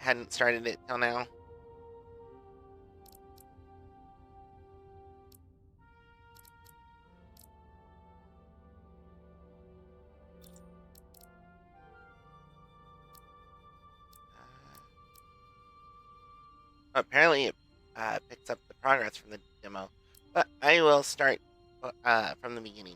hadn't started it till now. Apparently, it picks up the progress from the demo, but I will start from the beginning.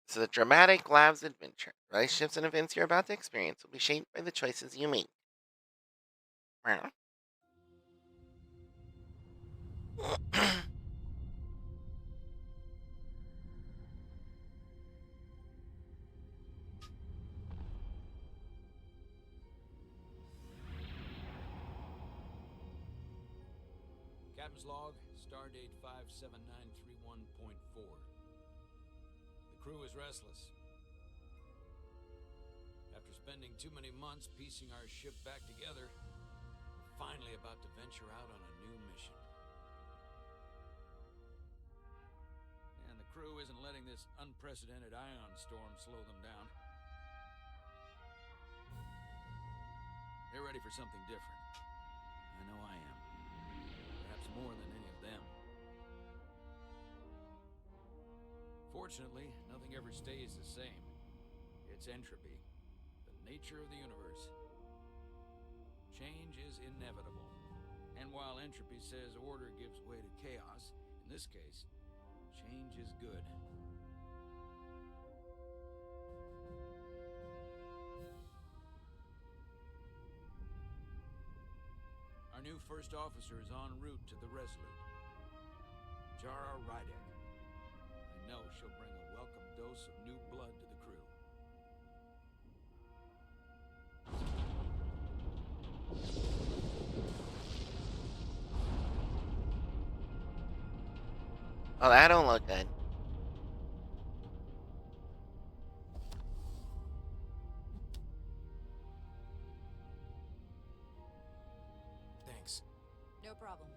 This is a dramatic lab's adventure. Relationships and events you're about to experience will be shaped by the choices you make. Captain's log, stardate 57931.4. The crew is restless. After spending too many months piecing our ship back together, we're finally about to venture out on a new mission. And the crew isn't letting this unprecedented ion storm slow them down. They're ready for something different. I know I am. Perhaps more than any of them. Fortunately, nothing ever stays the same. It's entropy, the nature of the universe. Change is inevitable. And while entropy says order gives way to chaos, in this case, change is good. Our new first officer is en route to the Resolute. Jara Rydek. I know she'll bring a welcome dose of new blood to the crew. Oh, that don't look good. Thanks. No problem.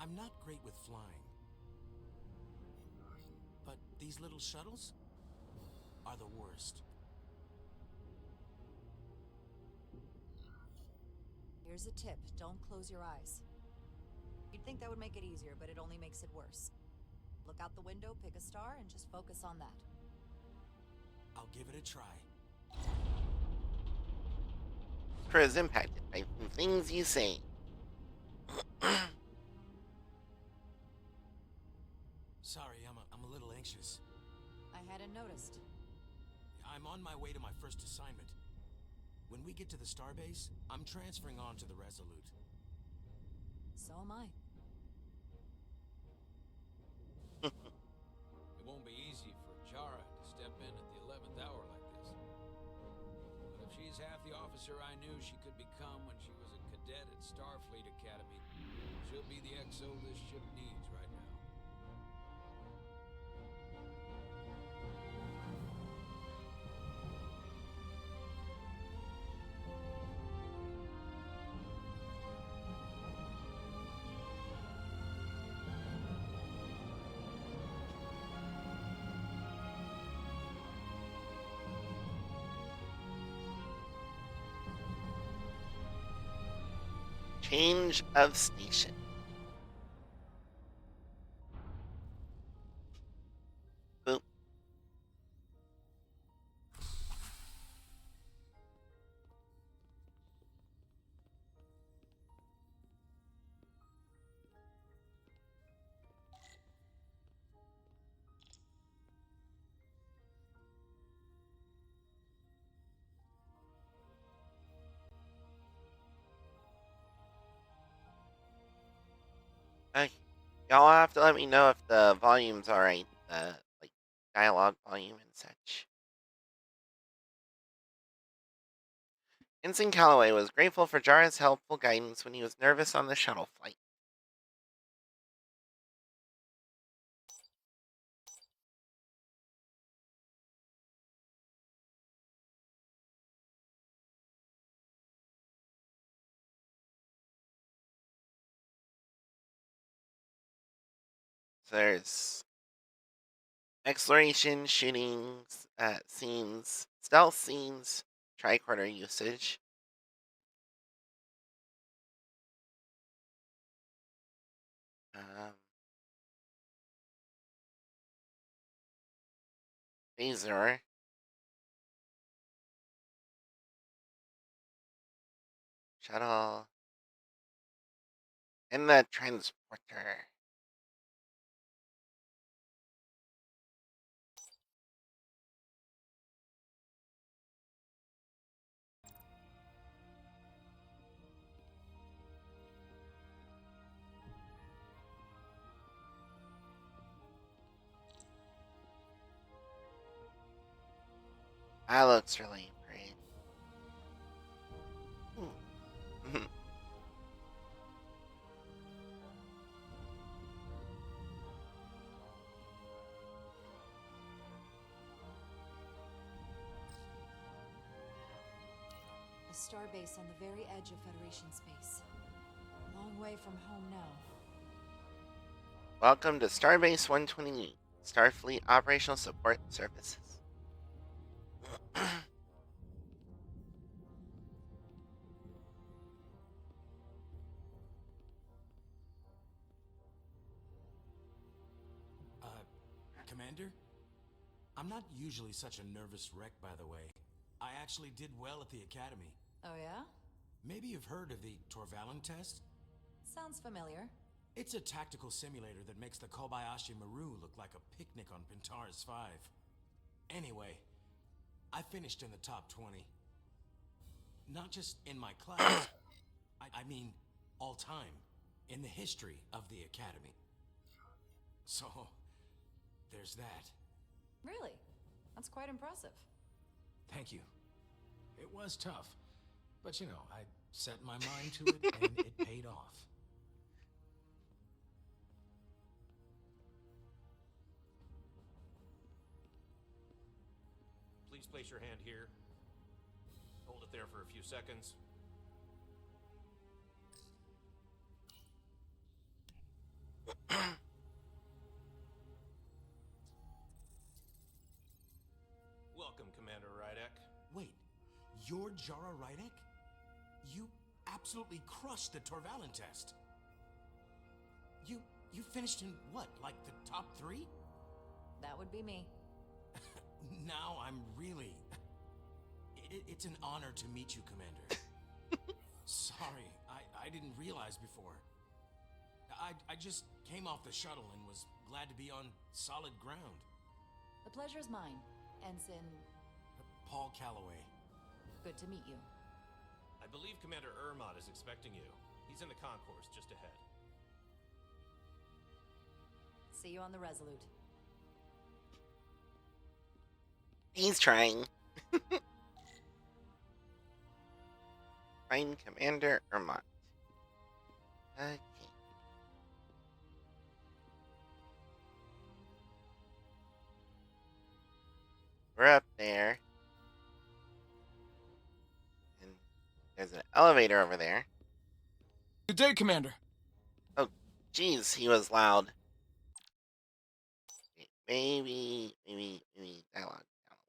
I'm not great with flying. But these little shuttles are the worst. Here's a tip. Don't close your eyes. You'd think that would make it easier, but it only makes it worse. Look out the window, pick a star, and just focus on that. I'll give it a try. Crew is impacted by the things you say. Sorry, I'm a little anxious. I hadn't noticed. I'm on my way to my first assignment. When we get to the starbase, I'm transferring on to the Resolute. So am I. It won't be easy for Jara to step in at the 11th hour like this. But if she's half the officer I knew she could become when she was a cadet at Starfleet Academy, she'll be the XO this ship needs right now. Change of station. Boop. Y'all have to let me know if the volume's alright. Like dialogue volume and such. Ensign Calloway was grateful for Jara's helpful guidance when he was nervous on the shuttle flight. There's exploration, shootings, scenes, stealth scenes, tricorder usage. Um, Phaser. Shuttle. And the transporter. That looks really great. Hmm. A starbase on the very edge of Federation space. Long way from home now. Welcome to Starbase 128, Starfleet Operational Support Services. Commander? I'm not usually such a nervous wreck, by the way. I actually did well at the Academy. Oh yeah? Maybe you've heard of the Torvalin test? Sounds familiar. It's a tactical simulator that makes the Kobayashi Maru look like a picnic on Pintaris 5. Anyway, I finished in the top 20. Not just in my class, I mean all time, in the history of the Academy. So, there's that. Really? That's quite impressive. Thank you. It was tough, but you know, I set my mind to it and it paid off. Please place your hand here. Hold it there for a few seconds. Welcome, Commander Rydek. Wait, you're Jara Rydek? You absolutely crushed the Torvalin test. You finished in what, like the top 3? That would be me. Now I'm really... It's an honor to meet you, Commander. Sorry, I didn't realize before. I just came off the shuttle and was glad to be on solid ground. The pleasure's mine, Ensign. Paul Calloway. Good to meet you. I believe Commander Ermot is expecting you. He's in the concourse just ahead. See you on the Resolute. He's trying. Find Commander Ermot. Okay. We're up there. And there's an elevator over there. Good day, Commander. Oh, jeez, he was loud. Maybe dialogue down a little.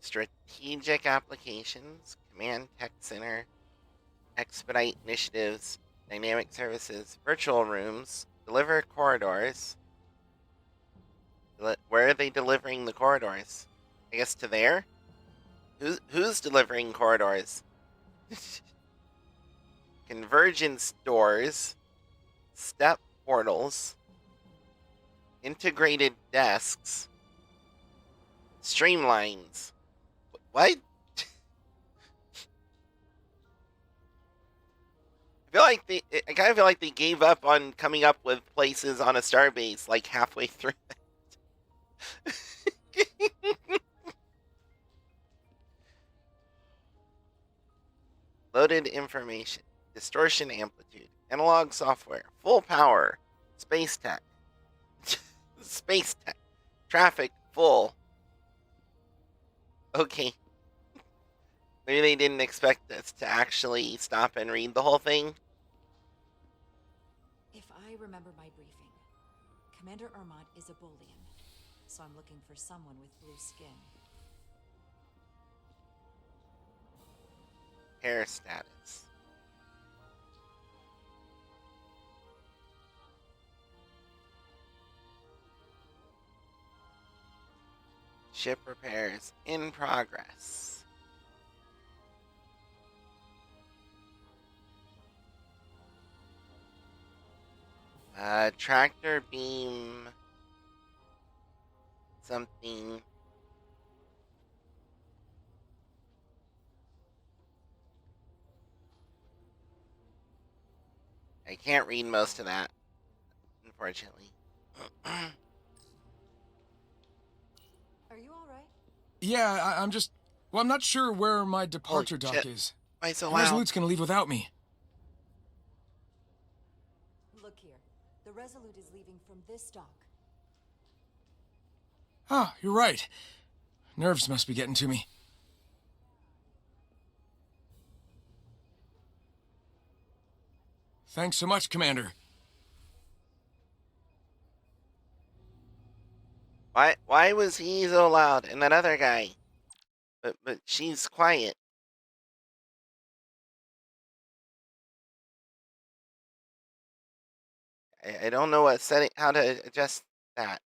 Strategic applications, command tech center, expedite initiatives, dynamic services, virtual rooms, deliver corridors. Where are they delivering the corridors? I guess to there? Who's delivering corridors? Convergence doors, step portals, integrated desks, streamlines. What? I kind of feel like they gave up on coming up with places on a starbase like halfway through. Loaded information. distortion amplitude, analog software, full power, space tech, space tech, traffic full. Okay. Maybe they didn't expect us to actually stop and read the whole thing. If I remember my briefing, Commander Ermont is a Bolian, so I'm looking for someone with blue skin. Hair status. Ship repairs in progress. Tractor beam something. I can't read most of that, unfortunately. Are you alright? Yeah, I'm just. Well, I'm not sure where my departure dock shit. is. Why so The loud? Resolute's gonna leave without me. Look here. The Resolute is leaving from this dock. Ah, you're right. Nerves must be getting to me. Thanks so much, Commander. Why was he so loud and that other guy? But she's quiet. I don't know what setting, how to adjust that.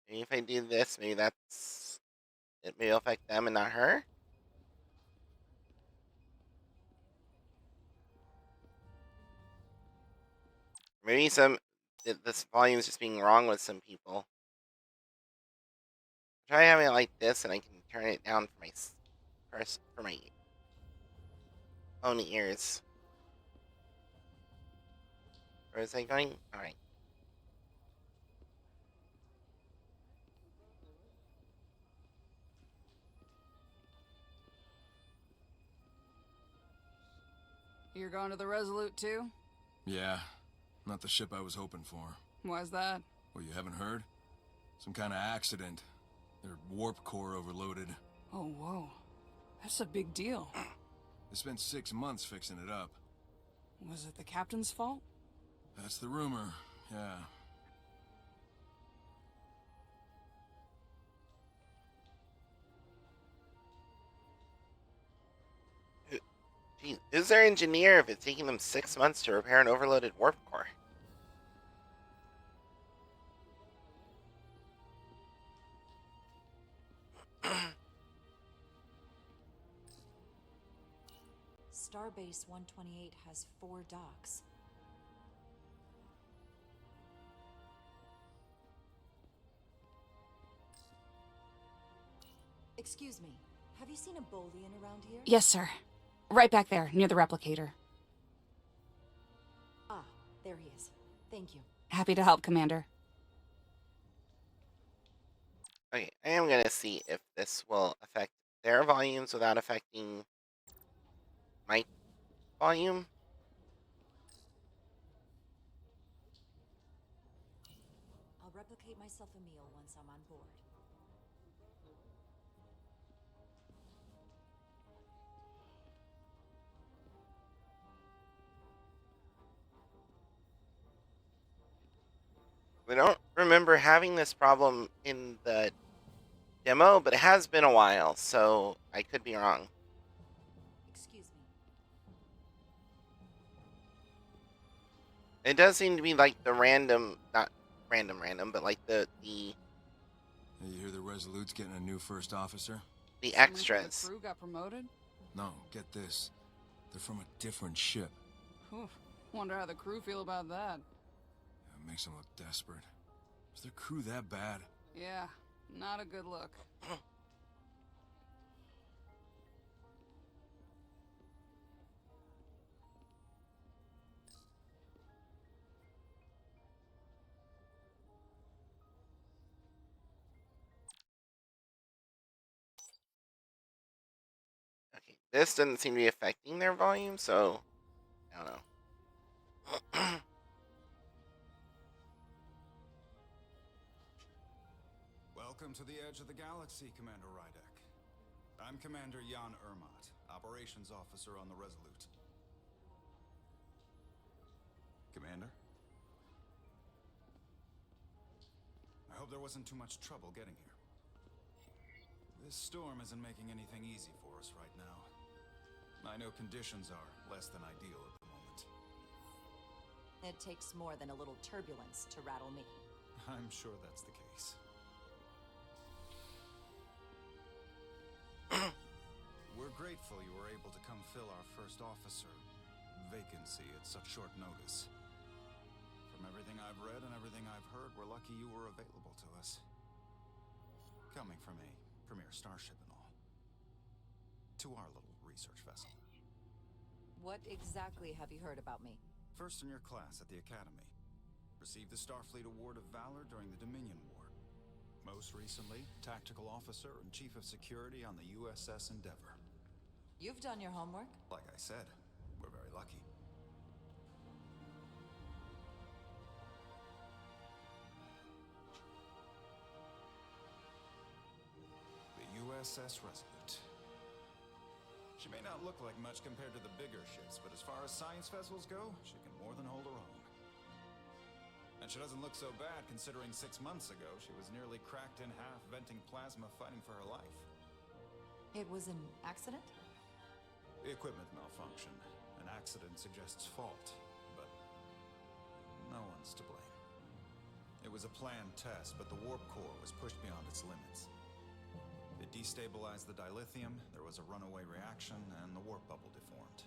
Maybe if I do this, maybe it may affect them and not her. Maybe this volume is just being wrong with some people. Try having it like this, and I can turn it down for my own ears. Or is it going? All right. You're going to the Resolute too? Yeah, not the ship I was hoping for. Why's that? Well, you haven't heard? Some kind of accident. Their warp core overloaded. Oh, whoa. That's a big deal. They spent 6 months fixing it up. Was it the captain's fault? That's the rumor, yeah. Geez, who's their engineer if it's taking them 6 months to repair an overloaded warp core? Starbase 128 has 4 docks. Excuse me, have you seen a Bolian around here? Yes, sir. Right back there, near the replicator. Ah, there he is. Thank you. Happy to help, Commander. Okay, I am gonna see if this will affect their volumes without affecting my volume. I'll replicate myself a meal once I'm on board. I don't remember having this problem in the demo, but it has been a while, so I could be wrong. Excuse me. It does seem to be like the random, not random, but like the Hey, you hear the Resolute's getting a new first officer? the Someone from extras. The crew got promoted? No, get this. They're from a different ship. Oof. Wonder how the crew feel about that. It makes them look desperate. Is their crew that bad? Yeah, not a good look. Okay, this doesn't seem to be affecting their volume, so I don't know. Welcome to the edge of the galaxy, Commander Rydek. I'm Commander Jan Ermat, Operations Officer on the Resolute. Commander? I hope there wasn't too much trouble getting here. This storm isn't making anything easy for us right now. I know conditions are less than ideal at the moment. It takes more than a little turbulence to rattle me. I'm sure that's the case. We're grateful you were able to come fill our first officer vacancy at such short notice. From everything I've read and everything I've heard, we're lucky you were available to us. Coming from a premier starship and all. To our little research vessel. What exactly have you heard about me? First in your class at the Academy. Received the Starfleet Award of Valor during the Dominion War. Most recently, Tactical Officer and Chief of Security on the USS Endeavor. You've done your homework. Like I said, we're very lucky. The USS Resolute. She may not look like much compared to the bigger ships, but as far as science vessels go, she can more than hold her own. And she doesn't look so bad considering 6 months ago she was nearly cracked in half, venting plasma, fighting for her life. It was an accident? The equipment malfunction. An accident suggests fault, but no one's to blame. It was a planned test, but the warp core was pushed beyond its limits. It destabilized the dilithium, there was a runaway reaction, and the warp bubble deformed.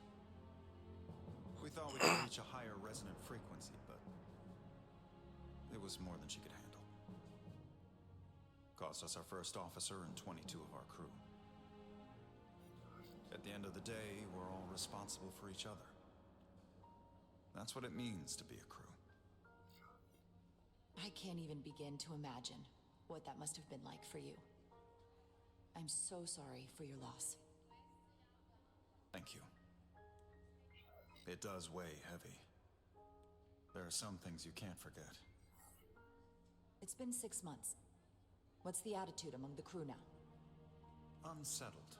We thought we could reach a higher resonant frequency, but it was more than she could handle. Cost us our first officer and 22 of our crew. At the end of the day, we're all responsible for each other. That's what it means to be a crew. I can't even begin to imagine what that must have been like for you. I'm so sorry for your loss. Thank you. It does weigh heavy. There are some things you can't forget. It's been 6 months. What's the attitude among the crew now? Unsettled.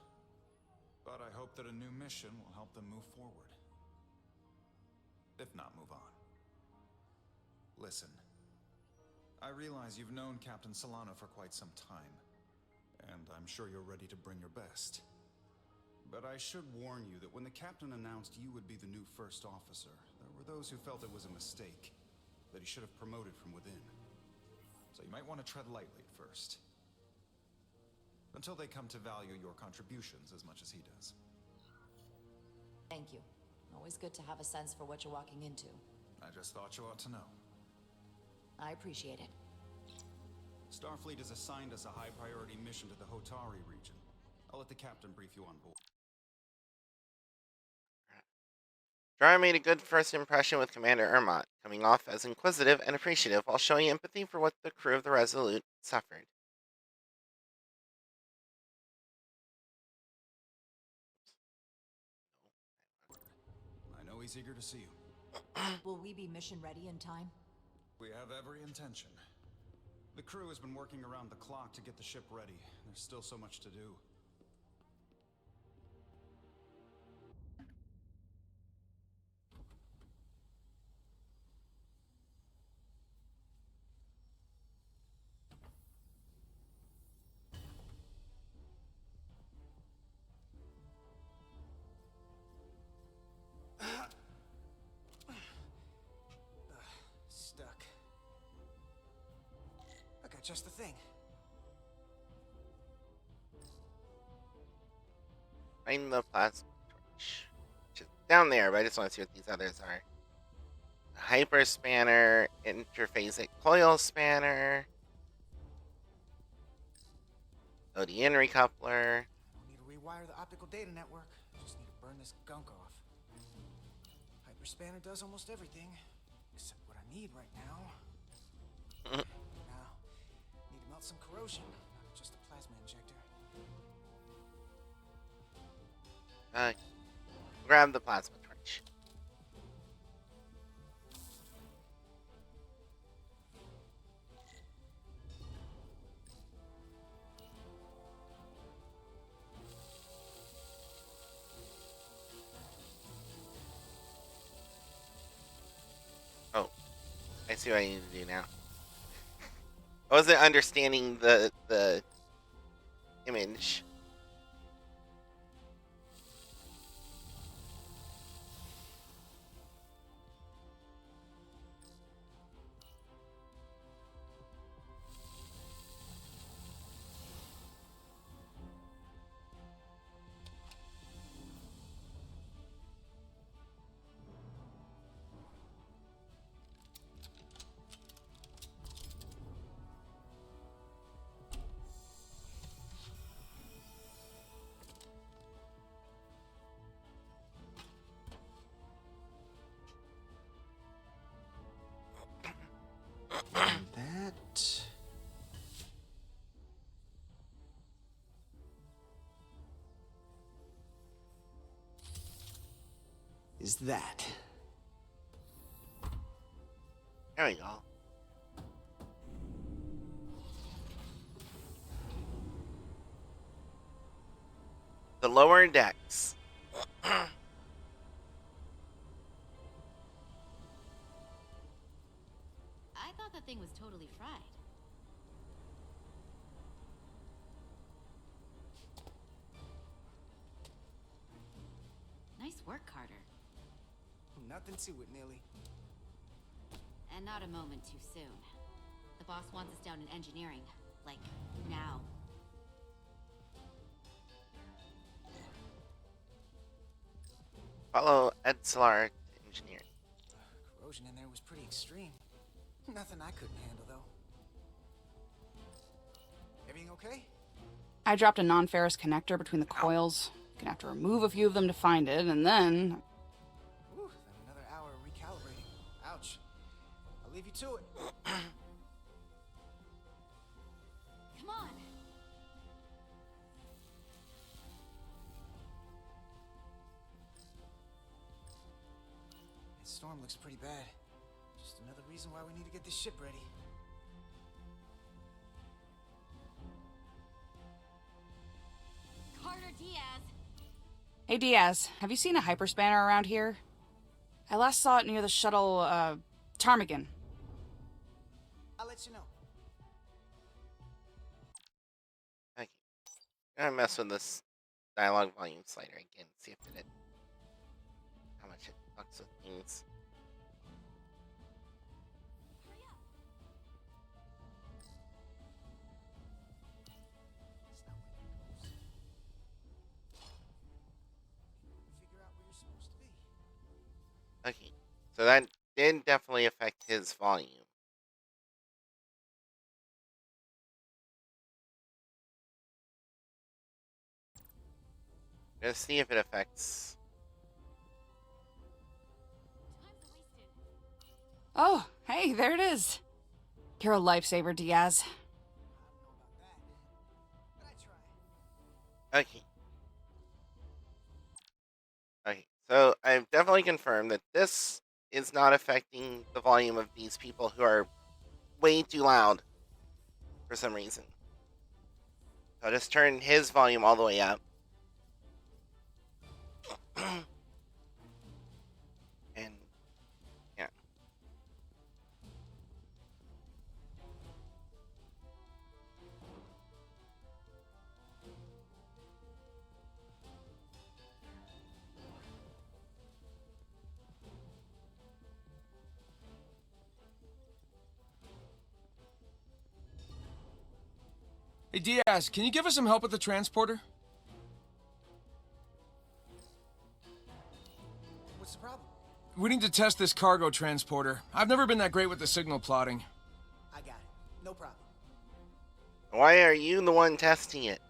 But I hope that a new mission will help them move forward. If not, move on. Listen. I realize you've known Captain Solano for quite some time, and I'm sure you're ready to bring your best. But I should warn you that when the captain announced you would be the new first officer, there were those who felt it was a mistake, that he should have promoted from within. So you might want to tread lightly at first. Until they come to value your contributions as much as he does. Thank you. Always good to have a sense for what you're walking into. I just thought you ought to know. I appreciate it. Starfleet has assigned us a high-priority mission to the Hotari region. I'll let the captain brief you on board. Jara made a good first impression with Commander Ermont, coming off as inquisitive and appreciative while showing empathy for what the crew of the Resolute suffered. I know he's eager to see you. Will we be mission ready in time? We have every intention. The crew has been working around the clock to get the ship ready. There's still so much to do. Stuck. I got just the thing. Find the plasma torch. Which is down there, but I just want to see what these others are. A hyper spanner, interphasic coil spanner, ODN recoupler. Don't need to rewire the optical data network. Just need to burn this gunk off. Hyperspanner does almost everything, except what I need right now. Now, need to melt some corrosion, not just a plasma injector. Grab the plasma torch. I see what I need to do now. I wasn't understanding the image. That. Is that. There we go. The lower decks. I thought that thing was totally fried. Nice work, Carter. Nothing to it, Neely. And not a moment too soon. The boss wants us down in engineering. Like, now. Follow Edslar to engineering. Corrosion in there was pretty extreme. Nothing I couldn't handle, though. Everything okay? I dropped a non-ferrous connector between the coils. Gonna have to remove a few of them to find it, and then... Whew, then another hour of recalibrating. Ouch. I'll leave you to it. Come on! This storm looks pretty bad. Just another reason why we need to get this ship ready. Carter Diaz! Hey Diaz, have you seen a hyperspanner around here? I last saw it near the shuttle, Ptarmigan. I'll let you know. Okay. I'm gonna mess with this dialogue volume slider again, see if it how much it fucks with things. Figure out where you're supposed to be. Okay. So that did definitely affect his volume. Let's see if it affects. Time's wasted. Oh, hey, there it is. You're a lifesaver, Diaz. I don't know about that, but I try. Okay. Okay. So I've definitely confirmed that this is not affecting the volume of these people who are way too loud for some reason. So I'll just turn his volume all the way up. And yeah. Hey Diaz, can you give us some help with the transporter? What's the problem? We need to test this cargo transporter. I've never been that great with the signal plotting. I got it. No problem. Why are you the one testing it?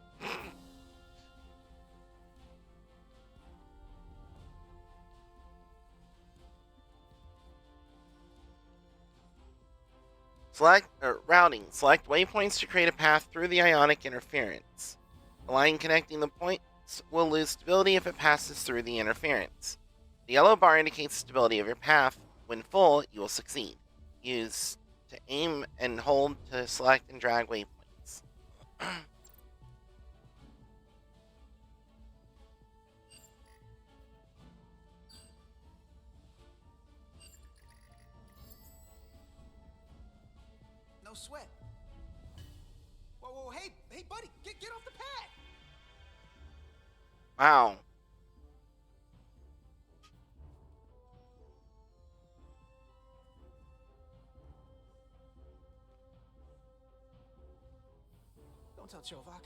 Routing. Select waypoints to create a path through the ionic interference. The line connecting the points will lose stability if it passes through the interference. The yellow bar indicates stability of your path. When full, you will succeed. Use to aim and hold to select and drag waypoints. no sweat. Whoa, hey, buddy, get off the pad! Wow. Don't tell Chovak.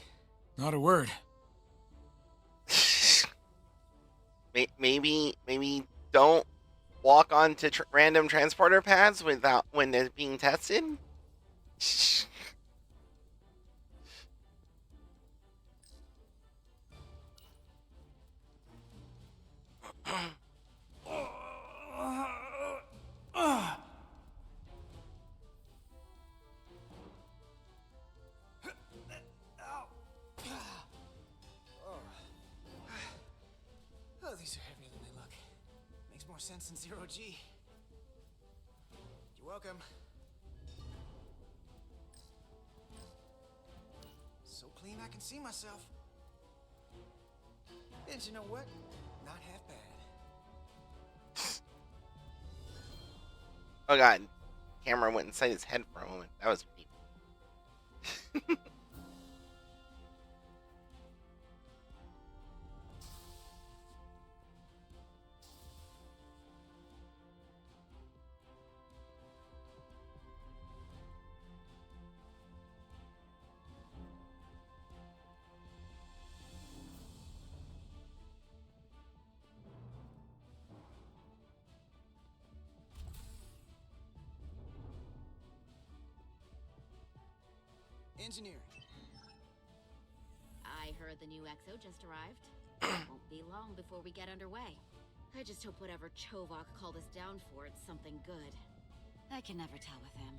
Not a word. Maybe don't walk onto random transporter pads without when they're being tested. Oh, these are heavier than they look. Makes more sense than zero G. You're welcome. So clean I can see myself. And you know what? Not half bad. Oh god, camera went inside his head for a moment. That was neat. Engineering. I heard the new EXO just arrived. Won't be long before we get underway. I just hope whatever Chovak called us down for, it's something good. I can never tell with him.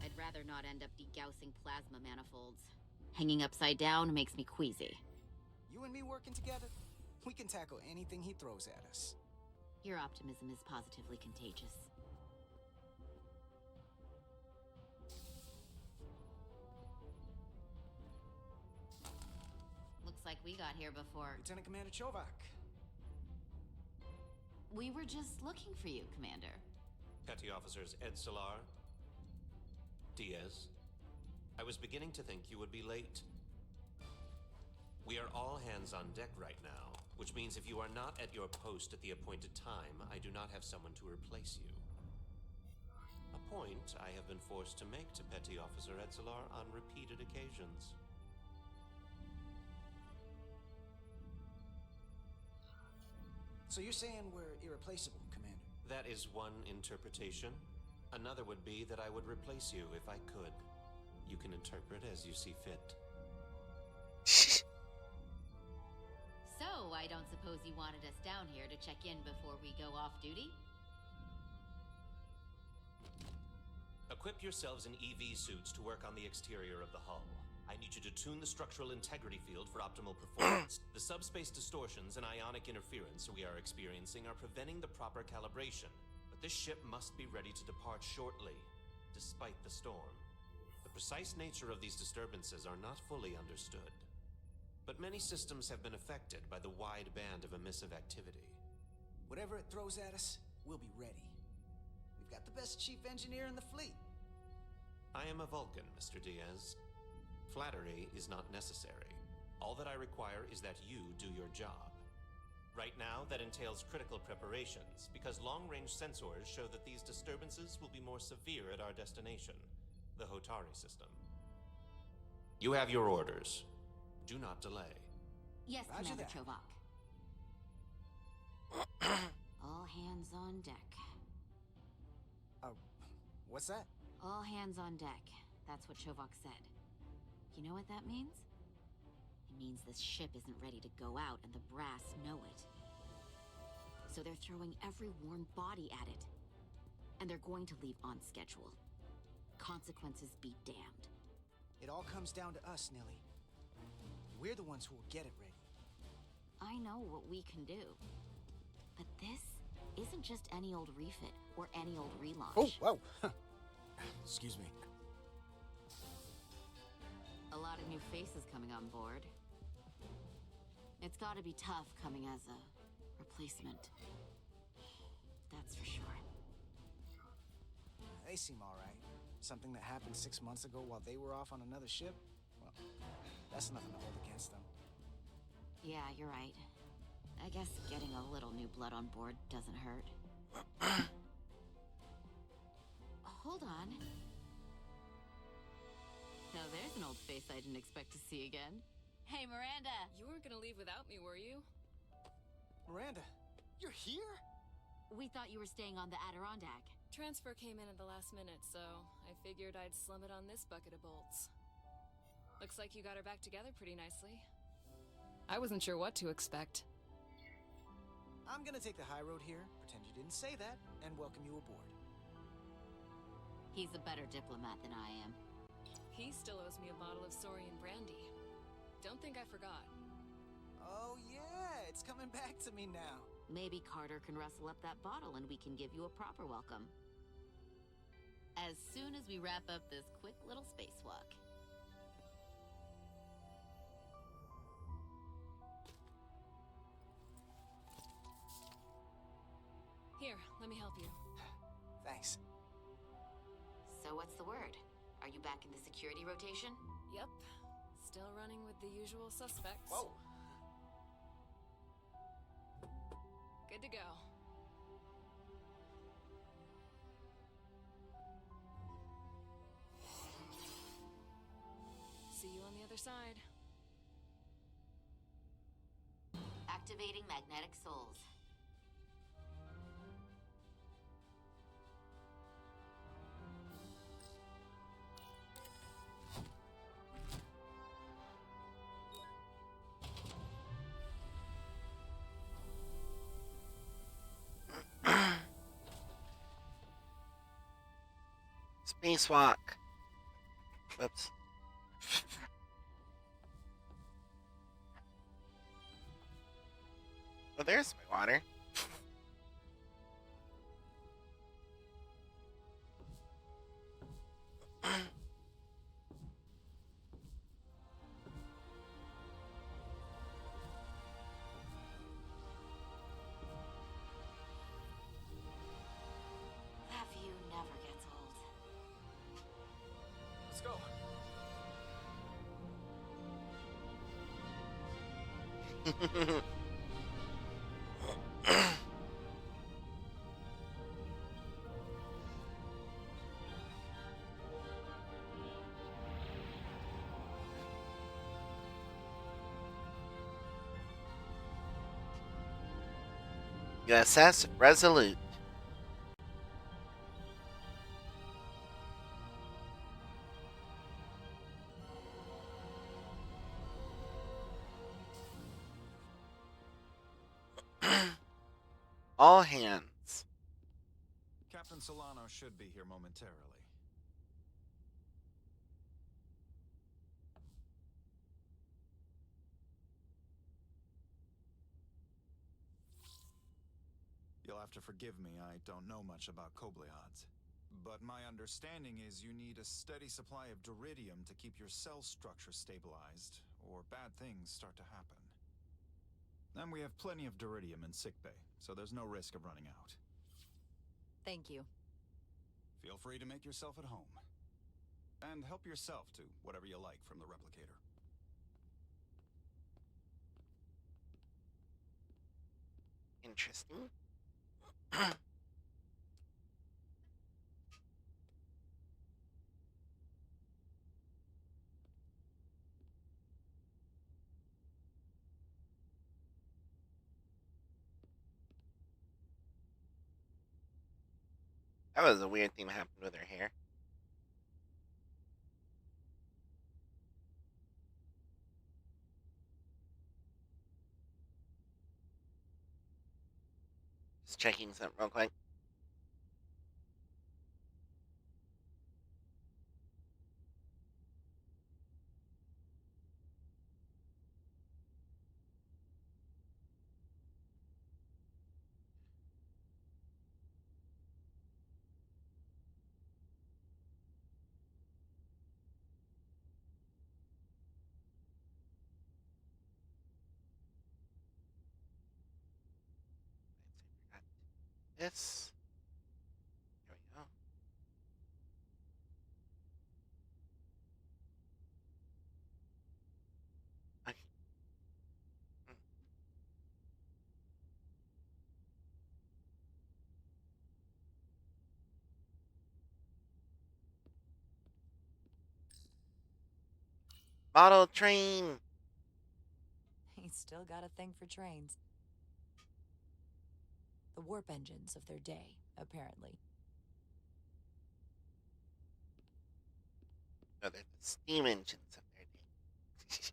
I'd rather not end up degaussing plasma manifolds. Hanging upside down makes me queasy. You and me working together, we can tackle anything he throws at us. Your optimism is positively contagious. Looks like we got here before. Lieutenant Commander Chovak. We were just looking for you, Commander. Petty Officers Ed Solar, Diaz. I was beginning to think you would be late. We are all hands on deck right now, which means if you are not at your post at the appointed time, I do not have someone to replace you. A point I have been forced to make to Petty Officer Edsolar on repeated occasions. So you're saying we're irreplaceable, Commander? That is one interpretation. Another would be that I would replace you if I could. You can interpret as you see fit. So, I don't suppose you wanted us down here to check in before we go off duty? Equip yourselves in EV suits to work on the exterior of the hull. I need you to tune the structural integrity field for optimal performance. The subspace distortions and ionic interference we are experiencing are preventing the proper calibration. But this ship must be ready to depart shortly, despite the storm. The precise nature of these disturbances are not fully understood. But many systems have been affected by the wide band of emissive activity. Whatever it throws at us, we'll be ready. We've got the best chief engineer in the fleet. I am a Vulcan, Mr. Diaz. Flattery is not necessary. All that I require is that you do your job. Right now, that entails critical preparations, because long-range sensors show that these disturbances will be more severe at our destination, the Hotari system. You have your orders. Do not delay. Yes, Roger Commander that. Chovak. All hands on deck. What's that? All hands on deck. That's what Chovak said. You know what that means? It means this ship isn't ready to go out and the brass know it. So they're throwing every warm body at it. And they're going to leave on schedule. Consequences be damned. It all comes down to us, Nilly. We're the ones who will get it ready. I know what we can do. But this isn't just any old refit or any old relaunch. Oh, whoa. Excuse me. A lot of new faces coming on board. It's gotta be tough coming as a replacement. That's for sure. They seem all right. Something that happened 6 months ago while they were off on another ship? Well, that's nothing to hold against them. Yeah, you're right. I guess getting a little new blood on board doesn't hurt. Hold on. Now there's an old face I didn't expect to see again. Hey, Miranda! You weren't gonna leave without me, were you? Miranda, you're here? We thought you were staying on the Adirondack. Transfer came in at the last minute, so I figured I'd slum it on this bucket of bolts. Looks like you got her back together pretty nicely. I wasn't sure what to expect. I'm gonna take the high road here, pretend you didn't say that, and welcome you aboard. He's a better diplomat than I am. He still owes me a bottle of Saurian brandy. Don't think I forgot. Oh yeah, it's coming back to me now. Maybe Carter can rustle up that bottle and we can give you a proper welcome. As soon as we wrap up this quick little spacewalk. Here, let me help you. Thanks. So what's the word? Are you back in the security rotation? Yep. Still running with the usual suspects. Whoa! Good to go. See you on the other side. Activating magnetic souls. Spacewalk. Whoops. Oh, there's my water. That view never gets old. Let's go. USS Resolute. All hands. Captain Solano should be here momentarily. You'll have to forgive me, I don't know much about Kobleods. But my understanding is you need a steady supply of duridium to keep your cell structure stabilized, or bad things start to happen. And we have plenty of duridium in sickbay, so there's no risk of running out. Thank you. Feel free to make yourself at home. And help yourself to whatever you like from the replicator. Interesting. That was a weird thing that happened with her hair. Just checking something real quick. This. There we go. Bottle train! He's still got a thing for trains. The warp engines of their day, apparently. No, they're the steam engines of their day.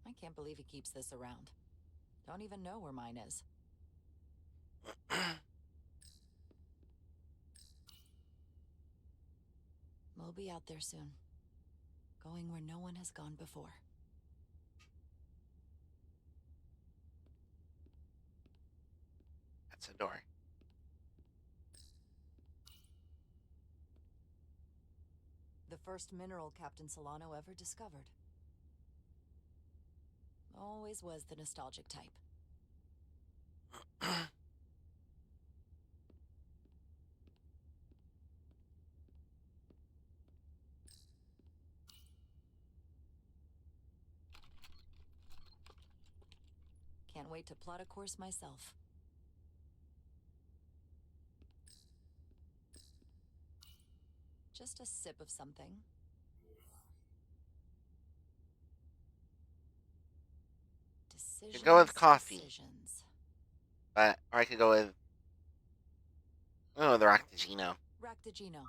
I can't believe he keeps this around. Don't even know where mine is. We'll be out there soon. Going where no one has gone before. That's a door. The first mineral Captain Solano ever discovered. Always was the nostalgic type. Can't wait to plot a course myself. Just a sip of something. Decisions, Could go with coffee. Decisions. Or I could go with... Oh, the Roctigino. Ractigino.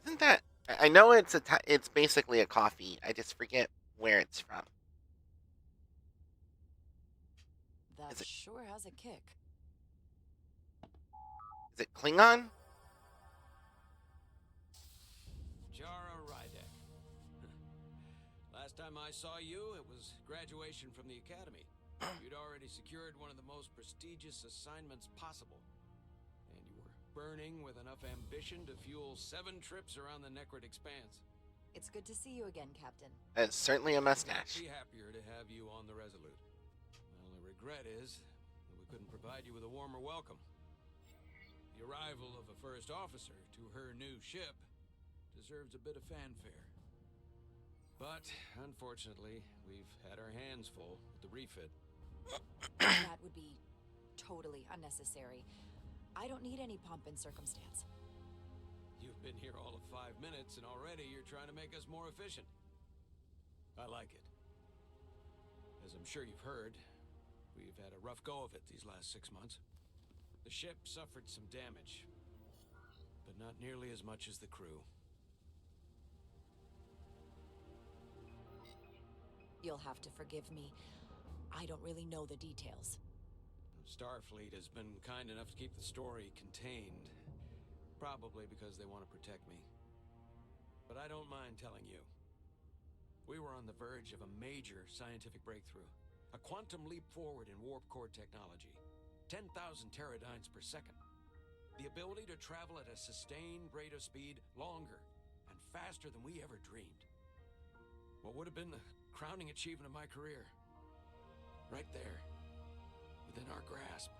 Isn't that... I know it's it's basically a coffee. I just forget where it's from. That sure has a kick. Is it Klingon? Jara Rydek. Last time I saw you, it was graduation from the academy. You'd already secured one of the most prestigious assignments possible. And you were burning with enough ambition to fuel 7 trips around the Necrid Expanse. It's good to see you again, Captain. That's certainly a mustache. I'd be happier to have you on the Resolute. My only regret is that we couldn't provide you with a warmer welcome. The arrival of a first officer to her new ship deserves a bit of fanfare. But, unfortunately, we've had our hands full with the refit. That would be totally unnecessary. I don't need any pomp and circumstance. You've been here all of 5 minutes, and already you're trying to make us more efficient. I like it. As I'm sure you've heard, we've had a rough go of it these last 6 months. The ship suffered some damage, but not nearly as much as the crew. You'll have to forgive me. I don't really know the details. Starfleet has been kind enough to keep the story contained. Probably because they want to protect me. But I don't mind telling you. We were on the verge of a major scientific breakthrough. A quantum leap forward in warp core technology. 10,000 teradynes per second. The ability to travel at a sustained rate of speed longer and faster than we ever dreamed. What would have been the crowning achievement of my career? Right there. Within our grasp.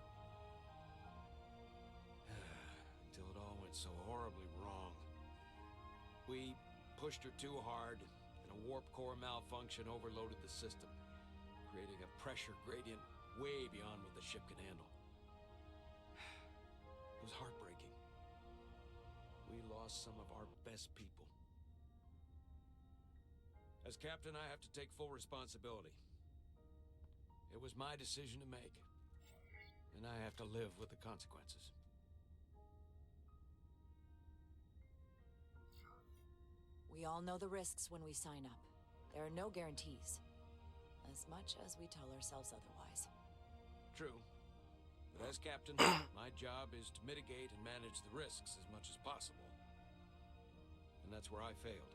Until it all went so horribly wrong. We pushed her too hard, and a warp core malfunction overloaded the system, creating a pressure gradient way beyond what the ship could handle. It was heartbreaking. We lost some of our best people. As captain, I have to take full responsibility. It was my decision to make, and I have to live with the consequences. We all know the risks when we sign up. There are no guarantees. As much as we tell ourselves otherwise. True. But as captain, my job is to mitigate and manage the risks as much as possible. And that's where I failed.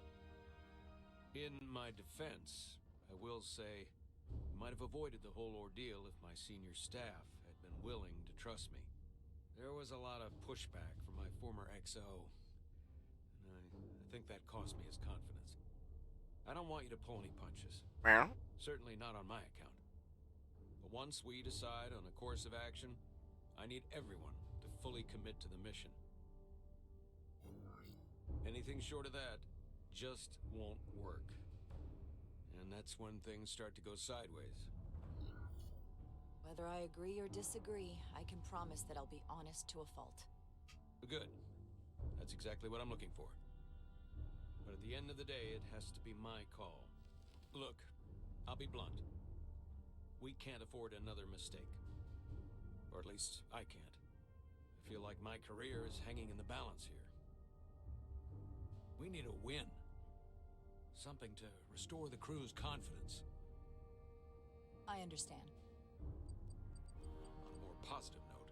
In my defense, I will say, I might have avoided the whole ordeal if my senior staff had been willing to trust me. There was a lot of pushback from my former XO, and I think that cost me his confidence. I don't want you to pull any punches. Well? Certainly not on my account. But once we decide on a course of action, I need everyone to fully commit to the mission. Anything short of that just won't work. And that's when things start to go sideways. Whether I agree or disagree, I can promise that I'll be honest to a fault. Good. That's exactly what I'm looking for. But at the end of the day, it has to be my call. Look, I'll be blunt. We can't afford another mistake. Or at least, I can't. I feel like my career is hanging in the balance here. We need a win. Something to restore the crew's confidence. I understand. On a more positive note,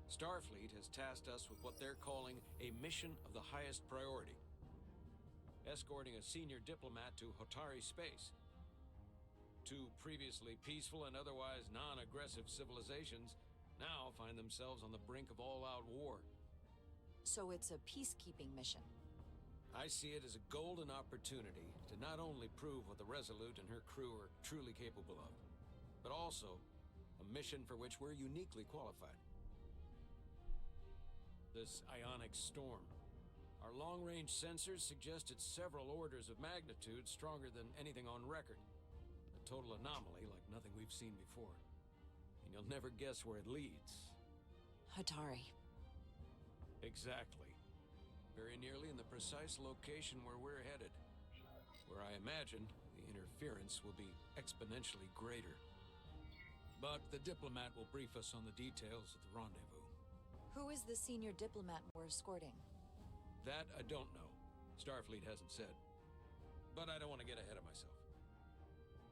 Starfleet has tasked us with what they're calling a mission of the highest priority. Escorting a senior diplomat to Hotari space. Two previously peaceful and otherwise non-aggressive civilizations now find themselves on the brink of all-out war. So it's a peacekeeping mission. I see it as a golden opportunity to not only prove what the Resolute and her crew are truly capable of, but also a mission for which we're uniquely qualified. This ionic storm. Our long-range sensors suggest it's several orders of magnitude stronger than anything on record. A total anomaly like nothing we've seen before. And you'll never guess where it leads. Hotari. Exactly. Very nearly in the precise location where we're headed. Where I imagine the interference will be exponentially greater. But the diplomat will brief us on the details at the rendezvous. Who is the senior diplomat we're escorting? That I don't know. Starfleet hasn't said. But I don't want to get ahead of myself.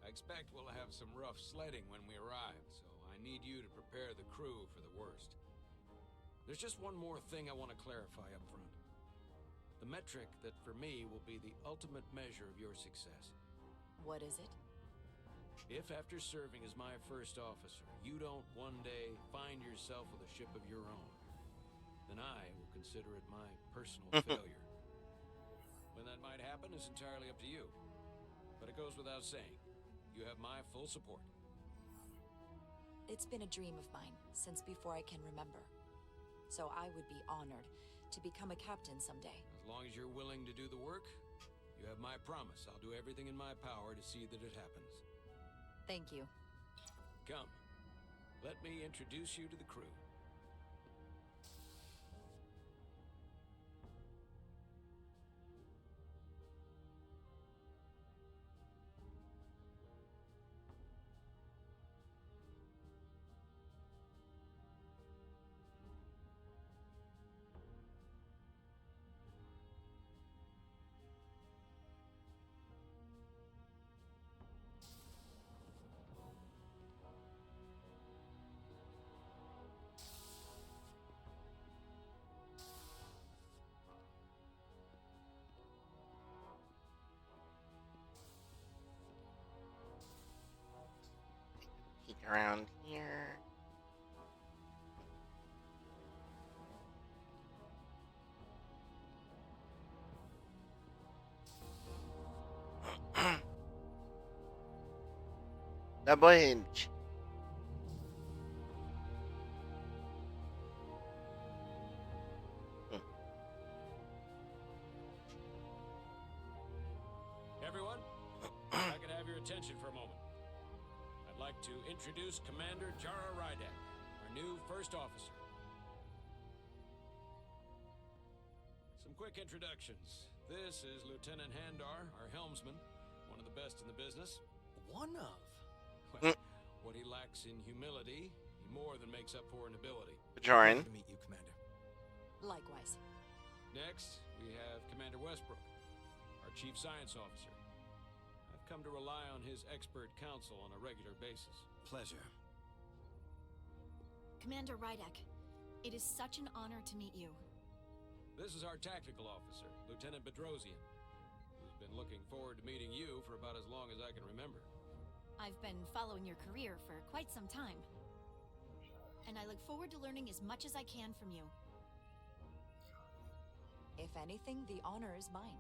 I expect we'll have some rough sledding when we arrive, so I need you to prepare the crew for the worst. There's just one more thing I want to clarify up front. The metric that for me will be the ultimate measure of your success. What is it? If after serving as my first officer, you don't one day find yourself with a ship of your own, then I will consider it my personal failure. When that might happen is entirely up to you. But it goes without saying, you have my full support. It's been a dream of mine since before I can remember. So I would be honored to become a captain someday. As long as you're willing to do the work, you have my promise. I'll do everything in my power to see that it happens. Thank you. Come, let me introduce you to the crew. Peek around here. Double hinge. Everyone, if I could have your attention for a moment. I'd like to introduce Commander Jara Rydek, our new first officer. Some quick introductions. This is Lieutenant Handar, our helmsman, one of the best in the business. One of? Well, what he lacks in humility, he more than makes up for in ability. Bajoran. Glad to meet you, Commander. Likewise. Next, we have Commander Westbrook, our Chief Science Officer. I've come to rely on his expert counsel on a regular basis. Pleasure. Commander Rydek, it is such an honor to meet you. This is our tactical officer, Lieutenant Bedrosian, who's been looking forward to meeting you for about as long as I can remember. I've been following your career for quite some time. And I look forward to learning as much as I can from you. If anything, the honor is mine.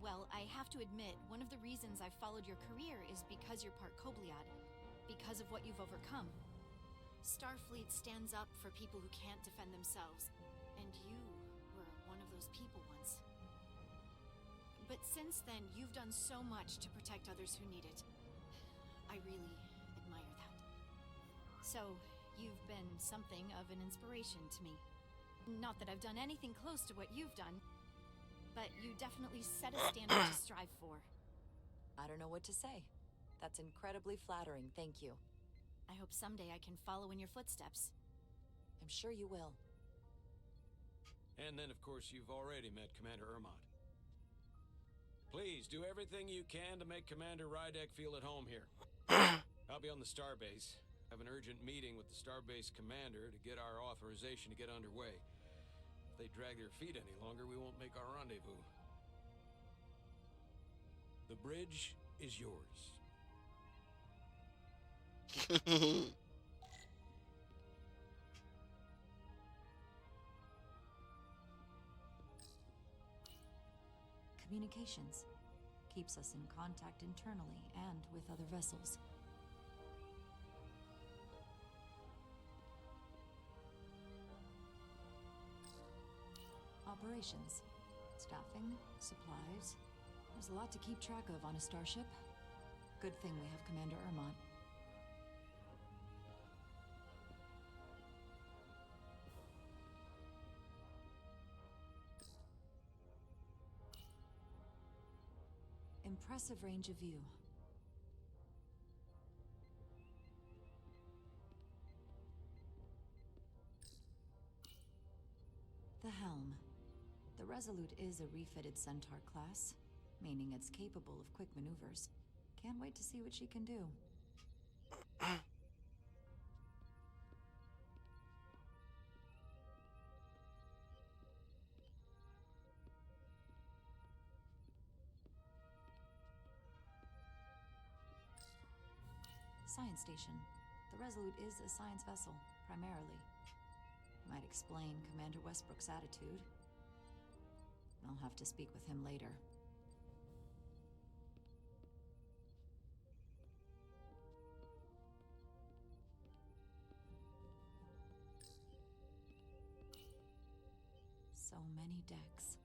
Well, I have to admit, one of the reasons I've followed your career is because you're part Kobliad, because of what you've overcome. Starfleet stands up for people who can't defend themselves, and you were one of those people once. But since then, you've done so much to protect others who need it. I really admire that. So, you've been something of an inspiration to me. Not that I've done anything close to what you've done, but you definitely set a standard to strive for. I don't know what to say. That's incredibly flattering, thank you. I hope someday I can follow in your footsteps. I'm sure you will. And then, of course, you've already met Commander Ermont. Please, do everything you can to make Commander Rydek feel at home here. I'll be on the starbase. I have an urgent meeting with the starbase commander to get our authorization to get underway. If they drag their feet any longer, we won't make our rendezvous. The bridge is yours. Communications. Keeps us in contact internally and with other vessels. Operations. Staffing, supplies. There's a lot to keep track of on a starship. Good thing we have Commander Ermont. Impressive range of view. The helm. The Resolute is a refitted Centaur class, meaning it's capable of quick maneuvers. Can't wait to see what she can do. Science station. The Resolute is a science vessel, primarily. Might explain Commander Westbrook's attitude. I'll have to speak with him later. So many decks.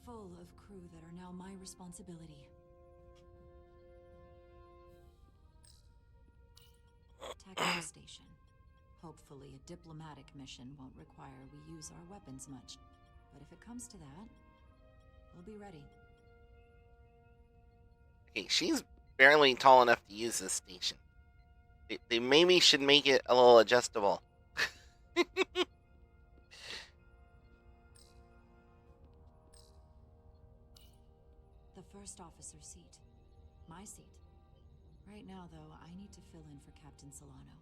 Full of crew that are now my responsibility. Tactical station. Hopefully a diplomatic mission won't require we use our weapons much. But if it comes to that, we'll be ready. Okay, she's barely tall enough to use this station. They maybe should make it a little adjustable. The first officer's seat. My seat. Right now, though, I need to fill in for Captain Solano.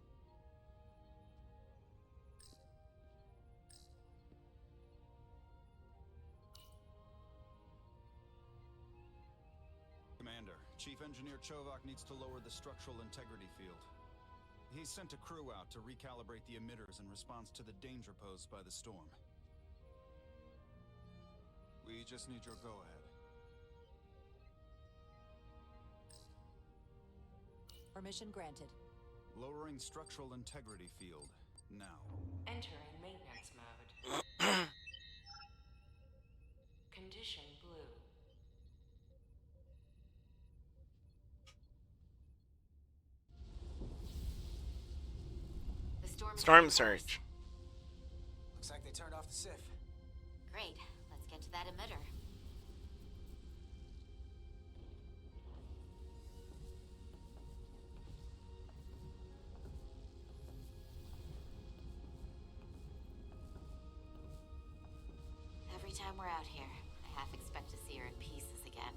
Commander, Chief Engineer Chovak needs to lower the structural integrity field. He's sent a crew out to recalibrate the emitters in response to the danger posed by the storm. We just need your go-ahead. Permission granted. Lowering structural integrity field, now. Entering maintenance mode. Condition blue. The Storm surge. Looks like they turned off the SIF. Great. Let's get to that emitter. Every time we're out here, I half expect to see her in pieces again.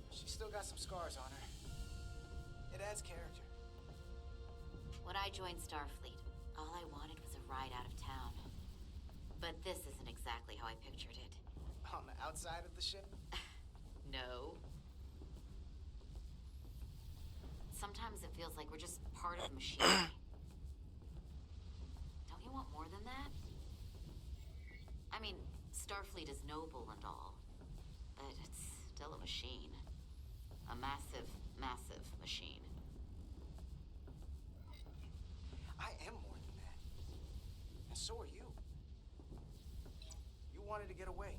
She's still got some scars on her. It adds character. When I joined Starfleet, all I wanted was a ride out of town. But this isn't exactly how I pictured it. On the outside of the ship? No. Sometimes it feels like we're just part of the machinery. Don't you want more than that? I mean, Starfleet is noble and all, but it's still a machine. A massive, massive machine. I am more than that. And so are you. You wanted to get away.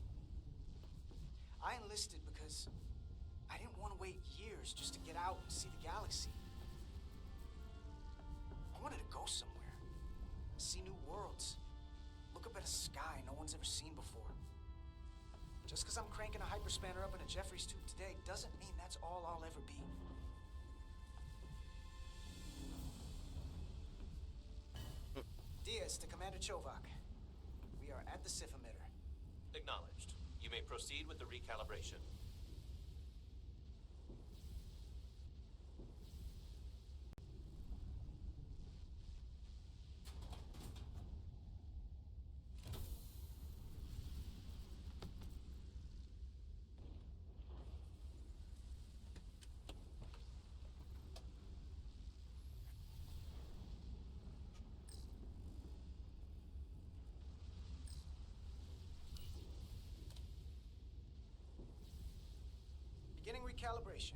I enlisted because I didn't want to wait years just to get out and see the galaxy. I wanted to go somewhere. anyone's ever seen before. Just because I'm cranking a hyperspanner up in a Jeffries tube today doesn't mean that's all I'll ever be. Diaz to Commander Chovak. We are at the SIF emitter. Acknowledged. You may proceed with the recalibration. Beginning recalibration.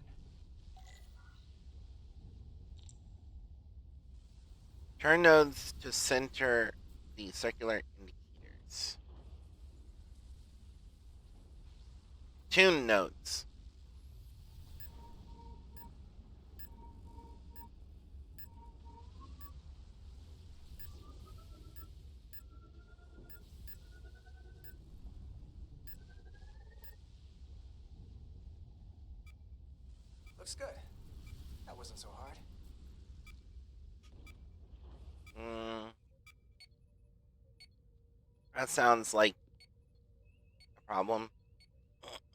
Turn nodes to center the circular indicators. Tune nodes. Looks good. That wasn't so hard. That sounds like a problem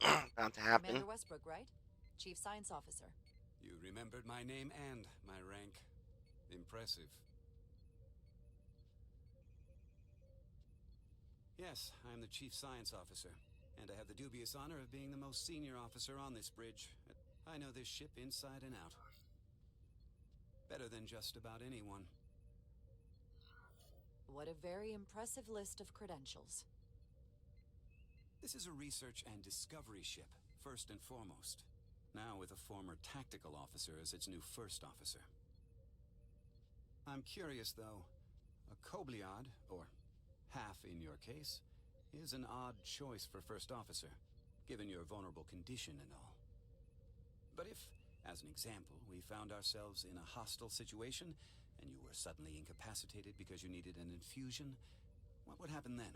about to happen. Commander Westbrook, right? Chief Science Officer. You remembered my name and my rank. Impressive. Yes, I am the Chief Science Officer, and I have the dubious honor of being the most senior officer on this bridge. I know this ship inside and out. Better than just about anyone. What a very impressive list of credentials. This is a research and discovery ship, first and foremost. Now with a former tactical officer as its new first officer. I'm curious, though. A Kobliad, or half in your case, is an odd choice for first officer, given your vulnerable condition and all. But if, as an example, we found ourselves in a hostile situation, and you were suddenly incapacitated because you needed an infusion, what would happen then?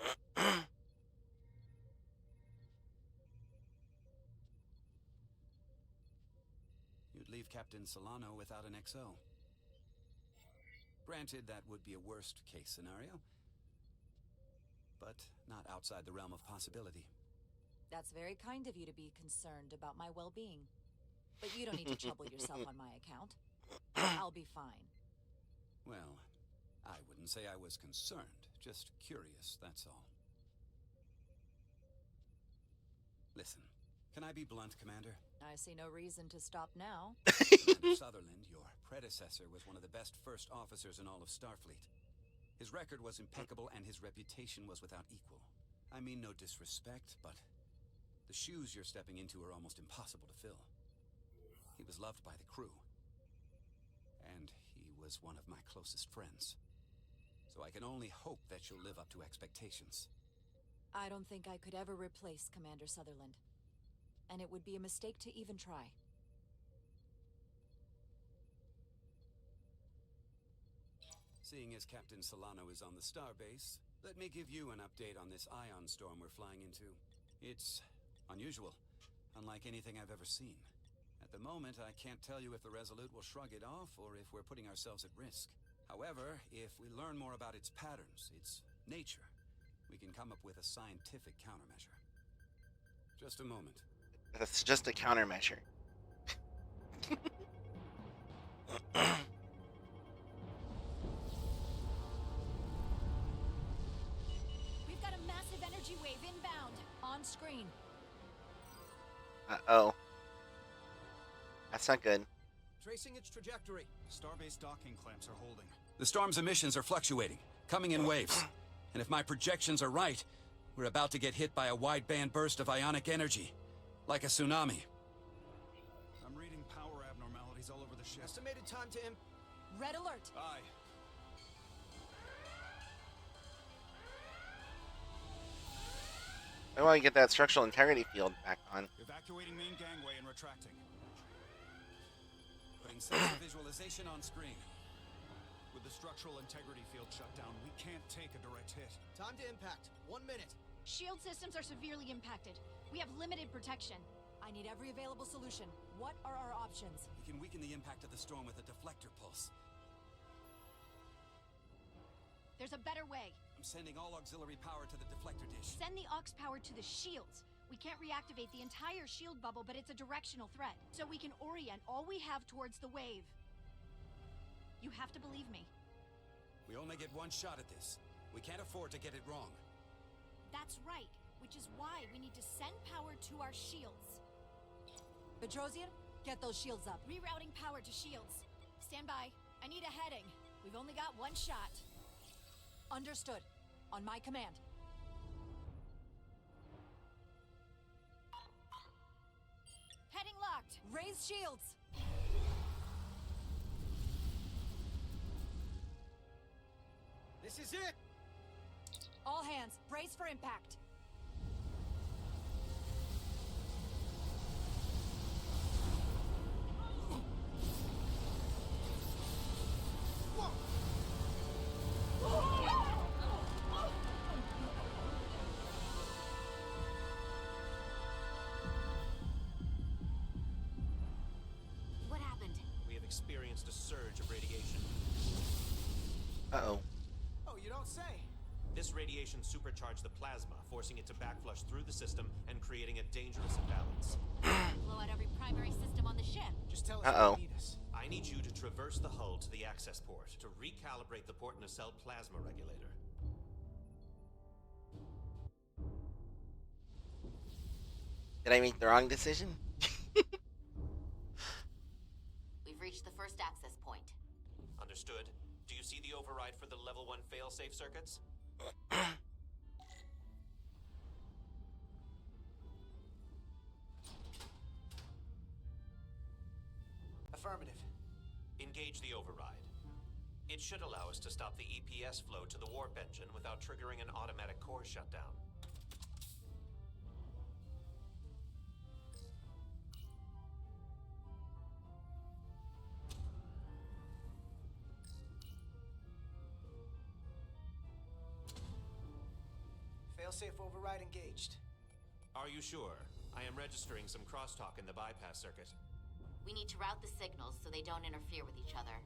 You'd leave Captain Solano without an XO. Granted, that would be a worst-case scenario, but not outside the realm of possibility. That's very kind of you to be concerned about my well-being. But you don't need to trouble yourself on my account. I'll be fine. Well, I wouldn't say I was concerned, just curious, that's all. Listen, can I be blunt, Commander? I see no reason to stop now. Commander Sutherland, your predecessor, was one of the best first officers in all of Starfleet. His record was impeccable and his reputation was without equal. I mean no disrespect, but the shoes you're stepping into are almost impossible to fill. He was loved by the crew, and he was one of my closest friends. So I can only hope that you'll live up to expectations. I don't think I could ever replace Commander Sutherland. And it would be a mistake to even try. Seeing as Captain Solano is on the starbase, let me give you an update on this ion storm we're flying into. It's unusual, unlike anything I've ever seen. At the moment, I can't tell you if the Resolute will shrug it off or if we're putting ourselves at risk. However, if we learn more about its patterns, its nature, we can come up with a scientific countermeasure. Just a moment. That's just a countermeasure. We've got a massive energy wave inbound. On screen. Uh-oh. That's not good. Tracing its trajectory. Starbase docking clamps are holding. The storm's emissions are fluctuating, coming in waves. And if my projections are right, we're about to get hit by a wide-band burst of ionic energy. Like a tsunami. I'm reading power abnormalities all over the ship. Estimated time to Red alert. Aye. I want to get that structural integrity field back on. Evacuating main gangway and retracting. Putting sensor visualization on screen. With the structural integrity field shut down, we can't take a direct hit. Time to impact. 1 minute. Shield systems are severely impacted. We have limited protection. I need every available solution. What are our options? We can weaken the impact of the storm with a deflector pulse. There's a better way. I'm sending all auxiliary power to the deflector dish. Send the aux power to the shields. We can't reactivate the entire shield bubble, but it's a directional threat. So we can orient all we have towards the wave. You have to believe me. We only get one shot at this. We can't afford to get it wrong. That's right, which is why we need to send power to our shields. Petrosian, get those shields up. Rerouting power to shields. Stand by. I need a heading. We've only got one shot. Understood. On my command. Heading locked. Raise shields. This is it! All hands, brace for impact. What happened? We have experienced a surge of radiation. Uh-oh. Oh, you don't say. This radiation supercharged the plasma, forcing it to backflush through the system and creating a dangerous imbalance. Blow out every primary system on the ship. Just tell us Uh-oh. what you need us. I need you to traverse the hull to the access port to recalibrate the port nacelle plasma regulator. Did I make the wrong decision? We've reached the first access point. Understood. Do you see the override for the level 1 failsafe circuits? Affirmative. Engage the override. It should allow us to stop the EPS flow to the warp engine without triggering an automatic core shutdown. Failsafe override engaged. Are you sure? I am registering some crosstalk in the bypass circuit. We need to route the signals so they don't interfere with each other.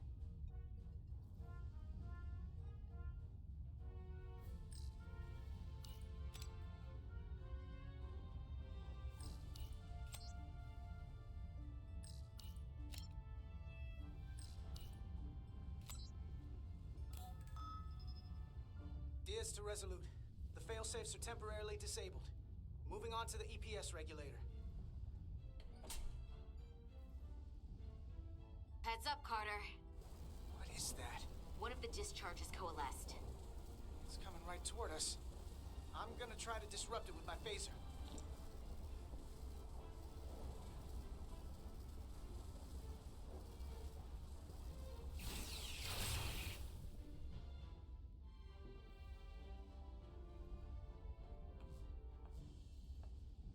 Diaz to Resolute. The failsafes are temporarily disabled. Moving on to the EPS regulator. Heads up, Carter. What is that? One of the discharges coalesced. It's coming right toward us. I'm gonna try to disrupt it with my phaser.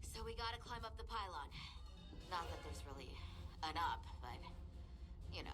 So we gotta climb up the pylon. Not that there's really an up, but, you know.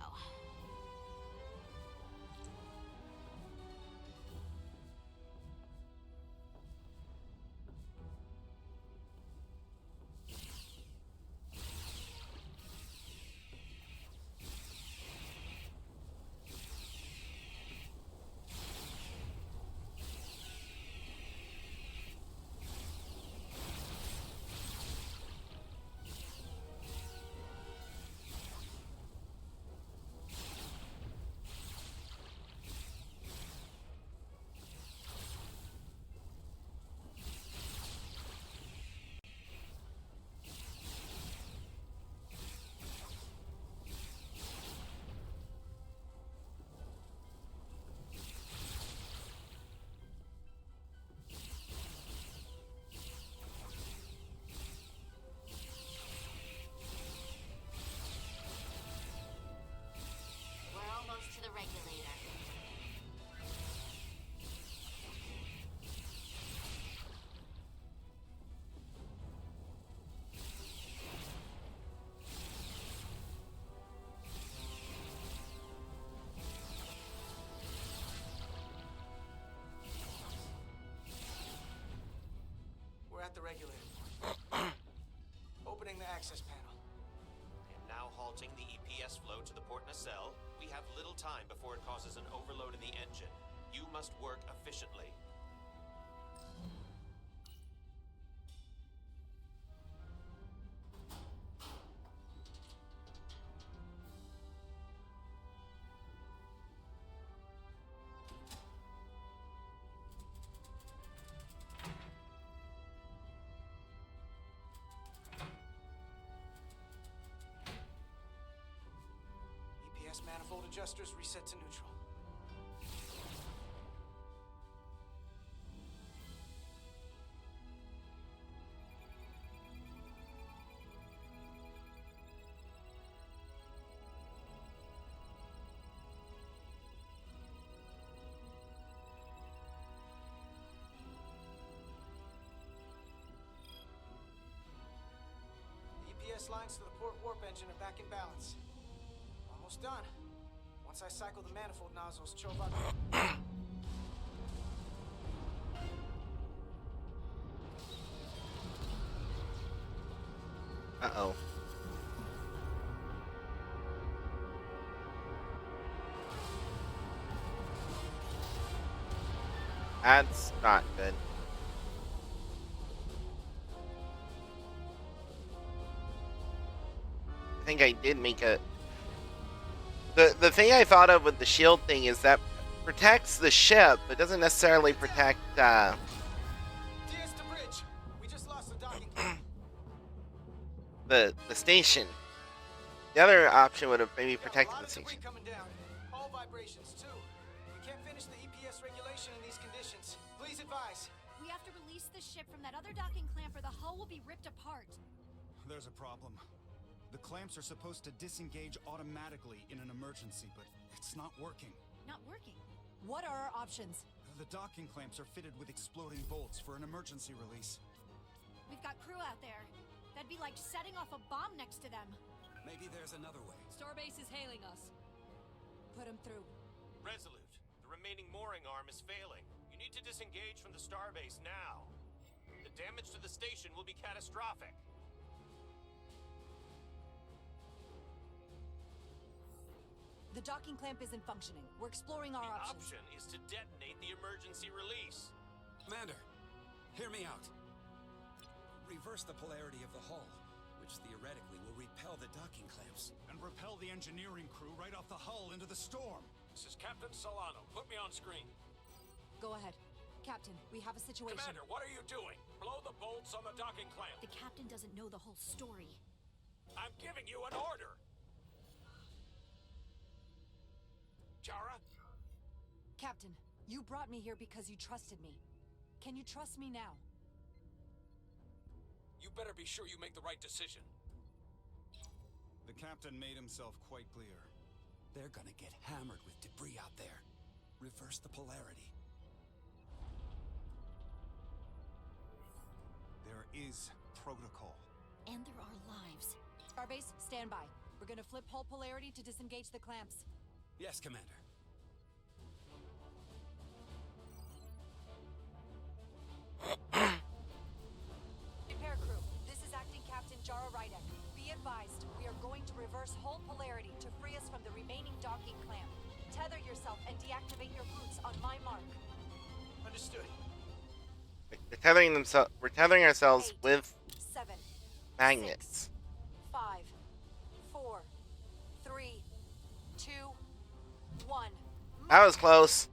Marcel, we have little time before it causes an overload in the engine. You must work efficiently. EPS manifold adjusters reset to neutral. The EPS lines to the port warp engine are back in balance. Almost done. Once I cycle the manifold nozzles, Chovak... Uh-oh. That's not good. I think I did make a... The thing I thought of with the shield thing is that protects the ship, but doesn't necessarily protect, DS to bridge. We just lost the docking clamp. the station. The other option would have maybe protected the A lot of station. debris coming down. Hull vibrations, too. We can't finish the EPS regulation in these conditions. Please advise. We have to release the ship from that other docking clamp or the hull will be ripped apart. There's a problem. The clamps are supposed to disengage automatically in an emergency, but it's not working. Not working. What are our options? The docking clamps are fitted with exploding bolts for an emergency release. We've got crew out there. That'd be like setting off a bomb next to them. Maybe there's another way. Starbase is hailing us. Put him through. Resolute, the remaining mooring arm is failing. You need to disengage from the starbase now. The damage to the station will be catastrophic. The docking clamp isn't functioning. We're exploring our The options. option is to detonate the emergency release. Commander, hear me out. Reverse the polarity of the hull, which theoretically will repel the docking clamps. And repel the engineering crew right off the hull into the storm. This is Captain Solano. Put me on screen. Go ahead. Captain, we have a situation. Commander, what are you doing? Blow the bolts on the docking clamp. The captain doesn't know the whole story. I'm giving you an order. Jara? Captain, you brought me here because you trusted me. Can you trust me now? You better be sure you make the right decision. The captain made himself quite clear. They're gonna get hammered with debris out there. Reverse the polarity. There is protocol. And there are lives. Starbase, stand by. We're gonna flip hull polarity to disengage the clamps. Yes, Commander. Repair crew, this is Acting Captain Jara Rydek. Be advised, we are going to reverse hull polarity to free us from the remaining docking clamp. Tether yourself and deactivate your boots on my mark. Understood. We're tethering ourselves 8, with 7, magnets. 6, 5, 4, 3, 2, 1. That was close.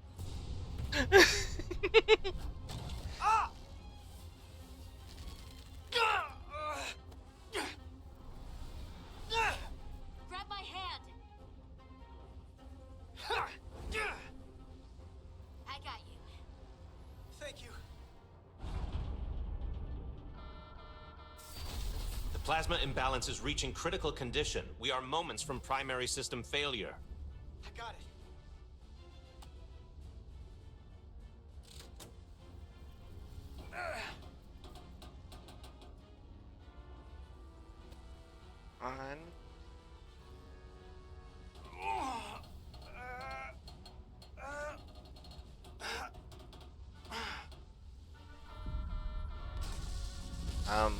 Grab my hand. I got you. Thank you. The plasma imbalance is reaching critical condition. We are moments from primary system failure. I got it. On. Um.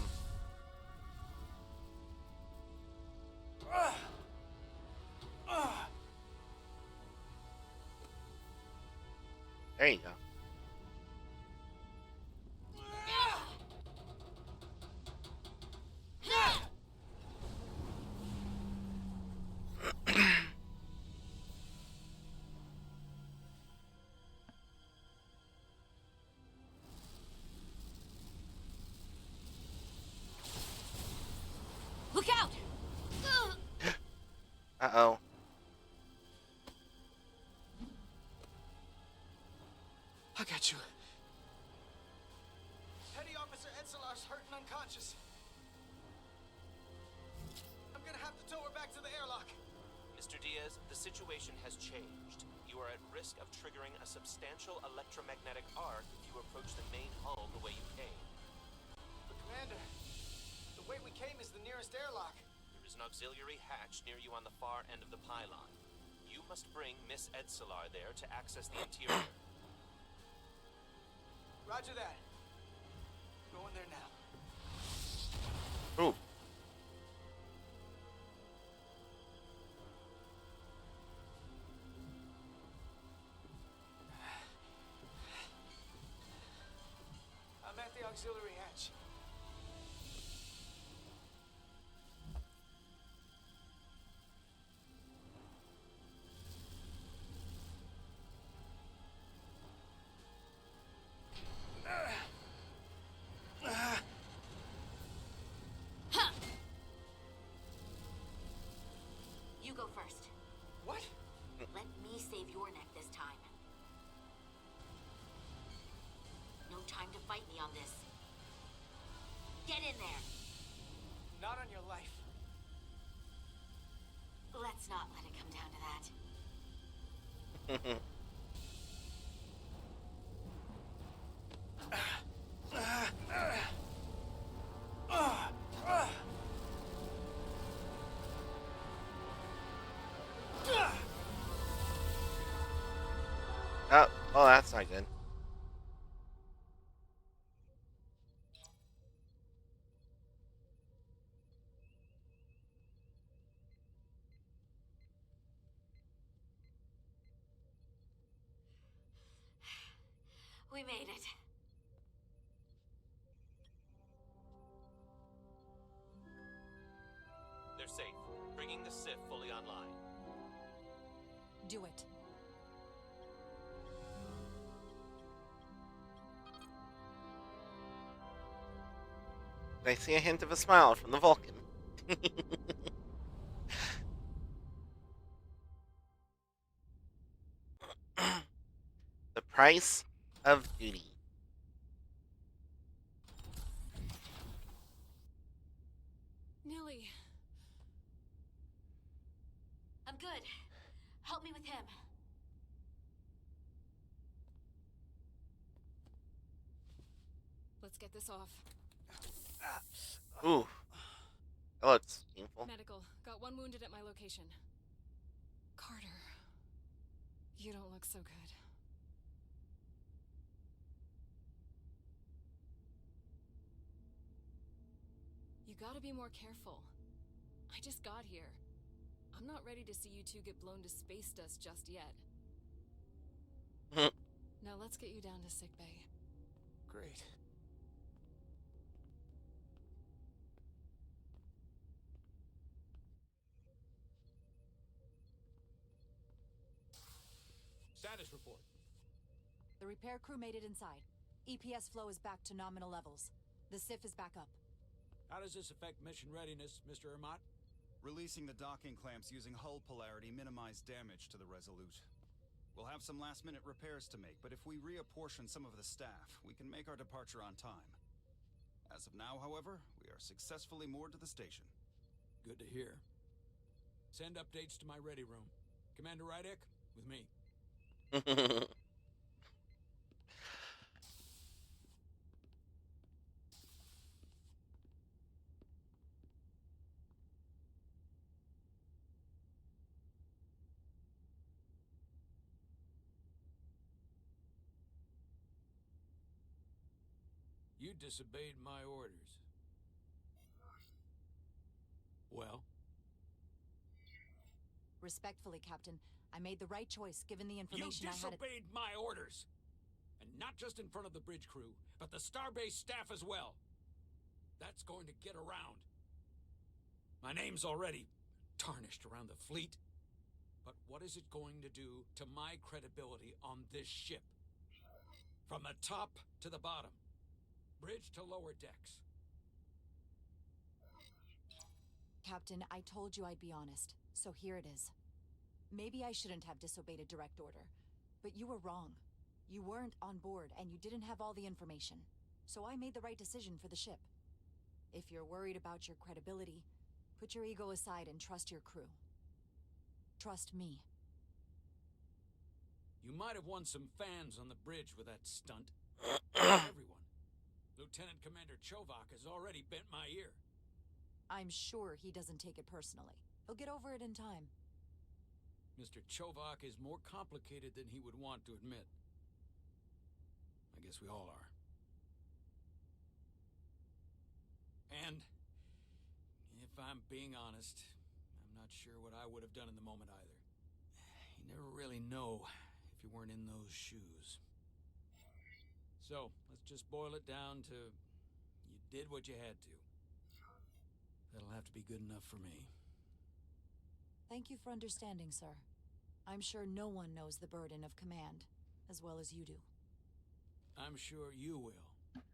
There you go. Look out! Uh-oh. I got you. Petty Officer Etzelar's hurt and unconscious. I'm gonna have to tow her back to the airlock. Mr. Diaz, the situation has changed. You are at risk of triggering a substantial electromagnetic arc if you approach the main hull the way you came. But Commander, the way we came is the nearest airlock. There is an auxiliary hatch near you on the far end of the pylon. You must bring Miss Etzelar there to access the interior. Roger that. Going there now. Ooh. I'm at the auxiliary hatch. You go first. What? Let me save your neck this time. No time to fight me on this. Get in there. Not on your life. Let's not let it come down to that. Oh, well, that's not good. We made it. They're safe, bringing the SIF fully online. Do it. I see a hint of a smile from the Vulcan. The price of duty. Nilly. I'm good. Help me with him. Let's get this off. Ooh. That looks painful. Medical. Got one wounded at my location. Carter. You don't look so good. You gotta be more careful. I just got here. I'm not ready to see you two get blown to space dust just yet. Now let's get you down to sickbay. Great. Status report. The repair crew made it inside. EPS flow is back to nominal levels. The SIF is back up. How does this affect mission readiness, Mr. Ermot? Releasing the docking clamps using hull polarity minimized damage to the Resolute. We'll have some last-minute repairs to make, but if we reapportion some of the staff, we can make our departure on time. As of now, however, we are successfully moored to the station. Good to hear. Send updates to my ready room. Commander Rydek, with me. You disobeyed my orders. Well? Respectfully, Captain, I made the right choice given the You information I had. disobeyed my orders! not just in front of the bridge crew, but the Starbase staff as well. That's going to get around. My name's already tarnished around the fleet. But what is it going to do to my credibility on this ship? From the top to the bottom. Bridge to lower decks. Captain, I told you I'd be honest, so here it is. Maybe I shouldn't have disobeyed a direct order, but you were wrong. You weren't on board, and you didn't have all the information. So I made the right decision for the ship. If you're worried about your credibility, put your ego aside and trust your crew. Trust me. You might have won some fans on the bridge with that stunt. Everyone. Lieutenant Commander Chovak has already bent my ear. I'm sure he doesn't take it personally. He'll get over it in time. Mr. Chovak is more complicated than he would want to admit. I guess we all are. And, if I'm being honest, I'm not sure what I would have done in the moment either. You never really know if you weren't in those shoes. So, let's just boil it down to you did what you had to. That'll have to be good enough for me. Thank you for understanding, sir. I'm sure no one knows the burden of command as well as you do. I'm sure you will,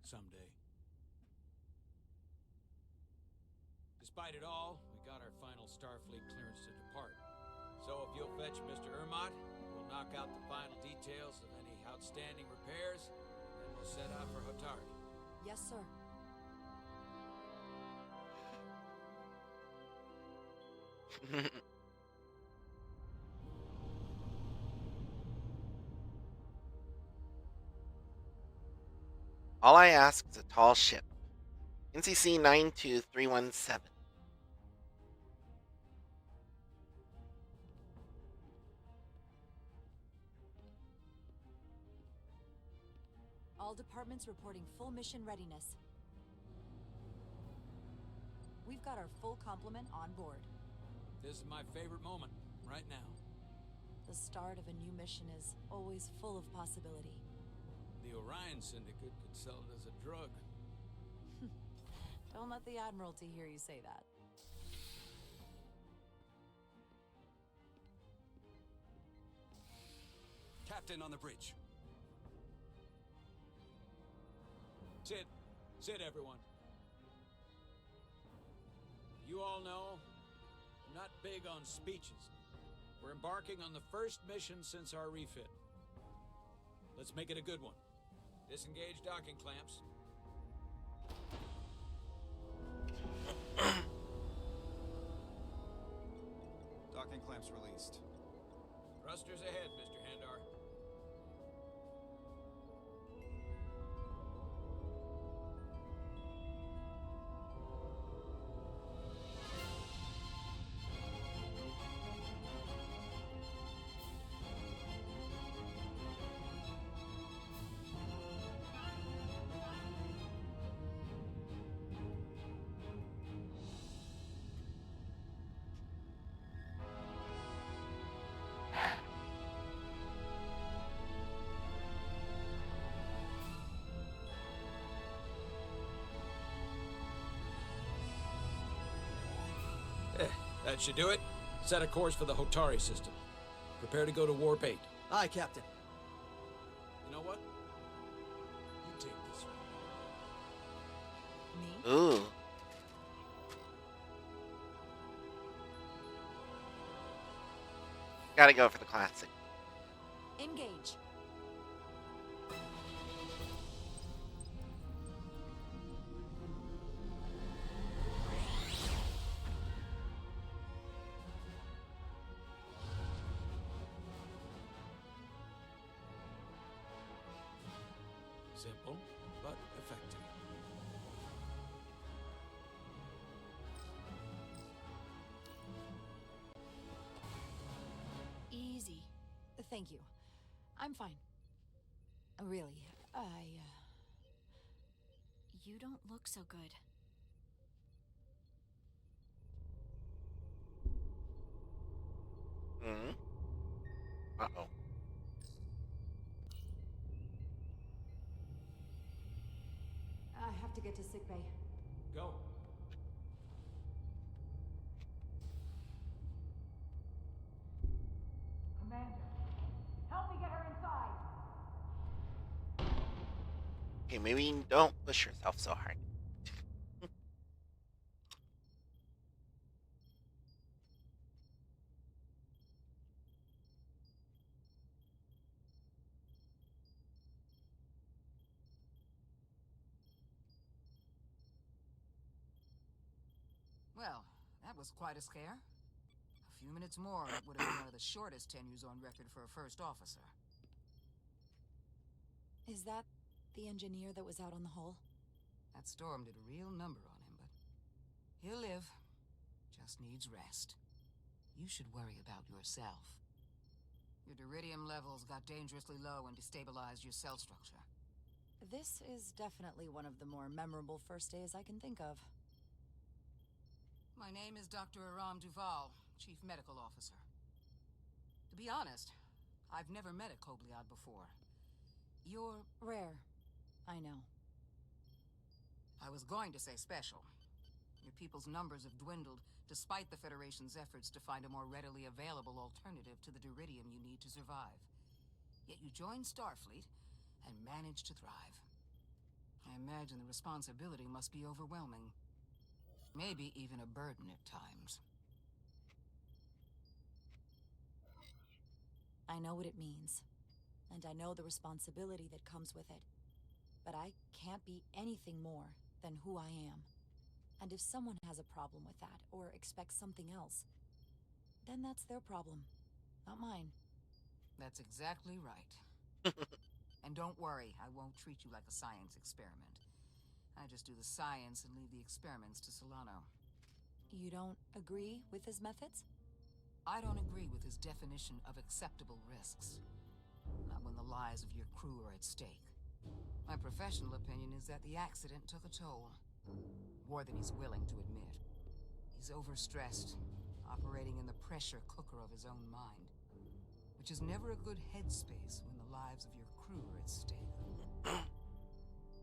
someday. Despite it all, we got our final Starfleet clearance to depart. So if you'll fetch Mr. Ermot, we'll knock out the final details of any outstanding repairs, and then we'll set out for Hotari. Yes, sir. All I ask is a tall ship. NCC 92317. All departments reporting full mission readiness. We've got our full complement on board. This is my favorite moment, right now. The start of a new mission is always full of possibility. The Orion Syndicate could sell it as a drug. Don't let the Admiralty hear you say that. Captain on the bridge. Sit. Sit, everyone. You all know, I'm not big on speeches. We're embarking on the first mission since our refit. Let's make it a good one. Disengage docking clamps. Docking clamps released. Thrusters ahead, Mr. Handar. That should do it. Set a course for the Hotari system. Prepare to go to Warp 8. Aye, Captain. You know what? You take this one. Me? Ooh. Gotta go for the classic. Engage. Simple, but effective. Easy. Thank you. I'm fine. Really, You don't look so good. Uh-oh. I have to get to sickbay. Go. Commander, help me get her inside. Okay, maybe don't push yourself so hard. Well, that was quite a scare. A few minutes more, and it would have been one of the shortest tenures on record for a first officer. Is that the engineer that was out on the hull? That storm did a real number on him, but he'll live. Just needs rest. You should worry about yourself. Your deridium levels got dangerously low and destabilized your cell structure. This is definitely one of the more memorable first days I can think of. My name is Dr. Aram Duval, Chief Medical Officer. To be honest, I've never met a Kobliad before. You're... rare. I know. I was going to say special. Your people's numbers have dwindled, despite the Federation's efforts to find a more readily available alternative to the deridium you need to survive. Yet you joined Starfleet and managed to thrive. I imagine the responsibility must be overwhelming. Maybe even a burden at times. I know what it means. And I know the responsibility that comes with it. But I can't be anything more than who I am. And if someone has a problem with that, or expects something else, then that's their problem, not mine. That's exactly right. And don't worry, I won't treat you like a science experiment. I just do the science and leave the experiments to Solano. You don't agree with his methods? I don't agree with his definition of acceptable risks. Not when the lives of your crew are at stake. My professional opinion is that the accident took a toll. More than he's willing to admit. He's overstressed, operating in the pressure cooker of his own mind. Which is never a good headspace when the lives of your crew are at stake.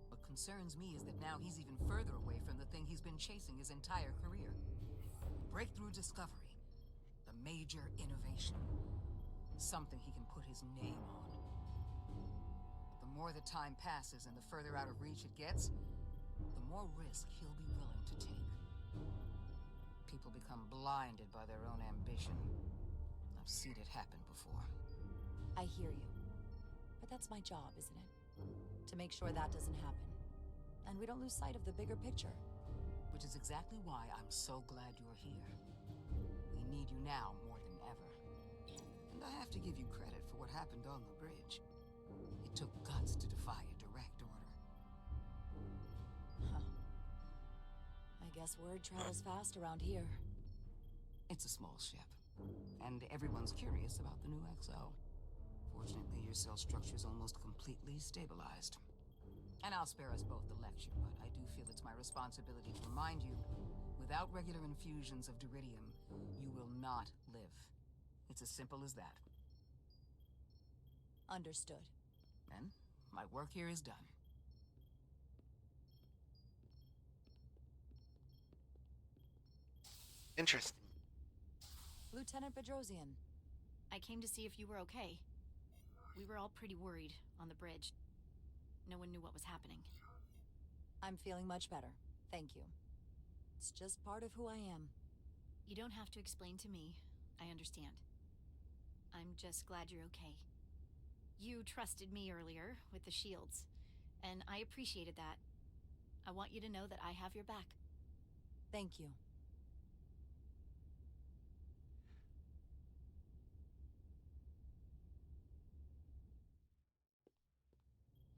What concerns me is that now he's even further away from the thing he's been chasing his entire career. Breakthrough discovery. The major innovation. Something he can put his name on. But the more the time passes and the further out of reach it gets, the more risk he'll be willing to take. People become blinded by their own ambition. I've seen it happen before. I hear you. But that's my job, isn't it? To make sure that doesn't happen. And we don't lose sight of the bigger picture. Which is exactly why I'm so glad you're here. We need you now more than ever. And I have to give you credit for what happened on the bridge. It took guts to defy a direct order. Huh. I guess word travels fast around here. It's a small ship. And everyone's curious about the new XO. Fortunately, your cell structure's almost completely stabilized. And I'll spare us both the lecture, but I do feel it's my responsibility to remind you, without regular infusions of deridium, you will not live. It's as simple as that. Understood. Then, my work here is done. Interesting. Lieutenant Bedrosian. I came to see if you were okay. We were all pretty worried on the bridge. No one knew what was happening. I'm feeling much better. Thank you. It's just part of who I am. You don't have to explain to me. I understand. I'm just glad you're okay. You trusted me earlier with the shields, and I appreciated that. I want you to know that I have your back. Thank you.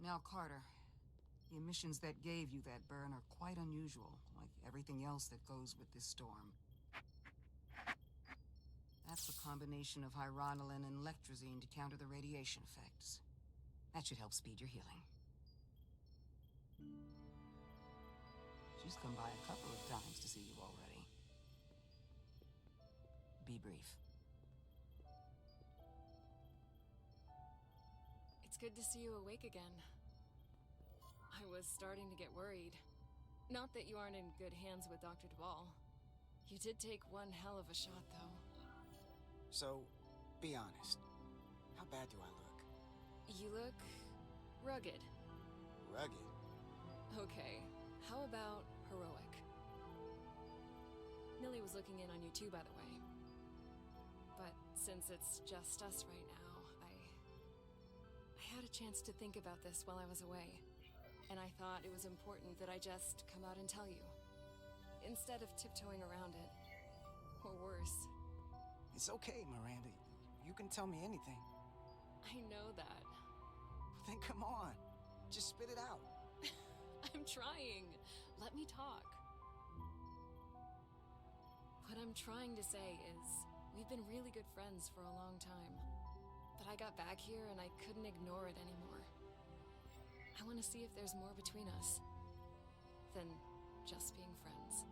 Now, Carter, the emissions that gave you that burn are quite unusual, like everything else that goes with this storm. That's a combination of hyronalin and lectrazine to counter the radiation effects. That should help speed your healing. She's come by a couple of times to see you already. Be brief. It's good to see you awake again. I was starting to get worried. Not that you aren't in good hands with Dr. Duvall. You did take one hell of a shot, though. So, be honest. How bad do I look? You look rugged. Rugged? Okay, how about heroic? Millie was looking in on you too, by the way. But since it's just us right now, I had a chance to think about this while I was away. And I thought it was important that I just come out and tell you. Instead of tiptoeing around it. Or worse. It's okay, Miranda. You can tell me anything. I know that. Then come on. Just spit it out. I'm trying. Let me talk. What I'm trying to say is, we've been really good friends for a long time. But I got back here and I couldn't ignore it anymore. I want to see if there's more between us than just being friends.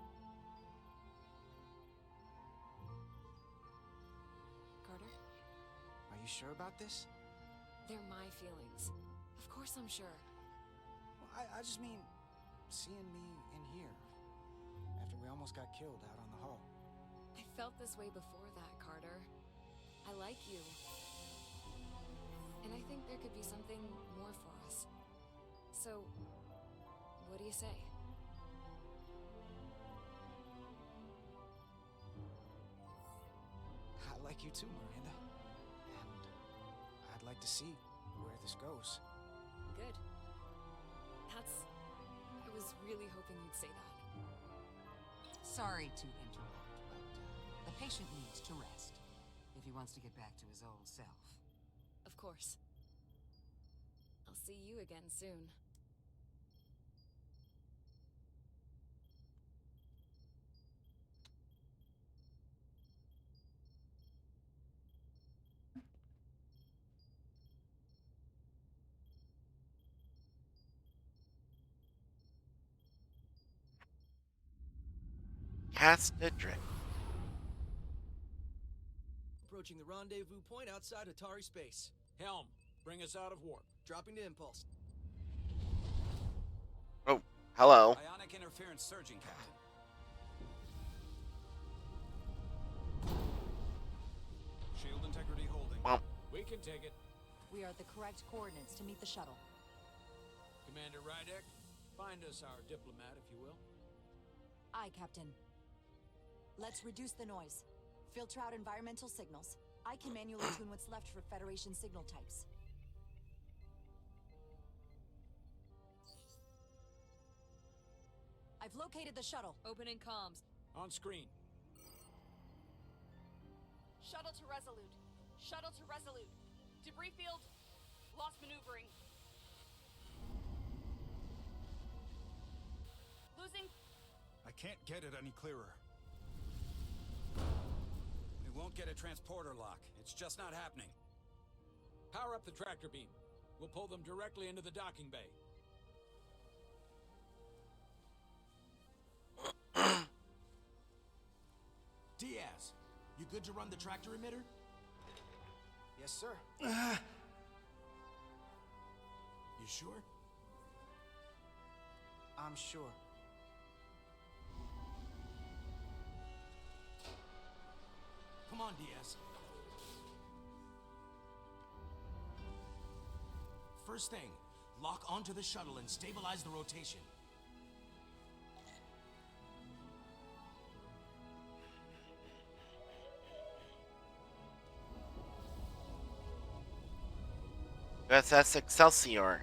Carter? Are you sure about this? They're my feelings. Of course I'm sure. Well, I just mean, seeing me in here, after we almost got killed out on the hull. I felt this way before that, Carter. I like you. And I think there could be something more for us. So, what do you say? I like you too, Miranda. And I'd like to see where this goes. Good. I was really hoping you'd say that. Sorry to interrupt, but the patient needs to rest if he wants to get back to his old self. Of course. I'll see you again soon. Cast adrift. Approaching the rendezvous point outside Atari space. Helm, bring us out of warp. Dropping to impulse. Oh, hello. Ionic interference surging, Captain. Shield integrity holding. Well, We can take it. We are at the correct coordinates to meet the shuttle. Commander Rydek, find us our diplomat, if you will. Aye, Captain. Let's reduce the noise. Filter out environmental signals. I can manually tune what's left for Federation signal types. I've located the shuttle. Opening comms. On screen. Shuttle to Resolute. Shuttle to Resolute. Debris field. Lost maneuvering. Losing. I can't get it any clearer. We won't get a transporter lock. It's just not happening. Power up the tractor beam. We'll pull them directly into the docking bay. Diaz, you good to run the tractor emitter? Yes, sir. You sure? I'm sure. Come on, Diaz. First thing, lock onto the shuttle and stabilize the rotation. USS Excelsior.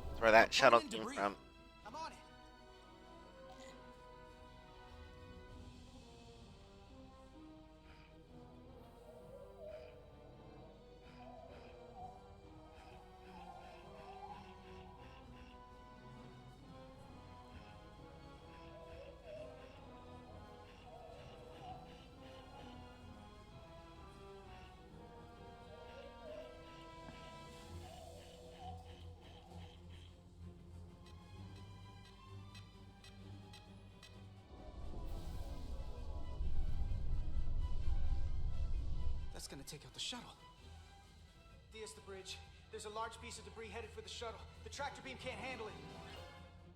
That's where that shuttle came from. I'm on it. That's gonna take out the shuttle. DS the bridge. There's a large piece of debris headed for the shuttle. The tractor beam can't handle it.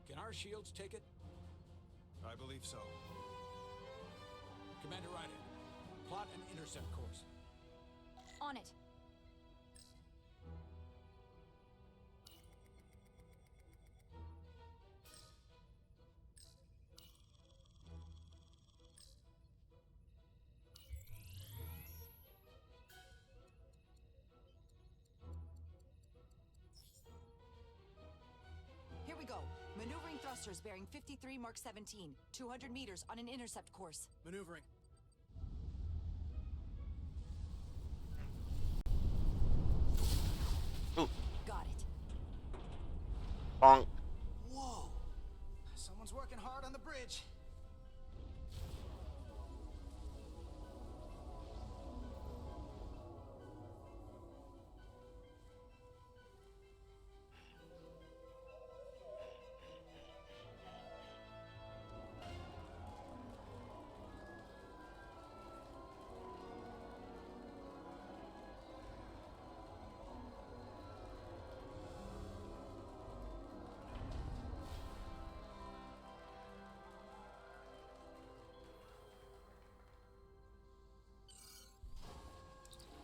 Can our shields take it? I believe so. Commander Ryder, plot an intercept course. On it. Here we go. Maneuvering thrusters bearing 53 Mark 17. 200 meters on an intercept course. Maneuvering. Ooh. Got it. Bonk. Whoa! Someone's working hard on the bridge.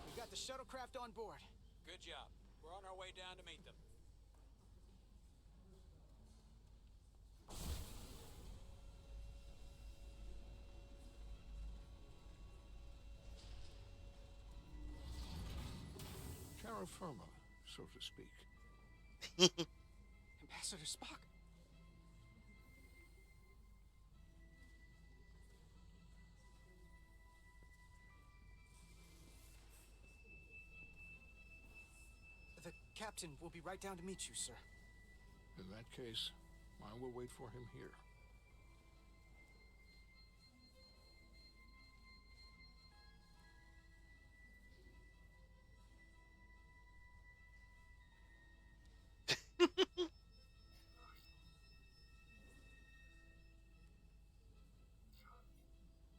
We've got the shuttlecraft on board. Good job. We're on our way down to meet them. Terra firma, so to speak. Ambassador Spock. The captain will be right down to meet you, sir. In that case, I will wait for him here.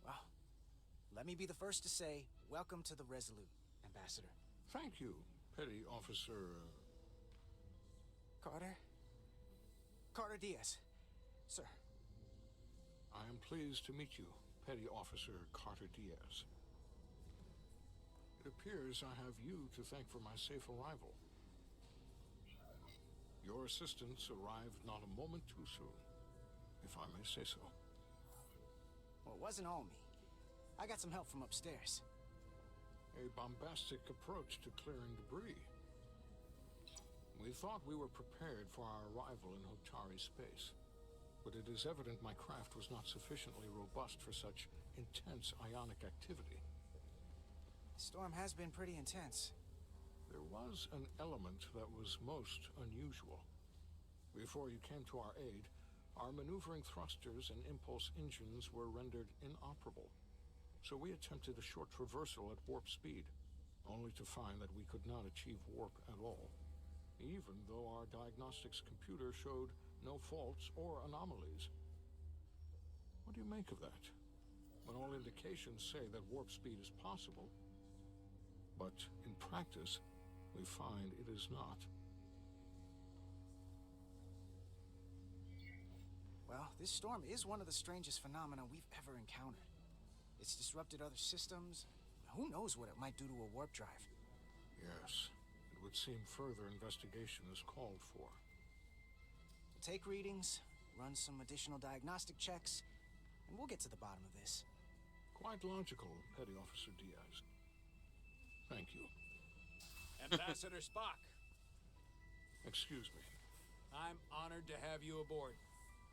Well, let me be the first to say, welcome to the Resolute, Ambassador. Thank you, Petty Officer... Carter? Carter Diaz. Sir. I am pleased to meet you, Petty Officer Carter Diaz. It appears I have you to thank for my safe arrival. Your assistance arrived not a moment too soon, if I may say so. Well, it wasn't all me. I got some help from upstairs. A bombastic approach to clearing debris. We thought we were prepared for our arrival in Hotari space, but it is evident my craft was not sufficiently robust for such intense ionic activity. The storm has been pretty intense. There was an element that was most unusual. Before you came to our aid, our maneuvering thrusters and impulse engines were rendered inoperable. So we attempted a short traversal at warp speed, only to find that we could not achieve warp at all, even though our diagnostics computer showed no faults or anomalies. What do you make of that? When all indications say that warp speed is possible, but in practice, we find it is not. Well, this storm is one of the strangest phenomena we've ever encountered. It's disrupted other systems. Who knows what it might do to a warp drive? Yes, it would seem further investigation is called for. We'll take readings, run some additional diagnostic checks, and we'll get to the bottom of this. Quite logical, Petty Officer Diaz. Thank you. Ambassador Spock. Excuse me. I'm honored to have you aboard.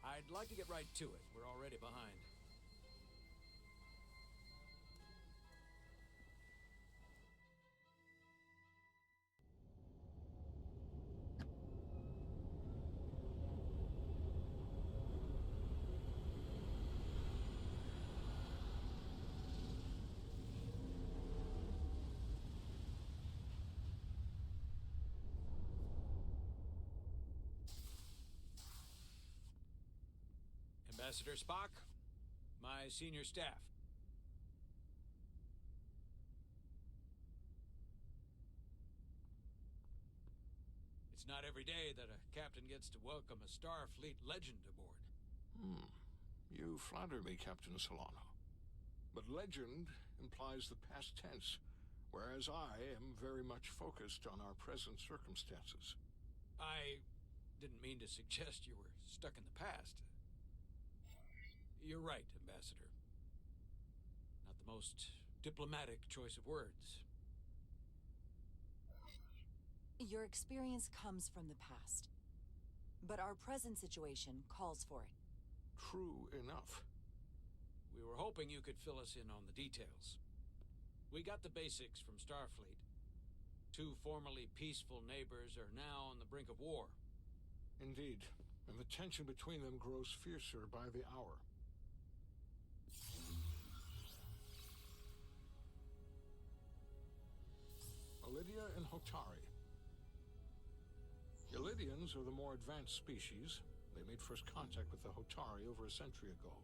I'd like to get right to it. We're already behind. Ambassador Spock, my senior staff. It's not every day that a captain gets to welcome a Starfleet legend aboard. You flatter me, Captain Solano. But legend implies the past tense, whereas I am very much focused on our present circumstances. I didn't mean to suggest you were stuck in the past. You're right, Ambassador. Not the most diplomatic choice of words. Your experience comes from the past, but our present situation calls for it. True enough. We were hoping you could fill us in on the details. We got the basics from Starfleet. Two formerly peaceful neighbors are now on the brink of war. Indeed, and the tension between them grows fiercer by the hour. Lydia and Hotari. The Lydians are the more advanced species. They made first contact with the Hotari over a century ago.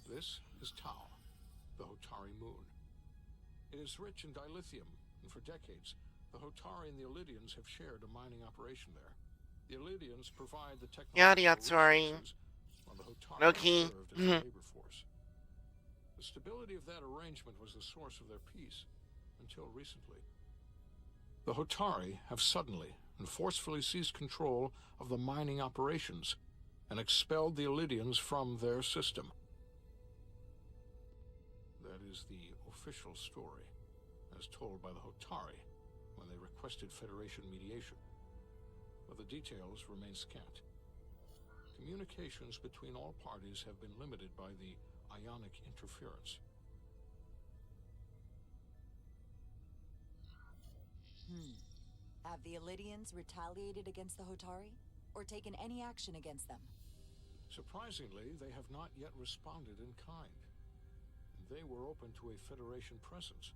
This is Tau, the Hotari moon. It is rich in dilithium, and for decades, the Hotari and the Illidians have shared a mining operation there. The Illidians provide the technological resources, while the Hotari served as a labor force. The stability of that arrangement was the source of their peace, until recently. The Hotari have suddenly and forcefully seized control of the mining operations and expelled the Illidians from their system. That is the official story, as told by the Hotari when they requested Federation mediation. But the details remain scant. Communications between all parties have been limited by the ionic interference. Have the Illidians retaliated against the Hotari, or taken any action against them? Surprisingly, they have not yet responded in kind. They were open to a Federation presence,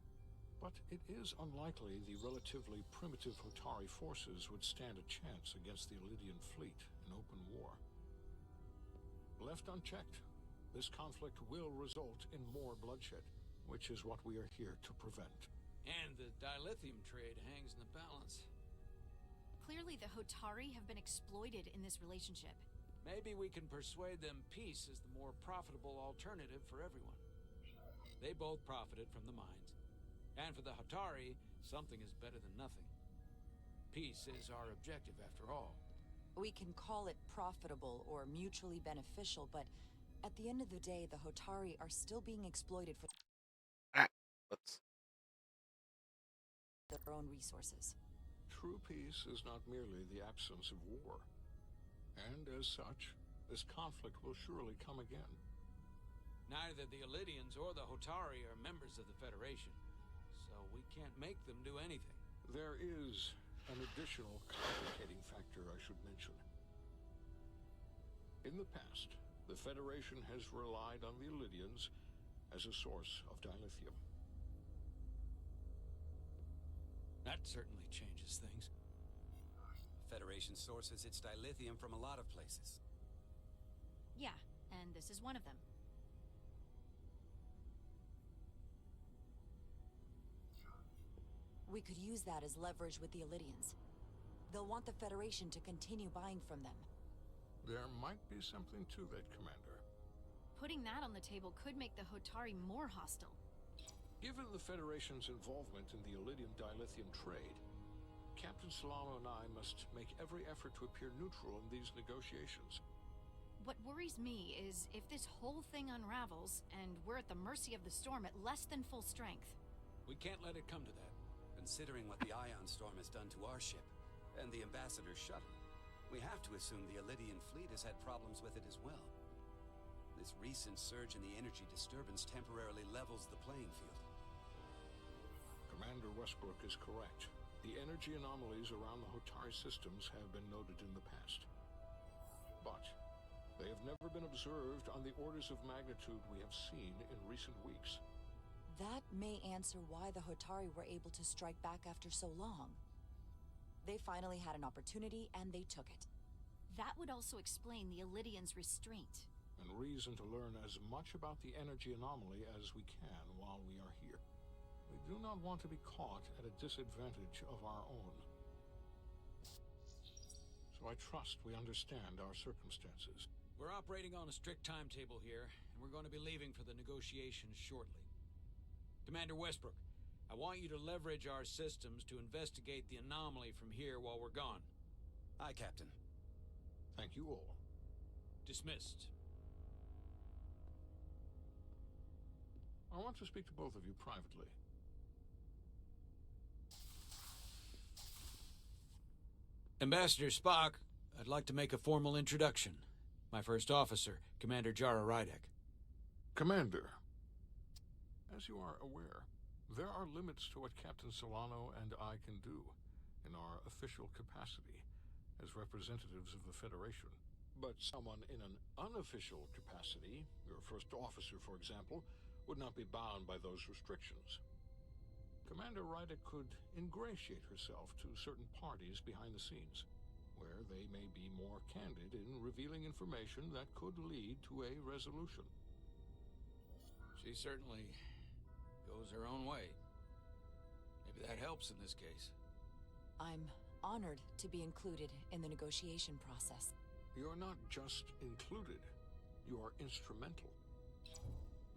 but it is unlikely the relatively primitive Hotari forces would stand a chance against the Illidian fleet in open war. Left unchecked, this conflict will result in more bloodshed, which is what we are here to prevent. And the dilithium trade hangs in the balance. Clearly the Hotari have been exploited in this relationship. Maybe we can persuade them peace is the more profitable alternative for everyone. They both profited from the mines. And for the Hotari, something is better than nothing. Peace is our objective, after all. We can call it profitable or mutually beneficial, but at the end of the day, the Hotari are still being exploited for their own resources. True peace is not merely the absence of war. And as such, this conflict will surely come again. Neither the Illidians or the Hotari are members of the Federation, so we can't make them do anything. There is an additional complicating factor I should mention. In the past, the Federation has relied on the Illidians as a source of dilithium. That certainly changes things. Federation sources its dilithium from a lot of places. Yeah, and this is one of them. We could use that as leverage with the Illidians. They'll want the Federation to continue buying from them. There might be something to that, Commander. Putting that on the table could make the Hotari more hostile. Given the Federation's involvement in the Illidium dilithium trade, Captain Solano and I must make every effort to appear neutral in these negotiations. What worries me is if this whole thing unravels, and we're at the mercy of the storm at less than full strength. We can't let it come to that. Considering what the Ion Storm has done to our ship, and the Ambassador's shuttle, we have to assume the Illidian fleet has had problems with it as well. This recent surge in the energy disturbance temporarily levels the playing field. Commander Westbrook is correct. The energy anomalies around the Hotari systems have been noted in the past. But they have never been observed on the orders of magnitude we have seen in recent weeks. That may answer why the Hotari were able to strike back after so long. They finally had an opportunity, and they took it. That would also explain the Illidians' restraint. And reason to learn as much about the energy anomaly as we can while we are here. We do not want to be caught at a disadvantage of our own. I trust we understand our circumstances. We're operating on a strict timetable here, and we're going to be leaving for the negotiations shortly. Commander Westbrook, I want you to leverage our systems to investigate the anomaly from here while we're gone. Aye, Captain. Thank you all. Dismissed. I want to speak to both of you privately. Ambassador Spock, I'd like to make a formal introduction. My first officer, Commander Jara Rydek. Commander, as you are aware, there are limits to what Captain Solano and I can do in our official capacity as representatives of the Federation. But someone in an unofficial capacity, your first officer, for example, would not be bound by those restrictions. Commander Rydek could ingratiate herself to certain parties behind the scenes, where they may be more candid in revealing information that could lead to a resolution. She certainly goes her own way. Maybe that helps in this case. I'm honored to be included in the negotiation process. You're not just included, you are instrumental.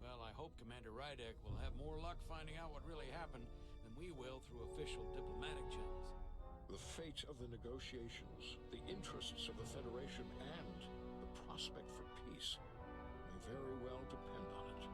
Well, I hope Commander Rydek will have more luck finding out what really happened than we will through official diplomatic channels. The fate of the negotiations, the interests of the Federation, and the prospect for peace may very well depend on it.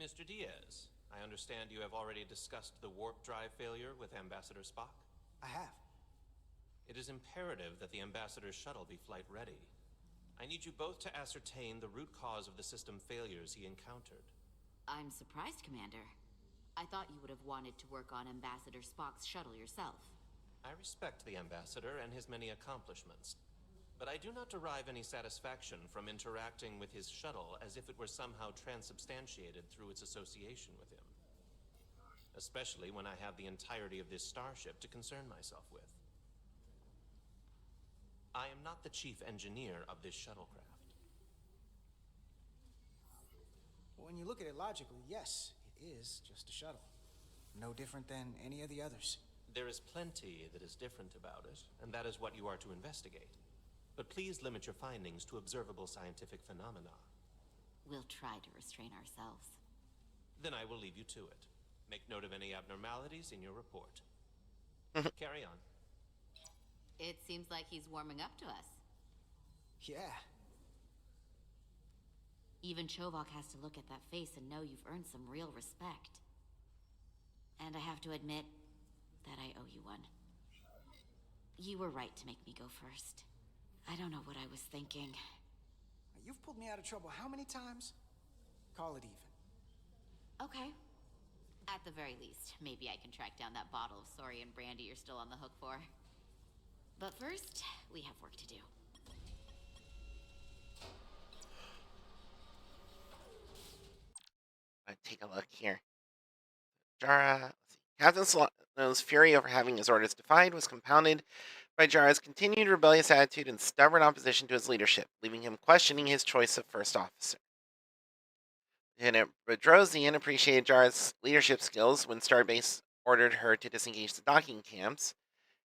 Mr. Diaz, I understand you have already discussed the warp drive failure with Ambassador Spock? I have. It is imperative that the Ambassador's shuttle be flight ready. I need you both to ascertain the root cause of the system failures he encountered. I'm surprised, Commander. I thought you would have wanted to work on Ambassador Spock's shuttle yourself. I respect the Ambassador and his many accomplishments, but I do not derive any satisfaction from interacting with his shuttle as if it were somehow transubstantiated through its association with him. Especially when I have the entirety of this starship to concern myself with. I am not the chief engineer of this shuttlecraft. When you look at it logically, yes, it is just a shuttle. No different than any of the others. There is plenty that is different about it, and that is what you are to investigate. But please limit your findings to observable scientific phenomena. We'll try to restrain ourselves. Then I will leave you to it. Make note of any abnormalities in your report. Carry on. It seems like he's warming up to us. Yeah. Even Chovok has to look at that face and know you've earned some real respect. And I have to admit that I owe you one. You were right to make me go first. I don't know what I was thinking. You've pulled me out of trouble how many times? Call it even. Okay. At the very least, maybe I can track down that bottle of Saurian brandy you're still on the hook for. But first, we have work to do. Take a look here. Jara, let's see. Captain Solano's fury over having his orders defied was compounded by Jara's continued rebellious attitude and stubborn opposition to his leadership, leaving him questioning his choice of first officer. Lieutenant Bedrosian appreciated Jara's leadership skills when Starbase ordered her to disengage the docking camps,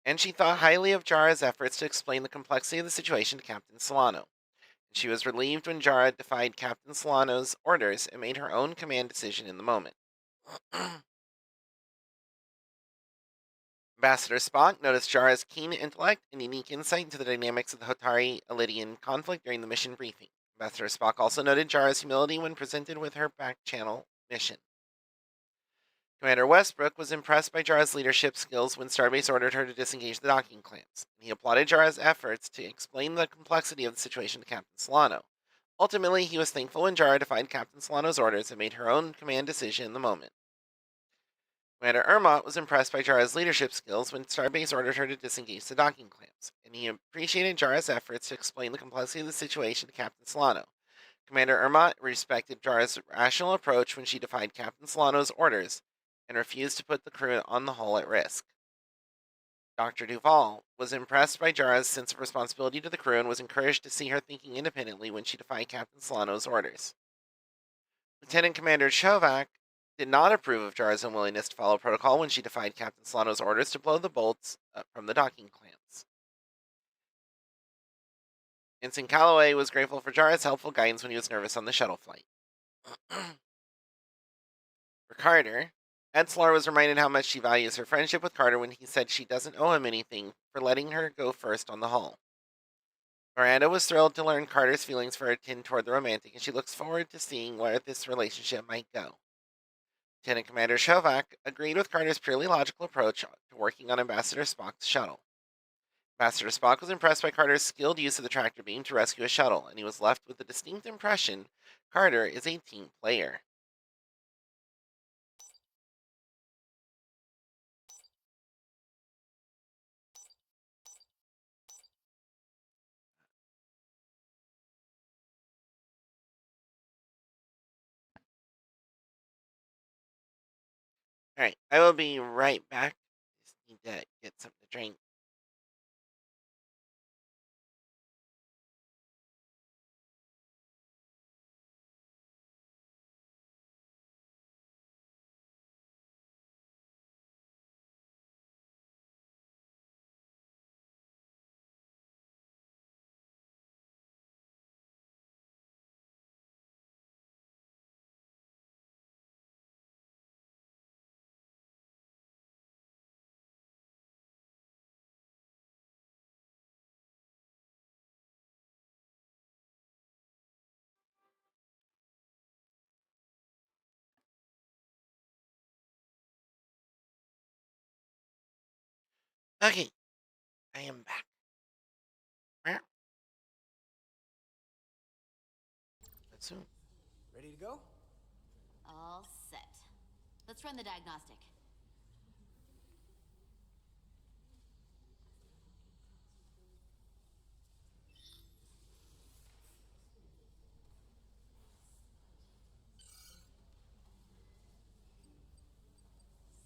and she thought highly of Jara's efforts to explain the complexity of the situation to Captain Solano. She was relieved when Jara defied Captain Solano's orders and made her own command decision in the moment. Ambassador Spock noticed Jara's keen intellect and unique insight into the dynamics of the Hotari-Elidian conflict during the mission briefing. Ambassador Spock also noted Jara's humility when presented with her back-channel mission. Commander Westbrook was impressed by Jara's leadership skills when Starbase ordered her to disengage the docking clamps. He applauded Jara's efforts to explain the complexity of the situation to Captain Solano. Ultimately, he was thankful when Jara defied Captain Solano's orders and made her own command decision in the moment. Commander Ermont was impressed by Jara's leadership skills when Starbase ordered her to disengage the docking clamps, and he appreciated Jara's efforts to explain the complexity of the situation to Captain Solano. Commander Ermont respected Jara's rational approach when she defied Captain Solano's orders and refused to put the crew on the hull at risk. Dr. Duval was impressed by Jara's sense of responsibility to the crew and was encouraged to see her thinking independently when she defied Captain Solano's orders. Lieutenant Commander Shovak did not approve of Jara's unwillingness to follow protocol when she defied Captain Solano's orders to blow the bolts from the docking clamps. Ensign Calloway was grateful for Jara's helpful guidance when he was nervous on the shuttle flight. For Carter, Edslar was reminded how much she values her friendship with Carter when he said she doesn't owe him anything for letting her go first on the hull. Miranda was thrilled to learn Carter's feelings for her tend toward the romantic, and she looks forward to seeing where this relationship might go. Lieutenant Commander Shovak agreed with Carter's purely logical approach to working on Ambassador Spock's shuttle. Ambassador Spock was impressed by Carter's skilled use of the tractor beam to rescue a shuttle, and he was left with the distinct impression Carter is a team player. Alright, I will be right back. Just need to get something to drink. Okay, I am back. Soon. Ready to go? All set. Let's run the diagnostic.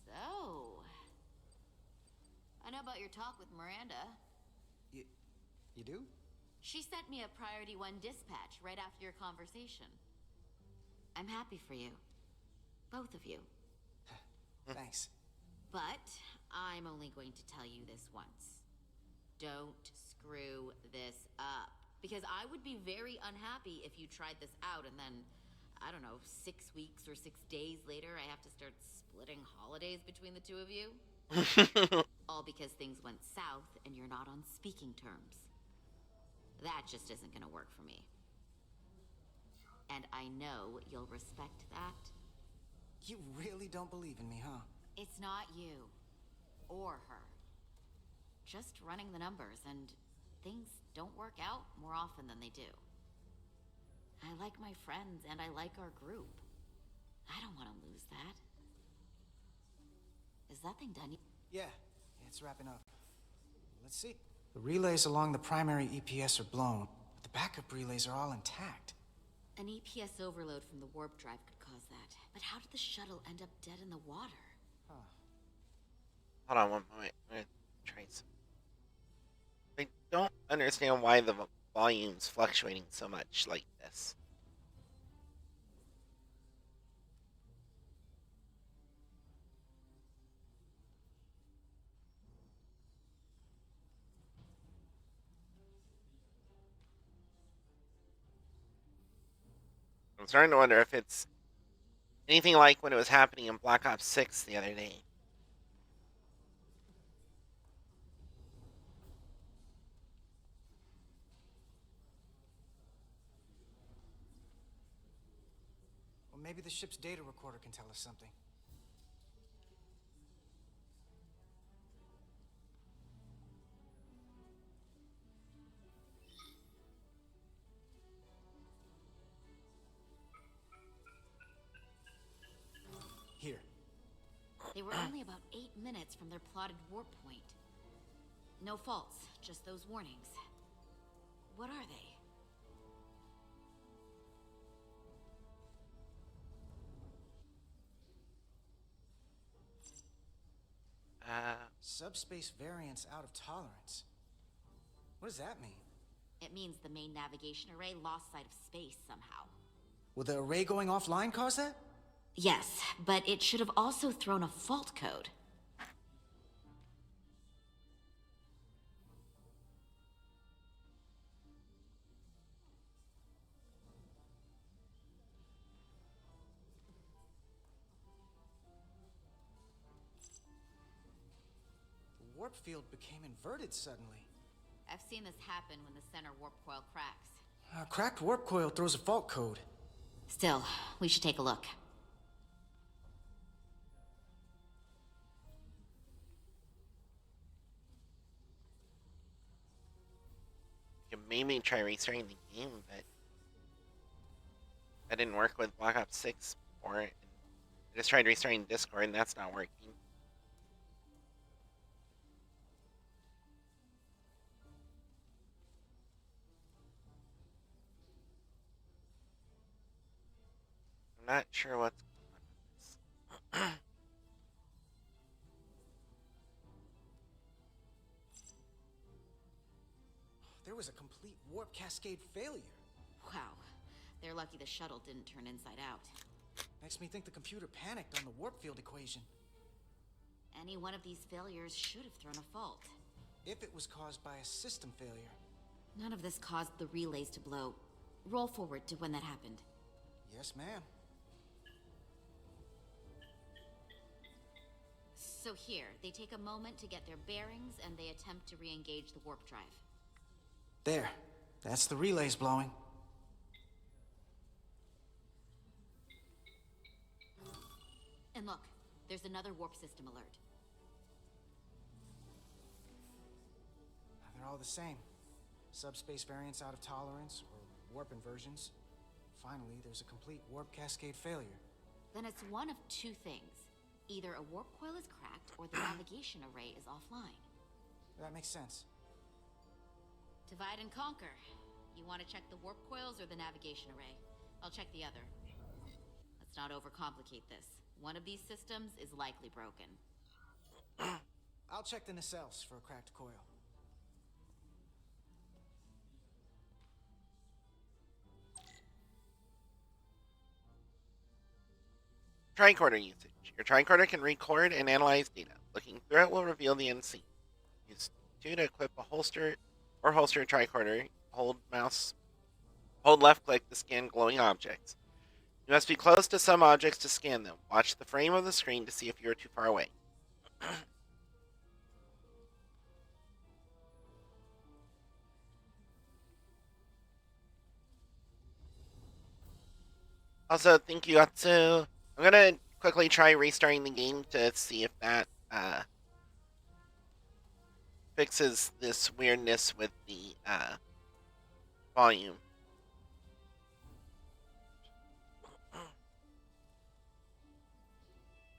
So, I know about your talk with Miranda. You do? She sent me a Priority 1 dispatch right after your conversation. I'm happy for you. Both of you. Thanks. But I'm only going to tell you this once. Don't screw this up. Because I would be very unhappy if you tried this out and then, I don't know, 6 weeks or 6 days later, I have to start splitting holidays between the two of you. All because things went south and you're not on speaking terms. That just isn't gonna work for me. And I know you'll respect that. You really don't believe in me, huh? It's not you. Or her. Just running the numbers, and things don't work out more often than they do. I like my friends, and I like our group. I don't want to lose that. Is that thing done? Yeah, it's wrapping up. Let's see. The relays along the primary EPS are blown, but the backup relays are all intact. An EPS overload from the warp drive could cause that. But how did the shuttle end up dead in the water? Hold on one moment. I'm gonna try some. I don't understand why the volume's fluctuating so much like this. I'm starting to wonder if it's anything like when it was happening in Black Ops 6 the other day. Well, maybe the ship's data recorder can tell us something. Here. They were only about 8 minutes from their plotted warp point. No faults, just those warnings. What are they? Subspace variance out of tolerance. What does that mean? It means the main navigation array lost sight of space somehow. Will the array going offline cause that? Yes, but it should have also thrown a fault code. The warp field became inverted suddenly. I've seen this happen when the center warp coil cracks. A cracked warp coil throws a fault code. Still, we should take a look. You can maybe try restarting the game, but that didn't work with Black Ops 6 before. I just tried restarting Discord, and that's not working. I'm not sure what's going on with this. There was a complete warp cascade failure. Wow. They're lucky the shuttle didn't turn inside out. Makes me think the computer panicked on the warp field equation. Any one of these failures should have thrown a fault. If it was caused by a system failure. None of this caused the relays to blow. Roll forward to when that happened. Yes, ma'am. So here, they take a moment to get their bearings and they attempt to re-engage the warp drive. There. That's the relays blowing. And look, there's another warp system alert. They're all the same. Subspace variance out of tolerance, or warp inversions. Finally, there's a complete warp cascade failure. Then it's one of two things. Either a warp coil is cracked, or the navigation array is offline. That makes sense. Divide and conquer. You want to check the warp coils or the navigation array? I'll check the other. Let's not overcomplicate this. One of these systems is likely broken. I'll check the nacelles for a cracked coil. Tricorder usage. Your tricorder can record and analyze data. Looking through it will reveal the unseen. Use 2 to equip a holster or holster a tricorder. Hold left click to scan glowing objects. You must be close to some objects to scan them. Watch the frame of the screen to see if you are too far away. Also, thank you, Atsu. I'm gonna quickly try restarting the game to see if that fixes this weirdness with the volume.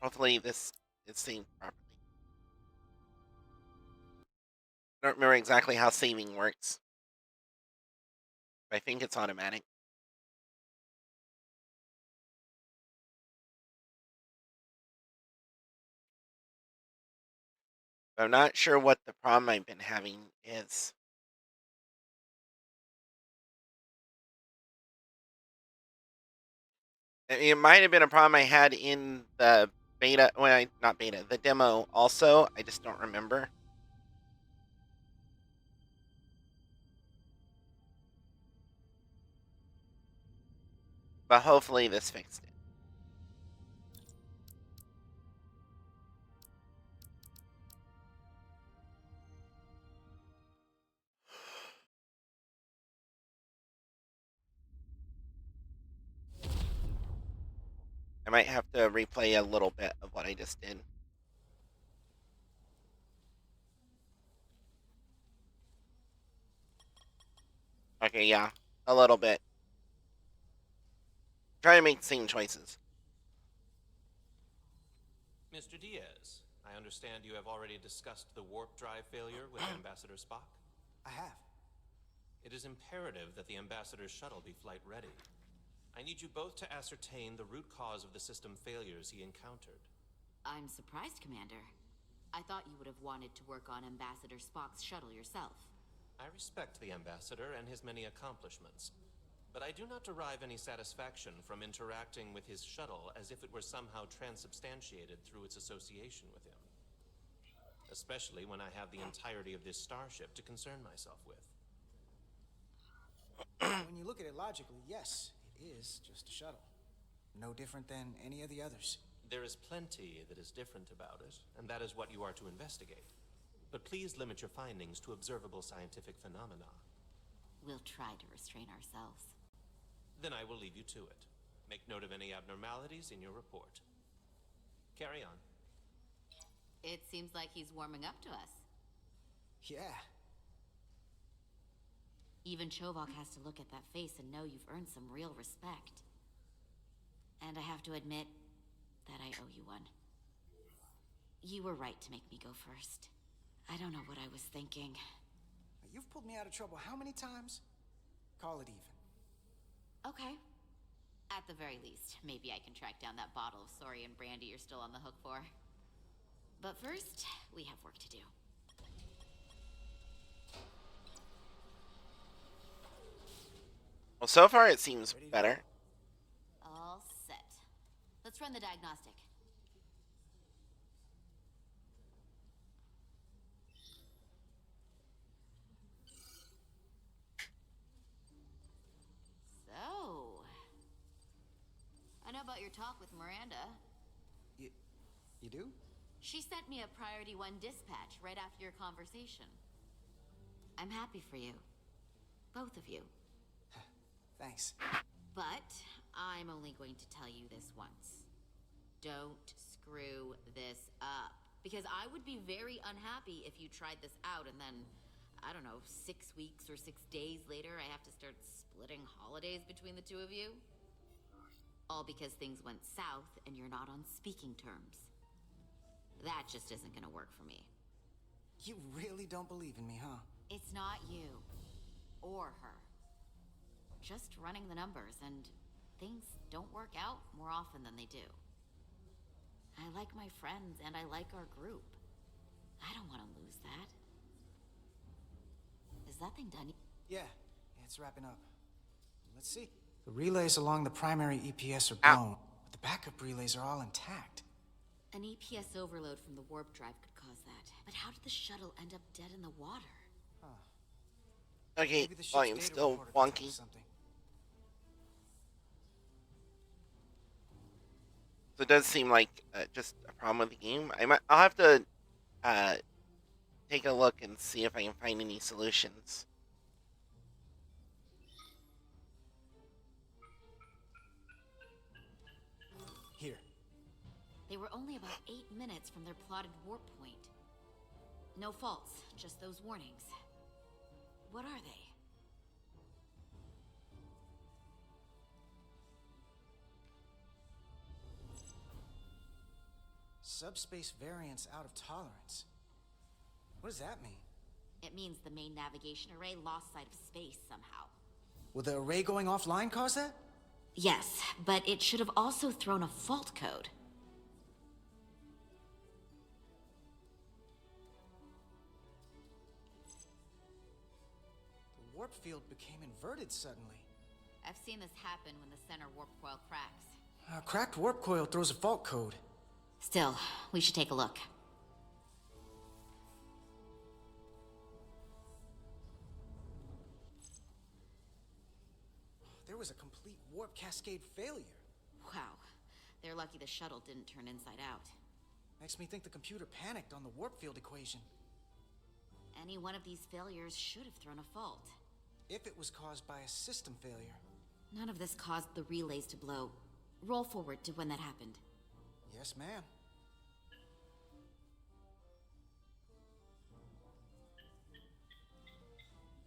Hopefully this is synced properly. I don't remember exactly how saving works. But I think it's automatic. But I'm not sure what the problem I've been having is. It might have been a problem I had in the beta, not beta, the demo also. I just don't remember. But hopefully this fixed it. I might have to replay a little bit of what I just did. Okay, yeah, a little bit. Try to make sane choices. Mr. Diaz, I understand you have already discussed the warp drive failure with Ambassador Spock? I have. It is imperative that the Ambassador's shuttle be flight ready. I need you both to ascertain the root cause of the system failures he encountered. I'm surprised, Commander. I thought you would have wanted to work on Ambassador Spock's shuttle yourself. I respect the Ambassador and his many accomplishments, but I do not derive any satisfaction from interacting with his shuttle as if it were somehow transubstantiated through its association with him. Especially when I have the entirety of this starship to concern myself with. When you look at it logically, yes, it is just a shuttle. No different than any of the others. There is plenty that is different about it, and that is what you are to investigate. But please limit your findings to observable scientific phenomena. We'll try to restrain ourselves. Then I will leave you to it. Make note of any abnormalities in your report. Carry on. It seems like he's warming up to us. Yeah. Even Chovok has to look at that face and know you've earned some real respect. And I have to admit that I owe you one. You were right to make me go first. I don't know what I was thinking. You've pulled me out of trouble how many times? Call it even. Okay. At the very least, maybe I can track down that bottle of Saurian brandy you're still on the hook for. But first, we have work to do. Well, so far it seems better. All set. Let's run the diagnostic. So, I know about your talk with Miranda. You do? She sent me a Priority 1 dispatch right after your conversation. I'm happy for you. Both of you. Thanks. But I'm only going to tell you this once. Don't screw this up. Because I would be very unhappy if you tried this out and then, I don't know, 6 weeks or 6 days later, I have to start splitting holidays between the two of you. All because things went south and you're not on speaking terms. That just isn't gonna work for me. You really don't believe in me, huh? It's not you. Or her. Just running the numbers, and things don't work out more often than they do. I like my friends, and I like our group. I don't want to lose that. Is that thing done? Yeah, it's wrapping up. Let's see. The relays along the primary EPS are blown, but the backup relays are all intact. An EPS overload from the warp drive could cause that. But how did the shuttle end up dead in the water? Okay, volume's still wonky. So it does seem like just a problem with the game. I'll have to take a look and see if I can find any solutions. Here. They were only about 8 minutes from their plotted warp point. No faults, just those warnings. What are they? Subspace variance out of tolerance. What does that mean? It means the main navigation array lost sight of space somehow. Will the array going offline cause that? Yes, but it should have also thrown a fault code. The warp field became inverted suddenly. I've seen this happen when the center warp coil cracks. A cracked warp coil throws a fault code. Still, we should take a look. There was a complete warp cascade failure. Wow. They're lucky the shuttle didn't turn inside out. Makes me think the computer panicked on the warp field equation. Any one of these failures should have thrown a fault. If it was caused by a system failure. None of this caused the relays to blow. Roll forward to when that happened. Yes, ma'am.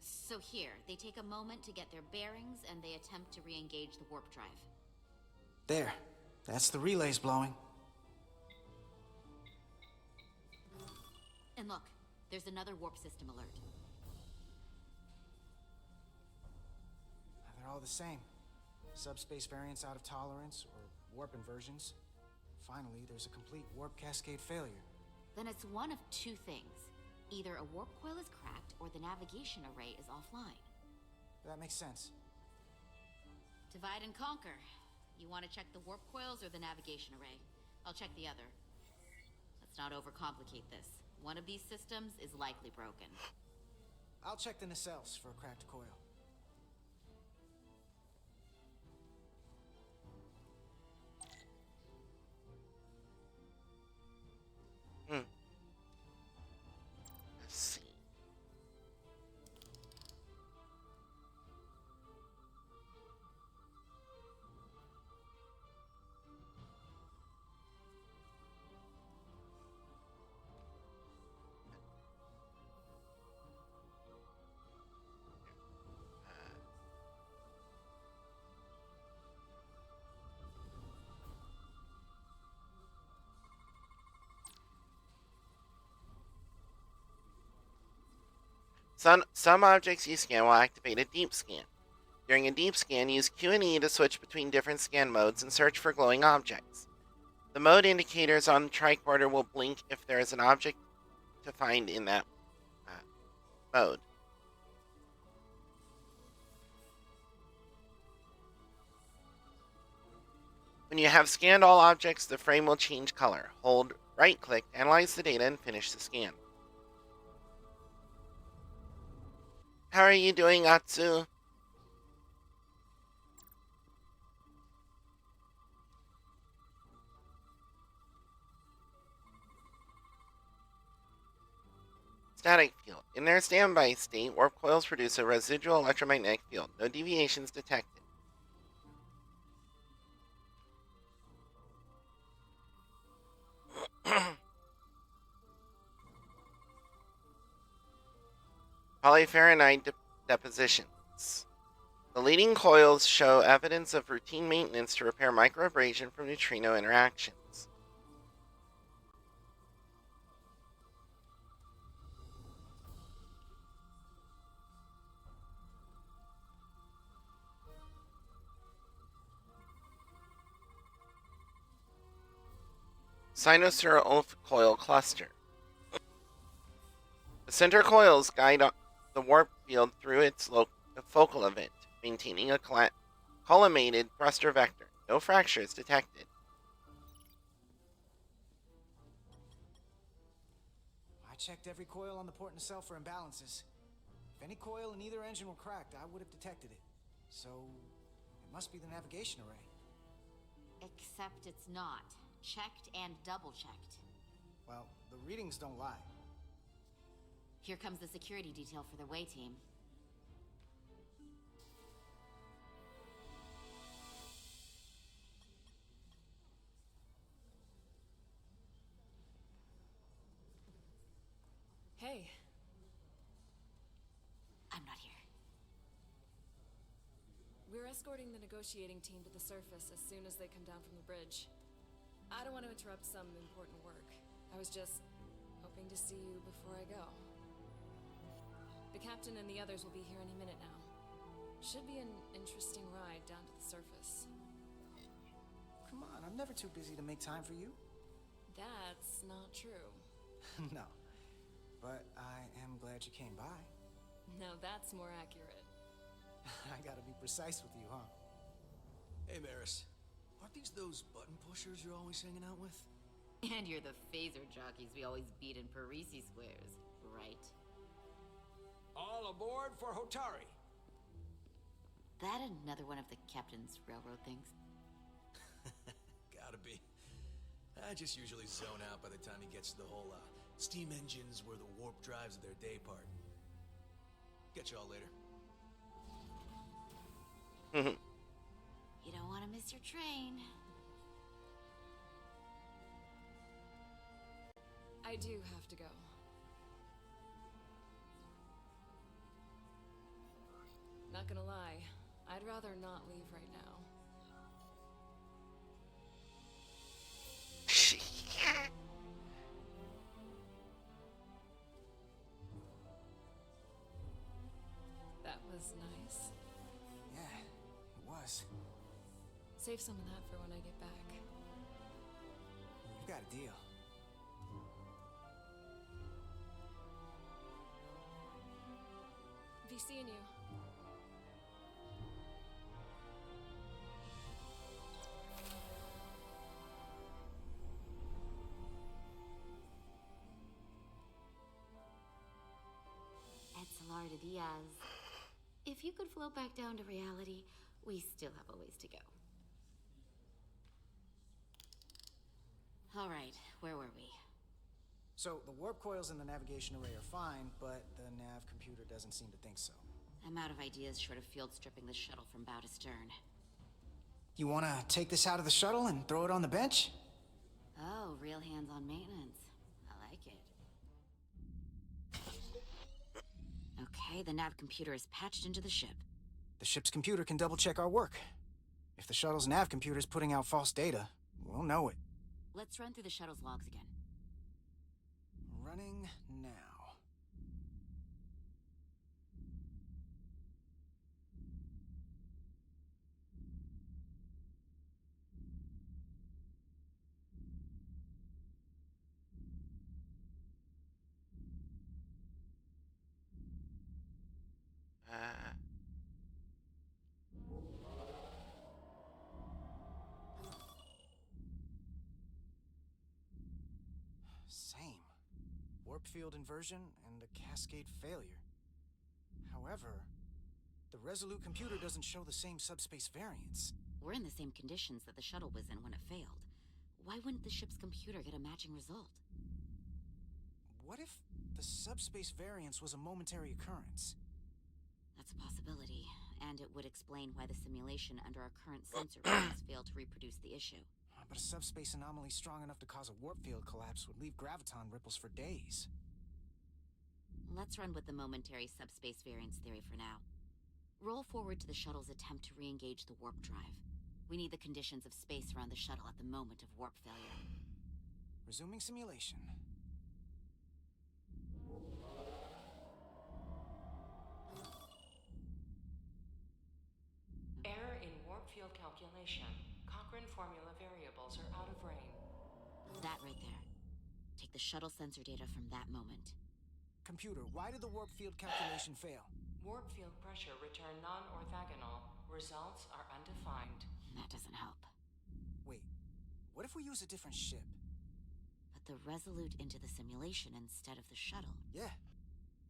So here, they take a moment to get their bearings and they attempt to re-engage the warp drive. There. That's the relays blowing. And look, there's another warp system alert. They're all the same. Subspace variants out of tolerance, or warp inversions. Finally, there's a complete warp cascade failure. Then it's one of two things. Either a warp coil is cracked, or the navigation array is offline. That makes sense. Divide and conquer. You want to check the warp coils or the navigation array? I'll check the other. Let's not overcomplicate this. One of these systems is likely broken. I'll check the nacelles for a cracked coil. Let's see. Some objects you scan will activate a deep scan. During a deep scan, use Q and E to switch between different scan modes and search for glowing objects. The mode indicators on the tricorder will blink if there is an object to find in that mode. When you have scanned all objects, the frame will change color. Hold right-click, analyze the data, and finish the scan. How are you doing, Atsu? Static field. In their standby state, warp coils produce a residual electromagnetic field. No deviations detected. Polyferronite depositions. The leading coils show evidence of routine maintenance to repair microabrasion from neutrino interactions. Sinusoidal coil cluster. The center coils guide the warp field through its focal event, maintaining a collimated thruster vector. No fractures detected. I checked every coil on the port nacelle for imbalances. If any coil in either engine were cracked, I would have detected it. So, it must be the navigation array. Except it's not. Checked and double-checked. Well, the readings don't lie. Here comes the security detail for the way team. Hey. I'm not here. We're escorting the negotiating team to the surface as soon as they come down from the bridge. I don't want to interrupt some important work. I was just hoping to see you before I go. The captain and the others will be here any minute now. Should be an interesting ride down to the surface. Come on, I'm never too busy to make time for you. That's not true. No. But I am glad you came by. No, that's more accurate. I gotta be precise with you, huh? Hey, Maris. Aren't these those button pushers you're always hanging out with? And you're the phaser jockeys we always beat in Parisi squares, right? All aboard for Hotari. That another one of the captain's railroad things? Gotta be. I just usually zone out by the time he gets to the whole, steam engines were the warp drives of their day part. Catch y'all later. You don't want to miss your train. I do have to go. Not gonna lie, I'd rather not leave right now. was nice. Yeah, it was. Save some of that for when I get back. You've got a deal. Be seeing you. Salar de Diaz. If you could float back down to reality, we still have a ways to go. All right, where were we? So, the warp coils in the navigation array are fine, but the nav computer doesn't seem to think so. I'm out of ideas short of field stripping the shuttle from bow to stern. You wanna take this out of the shuttle and throw it on the bench? Oh, real hands-on maintenance. I like it. Okay, the nav computer is patched into the ship. The ship's computer can double-check our work. If the shuttle's nav computer is putting out false data, we'll know it. Let's run through the shuttle's logs again. Running now. Same. Warp field inversion and a cascade failure. However, the Resolute computer doesn't show the same subspace variance. We're in the same conditions that the shuttle was in when it failed. Why wouldn't the ship's computer get a matching result? What if the subspace variance was a momentary occurrence? That's a possibility, and it would explain why the simulation under our current sensor readings failed to reproduce the issue. But a subspace anomaly strong enough to cause a warp field collapse would leave graviton ripples for days. Let's run with the momentary subspace variance theory for now. Roll forward to the shuttle's attempt to re-engage the warp drive. We need the conditions of space around the shuttle at the moment of warp failure. Resuming simulation. Error in warp field calculation. Cochrane formula variables are out of range. That right there. Take the shuttle sensor data from that moment. Computer, why did the warp field calculation fail? Warp field pressure return non-orthogonal. Results are undefined. That doesn't help. Wait, what if we use a different ship? Put the Resolute into the simulation instead of the shuttle. Yeah,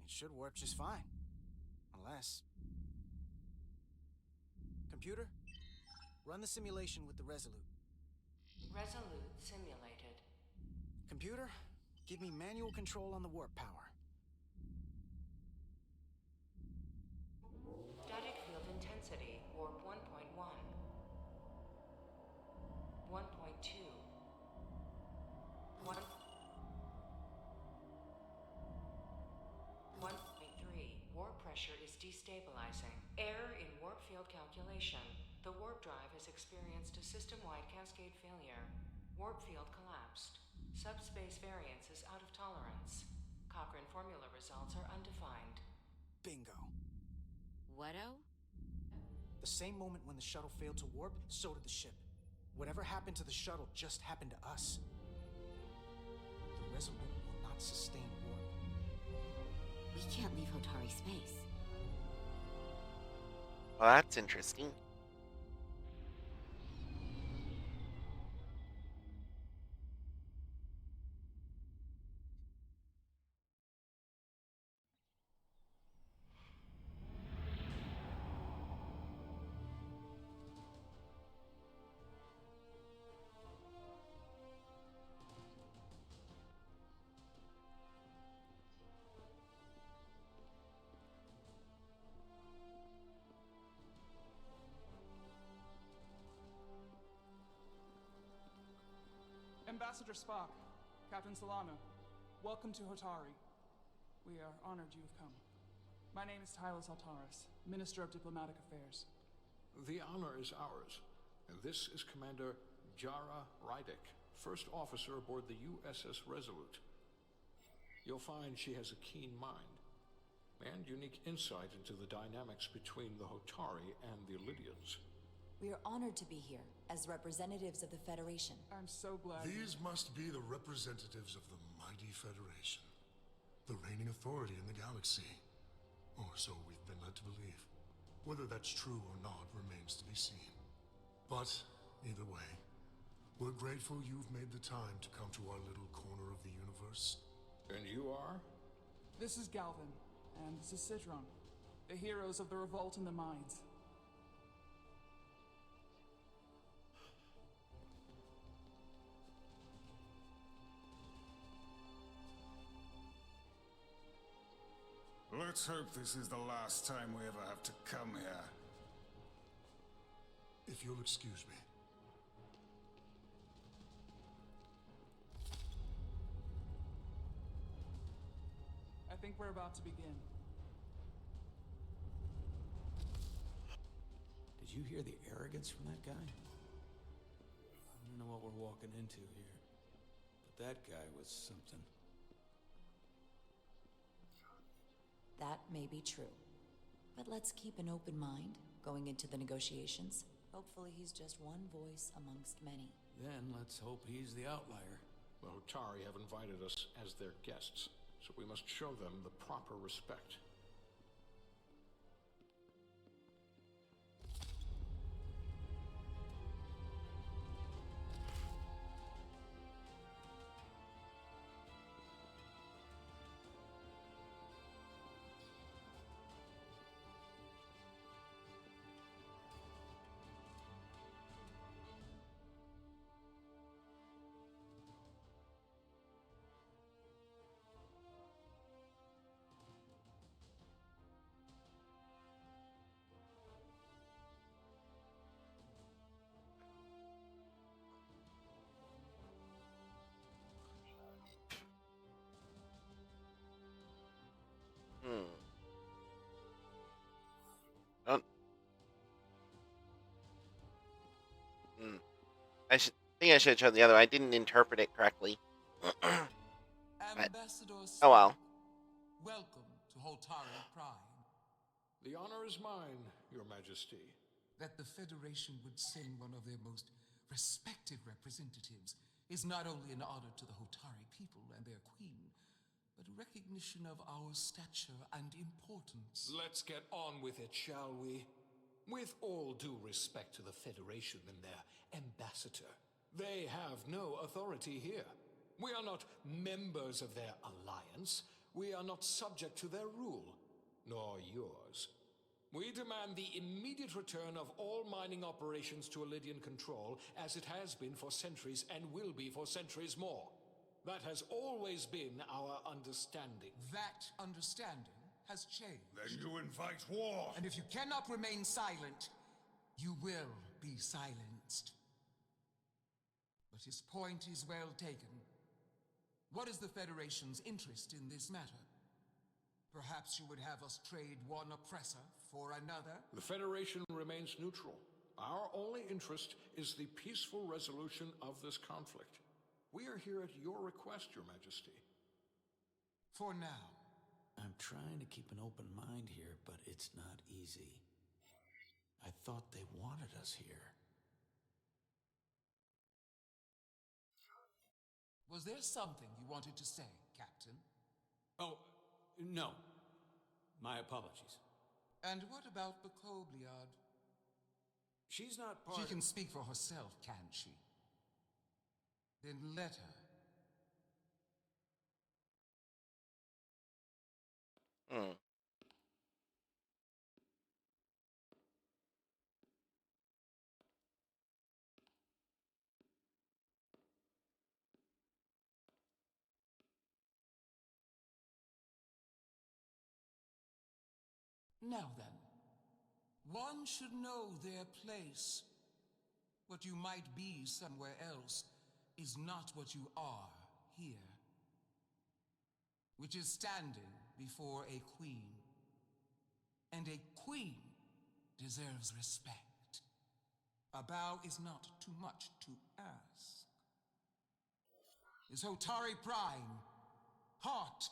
it should warp just fine. Unless... Computer, run the simulation with the Resolute. Resolute simulated. Computer, give me manual control on the warp power. Static field intensity, warp 1.1. 1.2. 1.3. Warp pressure is destabilizing. Error in warp field calculation. The warp drive has experienced a system-wide cascade failure. Warp field collapsed. Subspace variance is out of tolerance. Cochrane formula results are undefined. Bingo. What-o? The same moment when the shuttle failed to warp, so did the ship. Whatever happened to the shuttle just happened to us. The Resolute will not sustain warp. We can't leave Hotari space. Well, that's interesting. Ambassador Spock, Captain Solano, welcome to Hotari. We are honored you have come. My name is Tylos Altaris, Minister of Diplomatic Affairs. The honor is ours. And this is Commander Jara Rydek, First Officer aboard the USS Resolute. You'll find she has a keen mind. and unique insight into the dynamics between the Hotari and the Illidians. We are honored to be here as representatives of the Federation. I'm so glad. These must be the representatives of the mighty Federation, the reigning authority in the galaxy. Or so we've been led to believe. Whether that's true or not remains to be seen. But, either way, we're grateful you've made the time to come to our little corner of the universe. And you are? This is Galvin, and this is Sidron, the heroes of the revolt in the mines. Let's hope this is the last time we ever have to come here. If you'll excuse me. I think we're about to begin. Did you hear the arrogance from that guy? I don't know what we're walking into here, but that guy was something. That may be true. But let's keep an open mind going into the negotiations. Hopefully he's just one voice amongst many. Then let's hope he's the outlier. The Hotari have invited us as their guests, so we must show them the proper respect. Don't. I think I should have chosen the other. I didn't interpret it correctly. Ambassador Oh well. Welcome to Hotari Prime. The honor is mine, Your Majesty. That the Federation would send one of their most respected representatives is not only an honor to the Hotari people and their queen, but a recognition of our stature and importance. Let's get on with it, shall we? With all due respect to the Federation and their ambassador, they have no authority here. We are not members of their alliance. We are not subject to their rule, nor yours. We demand the immediate return of all mining operations to Illidian control, as it has been for centuries and will be for centuries more. That has always been our understanding. That understanding has changed. Then you invite war. And if you cannot remain silent, you will be silenced. But his point is well taken. What is the Federation's interest in this matter? Perhaps you would have us trade one oppressor for another? The Federation remains neutral. Our only interest is the peaceful resolution of this conflict. We are here at your request, Your Majesty. For now. I'm trying to keep an open mind here, but it's not easy. I thought they wanted us here. Was there something you wanted to say, Captain? Oh, no. My apologies. And what about Bakobliad? She's not part She can speak for herself, can't she? Then let her. Now then, one should know their place. What you might be somewhere else is not what you are here. Which is standing before a queen. And a queen deserves respect. A bow is not too much to ask. Is Hotari Prime, heart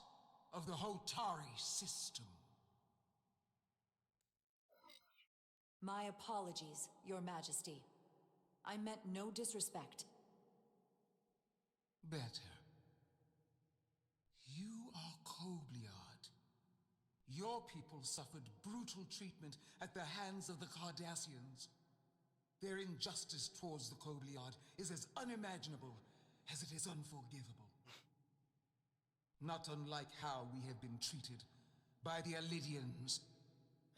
of the Hotari system. My apologies, Your Majesty. I meant no disrespect. Better. You are Kobliard. Your people suffered brutal treatment at the hands of the Cardassians. Their injustice towards the Kobliard is as unimaginable as it is unforgivable. Not unlike how we have been treated by the Alidians.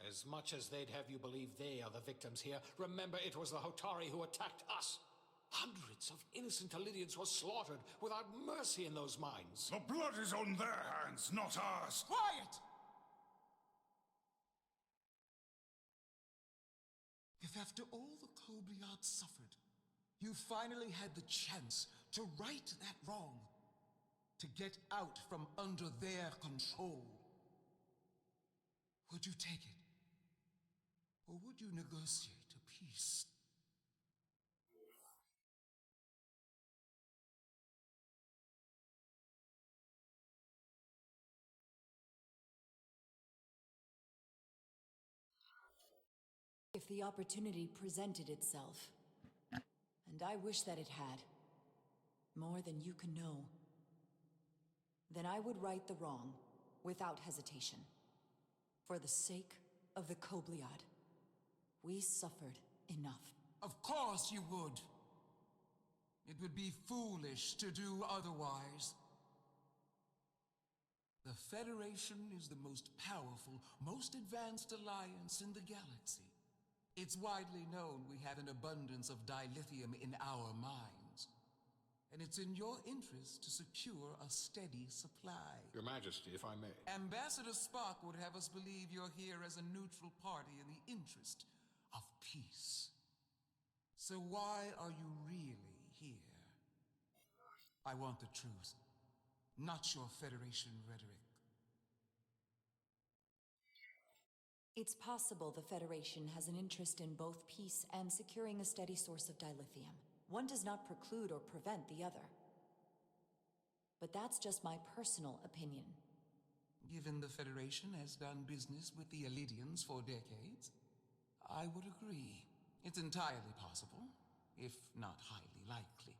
As much as they'd have you believe they are the victims here, remember it was the Hotari who attacked us. Hundreds of innocent Alidians were slaughtered without mercy in those mines. The blood is on their hands, not ours. Quiet! If after all the Kobliard suffered, you finally had the chance to right that wrong, to get out from under their control, would you take it? Or would you negotiate a peace? If the opportunity presented itself, and I wish that it had, more than you can know, then I would right the wrong without hesitation. For the sake of the Kobliad, we suffered enough. Of course you would. It would be foolish to do otherwise. The Federation is the most powerful, most advanced alliance in the galaxy. It's widely known we have an abundance of dilithium in our mines. And it's in your interest to secure a steady supply. Your Majesty, if I may. Ambassador Spock would have us believe you're here as a neutral party in the interest of peace. So why are you really here? I want the truth, not your Federation rhetoric. It's possible the Federation has an interest in both peace and securing a steady source of dilithium. One does not preclude or prevent the other. But that's just my personal opinion. Given the Federation has done business with the Alidians for decades, I would agree. It's entirely possible, if not highly likely.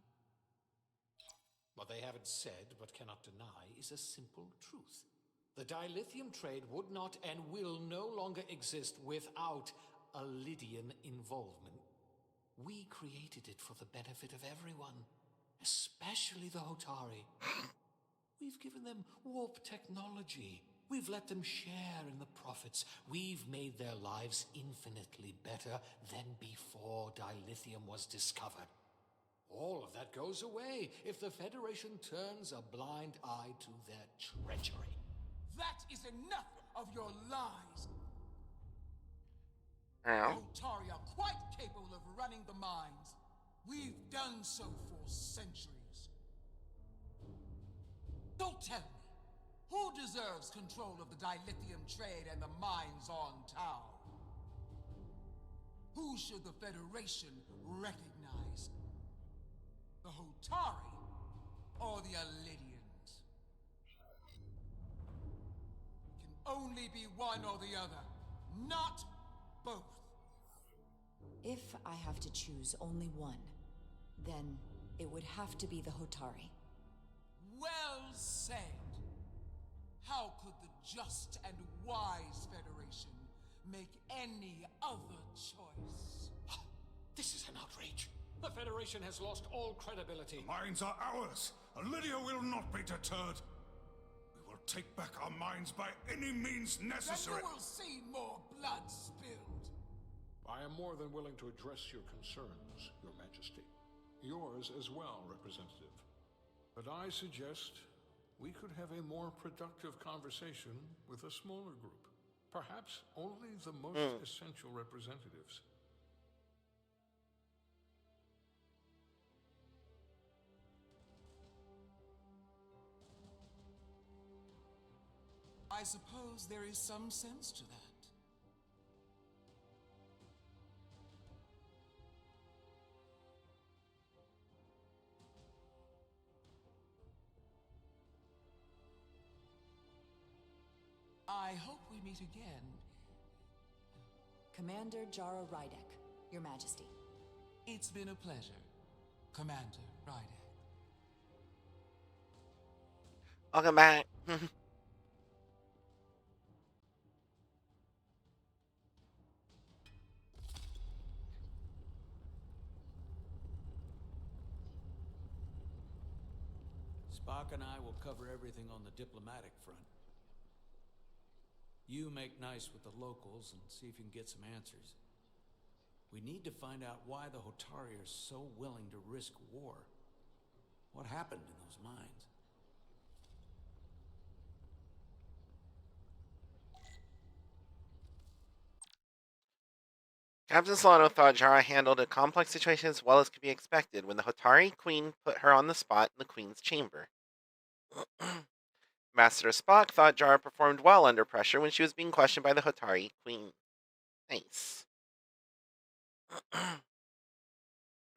What they haven't said, but cannot deny, is a simple truth. The dilithium trade would not and will no longer exist without Alidian involvement. We created it for the benefit of everyone, especially the Hotari. We've given them warp technology. We've let them share in the profits. We've made their lives infinitely better than before dilithium was discovered. All of that goes away if the Federation turns a blind eye to their treachery. That is enough of your lies! Yeah. Hotari are quite capable of running the mines. We've done so for centuries. Don't tell me, who deserves control of the dilithium trade and the mines on Tau? Who should the Federation recognize? The Hotari or the Alidians? Can only be one or the other, not both. If I have to choose only one, then it would have to be the Hotari. Well said. How could the just and wise Federation make any other choice? This is an outrage. The Federation has lost all credibility. The mines are ours. Lydia will not be deterred. We will take back our mines by any means necessary. Then you will see more blood spilled. I am more than willing to address your concerns, Your Majesty. Yours as well, Representative. But I suggest we could have a more productive conversation with a smaller group. Perhaps only the most essential representatives. I suppose there is some sense to that. I hope we meet again Commander Jara Rydek, Your Majesty. It's been a pleasure, Commander Rydek. Welcome back. Spock and I will cover everything on the diplomatic front. You make nice with the locals and see if you can get some answers. We need to find out why the Hotari are so willing to risk war. What happened in those mines? Captain Solano thought Jara handled a complex situation as well as could be expected when the Hotari Queen put her on the spot in the Queen's chamber. Ambassador Spock thought Jara performed well under pressure when she was being questioned by the Hotari Queen. Nice.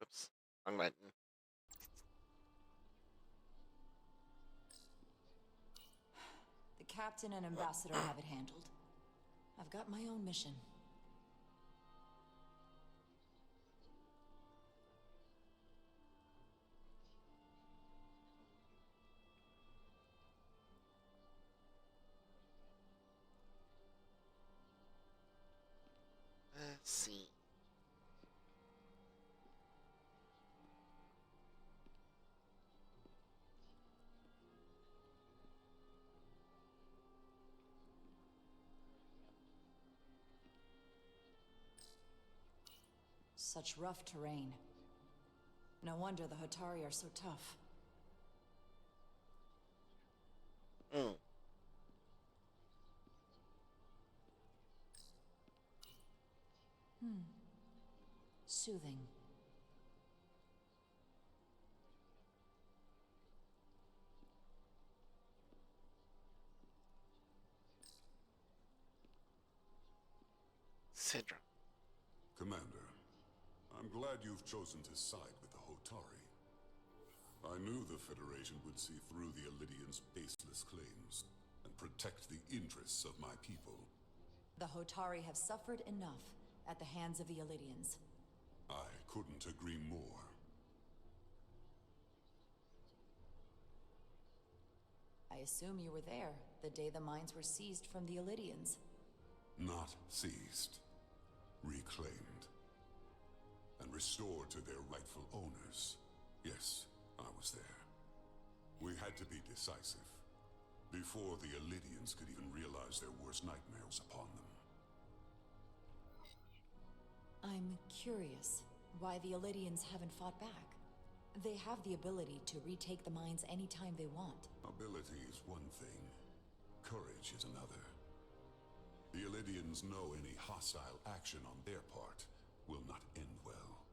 Oops, wrong button. The captain and ambassador have it handled. I've got my own mission. Let's see. Such rough terrain. No wonder the Hotari are so tough. Soothing. Sidra. Commander, I'm glad you've chosen to side with the Hotari. I knew the Federation would see through the Elydians' baseless claims and protect the interests of my people. The Hotari have suffered enough at the hands of the Elydians. I couldn't agree more. I assume you were there the day the mines were seized from the Elydians. Not seized. Reclaimed. And restored to their rightful owners. Yes, I was there. We had to be decisive. Before the Elydians could even realize their worst nightmares upon them. I'm curious why the Elydians haven't fought back. They have the ability to retake the mines anytime they want. Ability is one thing. Courage is another. The Elydians know any hostile action on their part will not end well.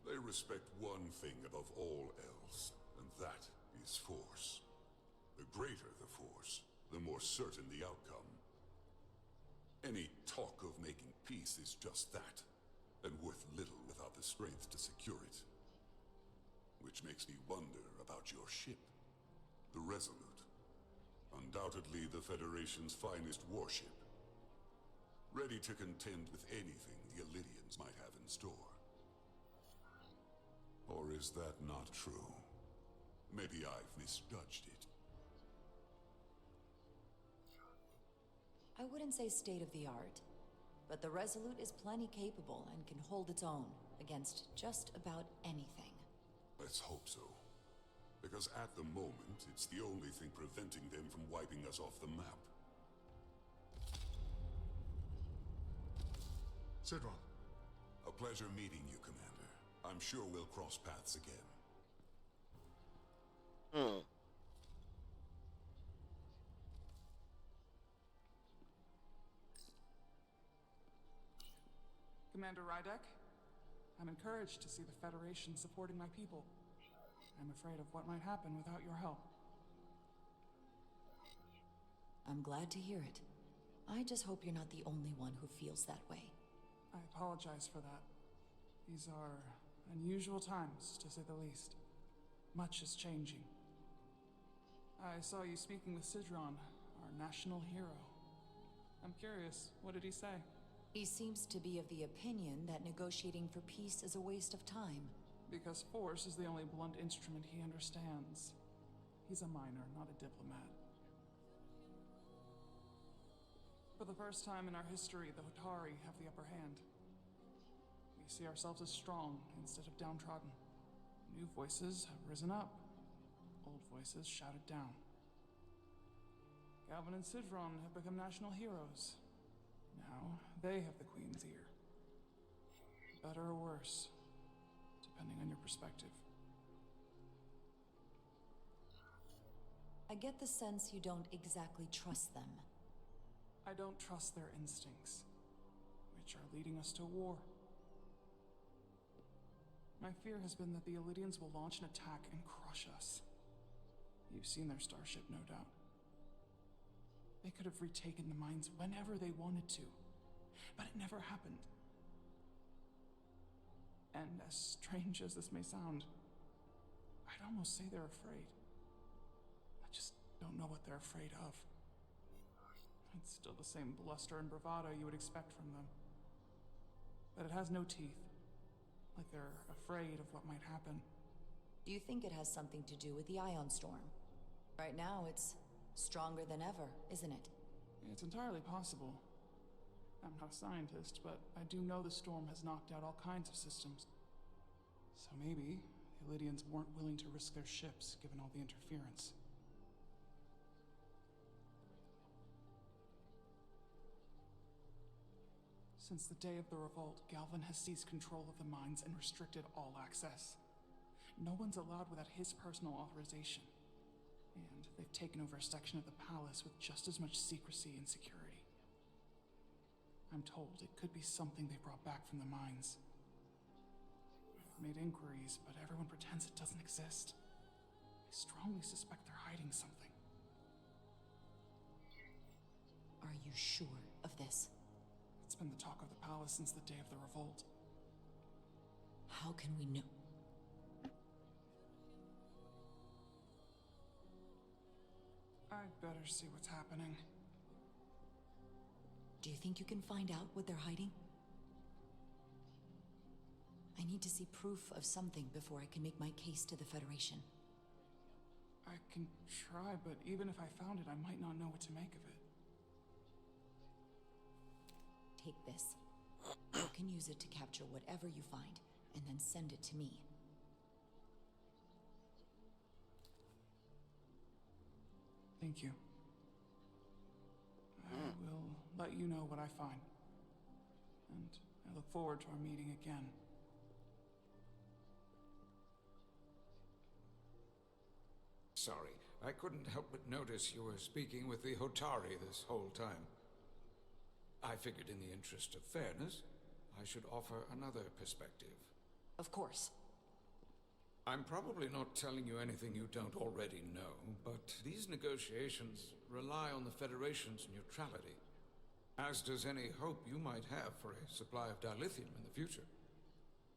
They respect one thing above all else, and that is force. The greater the force, the more certain the outcome. Any talk of making peace is just that, and worth little without the strength to secure it. Which makes me wonder about your ship, the Resolute. Undoubtedly the Federation's finest warship. Ready to contend with anything the Elydians might have in store. Or is that not true? Maybe I've misjudged it. I wouldn't say state of the art, but the Resolute is plenty capable and can hold its own against just about anything. Let's hope so. Because at the moment, it's the only thing preventing them from wiping us off the map. Sidron. A pleasure meeting you, Commander. I'm sure we'll cross paths again. Commander Rydek, I'm encouraged to see the Federation supporting my people. I'm afraid of what might happen without your help. I'm glad to hear it. I just hope you're not the only one who feels that way. I apologize for that. These are unusual times, to say the least. Much is changing. I saw you speaking with Sidron, our national hero. I'm curious, what did he say? He seems to be of the opinion that negotiating for peace is a waste of time. Because force is the only blunt instrument he understands. He's a miner, not a diplomat. For the first time in our history, the Hotari have the upper hand. We see ourselves as strong instead of downtrodden. New voices have risen up. Old voices shouted down. Galvin and Sidron have become national heroes. Now they have the Queen's ear. Better or worse, depending on your perspective. I get the sense you don't exactly trust them. I don't trust their instincts, which are leading us to war. My fear has been that the Illidians will launch an attack and crush us. You've seen their starship, no doubt. They could have retaken the mines whenever they wanted to, but it never happened. And as strange as this may sound, I'd almost say they're afraid. I just don't know what they're afraid of. It's still the same bluster and bravado you would expect from them. But it has no teeth. Like they're afraid of what might happen. Do you think it has something to do with the Ion Storm? Right now, it's stronger than ever, isn't it? It's entirely possible. I'm not a scientist, but I do know the storm has knocked out all kinds of systems. So maybe the Illidians weren't willing to risk their ships, given all the interference. Since the day of the revolt, Galvin has seized control of the mines and restricted all access. No one's allowed without his personal authorization. And they've taken over a section of the palace with just as much secrecy and security. I'm told it could be something they brought back from the mines. I've made inquiries, but everyone pretends it doesn't exist. I strongly suspect they're hiding something. Are you sure of this? It's been the talk of the palace since the day of the revolt. How can we know? I'd better see what's happening. Do you think you can find out what they're hiding? I need to see proof of something before I can make my case to the Federation. I can try, but even if I found it, I might not know what to make of it. Take this. You can use it to capture whatever you find, and then send it to me. Thank you. I will let you know what I find. And I look forward to our meeting again. Sorry, I couldn't help but notice you were speaking with the Hotari this whole time. I figured in the interest of fairness, I should offer another perspective. Of course. I'm probably not telling you anything you don't already know, but these negotiations rely on the Federation's neutrality, as does any hope you might have for a supply of dilithium in the future.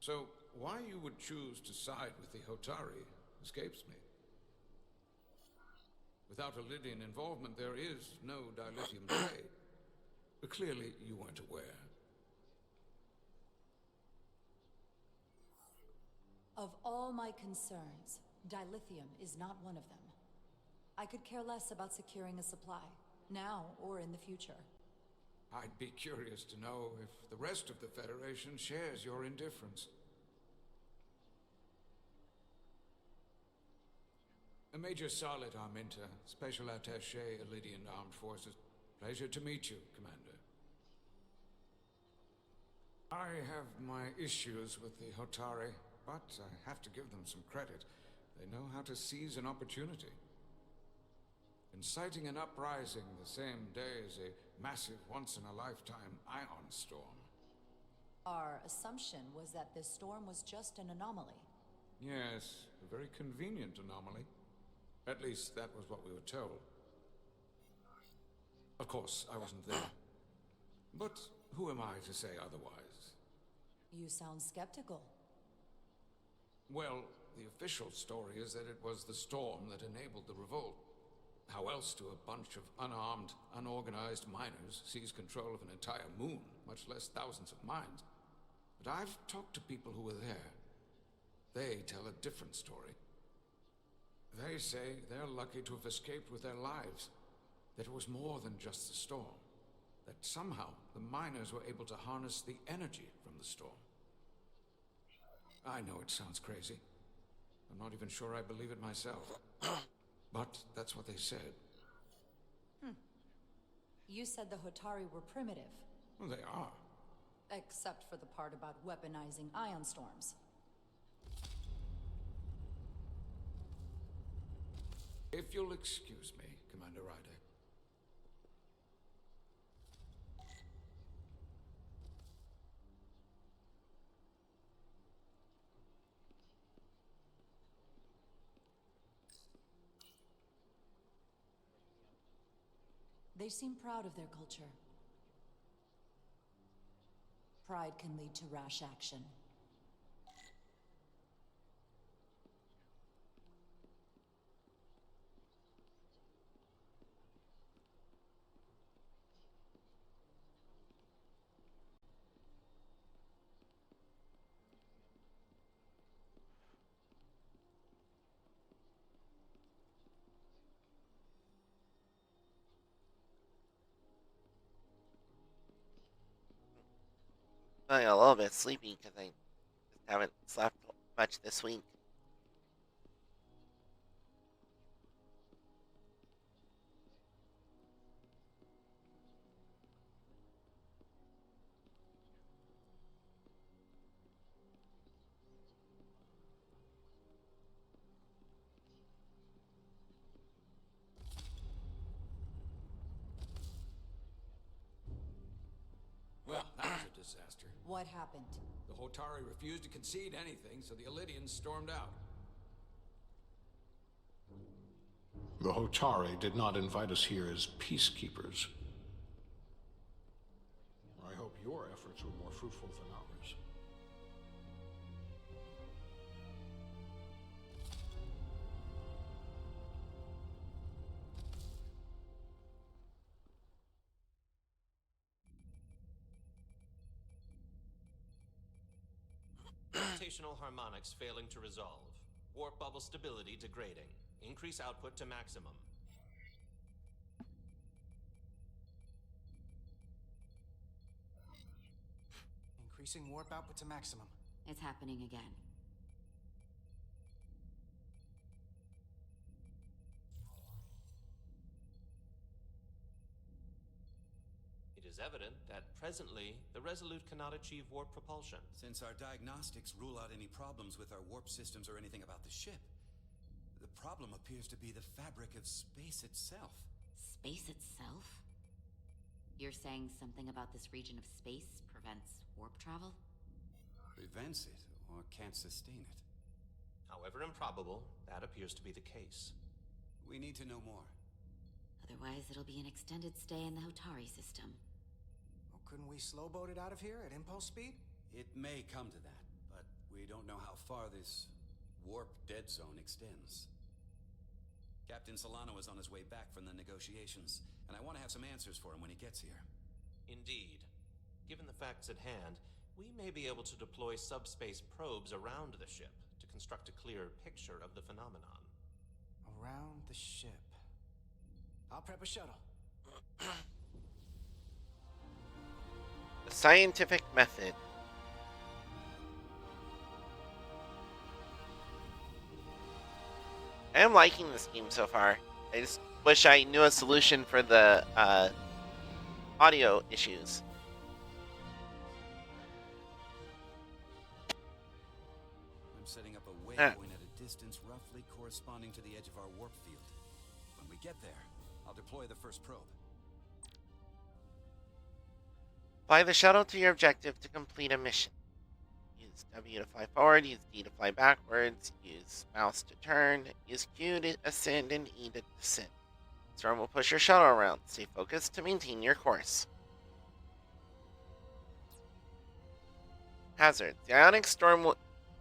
So, why you would choose to side with the Hotari escapes me. Without Illidian involvement, there is no dilithium trade. But clearly, you weren't aware. Of all my concerns, dilithium is not one of them. I could care less about securing a supply, now or in the future. I'd be curious to know if the rest of the Federation shares your indifference. Major Salit Arminta, Special Attaché, Illidian Armed Forces. Pleasure to meet you, Commander. I have my issues with the Hotari, but I have to give them some credit. They know how to seize an opportunity. Inciting an uprising the same day as a massive, once-in-a-lifetime ion storm. Our assumption was that this storm was just an anomaly. Yes, a very convenient anomaly. At least that was what we were told. Of course, I wasn't there. But who am I to say otherwise? You sound skeptical. Well, the official story is that it was the storm that enabled the revolt. How else do a bunch of unarmed, unorganized miners seize control of an entire moon, much less thousands of mines? But I've talked to people who were there. They tell a different story. They say they're lucky to have escaped with their lives, that it was more than just the storm, that somehow the miners were able to harness the energy from the storm. I know it sounds crazy. I'm not even sure I believe it myself. But that's what they said. You said the Hotari were primitive. Well, they are. Except for the part about weaponizing ion storms. If you'll excuse me, Commander Ryder. They seem proud of their culture. Pride can lead to rash action. Feeling a little bit sleepy because I haven't slept much this week. Well, that was a disaster. What happened? The Hotari refused to concede anything, so the Elydians stormed out. The Hotari did not invite us here as peacekeepers. I hope your efforts were more fruitful than ours. Gravitational harmonics failing to resolve. Warp bubble stability degrading. Increase output to maximum. Increasing warp output to maximum. It's happening again. It is evident that presently the Resolute cannot achieve warp propulsion. Since our diagnostics rule out any problems with our warp systems or anything about the ship, the problem appears to be the fabric of space itself. Space itself? You're saying something about this region of space prevents warp travel? Prevents it, or can't sustain it. However improbable, that appears to be the case. We need to know more. Otherwise, it'll be an extended stay in the Hotari system. Well, couldn't we slowboat it out of here at impulse speed? It may come to that, but we don't know how far this warp dead zone extends. Captain Solano is on his way back from the negotiations, and I want to have some answers for him when he gets here. Indeed. Given the facts at hand, we may be able to deploy subspace probes around the ship to construct a clear picture of the phenomenon. Around the ship. I'll prep a shuttle. The scientific method. I am liking this game so far. I just wish I knew a solution for the audio issues. I'm setting up a waypoint at a distance roughly corresponding to the edge of our warp field. When we get there, I'll deploy the first probe. Fly the shuttle to your objective to complete a mission. Use W to fly forward, use D to fly backwards, use mouse to turn, use Q to ascend, and E to descend. Storm will push your shuttle around. Stay focused to maintain your course. Hazards. The ionic storm will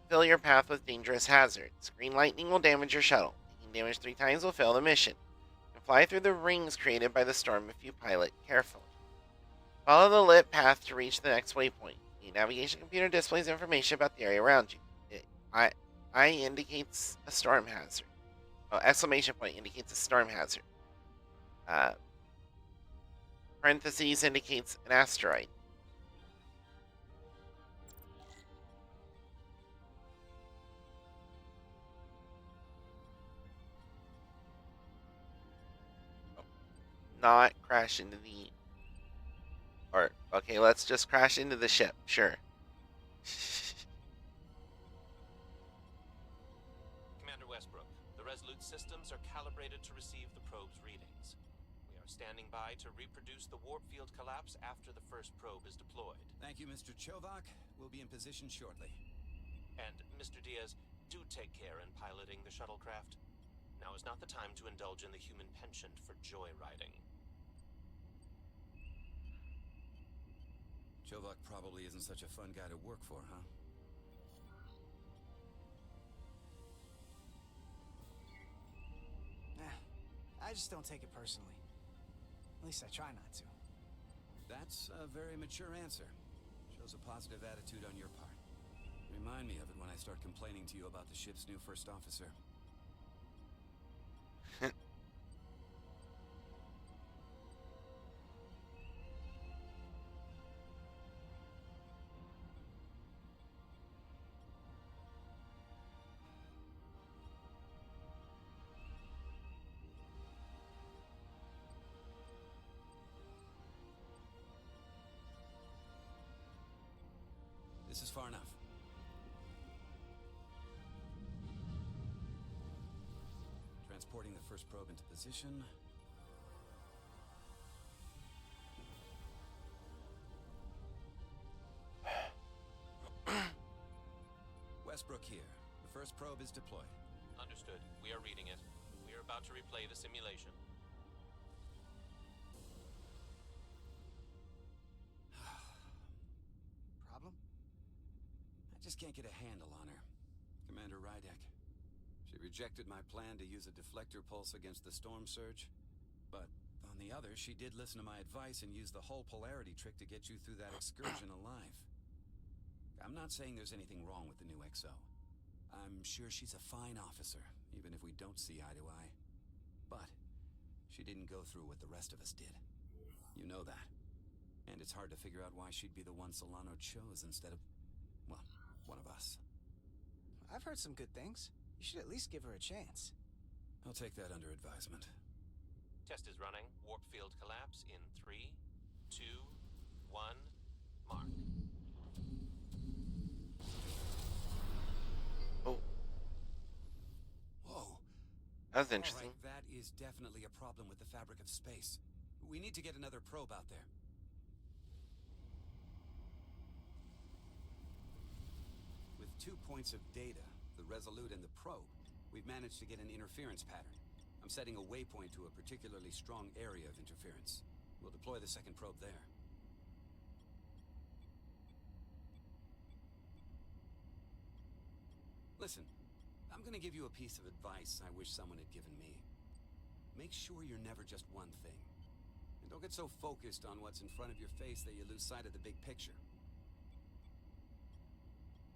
fill your path with dangerous hazards. Green lightning will damage your shuttle. Taking damage 3 times will fail the mission. You can Fly through the rings created by the storm if you pilot carefully. Follow the lit path to reach the next waypoint. The navigation computer displays information about the area around you. I indicates a storm hazard. Oh, exclamation point indicates a storm hazard. Parentheses indicates an asteroid. Not crash into the... Or, okay, let's just crash into the ship, sure. Commander Westbrook, the Resolute systems are calibrated to receive the probe's readings. We are standing by to reproduce the warp field collapse after the first probe is deployed. Thank you, Mr. Chovak. We'll be in position shortly. And, Mr. Diaz, do take care in piloting the shuttlecraft. Now is not the time to indulge in the human penchant for joyriding. Chovak probably isn't such a fun guy to work for, huh? Nah, I just don't take it personally. At least I try not to. That's a very mature answer. Shows a positive attitude on your part. Remind me of it when I start complaining to you about the ship's new first officer. This is far enough. Transporting the first probe into position. Westbrook here. The first probe is deployed. Understood. We are reading it. We are about to replay the simulation. Problem? I just can't get a handle on her. Commander Rydek. She rejected my plan to use a deflector pulse against the storm surge. But on the other, she did listen to my advice and use the whole polarity trick to get you through that excursion alive. I'm not saying there's anything wrong with the new XO. I'm sure she's a fine officer, even if we don't see eye to eye. But she didn't go through what the rest of us did. You know that. And it's hard to figure out why she'd be the one Solano chose instead of, well, one of us. I've heard some good things. You should at least give her a chance. I'll take that under advisement. Test is running. Warp field collapse in 3, 2, 1, mark. Oh. Whoa. That's interesting. All right, that is definitely a problem with the fabric of space. We need to get another probe out there. With 2 points of data, the Resolute and the probe, we've managed to get an interference pattern. I'm setting a waypoint to a particularly strong area of interference. We'll deploy the second probe there. Listen, I'm gonna give you a piece of advice I wish someone had given me. Make sure you're never just one thing. And don't get so focused on what's in front of your face that you lose sight of the big picture.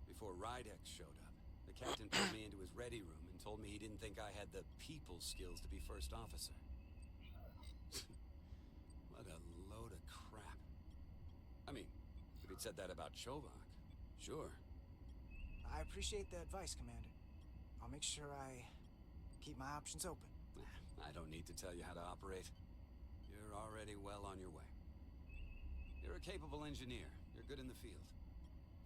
Before Rydek showed up, the captain pulled me into his ready room and told me he didn't think I had the people skills to be first officer. What a load of crap. I mean, if he'd said that about Chovak, sure. I appreciate the advice, Commander. I'll make sure I keep my options open. I don't need to tell you how to operate. You're already well on your way. You're a capable engineer. You're good in the field.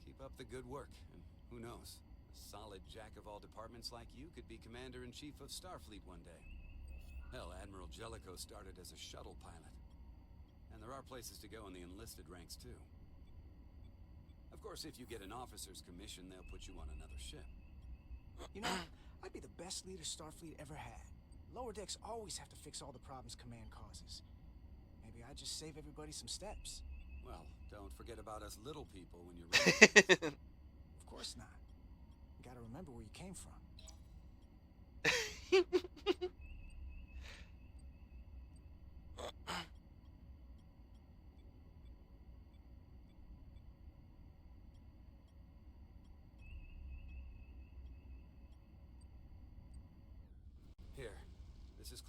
Keep up the good work, and who knows? A solid jack of all departments like you could be Commander-in-Chief of Starfleet one day. Hell, Admiral Jellicoe started as a shuttle pilot. And there are places to go in the enlisted ranks, too. Of course, if you get an officer's commission, they'll put you on another ship. You know, I'd be the best leader Starfleet ever had. Lower decks always have to fix all the problems Command causes. Maybe I'd just save everybody some steps. Well, don't forget about us little people when you're ready. Of course not. You gotta remember where you came from.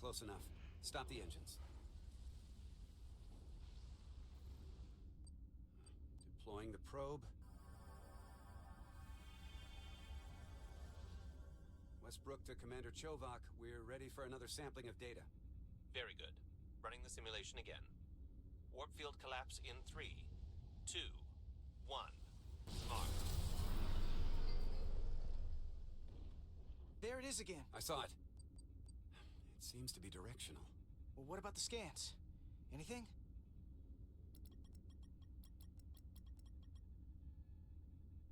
close enough. Stop the engines. Deploying the probe. Westbrook to Commander Chovak. We're ready for another sampling of data. Very good. Running the simulation again. Warp field collapse in 3, 2, 1. Mark. There it is again. I saw it. It seems to be directional. Well, what about the scans? Anything?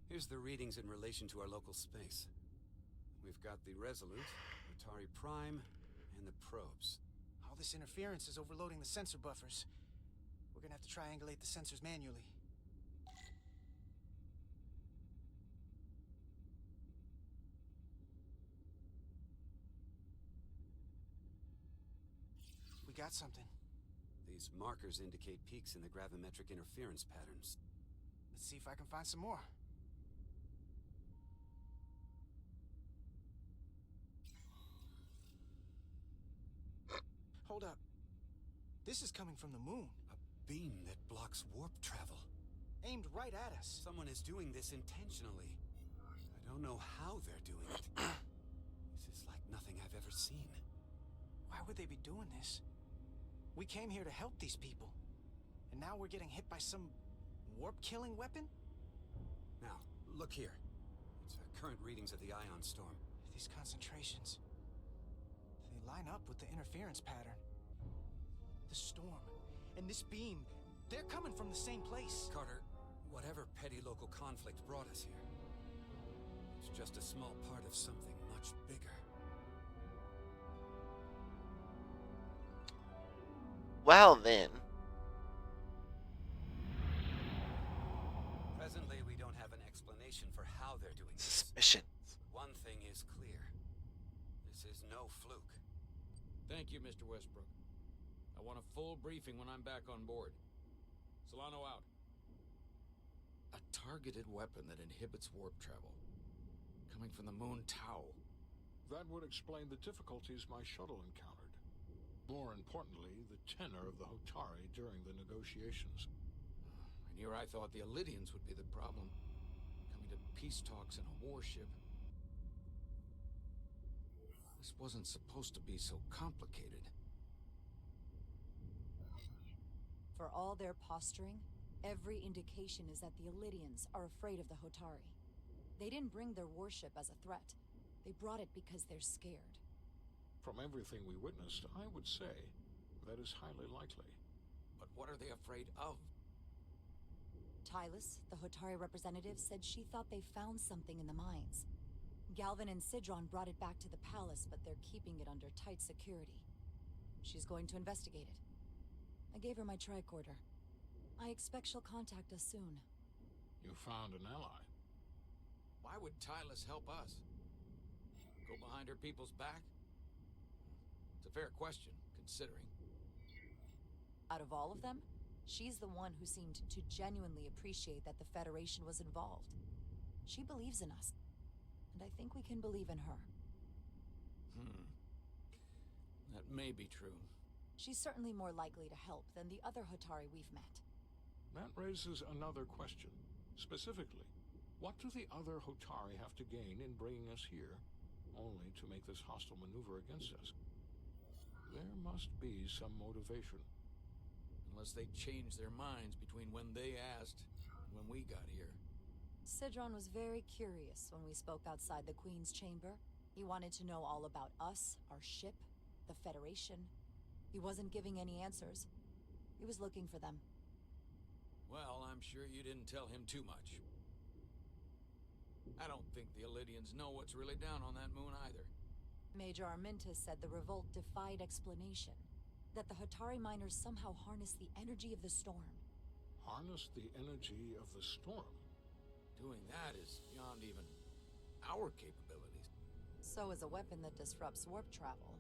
Here's the readings in relation to our local space. We've got the Resolute, Atari Prime, and the probes. All this interference is overloading the sensor buffers. We're gonna have to triangulate the sensors manually. We got something. These markers indicate peaks in the gravimetric interference patterns. Let's see if I can find some more. Hold up. This is coming from the moon. A beam that blocks warp travel. Aimed right at us. Someone is doing this intentionally. I don't know how they're doing it. This is like nothing I've ever seen. Why would they be doing this? We came here to help these people. And now we're getting hit by some warp-killing weapon? Now, look here. It's current readings of the ion storm. These concentrations. They line up with the interference pattern. The storm and this beam, they're coming from the same place. Carter, whatever petty local conflict brought us here, it's just a small part of something much bigger. Well then. Presently, we don't have an explanation for how they're doing this. Suspicions. One thing is clear. This is no fluke. Thank you, Mr. Westbrook. I want a full briefing when I'm back on board. Solano out. A targeted weapon that inhibits warp travel. Coming from the moon Tau. That would explain the difficulties my shuttle encountered. More importantly, the tenor of the Hotari during the negotiations. And here I thought the Illidians would be the problem. Coming to peace talks in a warship. This wasn't supposed to be so complicated. For all their posturing, every indication is that the Illidians are afraid of the Hotari. They didn't bring their warship as a threat. They brought it because they're scared. From everything we witnessed, I would say that is highly likely. But what are they afraid of? Tylus, the Hotari representative, said she thought they found something in the mines. Galvin and Sidron brought it back to the palace, but they're keeping it under tight security. She's going to investigate it. I gave her my tricorder. I expect she'll contact us soon. You found an ally. Why would Tylus help us? Go behind her people's back? It's a fair question, considering. Out of all of them, she's the one who seemed to genuinely appreciate that the Federation was involved. She believes in us, and I think we can believe in her. That may be true. She's certainly more likely to help than the other Hotari we've met. That raises another question. Specifically, what do the other Hotari have to gain in bringing us here, only to make this hostile maneuver against us? There must be some motivation. Unless they changed their minds between when they asked and when we got here. Sidron was very curious when we spoke outside the Queen's chamber. He wanted to know all about us, our ship, the Federation. He wasn't giving any answers. He was looking for them. Well, I'm sure you didn't tell him too much. I don't think the Illidians know what's really down on that moon either. Major Armintas said the revolt defied explanation. That the Hotari miners somehow harnessed the energy of the storm. Harness the energy of the storm? Doing that is beyond even our capabilities. So is a weapon that disrupts warp travel.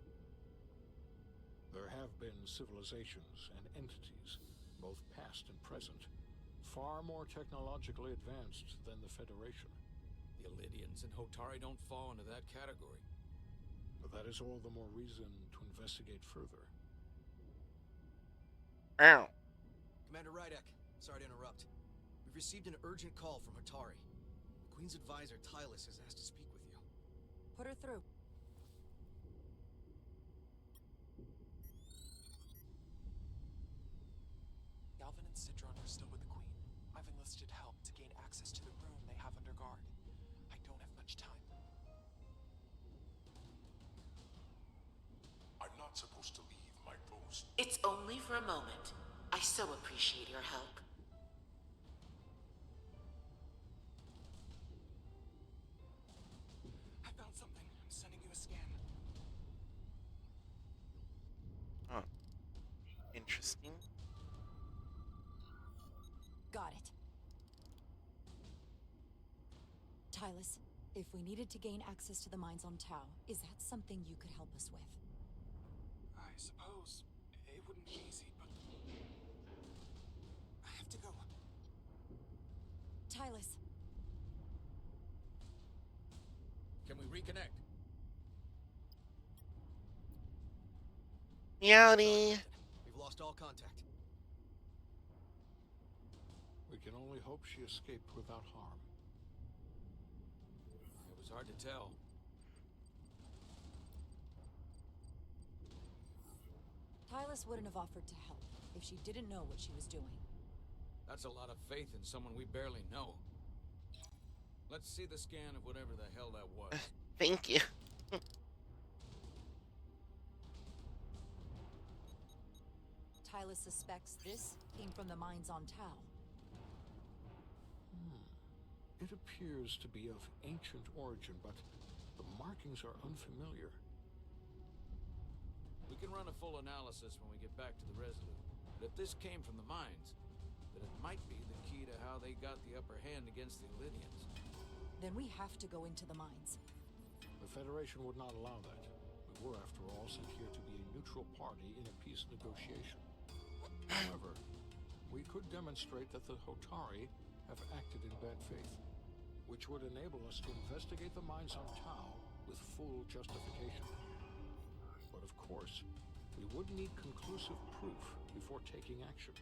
There have been civilizations and entities, both past and present, far more technologically advanced than the Federation. The Illidians and Hotari don't fall into that category. But that is all the more reason to investigate further. Ow. Commander Rydek, sorry to interrupt. We've received an urgent call from Atari. The Queen's advisor, Tylus, has asked to speak with you. Put her through. Galvin and Citron are still with the Queen. I've enlisted help to gain access to the room they have under guard. I don't have much time. I'm not supposed to leave my post. It's only for a moment. I so appreciate your help. I found something. I'm sending you a scan. Huh. Interesting. Got it. Tylus, if we needed to gain access to the mines on Tau, is that something you could help us with? I suppose it wouldn't be easy, but I have to go. Tylus. Can we reconnect? Meowdy. We've lost all contact. We can only hope she escaped without harm. It was hard to tell. Tylus wouldn't have offered to help if she didn't know what she was doing. That's a lot of faith in someone we barely know. Let's see the scan of whatever the hell that was. Thank you. Tylus suspects this came from the mines on Tau. It appears to be of ancient origin, but the markings are unfamiliar. We can run a full analysis when we get back to the Resolute. But if this came from the mines, then it might be the key to how they got the upper hand against the Illyrians. Then we have to go into the mines. The Federation would not allow that. We were, after all, sent here to be a neutral party in a peace negotiation. However, we could demonstrate that the Hotari have acted in bad faith, which would enable us to investigate the mines on Tau with full justification. But of course, we would need conclusive proof before taking action.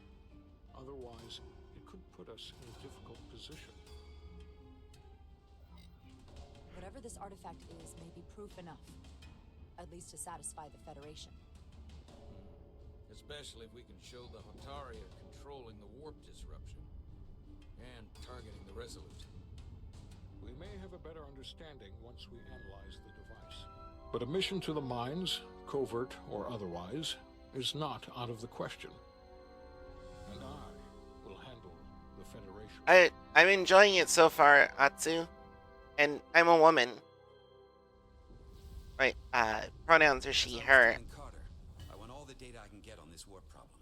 Otherwise, it could put us in a difficult position. Whatever this artifact is may be proof enough. At least to satisfy the Federation. Especially if we can show the Hotari are controlling the warp disruption. And targeting the Resolute. We may have a better understanding once we analyze the device. But a mission to the mines, covert or otherwise, is not out of the question. And I will handle the Federation. I'm enjoying it so far, Atsu. And I'm a woman. Right, pronouns are she, her. Carter, I want all the data I can get on this warp problem.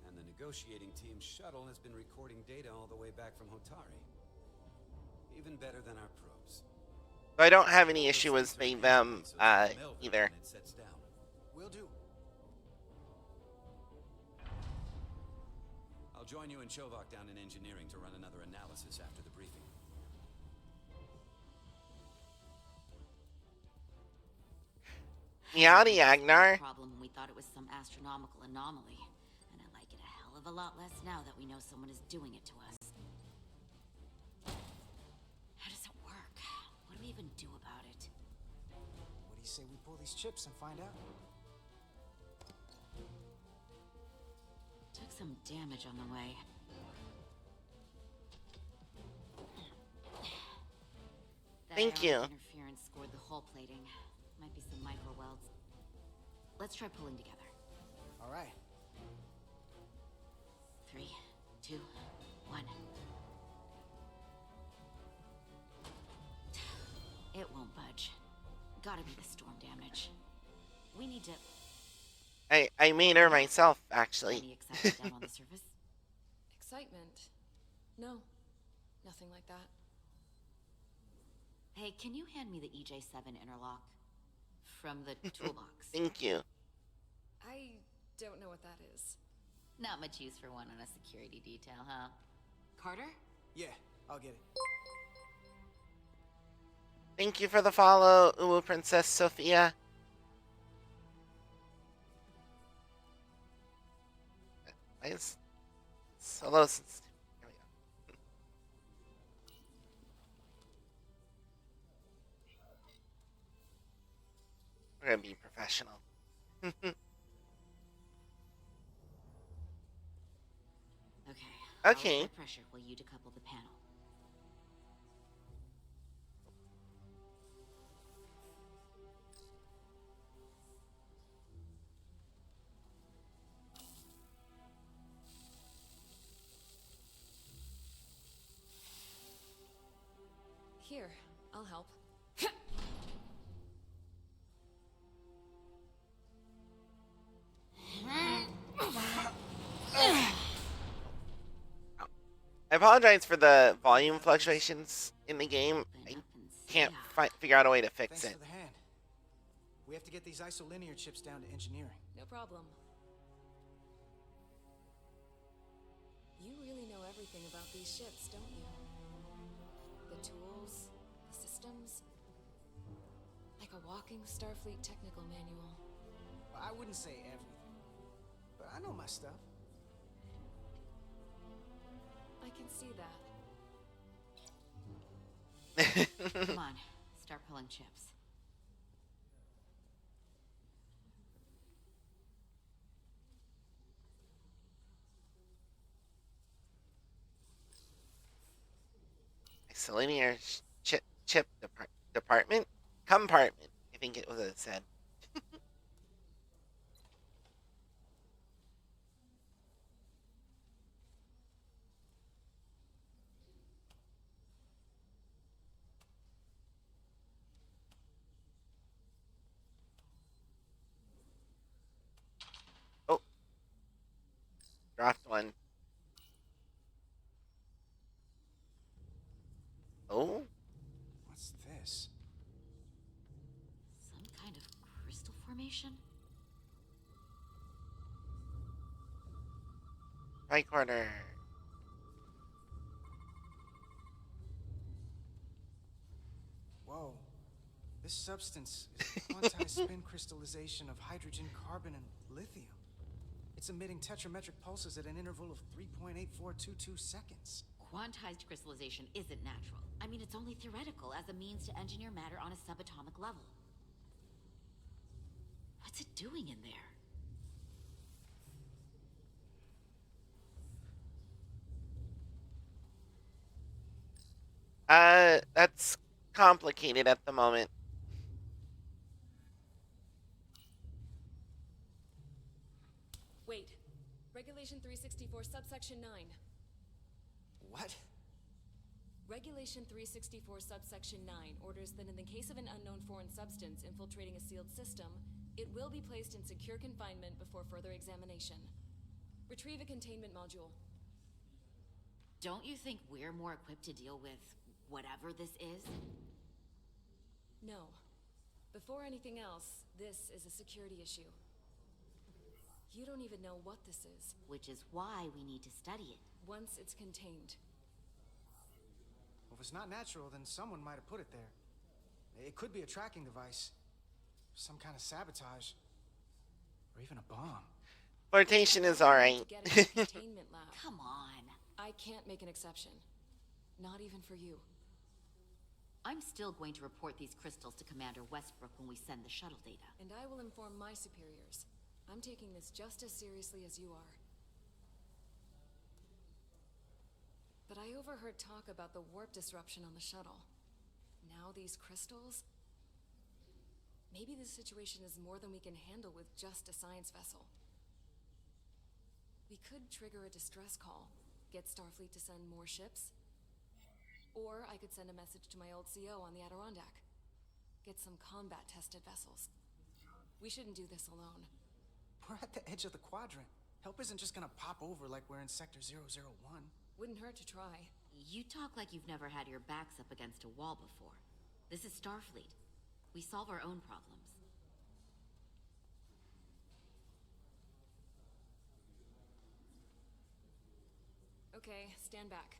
And the negotiating team's shuttle has been recording data all the way back from Hotari. Even better than our probes. So I don't have any issue with them, either. Will do. I'll join you and Chovok down in engineering to run another analysis after the briefing. Meowdy, Agnar. Problem when we thought it was some astronomical anomaly, and I like it a hell of a lot less now that we know someone is doing it to us. How does it work? What do we even do about it? What do you say we pull these chips and find out? Took some damage on the way. Thank That you. Interference scored the hull plating. Might be some micro welds. Let's try pulling together. All right. 3, 2, 1. It won't budge. Gotta be the storm damage. We need to... I made her myself, actually. Any excitement down on the surface? Excitement? No. Nothing like that. Hey, can you hand me the EJ7 interlock? From the toolbox. Thank you. I don't know what that is. Not much use for one on a security detail, huh? Carter? Yeah, I'll get it. Thank you for the follow, Uwu Princess Sophia. Why is solo since here we go. We're gonna be professional. Okay. I'll apply pressure while you decouple the panel. Here, I'll help. I apologize for the volume fluctuations in the game. I can't figure out a way to fix Thanks it. for the hand. We have to get these isolinear chips down to engineering. No problem. You really know everything about these ships, don't you? The tools, the systems. Like a walking Starfleet technical manual. Well, I wouldn't say everything, but I know my stuff. I can see that. Come on, start pulling chips. Miscellaneous chip department? Compartment, I think it was what it said. Oh. Dropped one. Oh? What's this? Some kind of crystal formation? Tricorder. Whoa. This substance is a quantized spin crystallization of hydrogen, carbon, and lithium. It's emitting tetrametric pulses at an interval of 3.8422 seconds. Quantized crystallization isn't natural. I mean, it's only theoretical as a means to engineer matter on a subatomic level. What's it doing in there? That's complicated at the moment. Wait. Regulation 364, subsection 9. What? Regulation 364, subsection 9 orders that in the case of an unknown foreign substance infiltrating a sealed system, it will be placed in secure confinement before further examination. Retrieve a containment module. Don't you think we're more equipped to deal with whatever this is? No. Before anything else, this is a security issue. You don't even know what this is. Which is why we need to study it. Once it's contained. Well, if it's not natural, then someone might have put it there. It could be a tracking device. Some kind of sabotage. Or even a bomb. Flirtation is alright. Get it to containment lab. Come on. I can't make an exception. Not even for you. I'm still going to report these crystals to Commander Westbrook when we send the shuttle data. And I will inform my superiors. I'm taking this just as seriously as you are. But I overheard talk about the warp disruption on the shuttle. Now these crystals? Maybe this situation is more than we can handle with just a science vessel. We could trigger a distress call, get Starfleet to send more ships. Or I could send a message to my old CO on the Adirondack. Get some combat-tested vessels. We shouldn't do this alone. We're at the edge of the quadrant. Help isn't just gonna pop over like we're in Sector 001. Wouldn't hurt to try. You talk like you've never had your backs up against a wall before. This is Starfleet. We solve our own problems. Okay, stand back.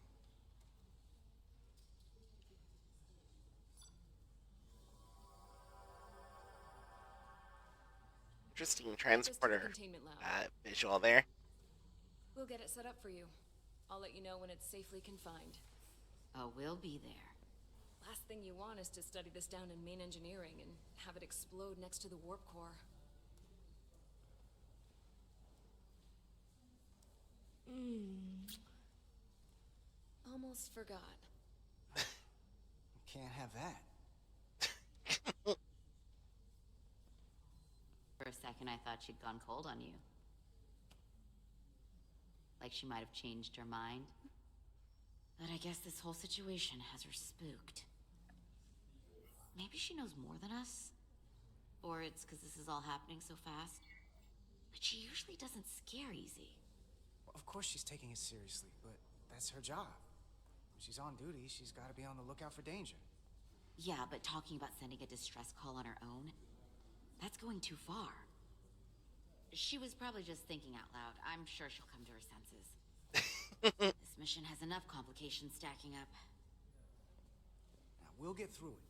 interesting Just to the transporter containment lounge. visual there. We'll get it set up for you. I'll let you know when it's safely confined. Oh, we'll be there. Last thing you want is to study this down in main engineering and have it explode next to the warp core. Almost forgot. Can't have that. For a second, I thought she'd gone cold on you. Like she might have changed her mind. But I guess this whole situation has her spooked. Maybe she knows more than us? Or it's because this is all happening so fast? But she usually doesn't scare easy. Well, of course she's taking it seriously, but that's her job. When she's on duty, she's got to be on the lookout for danger. Yeah, but talking about sending a distress call on her own? That's going too far. She was probably just thinking out loud. I'm sure she'll come to her senses. This mission has enough complications stacking up. Now, we'll get through it.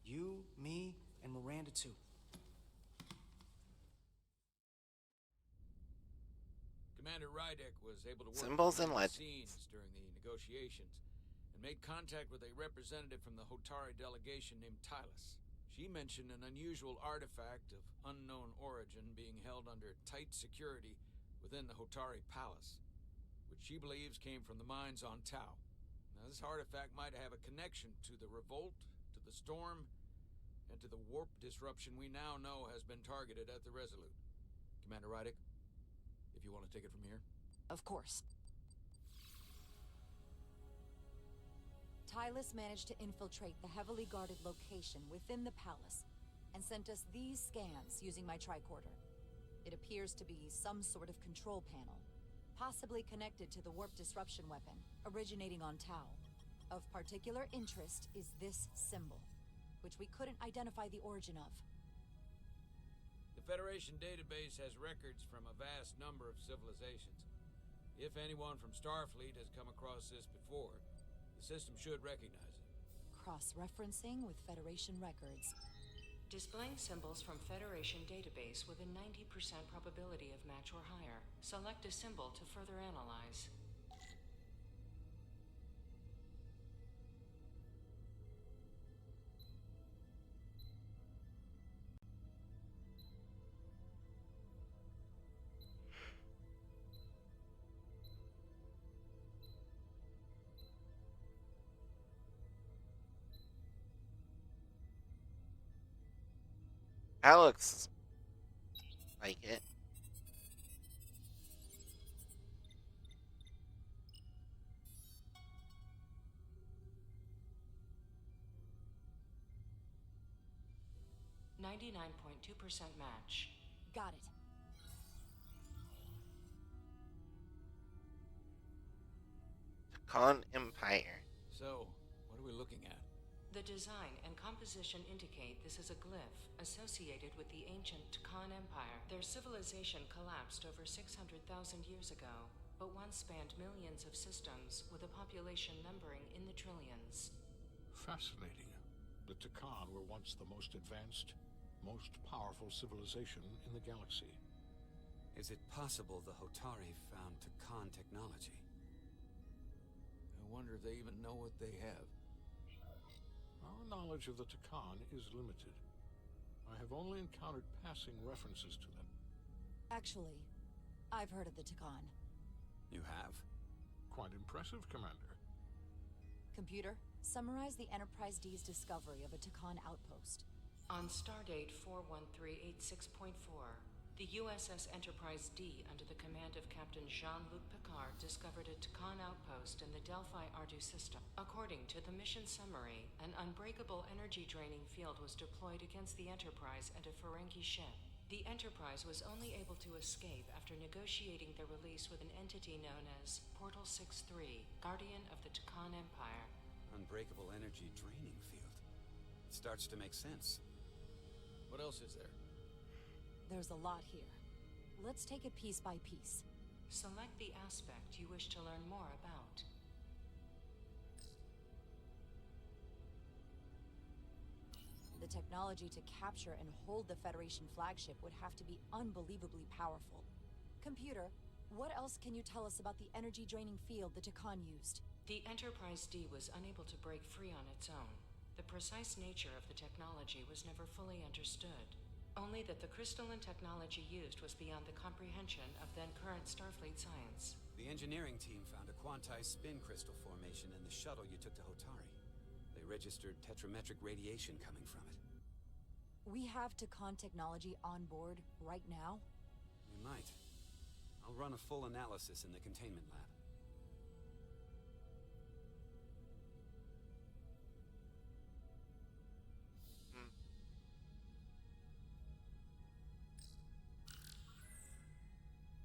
You, me, and Miranda too. Commander Rydek was able to work Symbols and behind the legends. scenes during the negotiations and made contact with a representative from the Hotari delegation named Tylus. She mentioned an unusual artifact of unknown origin being held under tight security within the Hotari Palace, which she believes came from the mines on Tau. Now, this artifact might have a connection to the revolt, to the storm, and to the warp disruption we now know has been targeted at the Resolute. Commander Rydek, if you want to take it from here. Of course. Tylus managed to infiltrate the heavily guarded location within the palace and sent us these scans using my tricorder. It appears to be some sort of control panel, possibly connected to the warp disruption weapon originating on Tau. Of particular interest is this symbol, which we couldn't identify the origin of. The Federation database has records from a vast number of civilizations. If anyone from Starfleet has come across this before, the system should recognize it. Cross-referencing with Federation records. Displaying symbols from Federation database with a 90% probability of match or higher. Select a symbol to further analyze. That looks like it. .2% match. Got it. Khan Empire. So, what are we looking at? The design and composition indicate this is a glyph associated with the ancient Khan Empire. Their civilization collapsed over 600,000 years ago, but once spanned millions of systems with a population numbering in the trillions. Fascinating. The Takan were once the most advanced, most powerful civilization in the galaxy. Is it possible the Hotari found Takan technology? I wonder if they even know what they have. Our knowledge of the Takan is limited. I have only encountered passing references to them. Actually, I've heard of the Takan. You have? Quite impressive, Commander. Computer, summarize the Enterprise D's discovery of a Takan outpost. On stardate 41386.4, the USS Enterprise D, under the command of Captain Jean-Luc Picard, discovered a Takan outpost in the Delphi-Ardu system. According to the mission summary, an unbreakable energy-draining field was deployed against the Enterprise and a Ferengi ship. The Enterprise was only able to escape after negotiating their release with an entity known as Portal 6-3, Guardian of the Takan Empire. Unbreakable energy draining field. It starts to make sense. What else is there? There's a lot here. Let's take it piece by piece. Select the aspect you wish to learn more about. The the technology to capture and hold the Federation flagship would have to be unbelievably powerful. Computer, what else can you tell us about the energy-draining field the Takan used? The Enterprise D was unable to break free on its own. The precise nature of the technology was never fully understood. Only that the crystalline technology used was beyond the comprehension of then-current Starfleet science. The engineering team found a quantized spin crystal formation in the shuttle you took to Hotari. They registered tetrametric radiation coming from it. We have Takan technology on board right now? We might. I'll run a full analysis in the containment lab.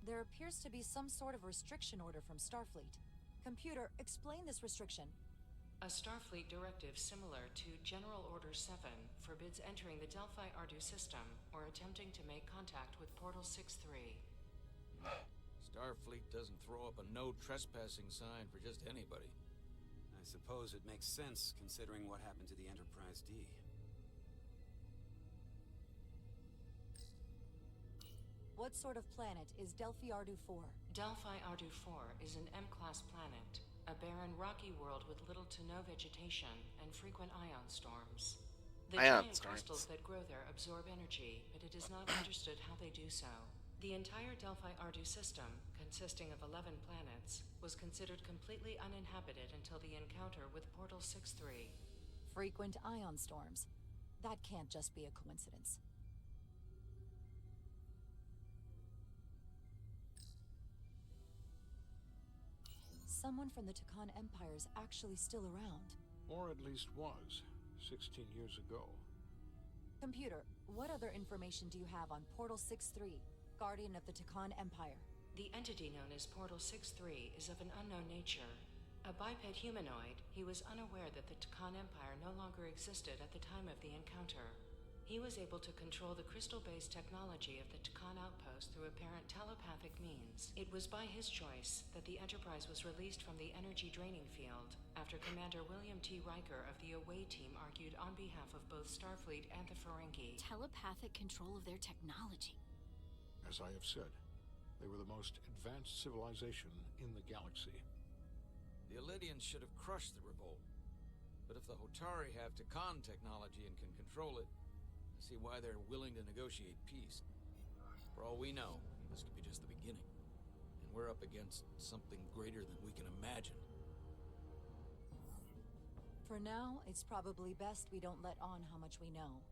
There appears to be some sort of restriction order from Starfleet. Computer, explain this restriction. A Starfleet directive similar to General Order 7 forbids entering the Delphi-Ardu system or attempting to make contact with Portal 6-3. Starfleet doesn't throw up a no trespassing sign for just anybody. I suppose it makes sense considering what happened to the Enterprise D. What sort of planet is Delphi-Ardu 4? Delphi-Ardu 4 is an M-class planet, a barren rocky world with little to no vegetation and frequent ion storms. The giant crystals that grow there absorb energy, but it is not understood how they do so. The entire Delphi-Ardu system, consisting of 11 planets, was considered completely uninhabited until the encounter with Portal 6-3. Frequent ion storms. That can't just be a coincidence. Someone from the Takan Empire is actually still around. Or at least was, 16 years ago. Computer, what other information do you have on Portal 6-3, Guardian of the Takan Empire? The entity known as Portal 6-3 is of an unknown nature. A biped humanoid, he was unaware that the Takan Empire no longer existed at the time of the encounter. He was able to control the crystal-based technology of the Takan outpost through apparent telepathic means. It was by his choice that the Enterprise was released from the energy-draining field after Commander William T. Riker of the Away team argued on behalf of both Starfleet and the Ferengi. Telepathic control of their technology. As I have said, they were the most advanced civilization in the galaxy. The Elydians should have crushed the revolt. But if the Hotari have Takan technology and can control it, see why they're willing to negotiate peace. For all we know, this could be just the beginning. And we're up against something greater than we can imagine. For now, it's probably best we don't let on how much we know.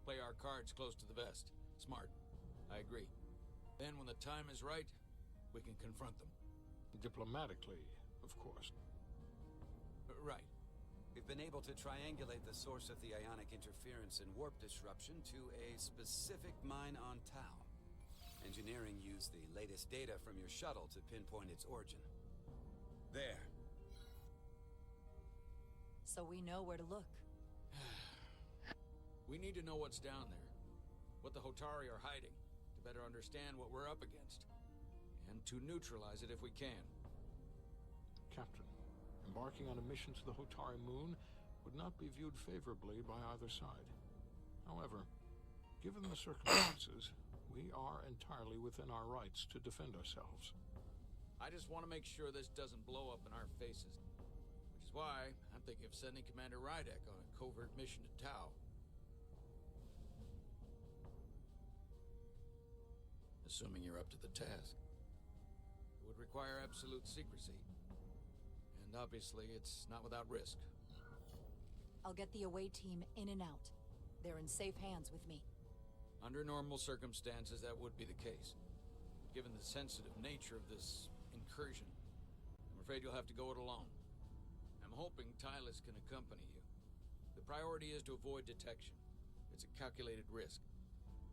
Play our cards close to the vest. Smart. I agree. Then when the time is right, we can confront them. Diplomatically, of course. Right. We've been able to triangulate the source of the ionic interference and warp disruption to a specific mine on Tau. Engineering used the latest data from your shuttle to pinpoint its origin. There. So we know where to look. We need to know what's down there. What the Hotari are hiding, to better understand what we're up against. And to neutralize it if we can. Captain, embarking on a mission to the Hotari moon would not be viewed favorably by either side. However, given the circumstances, we are entirely within our rights to defend ourselves. I just want to make sure this doesn't blow up in our faces. Which is why I'm thinking of sending Commander Rydek on a covert mission to Tau. Assuming you're up to the task. It would require absolute secrecy. And obviously, it's not without risk. I'll get the Away team in and out. They're in safe hands with me. Under normal circumstances, that would be the case. Given the sensitive nature of this incursion, I'm afraid you'll have to go it alone. I'm hoping Tylus can accompany you. The priority is to avoid detection. It's a calculated risk.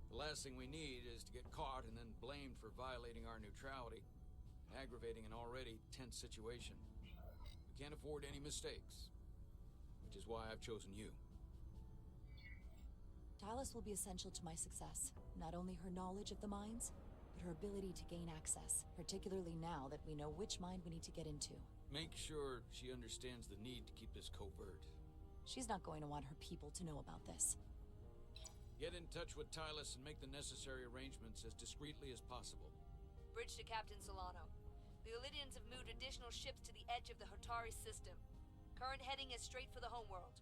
The last thing we need is to get caught and then blamed for violating our neutrality, aggravating an already tense situation. We can't afford any mistakes, which is why I've chosen you. Tylus will be essential to my success. Not only her knowledge of the mines, but her ability to gain access, particularly now that we know which mine we need to get into. Make sure she understands the need to keep this covert. She's not going to want her people to know about this. Get in touch with Tylus and make the necessary arrangements as discreetly as possible. Bridge to Captain Solano. The Illidians have moved additional ships to the edge of the Hotari system. Current heading is straight for the homeworld.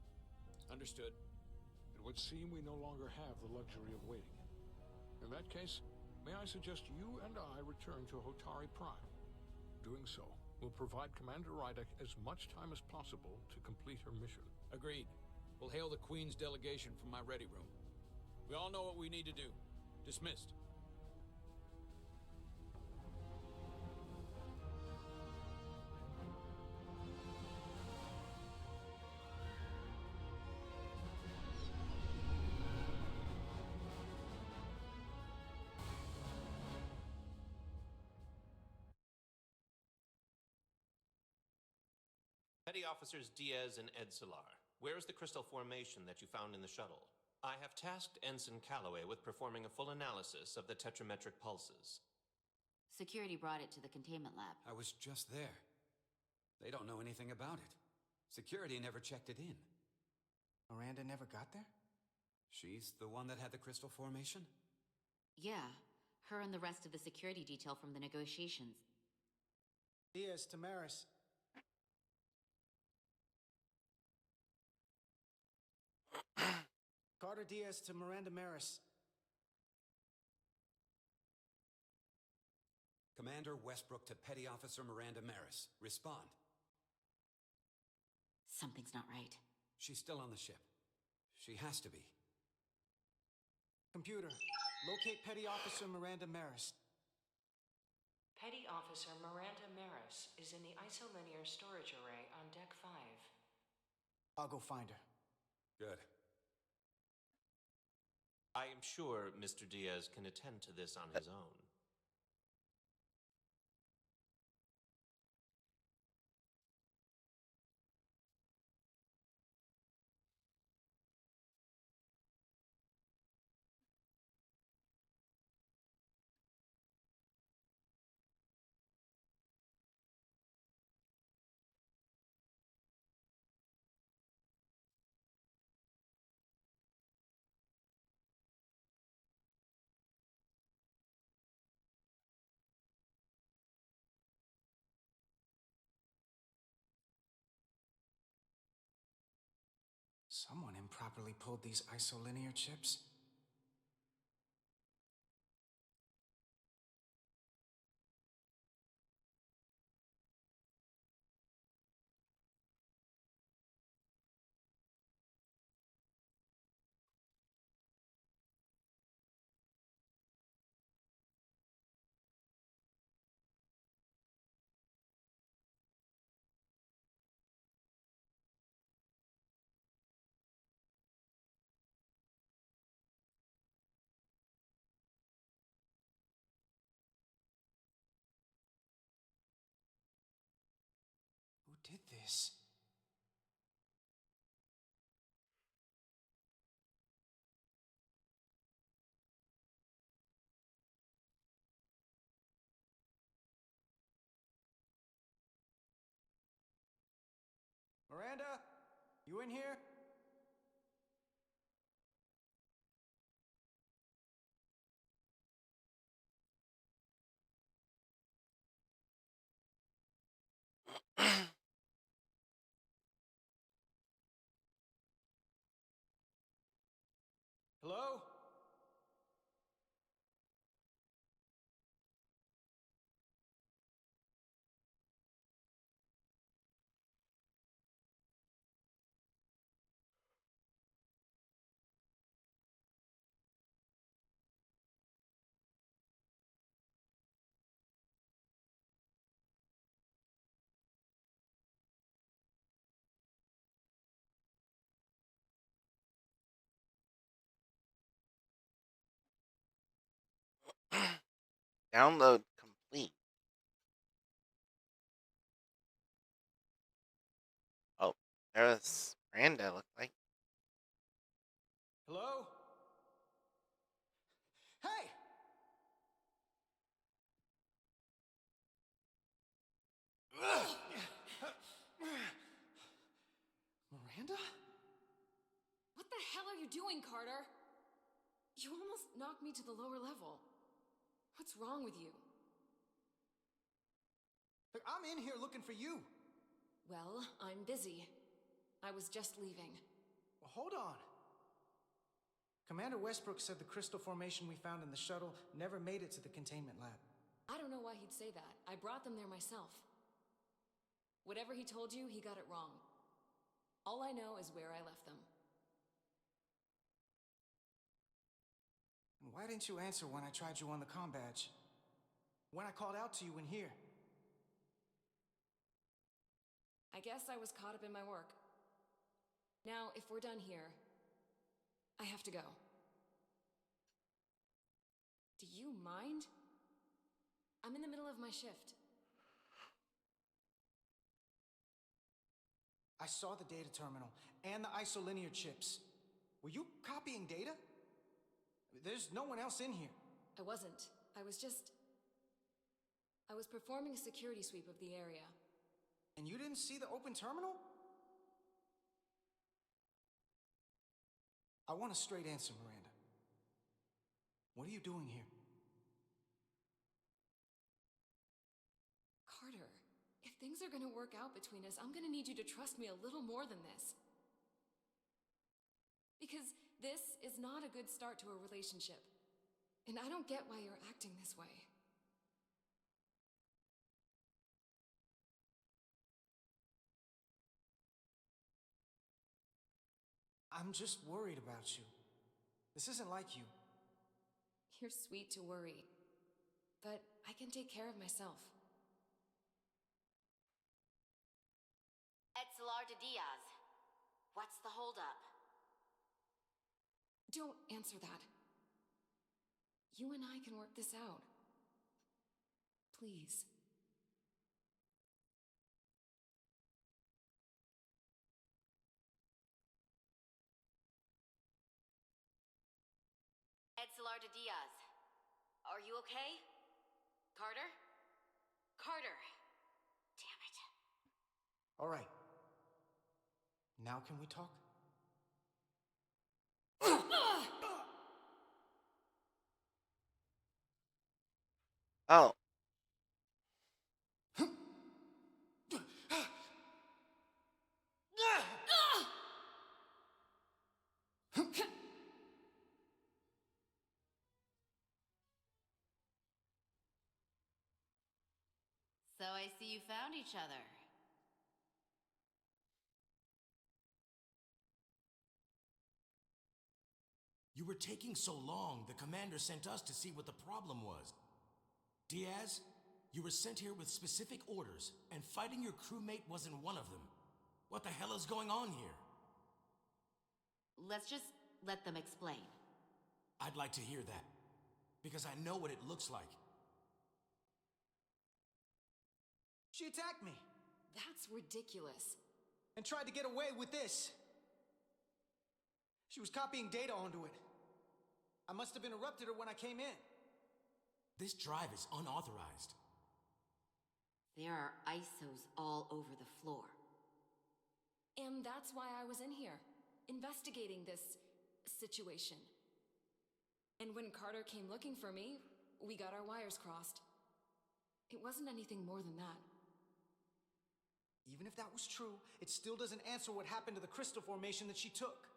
Understood. It would seem we no longer have the luxury of waiting. In that case, may I suggest you and I return to Hotari Prime? Doing so will provide Commander Rydek as much time as possible to complete her mission. Agreed. We'll hail the Queen's delegation from my ready room. We all know what we need to do. Dismissed. Petty Officers Diaz and Edsolar, where is the crystal formation that you found in the shuttle? I have tasked Ensign Calloway with performing a full analysis of the tetrametric pulses. Security brought it to the containment lab. I was just there. They don't know anything about it. Security never checked it in. Miranda never got there? She's the one that had the crystal formation? Yeah, her and the rest of the security detail from the negotiations. Diaz, Tamaris. Carter Diaz to Miranda Maris. Commander Westbrook to Petty Officer Miranda Maris. Respond. Something's not right. She's still on the ship. She has to be. Computer, locate Petty Officer Miranda Maris. Petty Officer Miranda Maris is in the isolinear storage array on Deck 5. I'll go find her. Good. I am sure Mr. Diaz can attend to this on his own. Someone improperly pulled these isolinear chips. Who did this? Miranda, you in here? Hello? Download complete. Oh, there's Miranda, look like. Hello? Hey! Miranda? What the hell are you doing, Carter? You almost knocked me to the lower level. What's wrong with you? Look, I'm in here looking for you. Well, I'm busy. I was just leaving. Well, hold on. Commander Westbrook said the crystal formation we found in the shuttle never made it to the containment lab. I don't know why he'd say that. I brought them there myself. Whatever he told you, he got it wrong. All I know is where I left them. And why didn't you answer when I tried you on the comm badge? When I called out to you in here? I guess I was caught up in my work. Now, if we're done here, I have to go. Do you mind? I'm in the middle of my shift. I saw the data terminal and the isolinear chips. Were you copying data? There's no one else in here. I wasn't. I was performing a security sweep of the area. And you didn't see the open terminal? I want a straight answer, Miranda. What are you doing here? Carter, if things are gonna work out between us, I'm gonna need you to trust me a little more than this. Because this is not a good start to a relationship. And I don't get why you're acting this way. I'm just worried about you. This isn't like you. You're sweet to worry. But I can take care of myself. Etzelar de Diaz. What's the holdup? Don't answer that. You and I can work this out. Please. Etzelar de Diaz. Are you okay? Carter? Carter! Damn it. All right. Now can we talk? Oh. So I see you found each other. You were taking so long, the commander sent us to see what the problem was. Diaz, you were sent here with specific orders, and fighting your crewmate wasn't one of them. What the hell is going on here? Let's just let them explain. I'd like to hear that, because I know what it looks like. She attacked me. That's ridiculous. And tried to get away with this. She was copying data onto it. I must have interrupted her when I came in. This drive is unauthorized. There are ISOs all over the floor. And that's why I was in here, investigating this situation. And when Carter came looking for me, we got our wires crossed. It wasn't anything more than that. Even if that was true, it still doesn't answer what happened to the crystal formation that she took.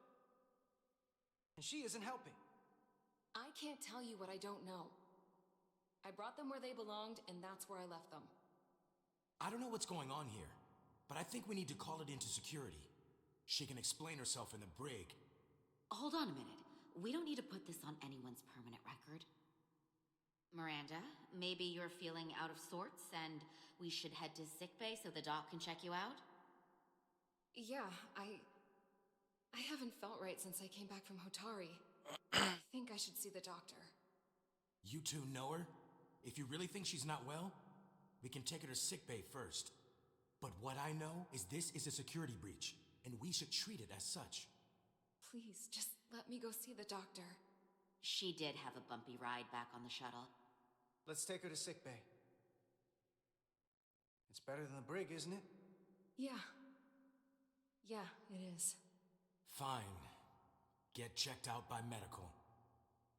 And she isn't helping. I can't tell you what I don't know. I brought them where they belonged, and that's where I left them. I don't know what's going on here, but I think we need to call it into security. She can explain herself in the brig. Hold on a minute. We don't need to put this on anyone's permanent record. Miranda, maybe you're feeling out of sorts, and we should head to sickbay so the doc can check you out? Yeah, I haven't felt right since I came back from Hotari. I think I should see the doctor. You two know her? If you really think she's not well, we can take her to sickbay first. But what I know is this is a security breach, and we should treat it as such. Please, just let me go see the doctor. She did have a bumpy ride back on the shuttle. Let's take her to sickbay. It's better than the brig, isn't it? Yeah. Yeah, it is. Fine. Get checked out by medical.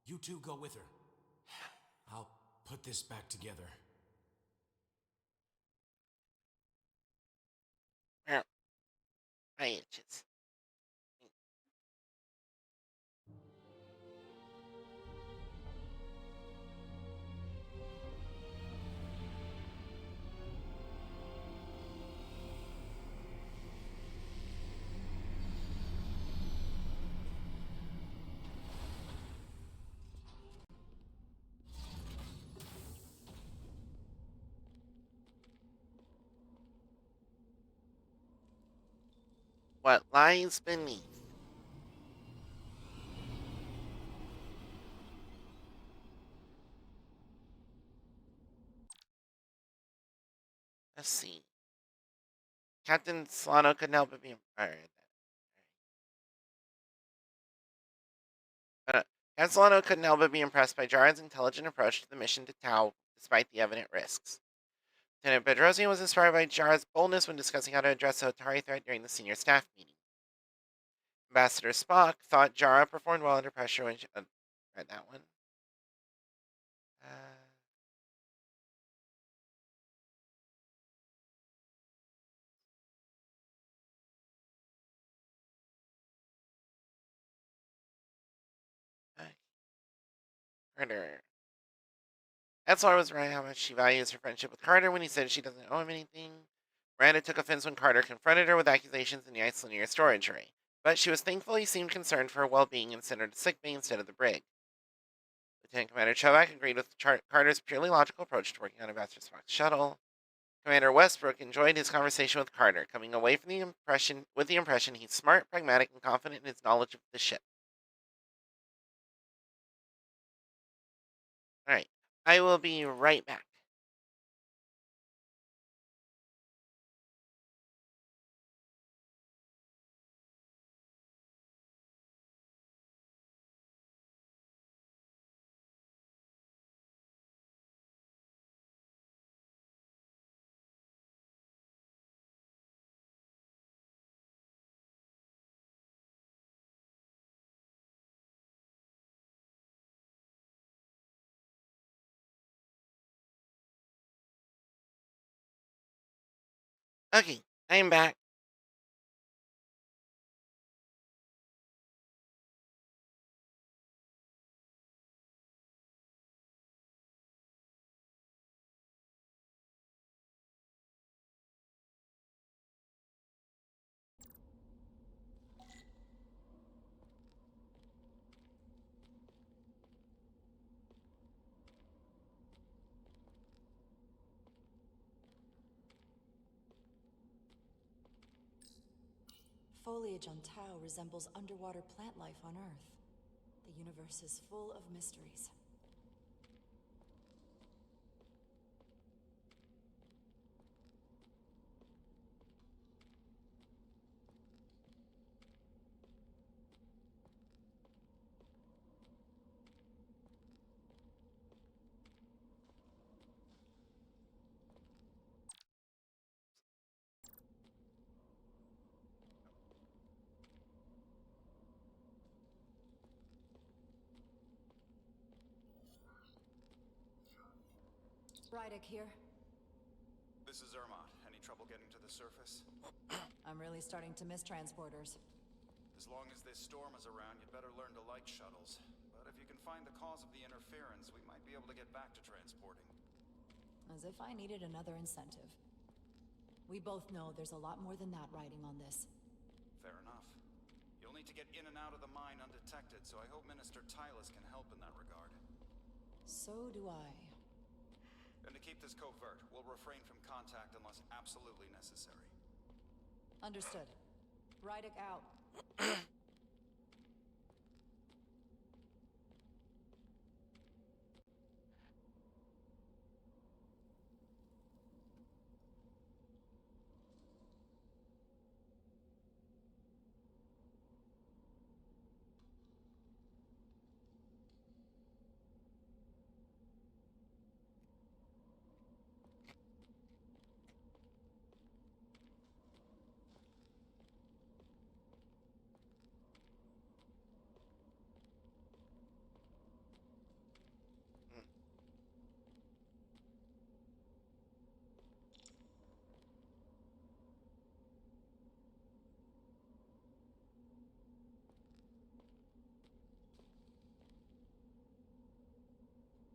You two go with her. I'll put this back together. My itches. What lies beneath? Let's see. Captain Solano couldn't help but be. Alright. Captain Solano couldn't help but be impressed by Jared's intelligent approach to the mission to Tau, despite the evident risks. Lieutenant Bedrosian was inspired by Jared's boldness when discussing how to address the Otari threat during the senior staff meeting. Ambassador Spock thought Jara performed well under pressure when she. Read that one. Carter. Etzlar was right how much she values her friendship with Carter when he said she doesn't owe him anything. Miranda took offense when Carter confronted her with accusations in the isolinear storage array, but she was thankful he seemed concerned for her well-being and sent her to sickbay instead of the brig. Lieutenant Commander Chovak agreed with Carter's purely logical approach to working on Ambassador Spock's shuttle. Commander Westbrook enjoyed his conversation with Carter, coming away from the impression he's smart, pragmatic, and confident in his knowledge of the ship. All right, I will be right back. Okay, I'm back. Foliage on Tau resembles underwater plant life on Earth. The universe is full of mysteries. Rydick here. This is Zermatt. Any trouble getting to the surface? I'm really starting to miss transporters. As long as this storm is around, you'd better learn to like shuttles. But if you can find the cause of the interference, we might be able to get back to transporting. As if I needed another incentive. We both know there's a lot more than that riding on this. Fair enough. You'll need to get in and out of the mine undetected, so I hope Minister Tylus can help in that regard. So do I. And to keep this covert, we'll refrain from contact unless absolutely necessary. Understood. Rydick out.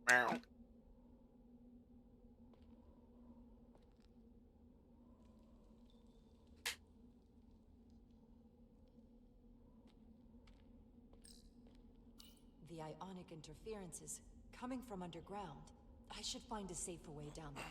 Meow. The ionic interference is coming from underground. I should find a safer way down there.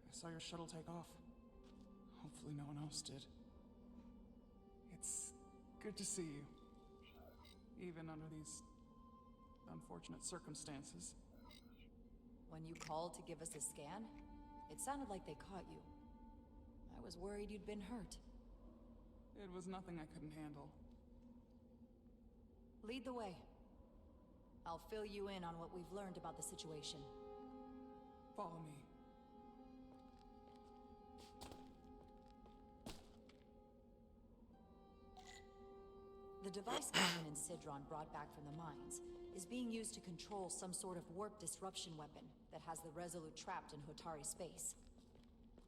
I saw your shuttle take off. Hopefully no one else did. It's good to see you. Even under these unfortunate circumstances. When you called to give us a scan, it sounded like they caught you. I was worried you'd been hurt. It was nothing I couldn't handle. Lead the way. I'll fill you in on what we've learned about the situation. Follow me. The device Calvin and Sidron brought back from the mines is being used to control some sort of warp disruption weapon that has the Resolute trapped in Hotari space.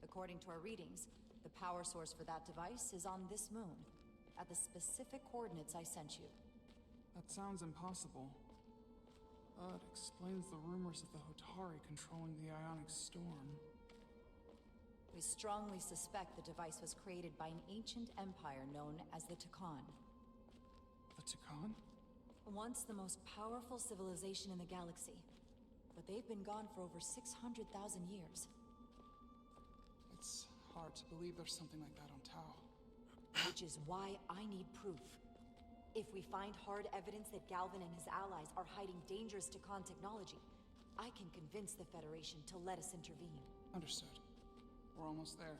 According to our readings, the power source for that device is on this moon, at the specific coordinates I sent you. That sounds impossible. It explains the rumors of the Hotari controlling the ionic storm. We strongly suspect the device was created by an ancient empire known as the Takan. The Takan? Once the most powerful civilization in the galaxy, but they've been gone for over 600,000 years. It's hard to believe there's something like that on Tau. Which is why I need proof. If we find hard evidence that Galvin and his allies are hiding dangerous Takan technology, I can convince the Federation to let us intervene. Understood. We're almost there.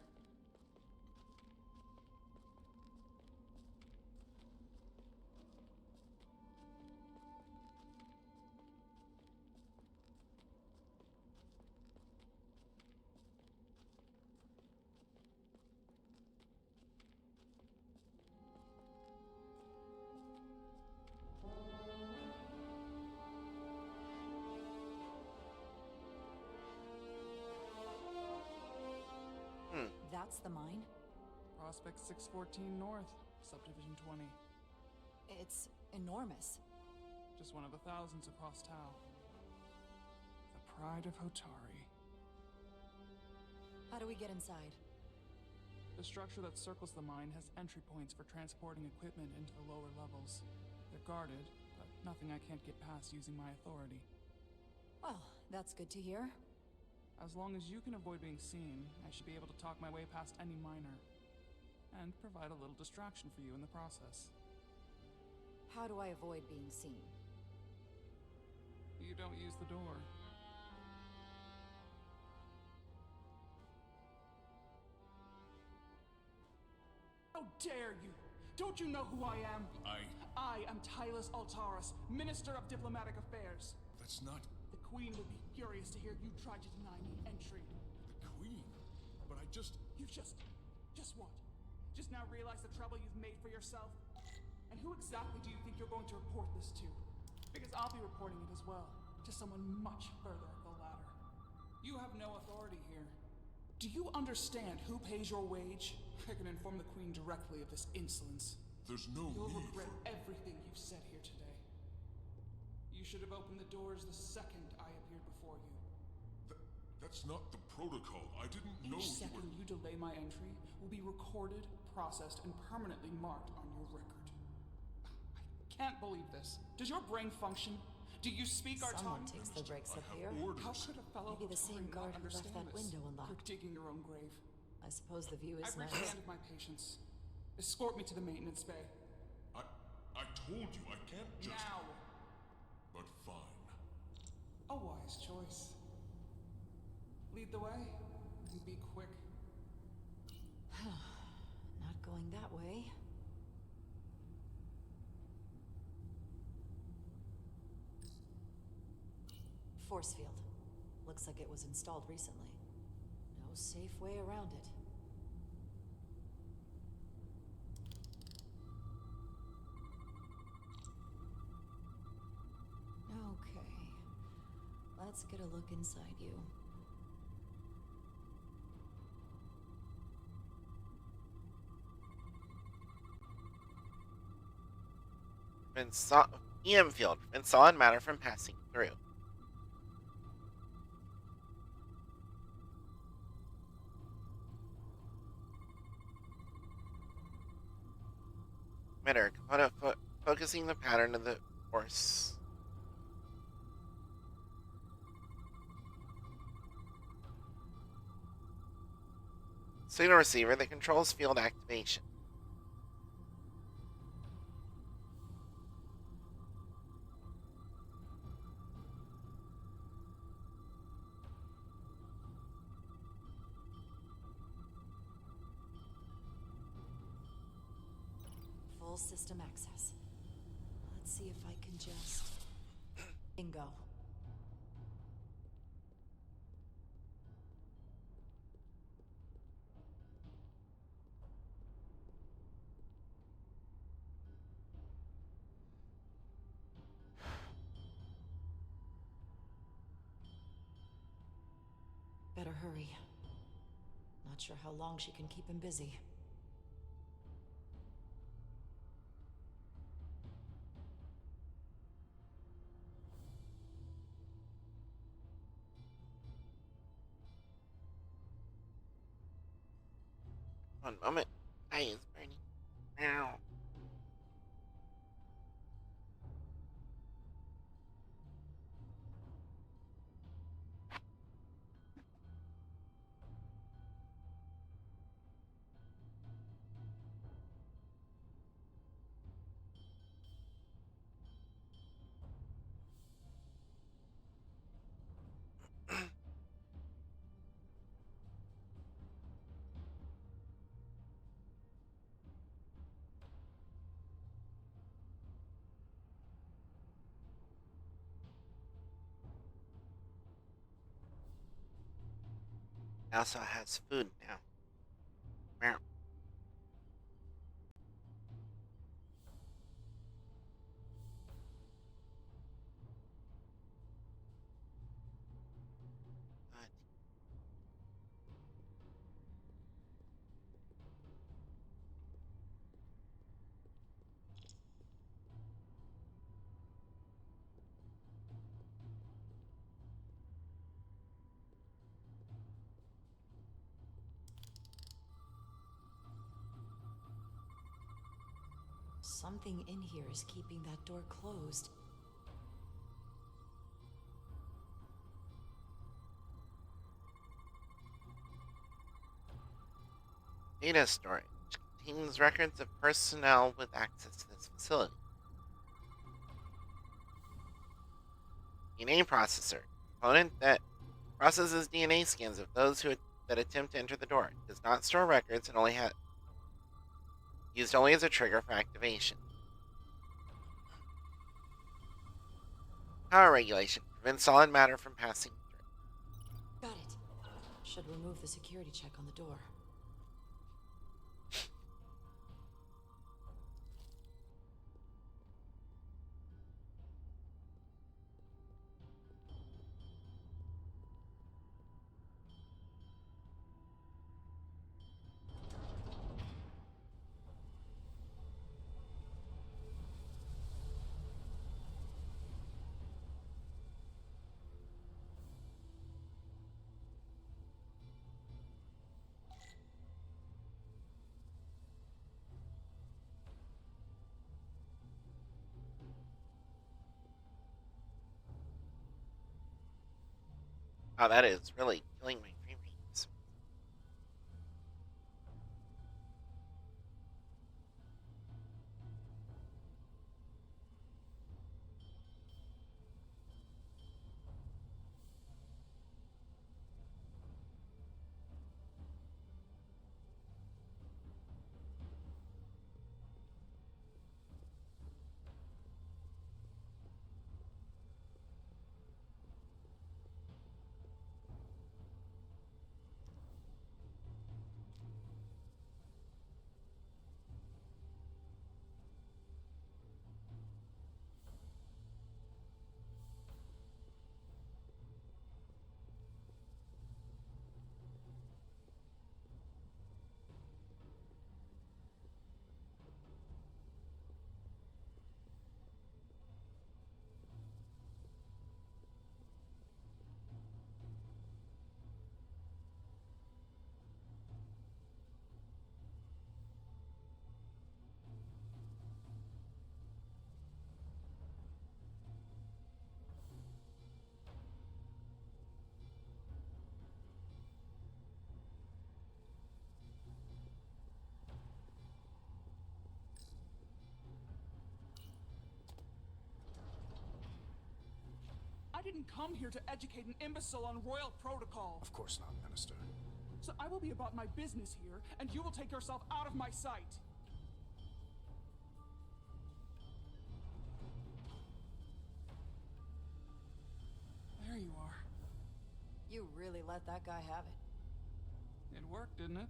That's the mine? Prospect 614 North, Subdivision 20. It's enormous. Just one of the thousands across Tau. The pride of Hotari. How do we get inside? The structure that circles the mine has entry points for transporting equipment into the lower levels. They're guarded, but nothing I can't get past using my authority. Well, that's good to hear. As long as you can avoid being seen, I should be able to talk my way past any miner. And provide a little distraction for you in the process. How do I avoid being seen? You don't use the door. How dare you! Don't you know who I am? I am Tylus Altaris, Minister of Diplomatic Affairs. That's not... The Queen would be furious to hear you tried to deny me entry. The Queen? But I just... You just what? Just now realize the trouble you've made for yourself? And who exactly do you think you're going to report this to? Because I'll be reporting it as well, to someone much further up the ladder. You have no authority here. Do you understand who pays your wage? I can inform the Queen directly of this insolence. There's no You'll need regret everything you've said here today. You should have opened the doors the second I appeared before you. That's not the protocol. I didn't know Each second you delay my entry will be recorded, processed, and permanently marked on your record. I can't believe this. Does your brain function? Do you speak our Someone tongue? takes the breaks up here. How could a fellow Maybe the same Praetorian guard not who left understand that this? window You're unlocked. digging your own grave. I suppose the view is I've reached nice. the end of my patience. Escort me to the maintenance bay. I told you I can't just... Now! But fine. A wise choice. Lead the way, and be quick. Not going that way. Force field. Looks like it was installed recently. No safe way around it. Okay. Let's get a look inside you. EM field prevents solid matter from passing through. Emitter component focusing the pattern of the force. Signal receiver that controls field activation. Full system access. Let's see if I can just... Bingo. Better hurry. Not sure how long she can keep him busy. One moment. Eye is burning. Meow. Also has food now. Meow. Something in here is keeping that door closed. Data storage contains records of personnel with access to this facility. DNA processor component that processes DNA scans of those that attempt to enter the door. It does not store records and used only as a trigger for activation. Power regulation prevents solid matter from passing through. Got it. Should remove the security check on the door. Oh, that is really killing my frame rates. I didn't come here to educate an imbecile on royal protocol. Of course not, Minister. So I will be about my business here, and you will take yourself out of my sight. There you are. You really let that guy have it. It worked, didn't it?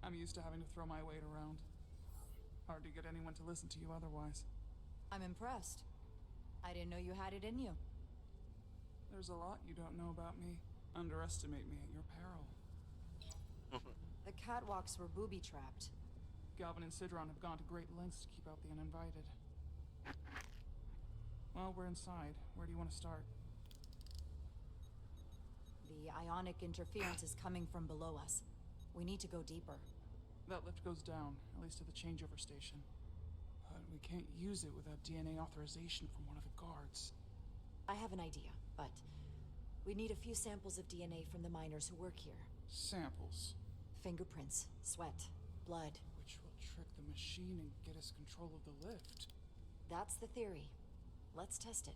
I'm used to having to throw my weight around. Hard to get anyone to listen to you otherwise. I'm impressed. I didn't know you had it in you. There's a lot you don't know about me. Underestimate me at your peril. The catwalks were booby-trapped. Galvin and Sidron have gone to great lengths to keep out the uninvited. Well, we're inside. Where do you want to start? The ionic interference is coming from below us. We need to go deeper. That lift goes down, at least to the changeover station. But we can't use it without DNA authorization from one of the guards. I have an idea, but we need a few samples of DNA from the miners who work here. Samples? Fingerprints, sweat, blood. Which will trick the machine and get us control of the lift. That's the theory. Let's test it.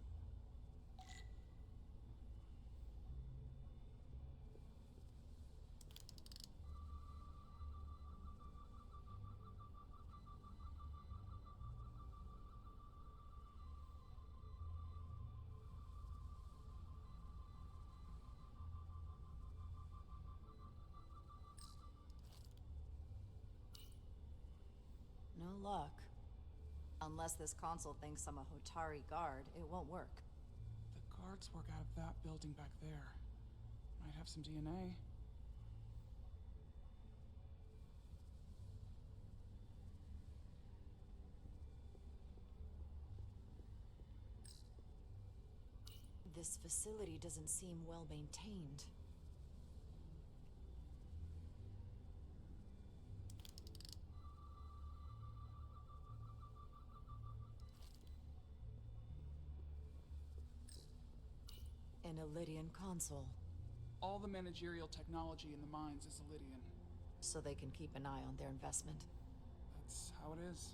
No luck. Unless this console thinks I'm a Hotari guard, it won't work. The guards work out of that building back there. Might have some DNA. This facility doesn't seem well maintained. An Illydian console. All the managerial technology in the mines is Illydian. So they can keep an eye on their investment. That's how it is.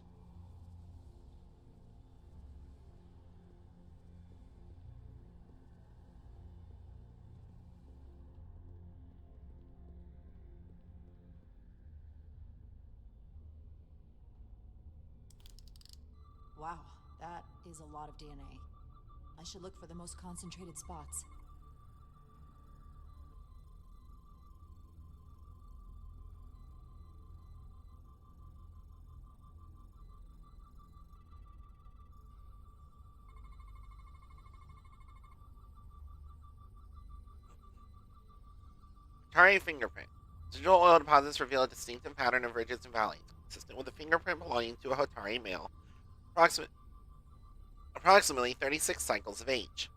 Wow, that is a lot of DNA. I should look for the most concentrated spots. Hotari fingerprint. Digital oil deposits reveal a distinctive pattern of ridges and valleys, consistent with a fingerprint belonging to a Hotari male, approximately 36 cycles of age.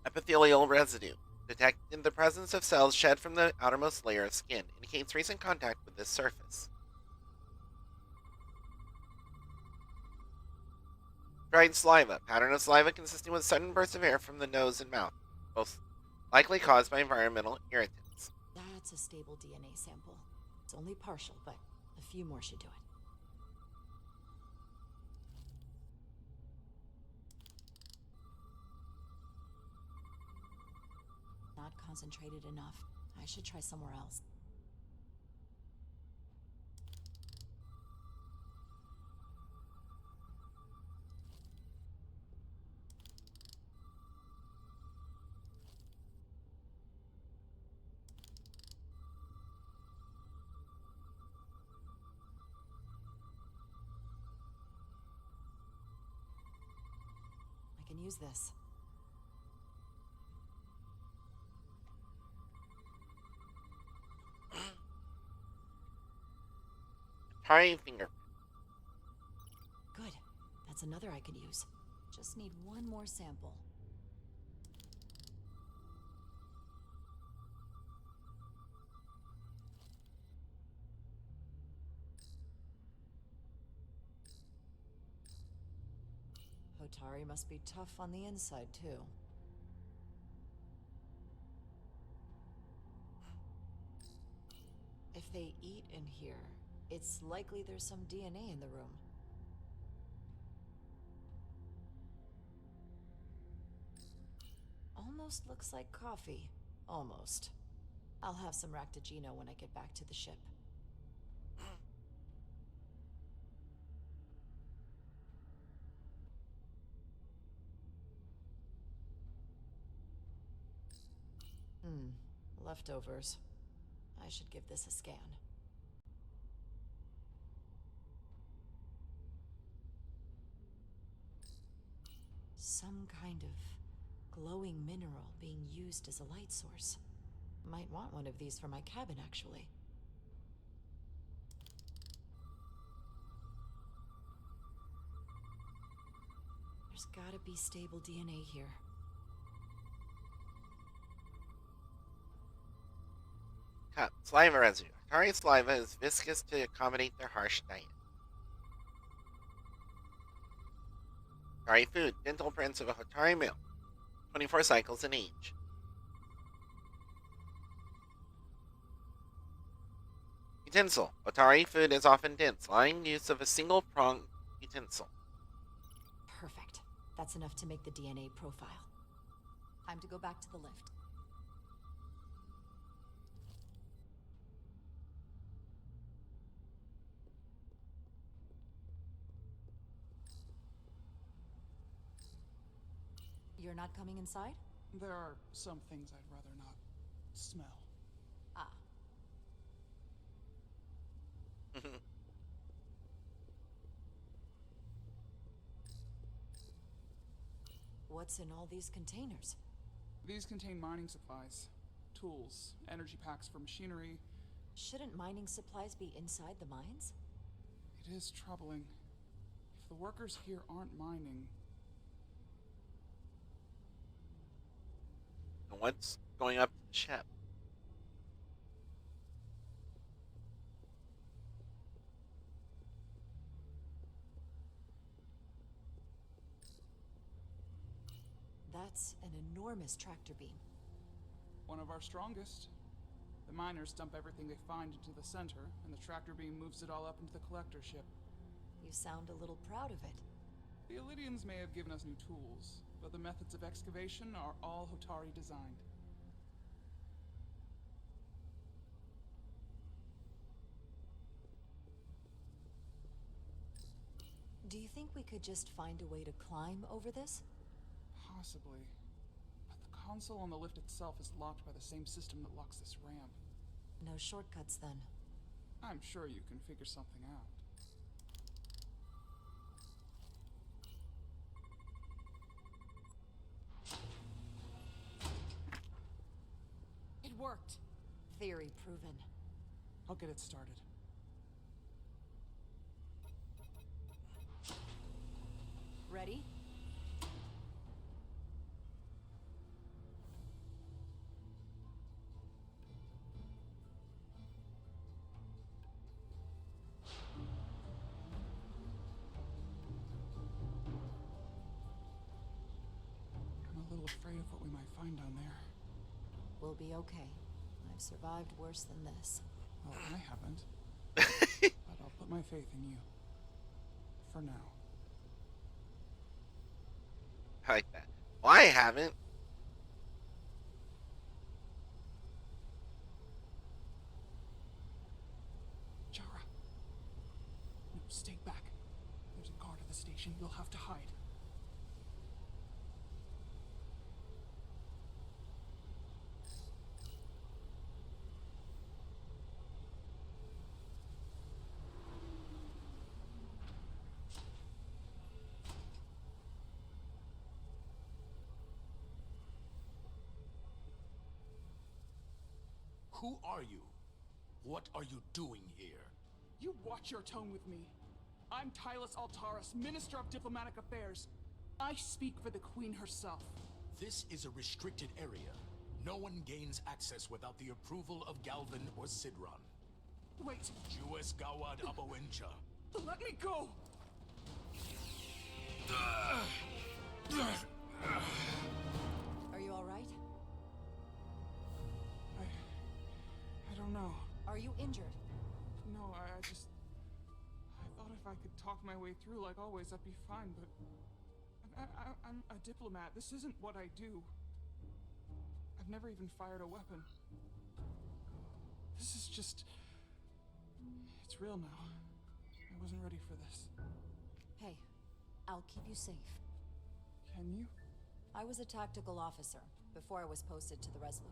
Epithelial residue. Detected the presence of cells shed from the outermost layer of skin, indicates recent contact with this surface. Dried saliva. Pattern of saliva consisting with sudden bursts of air from the nose and mouth, both likely caused by environmental irritants. That's a stable DNA sample. It's only partial, but a few more should do it. Not concentrated enough. I should try somewhere else. I can use this. Tiny finger. Good. That's another I could use. Just need one more sample. Hotari must be tough on the inside, too. If they eat in here, it's likely there's some DNA in the room. Almost looks like coffee. Almost. I'll have some Ractigino when I get back to the ship. Leftovers. I should give this a scan. Some kind of glowing mineral being used as a light source. Might want one of these for my cabin, actually. There's gotta be stable DNA here. Cup. Saliva residue. Hotari saliva is viscous to accommodate their harsh diet. Hotari food. Dental prints of a Hotari male. 24 cycles in age. Utensil. Hotari food is often dense, allowing use of a single pronged utensil. Perfect. That's enough to make the DNA profile. Time to go back to the lift. You're not coming inside? There are some things I'd rather not smell. Ah. What's in all these containers? These contain mining supplies, tools, energy packs for machinery. Shouldn't mining supplies be inside the mines? It is troubling. If the workers here aren't mining... And what's going up to the ship? That's an enormous tractor beam. One of our strongest. The miners dump everything they find into the center, and the tractor beam moves it all up into the collector ship. You sound a little proud of it. The Illidians may have given us new tools, but the methods of excavation are all Hotari designed. Do you think we could just find a way to climb over this? Possibly. But the console on the lift itself is locked by the same system that locks this ramp. No shortcuts, then. I'm sure you can figure something out. It worked. Theory proven. I'll get it started. Ready? afraid of what we might find down there. We'll be okay. I've survived worse than this. Well, I haven't. But I'll put my faith in you. For now. I like that. Well, I haven't. Jara. No, stay back. There's a guard at the station. You'll have to hide. Who are you? What are you doing here? You watch your tone with me. I'm Tylus Altaris, Minister of Diplomatic Affairs. I speak for the Queen herself. This is a restricted area. No one gains access without the approval of Galvin or Sidron. Wait. Jues Gawad Abawincha. Let me go! Are you all right? I don't know. Are you injured? No, I thought if I could talk my way through like always, I'd be fine, but... I'm a diplomat. This isn't what I do. I've never even fired a weapon. This is just... It's real now. I wasn't ready for this. Hey, I'll keep you safe. Can you? I was a tactical officer before I was posted to the Resolute.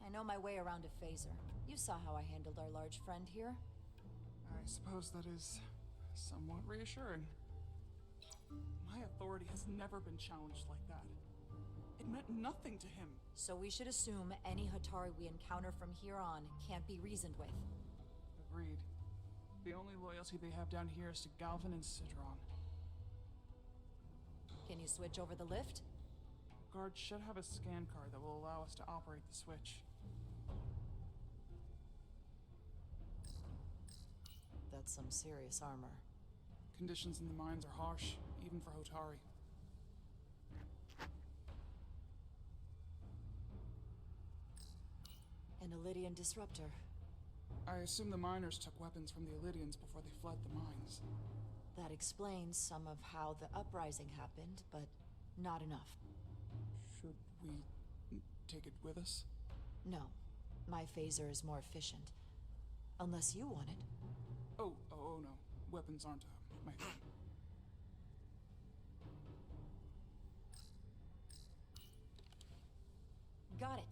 I know my way around a phaser. You saw how I handled our large friend here. I suppose that is somewhat reassuring. My authority has never been challenged like that. It meant nothing to him. So we should assume any Hatari we encounter from here on can't be reasoned with. Agreed. The only loyalty they have down here is to Galvin and Sidron. Can you switch over the lift? Guard should have a scan card that will allow us to operate the switch. That's some serious armor. Conditions in the mines are harsh, even for Hotari. An Illydian disruptor. I assume the miners took weapons from the Illydians before they fled the mines. That explains some of how the uprising happened, but not enough. Should we take it with us? No. My phaser is more efficient. Unless you want it. Oh no. Weapons aren't my thing. Got it.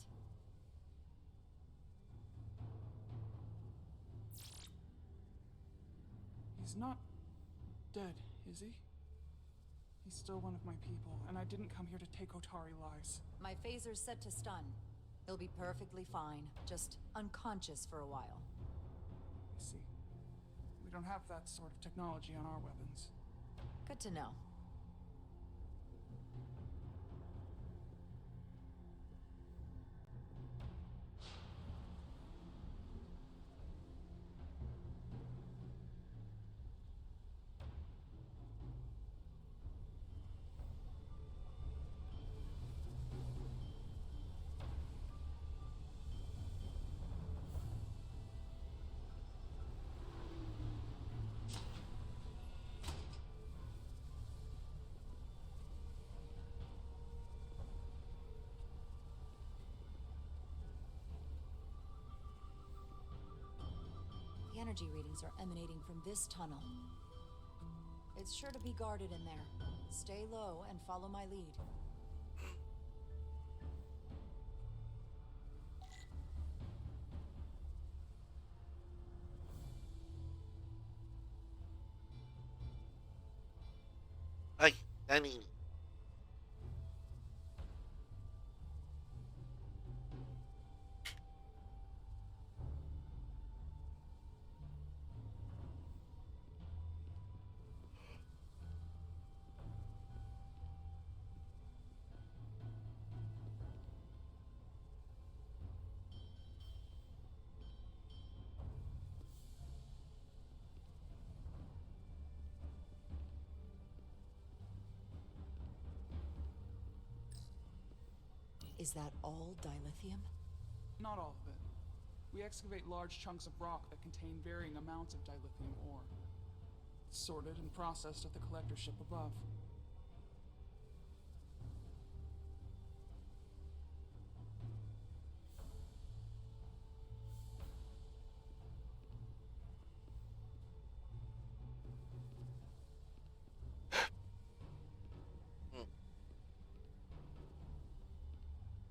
He's not dead, is he? He's still one of my people, and I didn't come here to take Hotari lives. My phaser's set to stun. He'll be perfectly fine, just unconscious for a while. I see. We don't have that sort of technology on our weapons. Good to know. The energy readings are emanating from this tunnel. It's sure to be guarded in there. Stay low and follow my lead. Ay, Danny. Is that all dilithium? Not all of it. We excavate large chunks of rock that contain varying amounts of dilithium ore. It's sorted and processed at the collector ship above.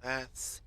That's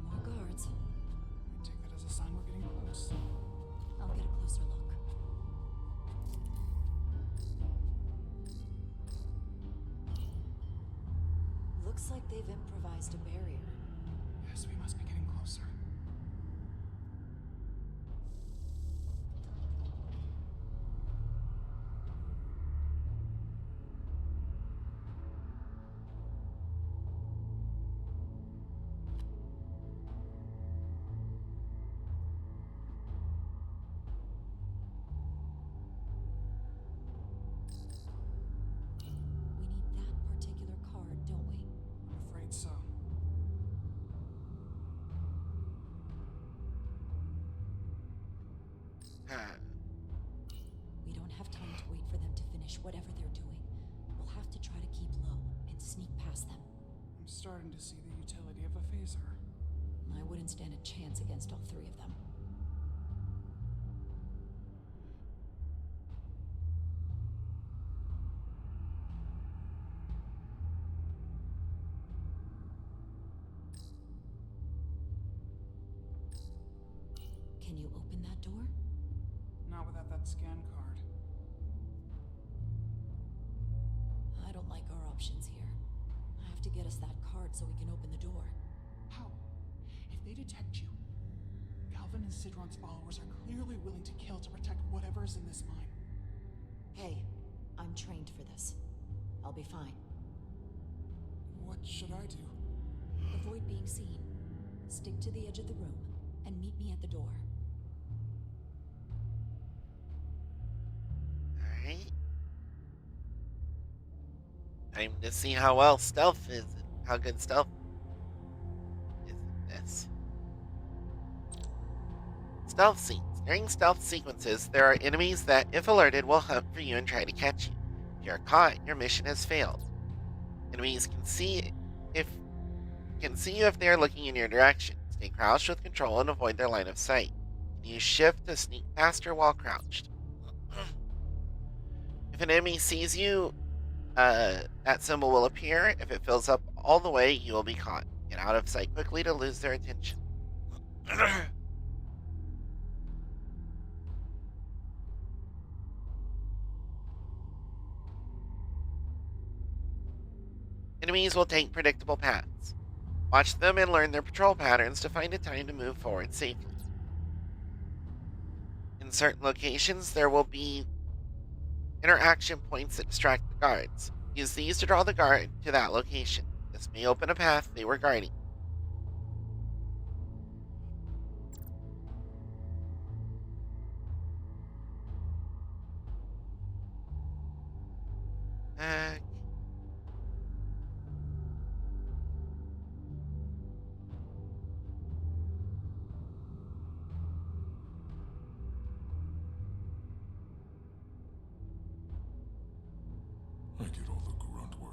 More guards. I take that as a sign we're getting close. I'll get a closer look. Looks like they've improvised a barrier. Yes, we must be getting closer. We need that particular card, don't we? I'm afraid so. We don't have time to wait for them to finish whatever they're doing. We'll have to try to keep low and sneak past them. I'm starting to see the utility of a phaser. I wouldn't stand a chance against all three of them. Can you open that door? Not without that scan card. I don't like our options here. I have to get us that card so we can open the door. How? If they detect you, Galvin and Sidron's followers are clearly willing to kill to protect whatever's in this mine. Hey, I'm trained for this. I'll be fine. What should I do? Avoid being seen. Stick to the edge of the room and meet me at the door. alright. Time to see how well stealth is and how good stealth is in this. Stealth scenes. During stealth sequences, there are enemies that, if alerted, will hunt for you and try to catch you. If you are caught, your mission has failed. Enemies can see you if they are looking in your direction. Stay crouched with control and avoid their line of sight. Use shift to sneak faster while crouched. If an enemy sees you, that symbol will appear. If it fills up all the way, you will be caught. Get out of sight quickly to lose their attention. Enemies will take predictable paths. Watch them and learn their patrol patterns to find a time to move forward safely. In certain locations, there will be interaction points that distract the guards. Use these to draw the guard to that location. This may open a path they were guarding. I did all the grunt work.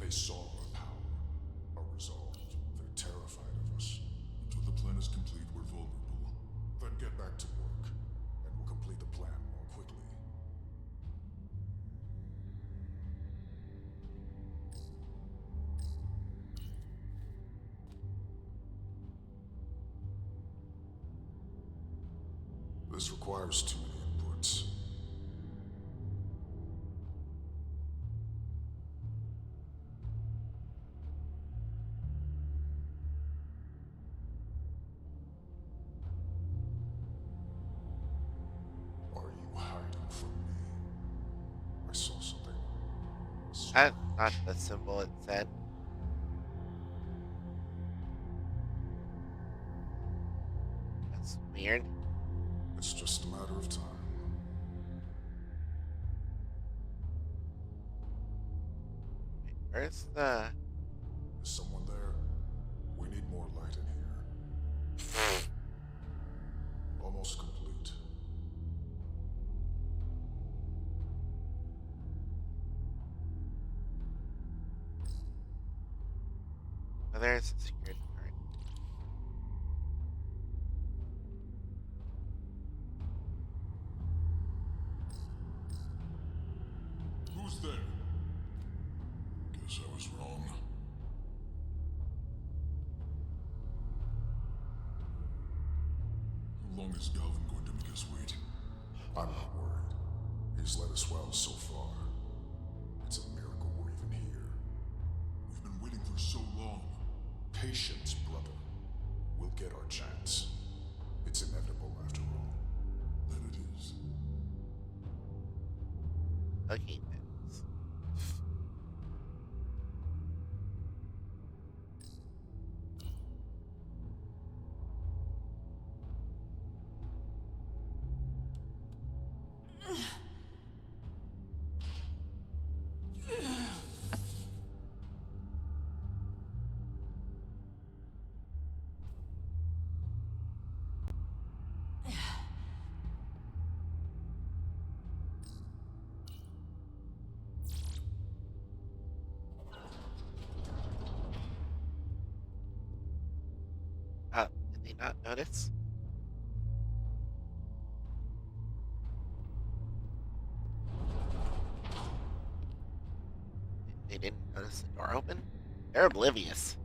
They saw our power, our resolve. They're terrified of us. Until the plan is complete, we're vulnerable. Then get back to work, and we'll complete the plan more quickly. This requires too many inputs. Are you hiding from me? I saw something. That's not the symbol it said. That's weird. It's just a matter of time. Where's the... Is someone there? We need more light in here. Almost complete. Oh, there's the security guard. Who's there? Guess I was wrong. How long is Galvin going to make us wait? I'm not worried. He's led us well so far. It's a miracle we're even here. We've been waiting for so long. Patience, brother. We'll get our chance. It's inevitable after all. Then it is. Okay, thanks. Did they not notice? They didn't notice the door open? They're oblivious.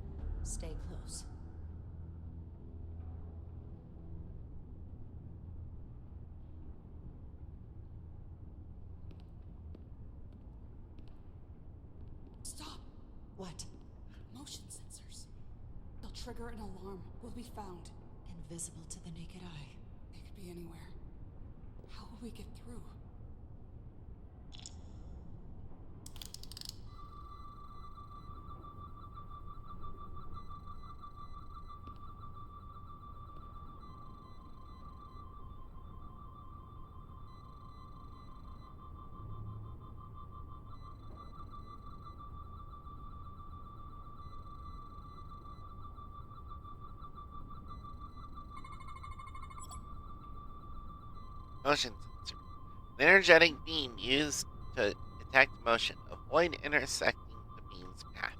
Stay close. Stop! What? Motion sensors. They'll trigger an alarm. We'll be found. Invisible to the naked eye. They could be anywhere. How will we get through? Motion sensor. An energetic beam used to detect motion. Avoid intersecting the beam's path.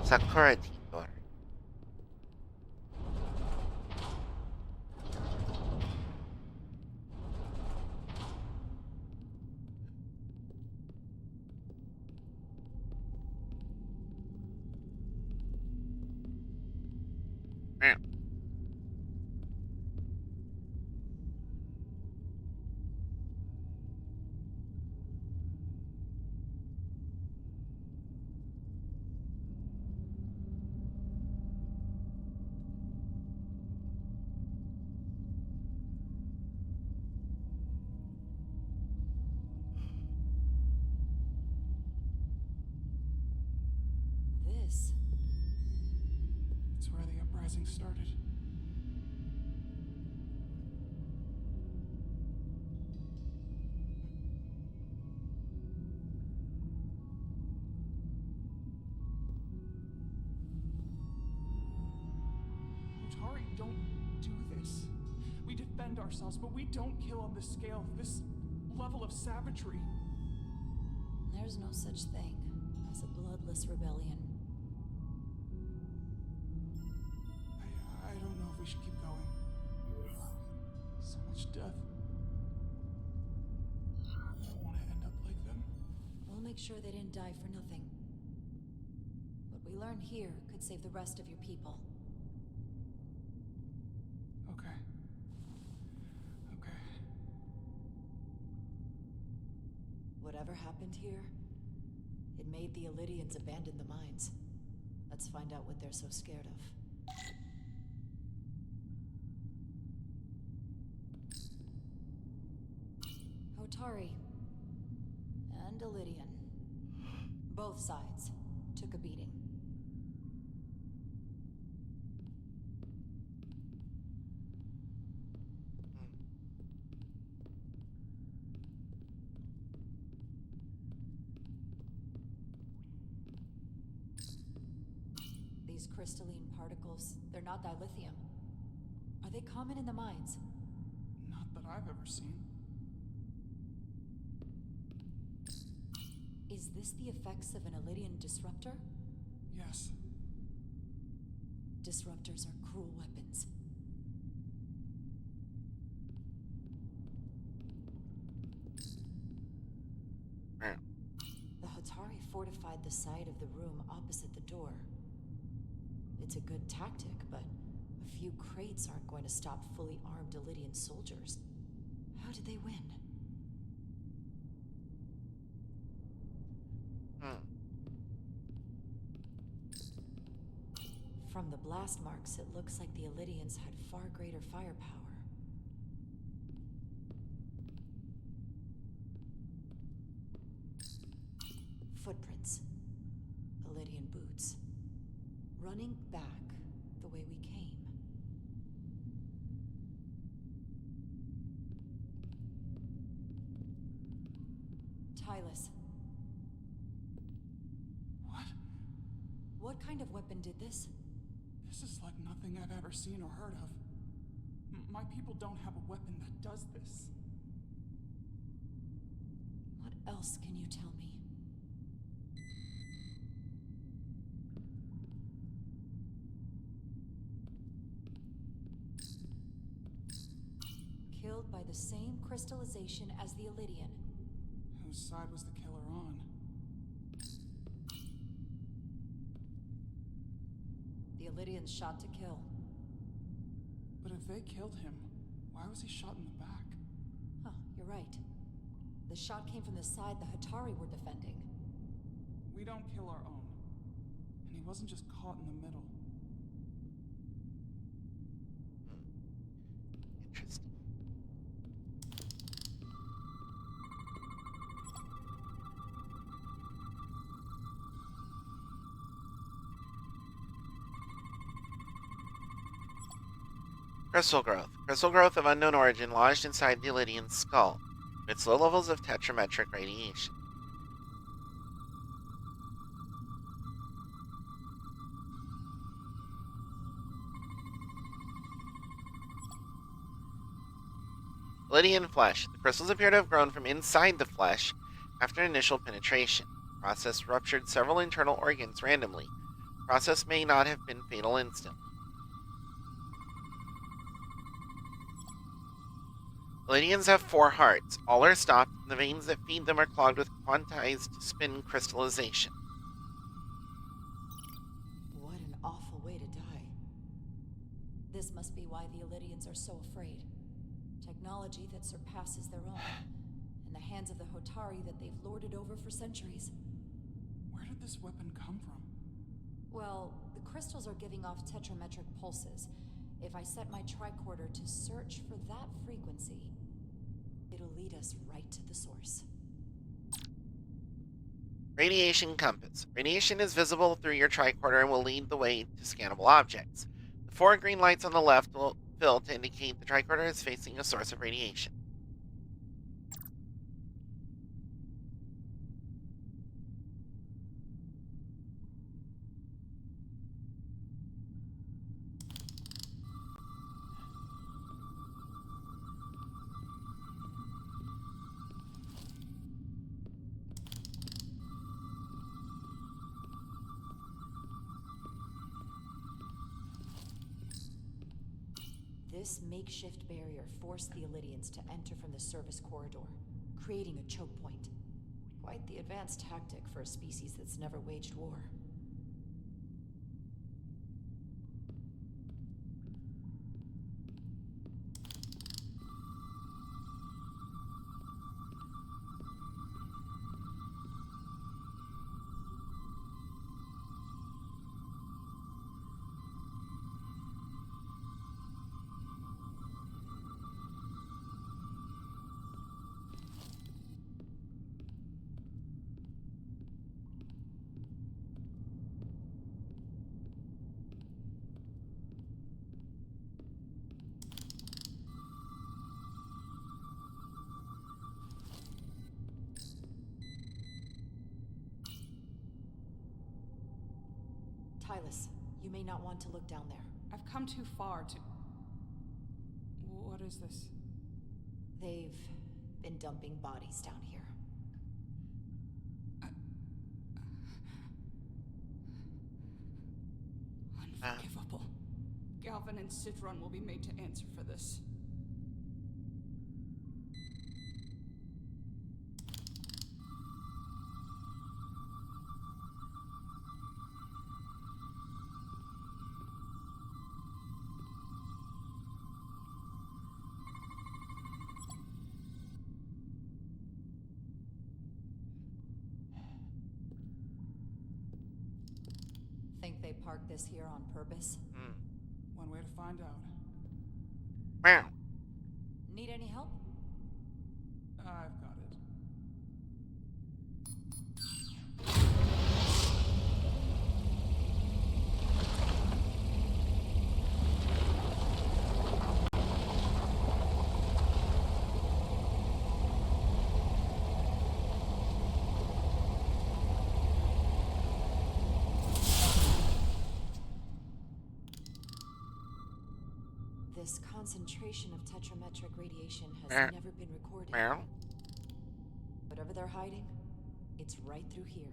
Sakura Tintor. This. It's where the uprising started. Otari, don't do this. We defend ourselves, but we don't kill on this scale, this level of savagery. There's no such thing as a bloodless rebellion. I don't know if we should keep going. So much death. I don't want to end up like them. We'll make sure they didn't die for nothing. What we learn here could save the rest of your people. Okay. Whatever happened here, it made the Illidians abandon the mines. Let's find out what they're so scared of. Otari and Illidian, both sides, took a beating. These crystalline particles, they're not dilithium. Are they common in the mines? Not that I've ever seen. Is this the effects of an Illidian disruptor? Yes. Disruptors are cruel weapons. The Hatari fortified the side of the room opposite the door. It's a good tactic, but a few crates aren't going to stop fully armed Illidian soldiers. How did they win? From the blast marks, it looks like the Illidians had far greater firepower. Footprints. Illidian boots. Running back the way we came. Tylus. What? What kind of weapon did this? This is like nothing I've ever seen or heard of. My people don't have a weapon that does this. What else can you tell me? Killed by the same crystallization as the Illidian. Whose side was the killer on? The Illidians shot to kill. But if they killed him, why was he shot in the back? Huh, you're right. The shot came from the side the Hatari were defending. We don't kill our own. And he wasn't just caught in the middle. Interesting. Crystal growth. Crystal growth of unknown origin lodged inside the Illidian skull. Its low levels of tetrametric radiation. Illidian flesh. The crystals appear to have grown from inside the flesh after initial penetration. The process ruptured several internal organs randomly, Process may not have been fatal instantly. Lydians have 4 hearts. All are stopped, and the veins that feed them are clogged with quantized spin crystallization. What an awful way to die. This must be why the Elydians are so afraid. Technology that surpasses their own, in the hands of the Hotari that they've lorded over for centuries. Where did this weapon come from? Well, the crystals are giving off tetrametric pulses. If I set my tricorder to search for that frequency, it'll lead us right to the source. Radiation compass. Radiation is visible through your tricorder and will lead the way to scannable objects. The 4 green lights on the left will fill to indicate the tricorder is facing a source of radiation. This makeshift barrier forced the Elydians to enter from the service corridor, creating a choke point. Quite the advanced tactic for a species that's never waged war. Tylus, you may not want to look down there. I've come too far to... What is this? They've been dumping bodies down here. Unforgivable. Galvin and Citron will be made to answer for this. Think they parked this here on purpose? One way to find out. Meow. Need any help? I've got it. This concentration of tetrametric radiation has Meow. never been recorded. Meow. Whatever they're hiding, it's right through here.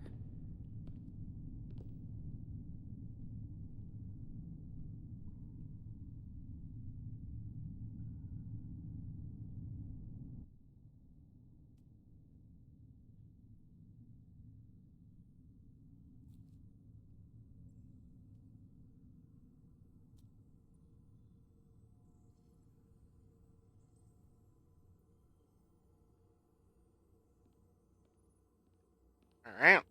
Alright.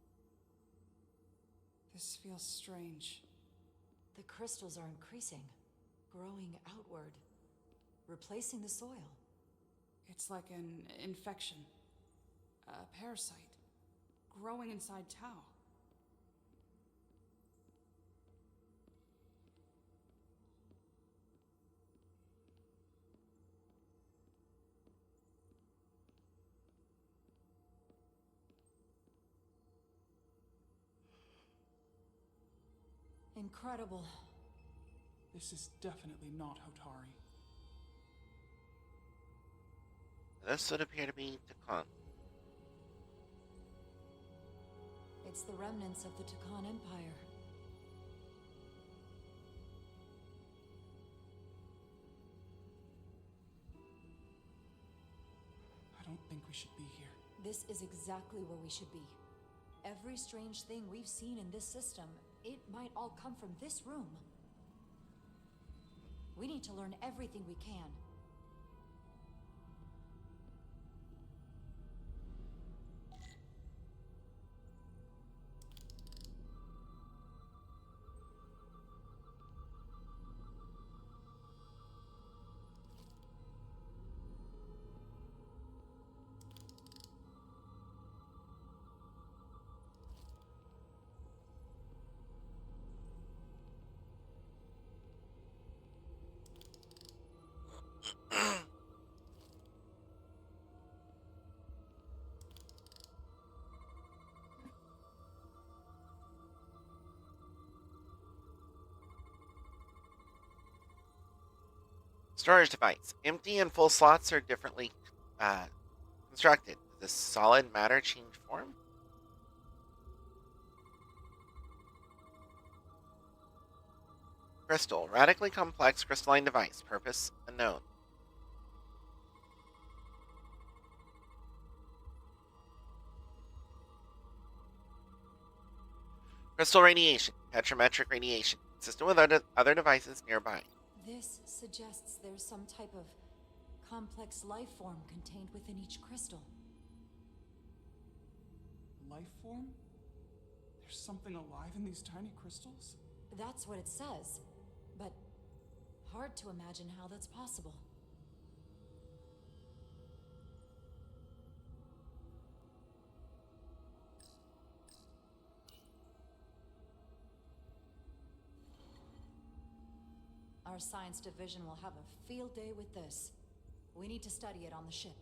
This feels strange. The crystals are increasing, growing outward, replacing the soil. It's like an infection. A parasite. Growing inside Tau. Incredible. This is definitely not Hotari. This would appear to be Takan. It's the remnants of the Takan Empire. should be here. This is exactly where we should be. Every strange thing we've seen in this system, it might all come from this room. We need to learn everything we can. Storage device. Empty and full slots are differently constructed. Does solid matter change form? Crystal. Radically complex crystalline device. Purpose unknown. Crystal radiation. Petrometric radiation. Consistent with other devices nearby. This suggests there's some type of complex life form contained within each crystal. Life form? There's something alive in these tiny crystals? That's what it says, but hard to imagine how that's possible. Our science division will have a field day with this. We need to study it on the ship.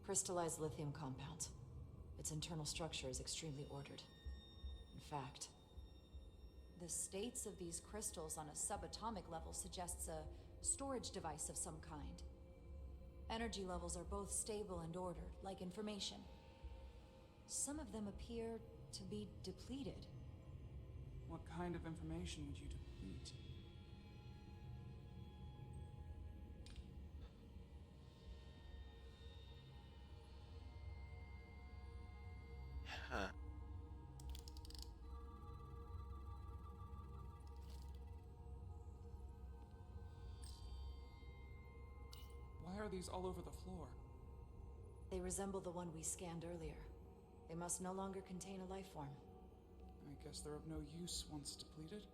Crystallized lithium compound. Its internal structure is extremely ordered. In fact, the states of these crystals on a subatomic level suggests a storage device of some kind. Energy levels are both stable and ordered, like information. Some of them appear to be depleted. What kind of information would you deplete? Huh. Why are these all over the floor? They resemble the one we scanned earlier. They must no longer contain a life form. I guess they're of no use once depleted.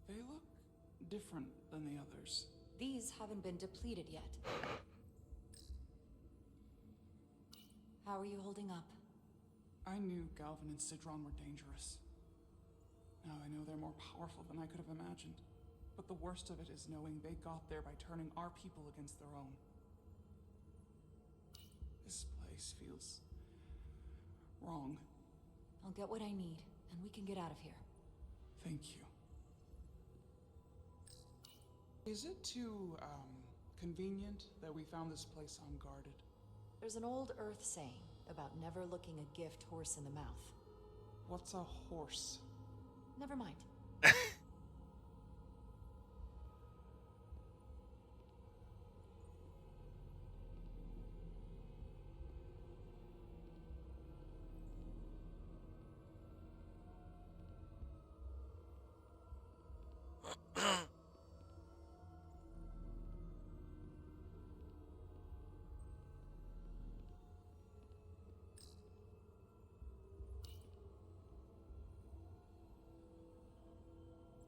They look different than the others. These haven't been depleted yet. How are you holding up? I knew Galvin and Sidron were dangerous. Now I know they're more powerful than I could have imagined. But the worst of it is knowing they got there by turning our people against their own. This place feels wrong. I'll get what I need, and we can get out of here. Thank you. Is it too, convenient that we found this place unguarded? There's an old Earth saying about never looking a gift horse in the mouth. What's a horse? Never mind.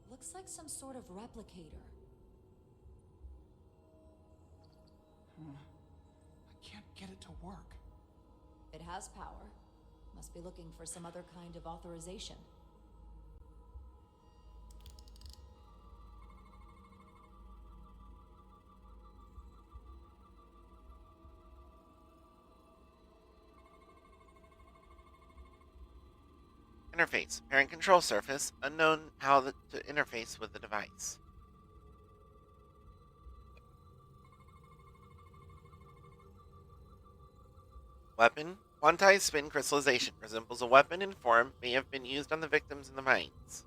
Looks like some sort of replicator. I can't get it to work. It has power. Must be looking for some other kind of authorization. Interface. Parent control surface. Unknown how to interface with the device. Weapon. Quantized spin crystallization. Resembles a weapon in form. May have been used on the victims in the mines.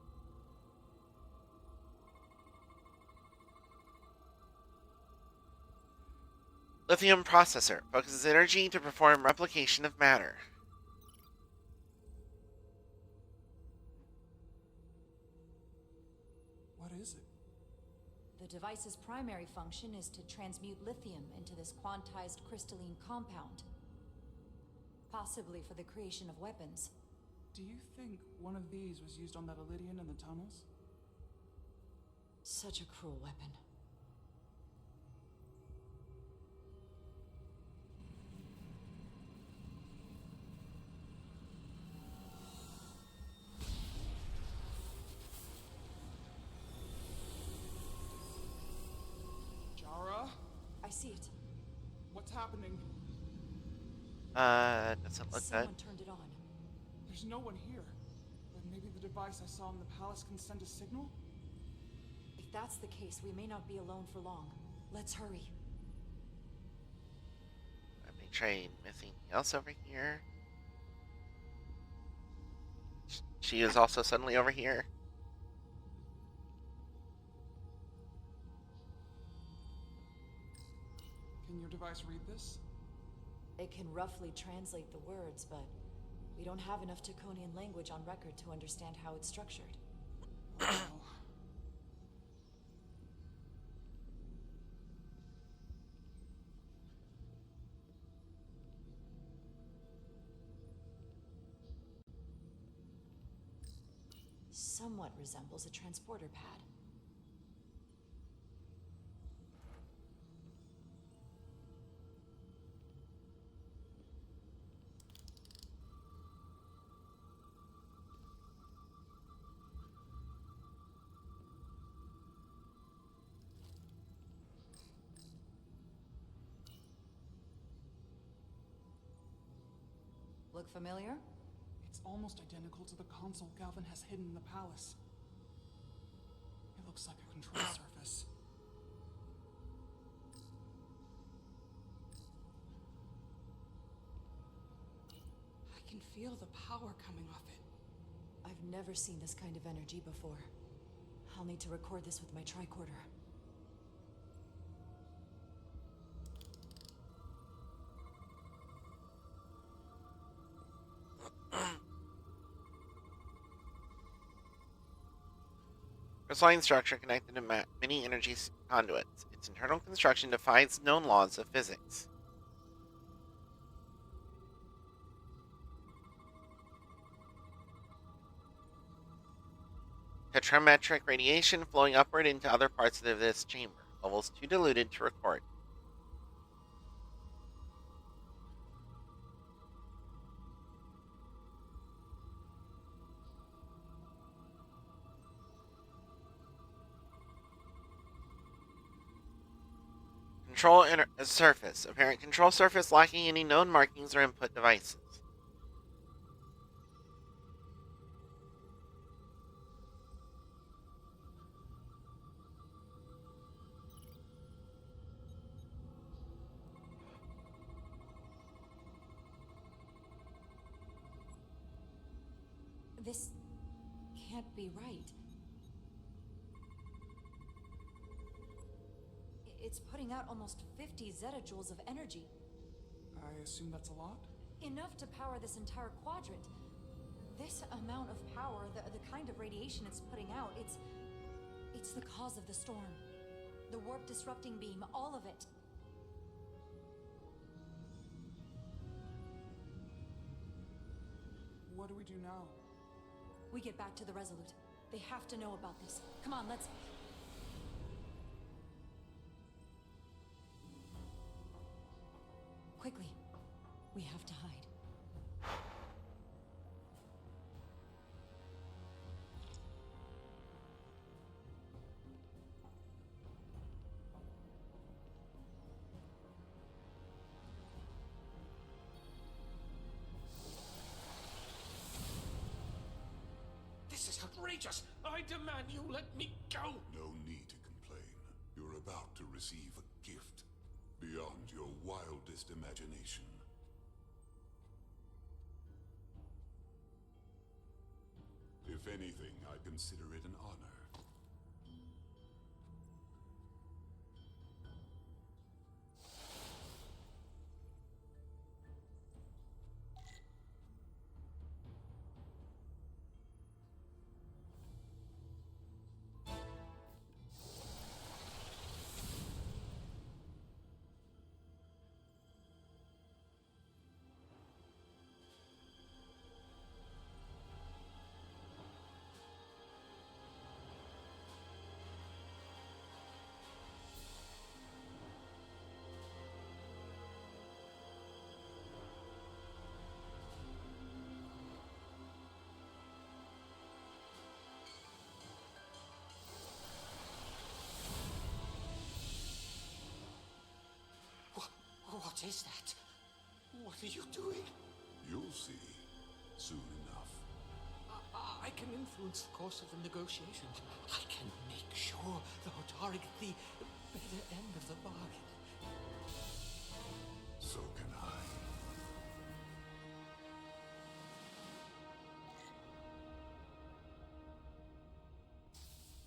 Lithium processor. Focuses energy to perform replication of matter. What is it? The device's primary function is to transmute lithium into this quantized crystalline compound. Possibly for the creation of weapons. Do you think one of these was used on that Elydian in the tunnels? Such a cruel weapon. Jara? I see it. What's happening? Doesn't look Someone good. turned it on. There's no one here. But maybe the device I saw in the palace can send a signal? If that's the case, we may not be alone for long. Let's hurry. Make sure I ain't missing anything else over here. She is also suddenly over here. Can your device read this? It can roughly translate the words, but we don't have enough Taconian language on record to understand how it's structured. Somewhat resembles a transporter pad. Look familiar? It's almost identical to the console Galvin has hidden in the palace. It looks like a control surface. I can feel the power coming off it. I've never seen this kind of energy before. I'll need to record this with my tricorder. Crystalline structure connected to many energy conduits. Its internal construction defies known laws of physics. Tetrametric radiation flowing upward into other parts of this chamber. Levels too diluted to record. Control surface. Apparent control surface lacking any known markings or input devices. This can't be right. It's putting out almost 50 zettajoules of energy. I assume that's a lot? Enough to power this entire quadrant. This amount of power, the kind of radiation it's putting out, it's the cause of the storm. The warp disrupting beam, all of it. What do we do now? We get back to the Resolute. They have to know about this. Come on, let's... Quickly. We have to hide. outrageous! I demand you let me go! No need to complain. You're about to receive a gift beyond your wildest imagination. If anything, I consider it an honor. What is that? What are you doing? You'll see soon enough. I can influence the course of the negotiations. I can make sure the Hotari get the better end of the bargain. So can I.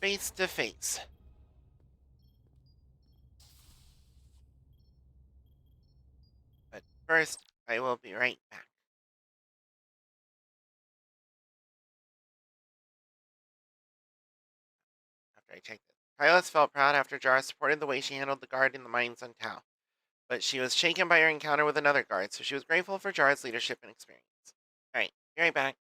Face to face. But first, I will be right back. After I checked this. Hylas felt proud after Jara supported the way she handled the guard in the mines on Tau. But she was shaken by her encounter with another guard, so she was grateful for Jara's leadership and experience. Alright, be right back.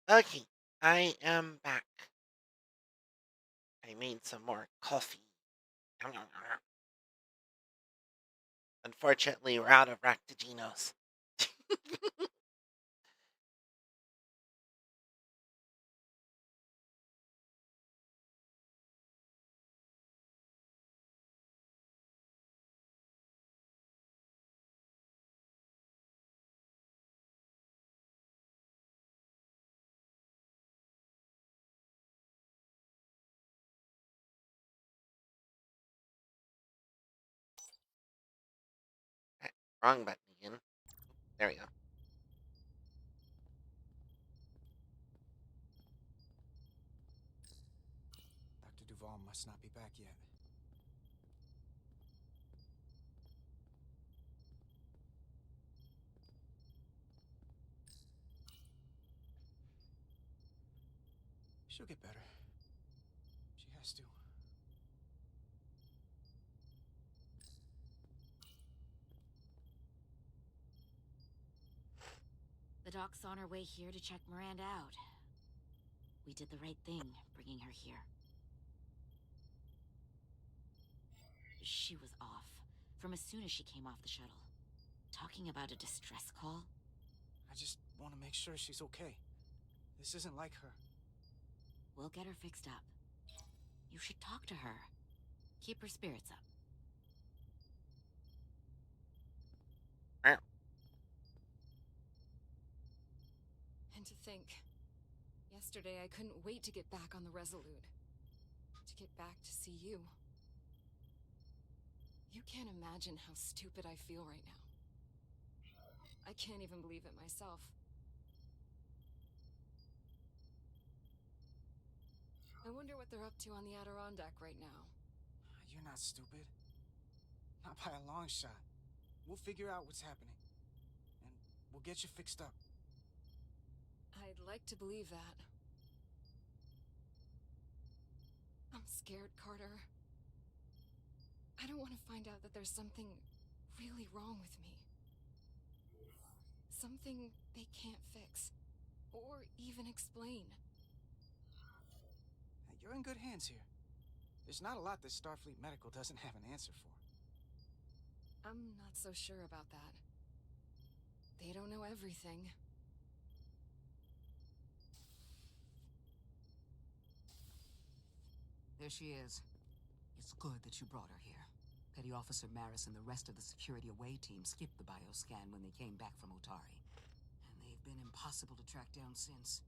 Okay, I am back. I made some more coffee. Unfortunately, we're out of Raktaginos. Wrong button again. There we go. Dr. Duval must not be back yet. She'll get better. She has to. The doc's on her way here to check Miranda out. We did the right thing, bringing her here. She was off, from as soon as she came off the shuttle. Talking about a distress call? I just want to make sure she's okay. This isn't like her. We'll get her fixed up. You should talk to her. Keep her spirits up. And to think, yesterday I couldn't wait to get back on the Resolute. To get back to see you. You can't imagine how stupid I feel right now. I can't even believe it myself. I wonder what they're up to on the Adirondack right now. You're not stupid. Not by a long shot. We'll figure out what's happening. And we'll get you fixed up. I'd like to believe that. I'm scared, Carter. I don't want to find out that there's something really wrong with me. something they can't fix. Or even explain. You're in good hands here. There's not a lot that Starfleet Medical doesn't have an answer for. I'm not so sure about that. They don't know everything. There she is. It's good that you brought her here. Petty Officer Maris and the rest of the security away team skipped the bioscan when they came back from Otari. And they've been impossible to track down since.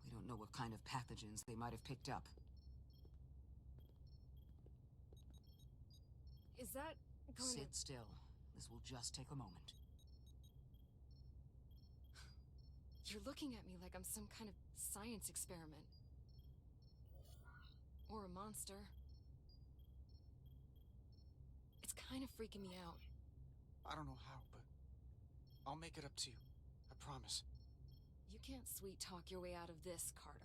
We don't know what kind of pathogens they might have picked up. Is that going Sit still. This will just take a moment. You're looking at me like I'm some kind of science experiment. Or a monster. It's kind of freaking me out. I don't know how, but I'll make it up to you. I promise. You can't sweet talk your way out of this, Carter.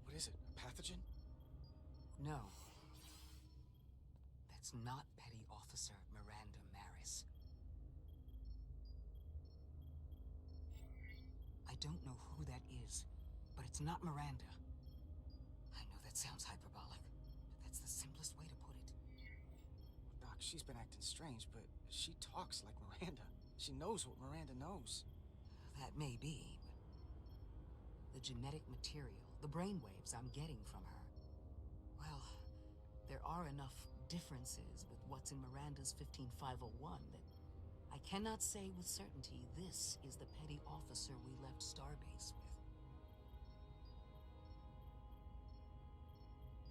What is it? A pathogen? No. That's not Petty Officer Miranda Maris. I don't know who that is, but it's not Miranda. I know that sounds hyperbolic, but that's the simplest way to put it. Doc, she's been acting strange, but she talks like Miranda. She knows what Miranda knows. That may be, but the genetic material, the brainwaves I'm getting from her, well, there are enough differences with what's in Miranda's 15501 that I cannot say with certainty this is the petty officer we left Starbase with.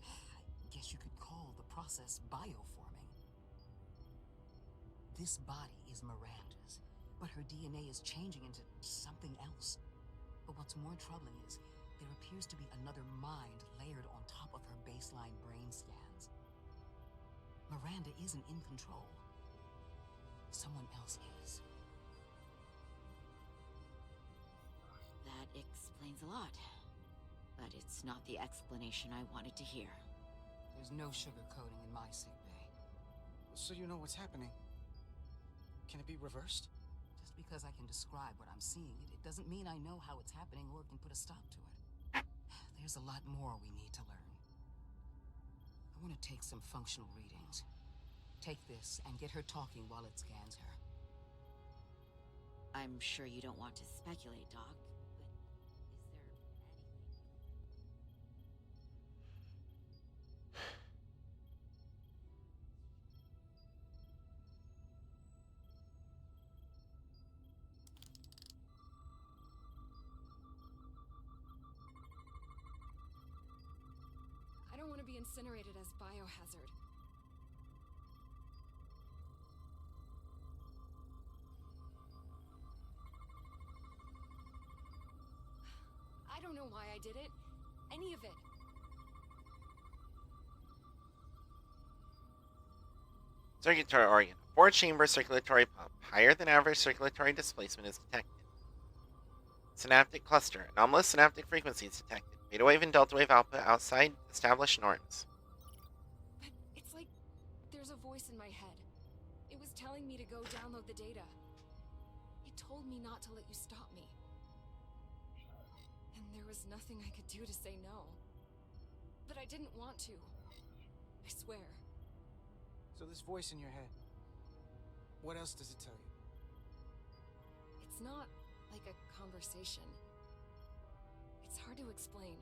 I guess you could call the process bioforming. This body is Miranda's, but her DNA is changing into something else. But what's more troubling is there appears to be another mind layered on top of her baseline brain scans. Miranda isn't in control. Someone else is. That explains a lot. But it's not the explanation I wanted to hear. There's no sugarcoating in my sickbay. So you know what's happening. Can it be reversed? Just because I can describe what I'm seeing, it doesn't mean I know how it's happening or can put a stop to it. There's a lot more we need to learn. I want to take some functional readings. Take this and get her talking while it scans her. I'm sure you don't want to speculate, Doc, but is there anything... I don't want to be incinerated as biohazard. I don't know why I did it. Any of it. Circulatory organ. 4-chamber circulatory pump. Higher than average circulatory displacement is detected. Synaptic cluster. Anomalous synaptic frequencies detected. Beta wave and delta wave output outside established norms. But it's like there's a voice in my head. It was telling me to go download the data. It told me not to let you stop me. And there was nothing I could do to say no. But I didn't want to. I swear. So this voice in your head, what else does it tell you? It's not like a conversation. It's hard to explain.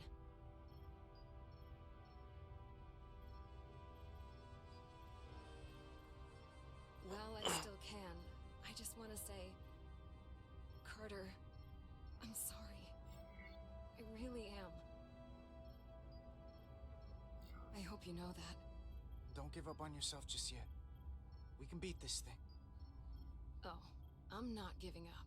While I still can, I just want to say, Carter, I'm sorry. I really am. I hope you know that. Don't give up on yourself just yet. We can beat this thing. Oh, I'm not giving up.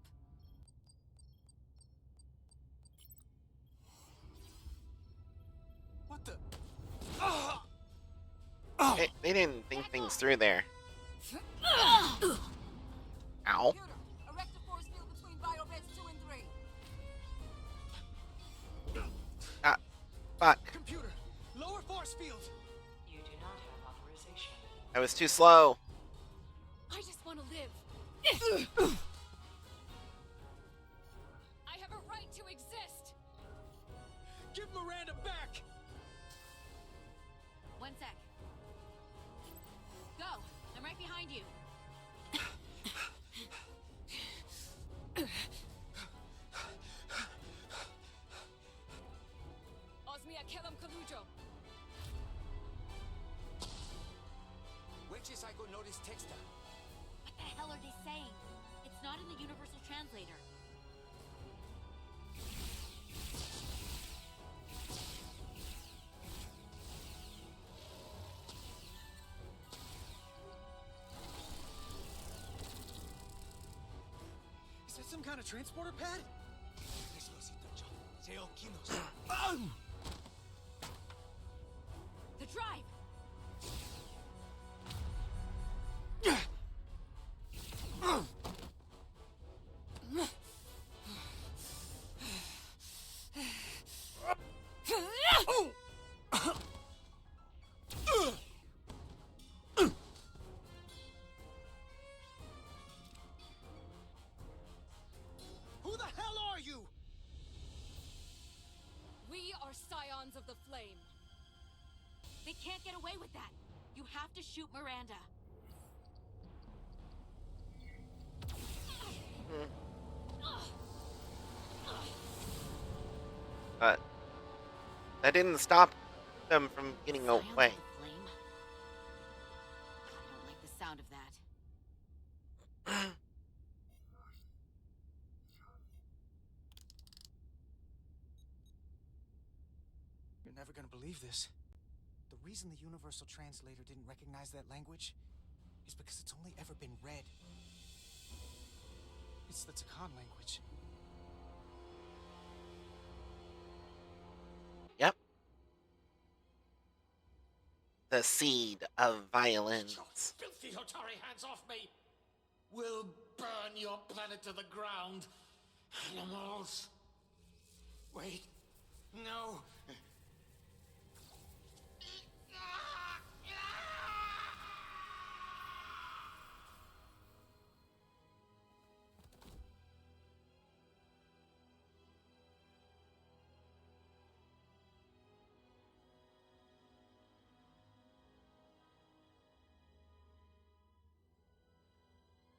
What the? They didn't think things through there. Ow. Erect a force field between biobeds 2 and 3. Fuck. Computer, lower force field. You do not have authorization. I was too slow. I just want to live. I have a right to exist. Give Miranda back. One sec. Go. I'm right behind you. Osmia Kelam Kalujo. Which is I go notice texta. What the hell are they saying? It's not in the universal translator. Is that some kind of transporter pad? The drive! Who the hell are you? We are scions of the flame. They can't get away with that. You have to shoot Miranda. But that didn't stop them from getting away. I don't like the sound of that. You're never gonna believe this. The reason the Universal Translator didn't recognize that language is because it's only ever been read. It's the Takan language. Yep. The seed of violence. Filthy Hotari, hands off me! We'll burn your planet to the ground. Animals. Wait. No.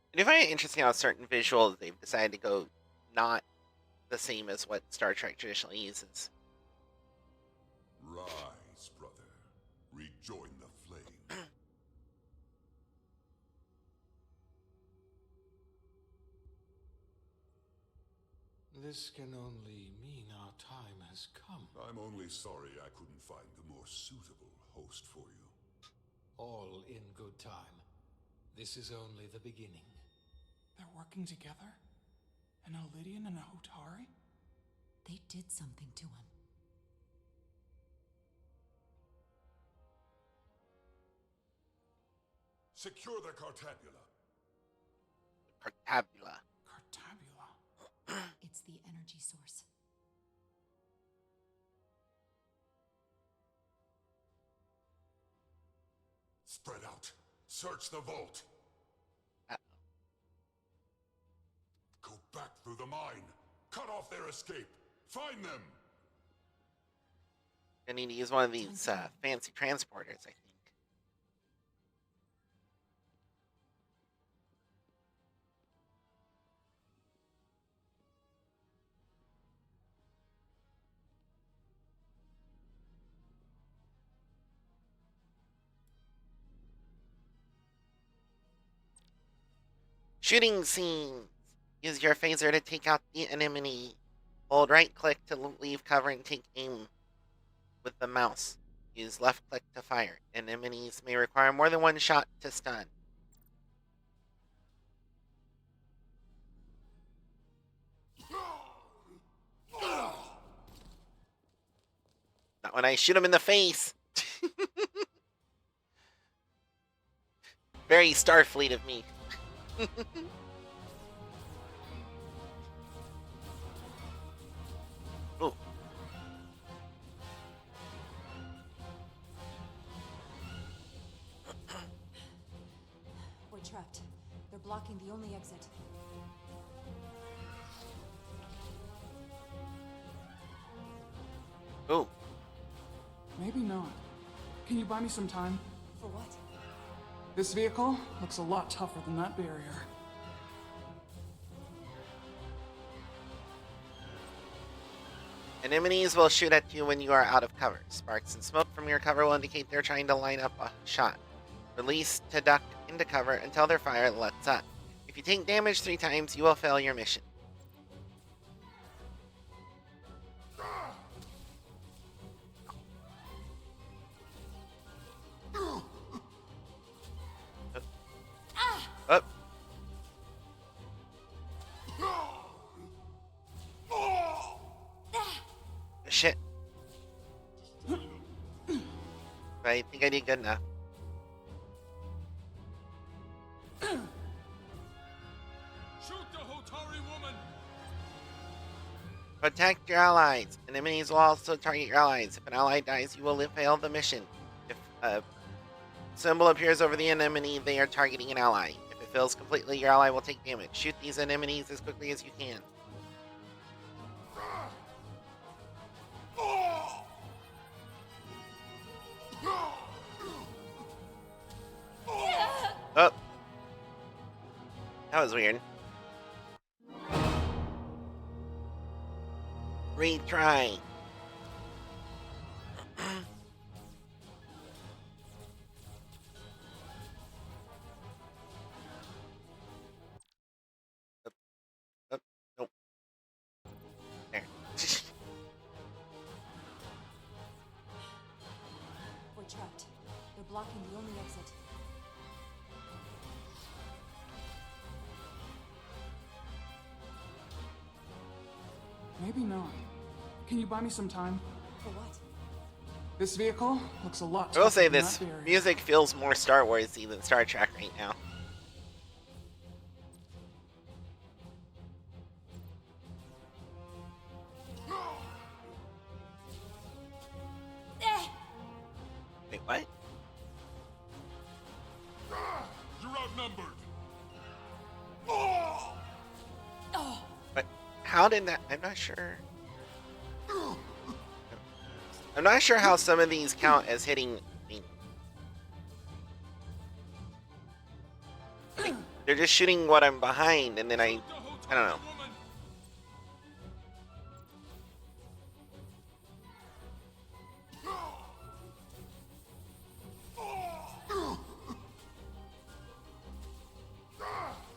I do find it interesting how certain visuals they've decided to go not the same as what Star Trek traditionally uses. Rise, brother. Rejoin the flame. This can only mean our time has come. I'm only sorry I couldn't find the more suitable host for you. All in good time. This is only the beginning. They're working together? An Elidian and a Hotari? They did something to him. Secure the Cartabula. Cartabula. Cartabula? It's the energy source. Spread out. Search the vault. Go back through the mine. Cut off their escape. Find them. I need to use one of these fancy transporters, I think. Shooting scenes. Use your phaser to take out the enemy. Hold right click to leave cover and take aim with the mouse. Use left click to fire. Enemies may require more than one shot to stun. Not when I shoot him in the face. Very Starfleet of me. Ooh. They're blocking the only exit. Ooh. Maybe not. Can you buy me some time? For what? This vehicle looks a lot tougher than that barrier. Enemies will shoot at you when you are out of cover. Sparks and smoke from your cover will indicate they're trying to line up a shot. Release to duck into cover until their fire lets up. If you take damage 3 times, you will fail your mission. Up. Shit. But I think I did good enough. Shoot the Hotari woman! Protect your allies. Enemies will also target your allies. If an ally dies, you will fail the mission. If a symbol appears over the enemy, they are targeting an ally. If it fails completely, your ally will take damage. Shoot these enemies as quickly as you can. Oh. That was weird. Retry. Nope. There. We're trapped. They're blocking the only exit. Maybe not. Can you buy me some time? For what? This vehicle looks a lot I will tougher say than this that barrier. music feels more Star Warsy than Star Trek right now. Wait, what? You're outnumbered. But how did that? I'm not sure. I'm not sure how some of these count as hitting me. Like, they're just shooting what I'm behind, and then I don't know.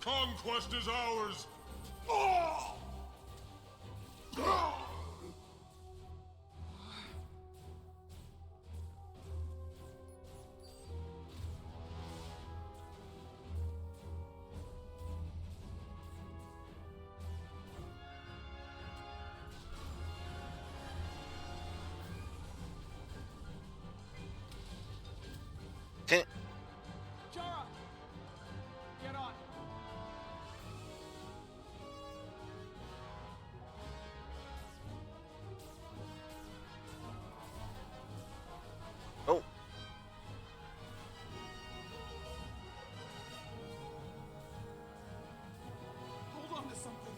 Conquest is ours. Jara! Get on! Oh. Hold on to something.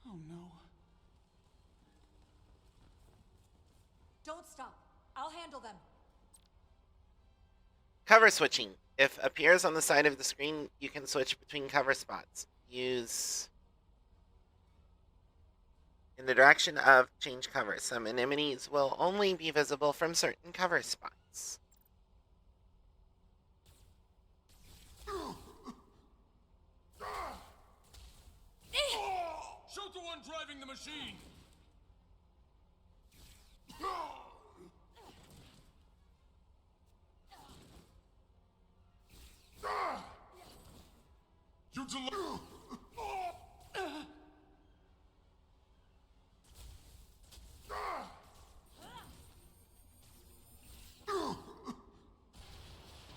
Oh no. Don't stop. I'll handle them. Cover switching. If appears on the side of the screen, you can switch between cover spots. Use in the direction of change cover. Some enemies will only be visible from certain cover spots. Shoot the one driving the machine! You deliver.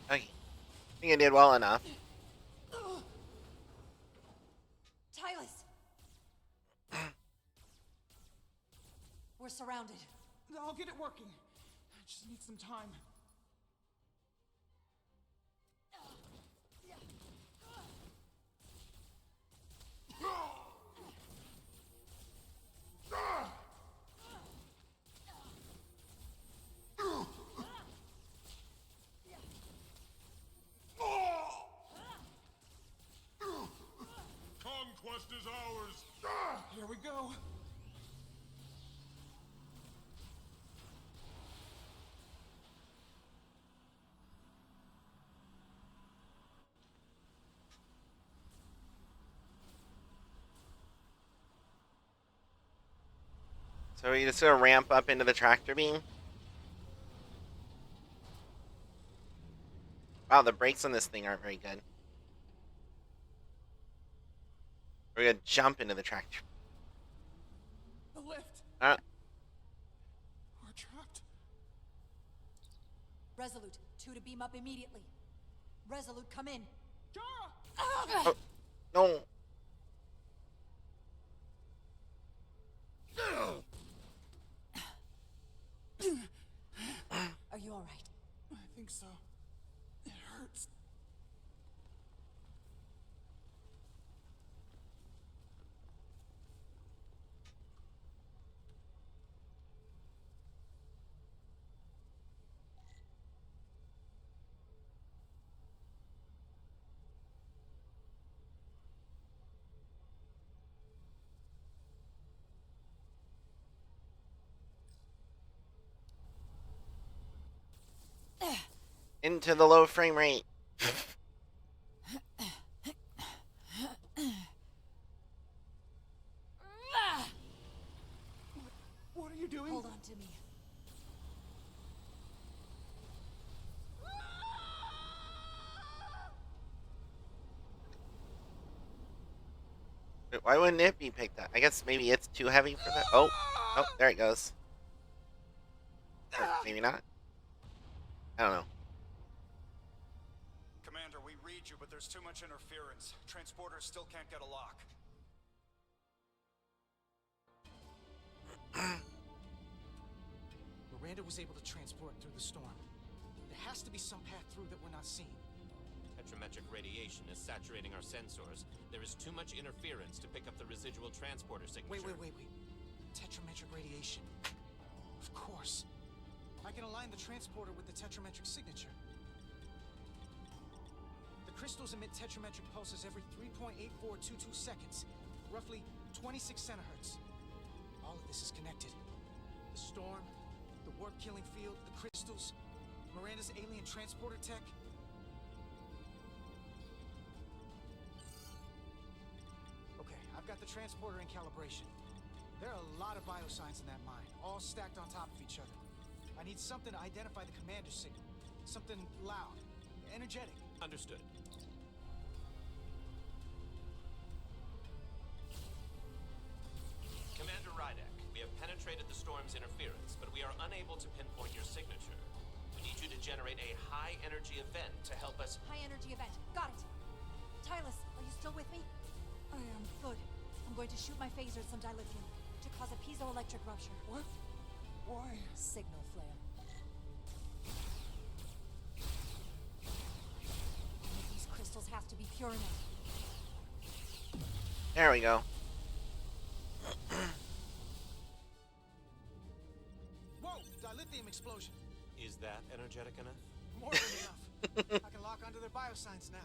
Okay. I think I did well enough. We're surrounded. I'll get it working. I just need some time. Conquest is ours! Here we go. So are you just gonna ramp up into the tractor beam? Wow, the brakes on this thing aren't very good. We're gonna jump into the tractor. The lift. Uh, We're trapped. Resolute, 2 to beam up immediately. Resolute, come in. oh, no. Are you alright? I think so. It hurts. Into the low frame rate. What are you doing? Hold on to me. Why wouldn't it be picked up? I guess maybe it's too heavy for that. Oh, there it goes. Or maybe not. I don't know. Commander, we read you, but there's too much interference. Transporters still can't get a lock. Miranda was able to transport through the storm. There has to be some path through that we're not seeing. Tetrametric radiation is saturating our sensors. There is too much interference to pick up the residual transporter signature. Wait. Tetrametric radiation. Of course. I can align the transporter with the tetrametric signature. The crystals emit tetrametric pulses every 3.8422 seconds, roughly 26 centihertz. All of this is connected. The storm, the warp-killing field, the crystals, Miranda's alien transporter tech. Okay, I've got the transporter in calibration. There are a lot of biosigns in that mine, all stacked on top of each other. I need something to identify the commander signal. Something loud, energetic. Understood. Commander Rydek, we have penetrated the storm's interference, but we are unable to pinpoint your signature. We need you to generate a high-energy event to help us... High-energy event. Got it. Tylus, are you still with me? I am. Good. I'm going to shoot my phaser at some dilithium to cause a piezoelectric rupture. What? Why? Signal flare. These crystals have to be pure enough. There we go. Whoa! Dilithium explosion. Is that energetic enough? More than enough. I can lock onto their biosigns now.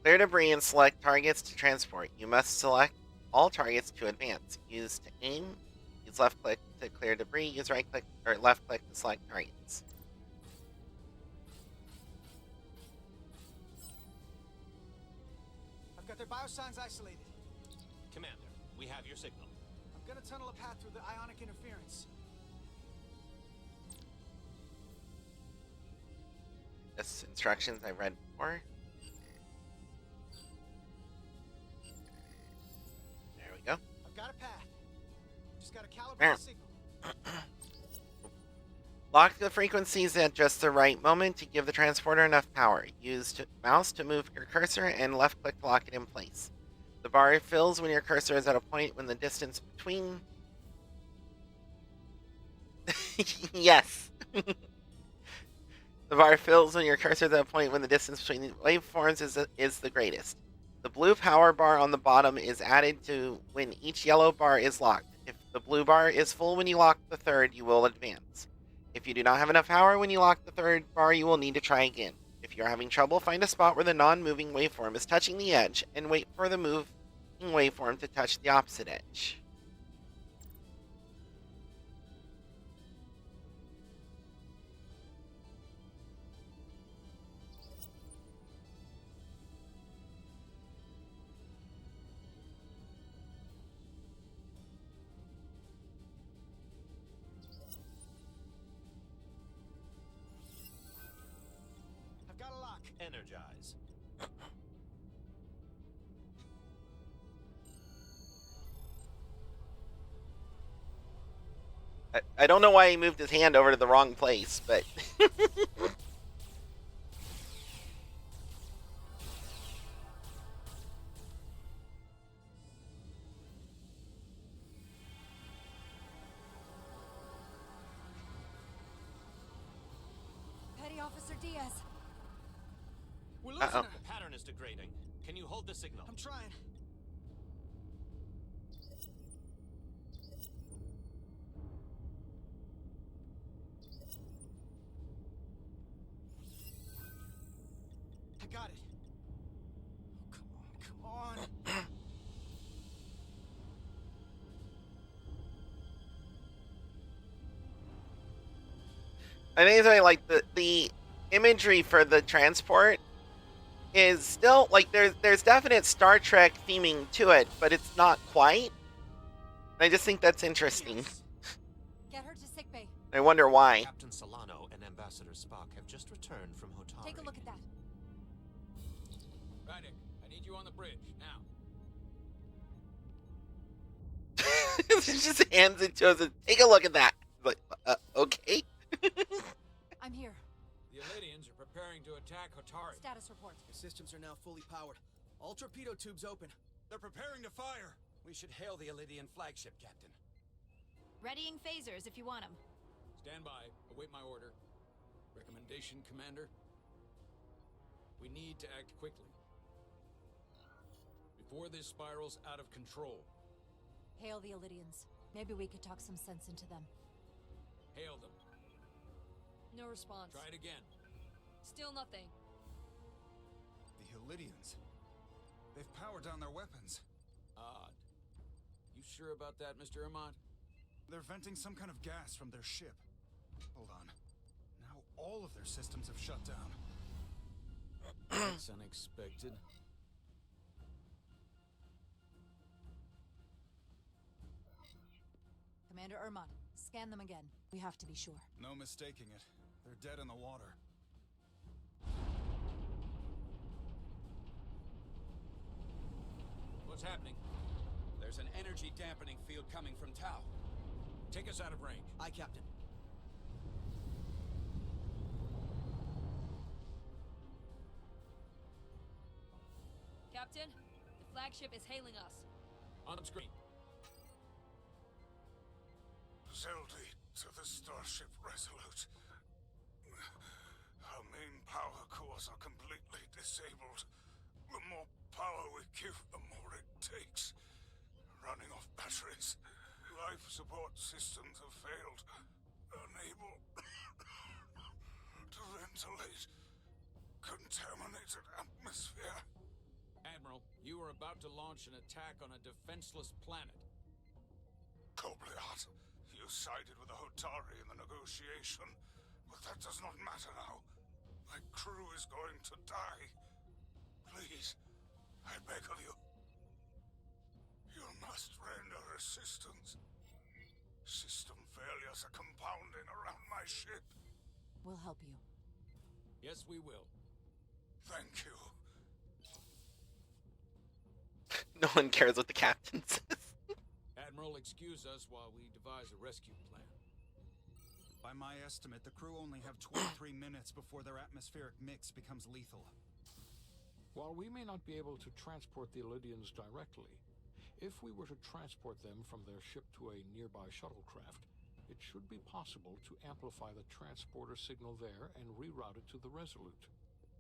Clear debris and select targets to transport. You must select all targets to advance. Use to aim. Use left click to clear debris. Use right click or left click to select targets. I've got their biosigns isolated. Commander, we have your signal. I'm gonna tunnel a path through the ionic interference. Just instructions I read before. There we go. I've got a path. Just gotta calibrate Bam. the signal. Lock the frequencies at just the right moment to give the transporter enough power. Use mouse to move your cursor and left click to lock it in place. The bar fills when your cursor is at a point when the distance between Yes. The bar fills when your cursor is at a point when the distance between the waveforms is the greatest. The blue power bar on the bottom is added to when each yellow bar is locked. If the blue bar is full when you lock the third, you will advance. If you do not have enough power when you lock the third bar, you will need to try again. If you're having trouble, find a spot where the non-moving waveform is touching the edge and wait for the moving waveform to touch the opposite edge. I've got a lock. Energize. I don't know why he moved his hand over to the wrong place, but... Petty Officer Diaz. We're losing Uh-oh. her. The pattern is degrading. Can you hold the signal? I'm trying. I got it. Oh, come on, come on. I think it's really like the imagery for the transport is still like there's definite Star Trek theming to it, but it's not quite. I just think that's interesting. Get her to sickbay. I wonder why. Captain Solano and Ambassador Spock have just returned from Hotari. Take a look at that. Rydick, I need you on the bridge, now. She just hands it to us and take a look at that. Like, okay. I'm here. The Elydians are preparing to attack Hotari. Status report. Your systems are now fully powered. All torpedo tubes open. They're preparing to fire. We should hail the Elydian flagship, Captain. Readying phasers if you want them. Stand by. Await my order. Recommendation, Commander? We need to act quickly. Before this spirals out of control. Hail the Elydians. Maybe we could talk some sense into them. Hail them. No response. Try it again. Still nothing. The Elydians. They've powered down their weapons. Odd. You sure about that, Mr. Irmont? They're venting some kind of gas from their ship. Hold on. Now all of their systems have shut down. That's unexpected. Commander Irmont, scan them again. We have to be sure. No mistaking it. They're dead in the water. What's happening? There's an energy dampening field coming from Tau. Take us out of range. Aye, Captain. Captain, the flagship is hailing us. On screen. Zeldy to the Starship Resolute. Our main power cores are completely disabled. The more power we give, the more it takes. Running off batteries. Life support systems have failed. Unable to ventilate. Contaminated atmosphere. Admiral, you are about to launch an attack on a defenseless planet. Kobliat, you sided with the Hotari in the negotiation, but that does not matter now. My crew is going to die. Please, I beg of you. You must render assistance. System failures are compounding around my ship. We'll help you. Yes, we will. Thank you. No one cares what the captain says. Admiral, excuse us while we devise a rescue plan. By my estimate, the crew only have 23 minutes before their atmospheric mix becomes lethal. While we may not be able to transport the Elydians directly, if we were to transport them from their ship to a nearby shuttlecraft, it should be possible to amplify the transporter signal there and reroute it to the Resolute.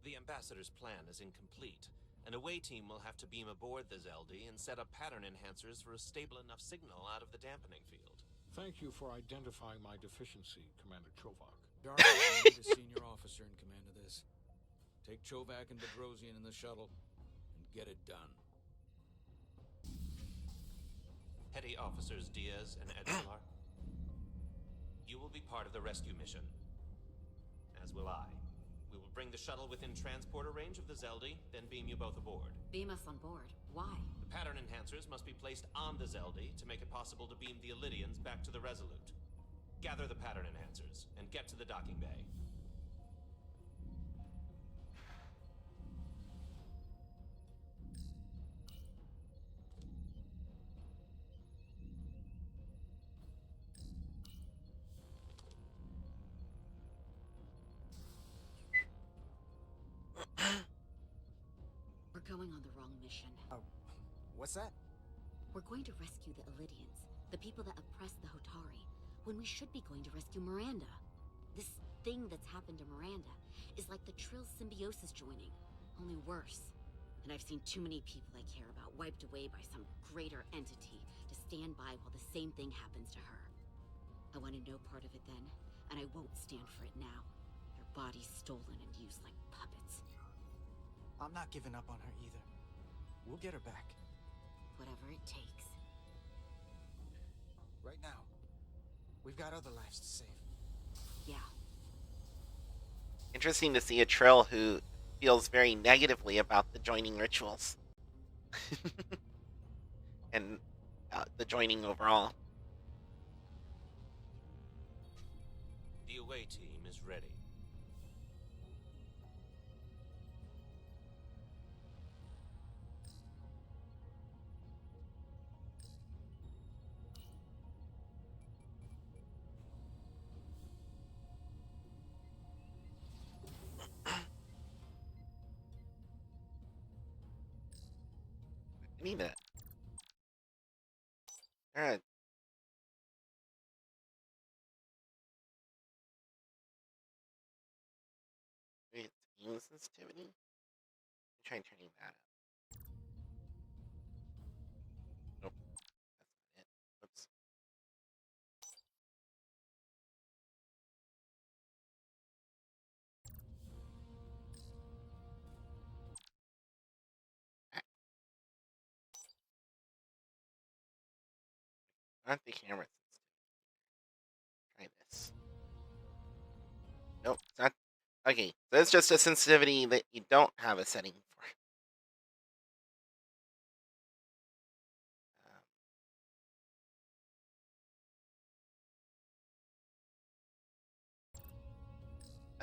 The Ambassador's plan is incomplete. An away team will have to beam aboard the Zeldi and set up pattern enhancers for a stable enough signal out of the dampening field. Thank you for identifying my deficiency, Commander Chovak. Jarvis, you need a senior officer in command of this. Take Chovak and Bedrosian in the shuttle and get it done. Petty Officers Diaz and Edgelar, you will be part of the rescue mission. As will I. We will bring the shuttle within transporter range of the Zeldi, then beam you both aboard. Beam us on board. Why? The pattern enhancers must be placed on the Zeldi to make it possible to beam the Illydians back to the Resolute. Gather the pattern enhancers and get to the docking bay. We're going on the wrong mission. What's that? We're going to rescue the Illydians, the people that oppressed the Hotari, when we should be going to rescue Miranda. This thing that's happened to Miranda is like the Trill symbiosis joining, only worse. And I've seen too many people I care about wiped away by some greater entity to stand by while the same thing happens to her. I wanted no part of it then, and I won't stand for it now. Their bodies stolen and used like puppets. I'm not giving up on her either. We'll get her back. Whatever it takes. Right now, we've got other lives to save. Yeah. Interesting to see a Trill who feels very negatively about the joining rituals. And the joining overall. The away team is ready. I need that. Alright. Wait, aim sensitivity? Try turning that up. Nope. That's not it. Oops. Not the camera sensitivity. Try this. Nope, it's not. Okay, so it's just a sensitivity that you don't have a setting for.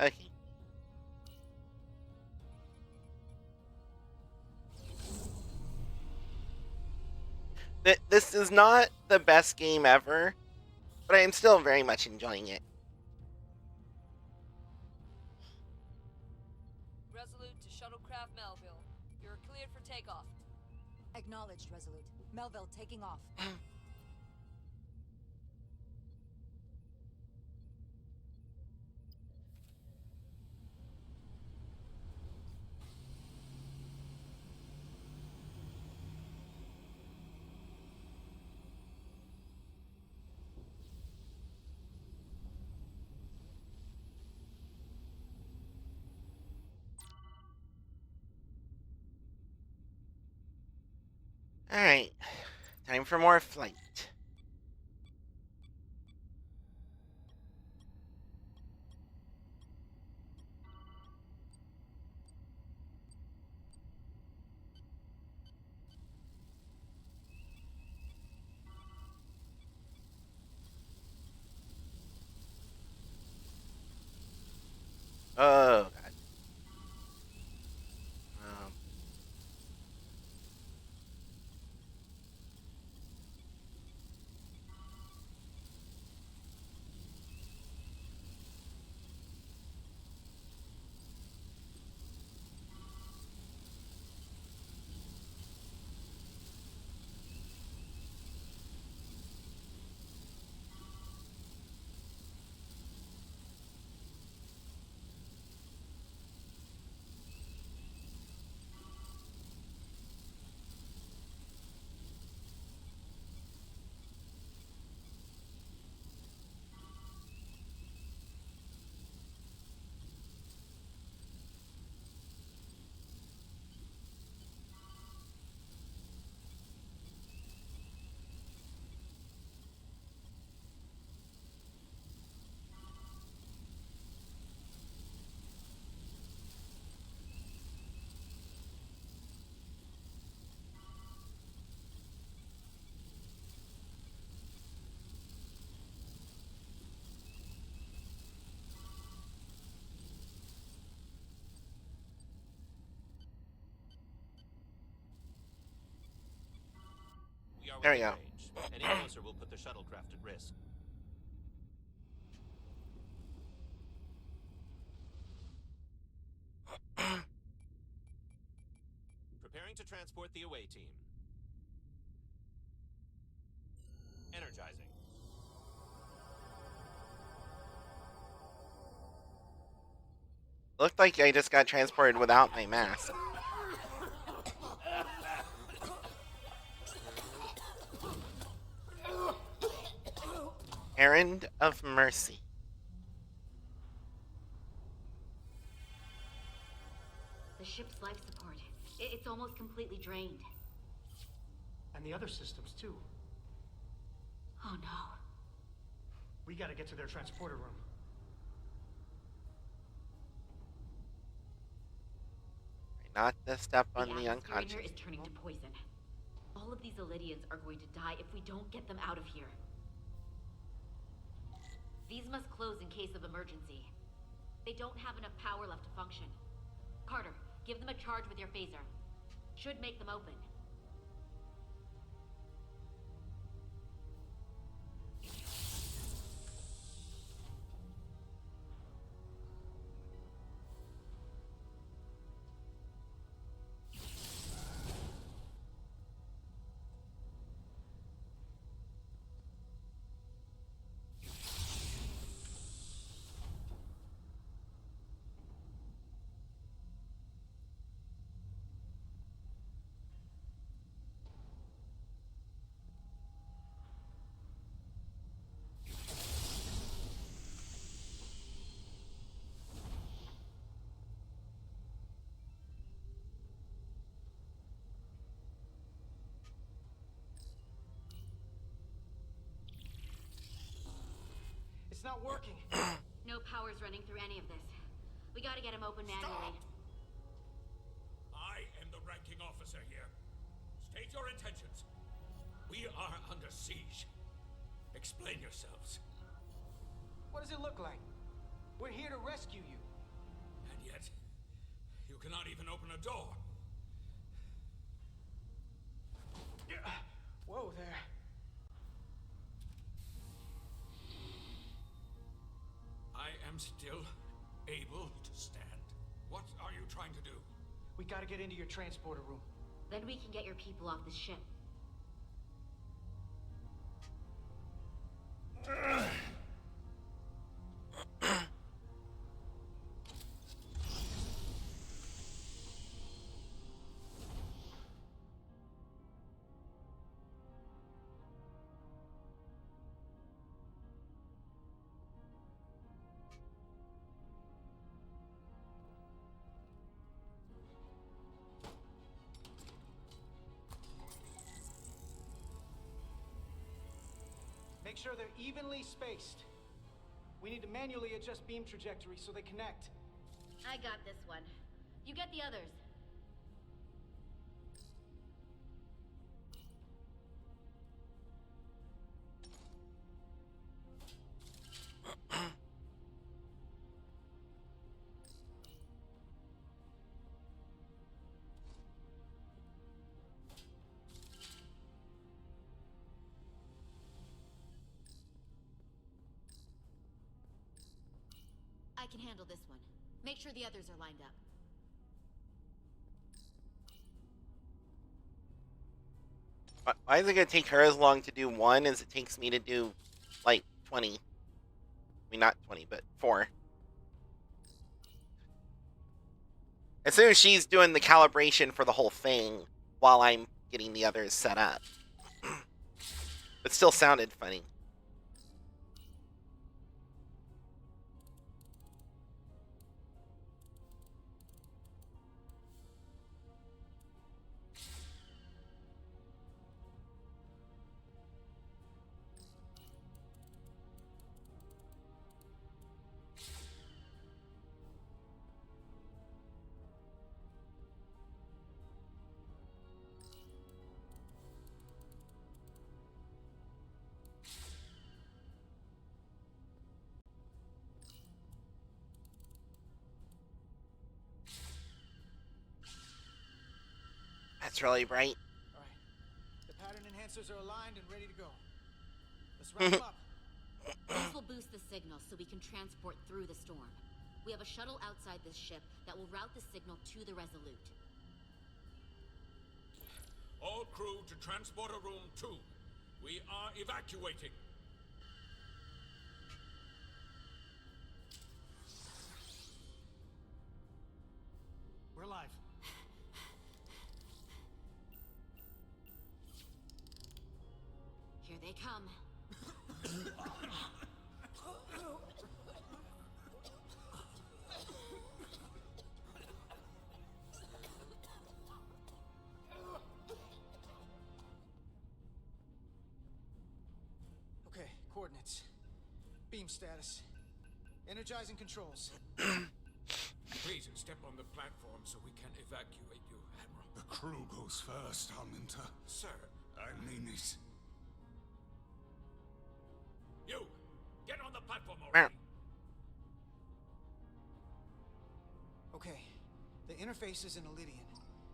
Okay. This is not the best game ever, but I am still very much enjoying it. Resolute to Shuttlecraft Melville. You're cleared for takeoff. Acknowledged, Resolute. Melville taking off. Alright, time for more flight. Oh, God. Um, There we within go. range. Any closer will put the shuttlecraft at risk. Preparing to transport the away team. Energizing. Looked like I just got transported without my mask. Errand of Mercy. The ship's life support. It's almost completely drained. And the other systems, too. Oh no. We gotta get to their transporter room. Not to step on the atmosphere in here unconscious. is turning to poison. All of these Elydians are going to die if we don't get them out of here. These must close in case of emergency. They don't have enough power left to function. Carter, give them a charge with your phaser. Should make them open. It's not working. No power's running through any of this. We gotta get him open manually. I am the ranking officer here. State your intentions. We are under siege. Explain yourselves. What does it look like? We're here to rescue you. And yet, you cannot even open a door. Whoa there. I am still able to stand. What are you trying to do? We gotta get into your transporter room. Then we can get your people off this ship. Make sure they're evenly spaced. We need to manually adjust beam trajectory so they connect. I got this one. You get the others. I can handle this one. Make sure the others are lined up. Why is it gonna take her as long to do one as it takes me to do, like, 20? I mean, not 20, but 4. As soon as she's doing the calibration for the whole thing while I'm getting the others set up. It still sounded funny. That's really bright. Alright. The pattern enhancers are aligned and ready to go. Let's wrap them up. This will boost the signal so we can transport through the storm. We have a shuttle outside this ship that will route the signal to the Resolute. All crew to Transporter Room 2. We are evacuating. We're live. Here they come. Okay, coordinates. Beam status. Energizing controls. Please step on the platform so we can evacuate you, Admiral. The crew goes first, Alminter. Sir. I mean it. You! Get on the platform already! Okay, the interface is in Elydian,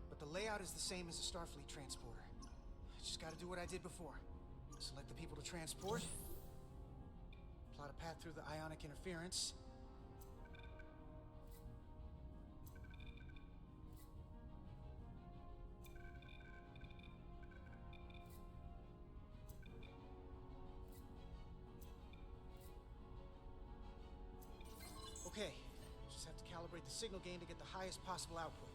but the layout is the same as a Starfleet transporter. I just gotta do what I did before. Select the people to transport. Plot a path through the ionic interference. Okay, just have to calibrate the signal gain to get the highest possible output.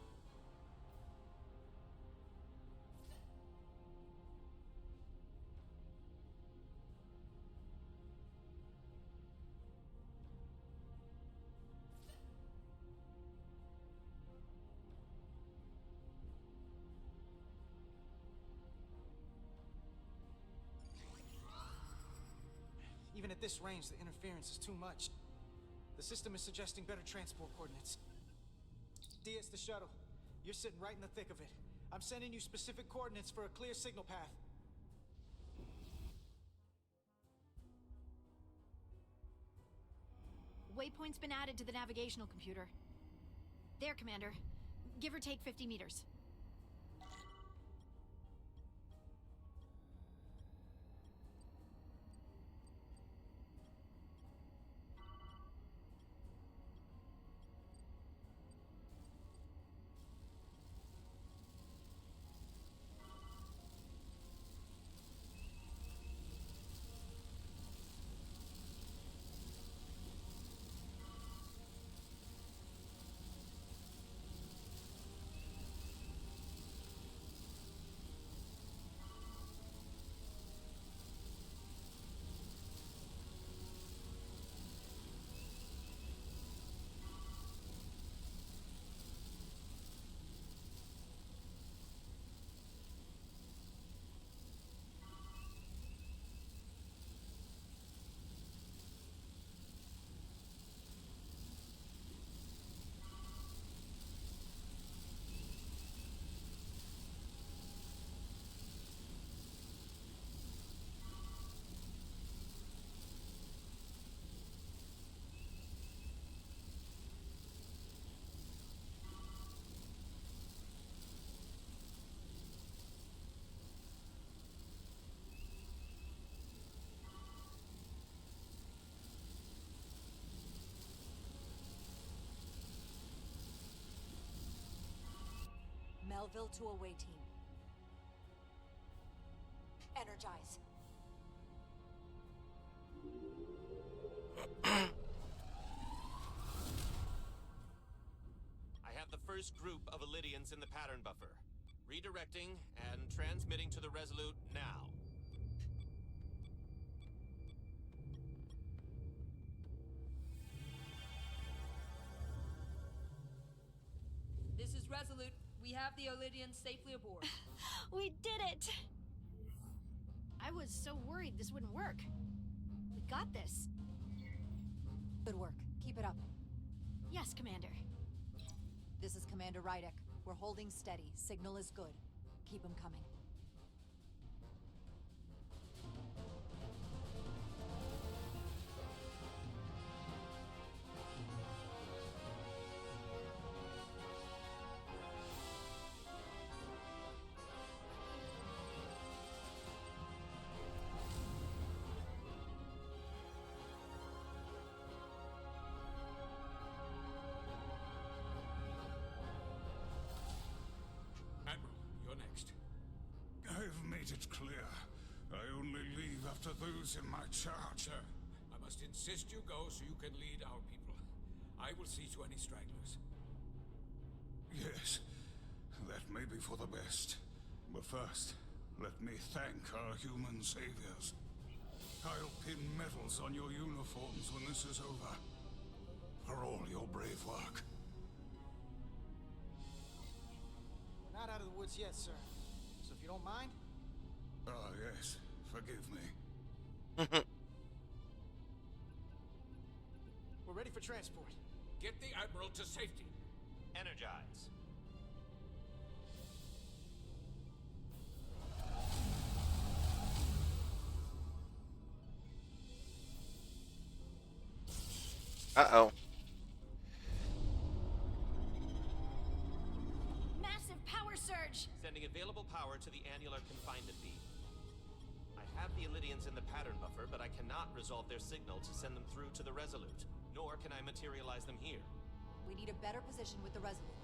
Even at this range, the interference is too much. The system is suggesting better transport coordinates. It's the shuttle. You're sitting right in the thick of it. I'm sending you specific coordinates for a clear signal path. Waypoint's been added to the navigational computer. There, Commander. Give or take 50 meters. Melville to away team. Energize. I have the first group of Elydians in the pattern buffer. Redirecting and transmitting to the Resolute now. This is Resolute. We have the Elydians safely aboard. We did it! I was so worried this wouldn't work. We got this. Good work. Keep it up. Yes, Commander. This is Commander Rydek. We're holding steady. Signal is good. Keep them coming. it clear. I only leave after those in my charge. Sir, I must insist you go so you can lead our people. I will see to any stragglers. Yes, that may be for the best. But first, let me thank our human saviors. I'll pin medals on your uniforms when this is over. For all your brave work. We're not out of the woods yet, sir. So if you don't mind... Ah, yes. Forgive me. We're ready for transport. Get the Admiral to safety. Energize. Uh-oh. Massive power surge! Sending available power to the annular confinement beam. I have the Illidians in the pattern buffer, but I cannot resolve their signal to send them through to the Resolute. Nor can I materialize them here. We need a better position with the Resolute.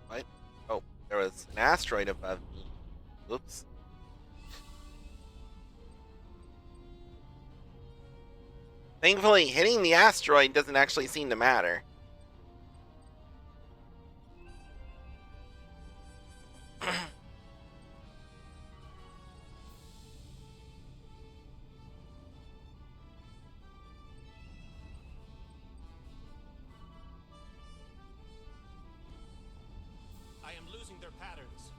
What? Oh, there was an asteroid above me. Oops. Thankfully, hitting the asteroid doesn't actually seem to matter. I am losing their patterns.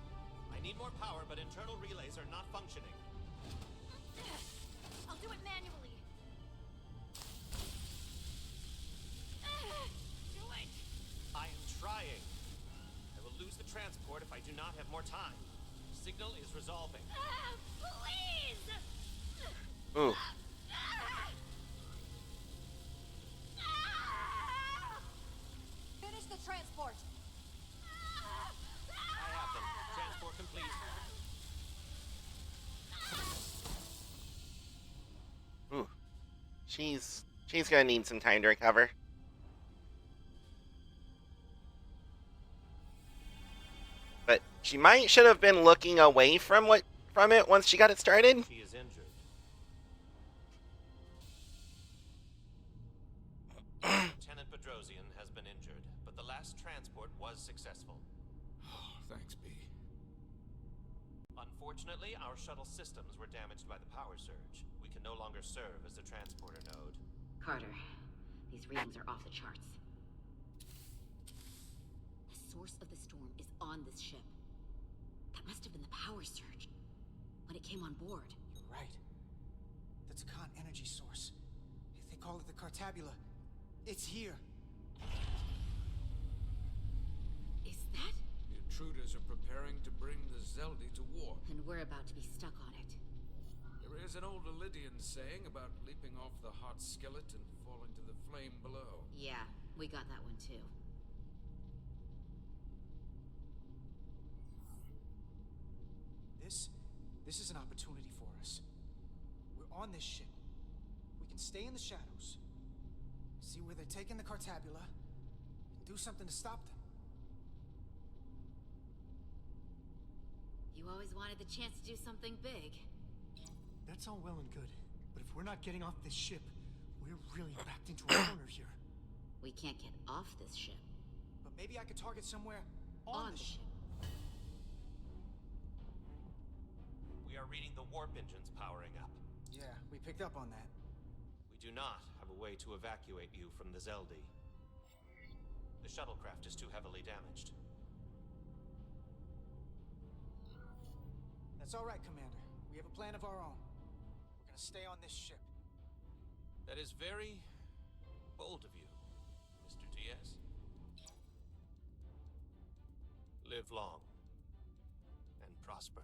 I need more power, but internal relays are not functioning. I'll do it manually. Do it! I am trying. I will lose the transport if I do not have more time. Signal is resolving. Please! Ooh. Finish the transport. I have them. Transport complete. Ooh. She's gonna need some time to recover. But she should have been looking away from it once she got it started. She is injured. Lieutenant Bedrosian has been injured, but the last transport was successful. Thanks, B. Unfortunately, our shuttle systems were damaged by the power surge. We can no longer serve as a transporter node. Carter, these readings are off the charts. The source of the storm is on this ship. That must have been the power surge when it came on board. You're right. That's a con energy source. They call it the Cartabula. It's here. Is that? The intruders are preparing to bring the Zeldi to war. And we're about to be stuck on it. There is an old Illidian saying about leaping off the hot skillet and falling to the flame below. Yeah, we got that one too. This is an opportunity for us. We're on this ship. We can stay in the shadows, see where they're taking the Cartabula, and do something to stop them. You always wanted the chance to do something big. That's all well and good, but if we're not getting off this ship, we're really backed into a corner here. We can't get off this ship. But maybe I could target somewhere on the ship. We are reading the warp engines powering up. Yeah, we picked up on that. We do not have a way to evacuate you from the Zeldi. The shuttlecraft is too heavily damaged. That's all right, Commander. We We have a plan of our own. We're gonna stay on this ship. That is very bold of you, Mr. Diaz. Live long and prosper.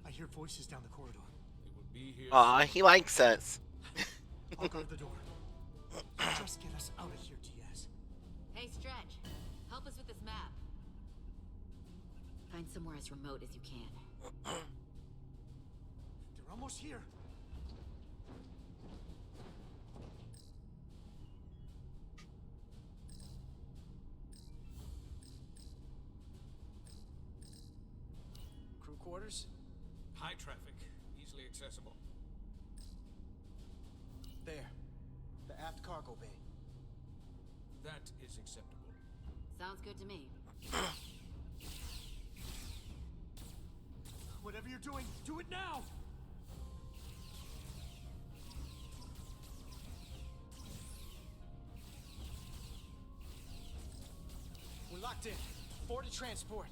I hear voices down the corridor. We will be here. Aw, he likes us. I'll guard the door. Just get us out of here, Diaz. Hey, Stretch. Help us with this map. Find somewhere as remote as you can. They're almost here. Crew quarters? High traffic, easily accessible. There. The aft cargo bay. That is acceptable. Sounds good to me. Whatever you're doing, do it now! We're locked in. 40 transport.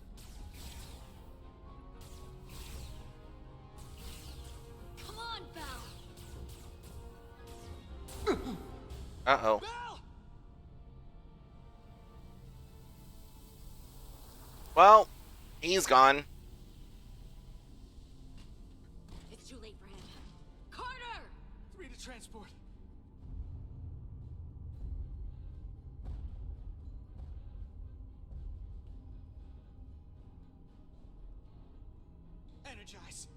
Come on, Belle! Uh-oh. Well, he's gone. It's too late for him. Carter! 3 to transport. Energize.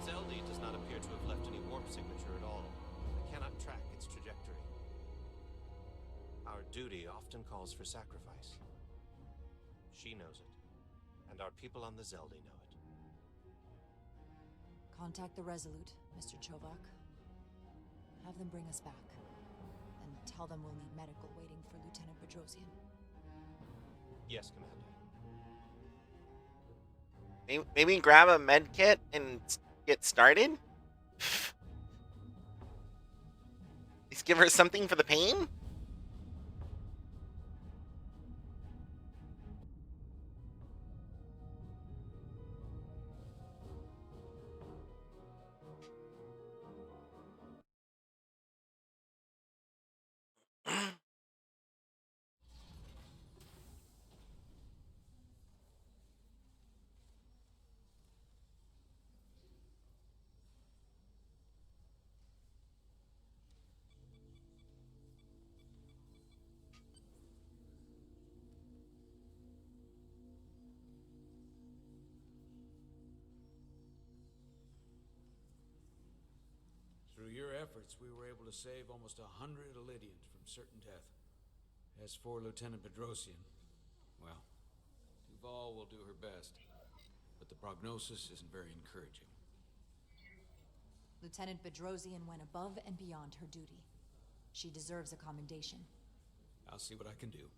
Zeldy does not appear to have left any warp signature at all. I cannot track its trajectory. Our duty often calls for sacrifice. She knows it, and our people on the Zeldy know it. Contact the Resolute, Mr. Chovak. Have them bring us back. And tell them we'll need medical waiting for Lieutenant Bedrosian. Yes, Commander. Maybe grab a med kit and get started? At least give her something for the pain? Through your efforts, we were able to save almost 100 Elydians from certain death. As for Lieutenant Bedrosian, well, Duval will do her best, but the prognosis isn't very encouraging. Lieutenant Bedrosian went above and beyond her duty. She deserves a commendation. I'll see what I can do.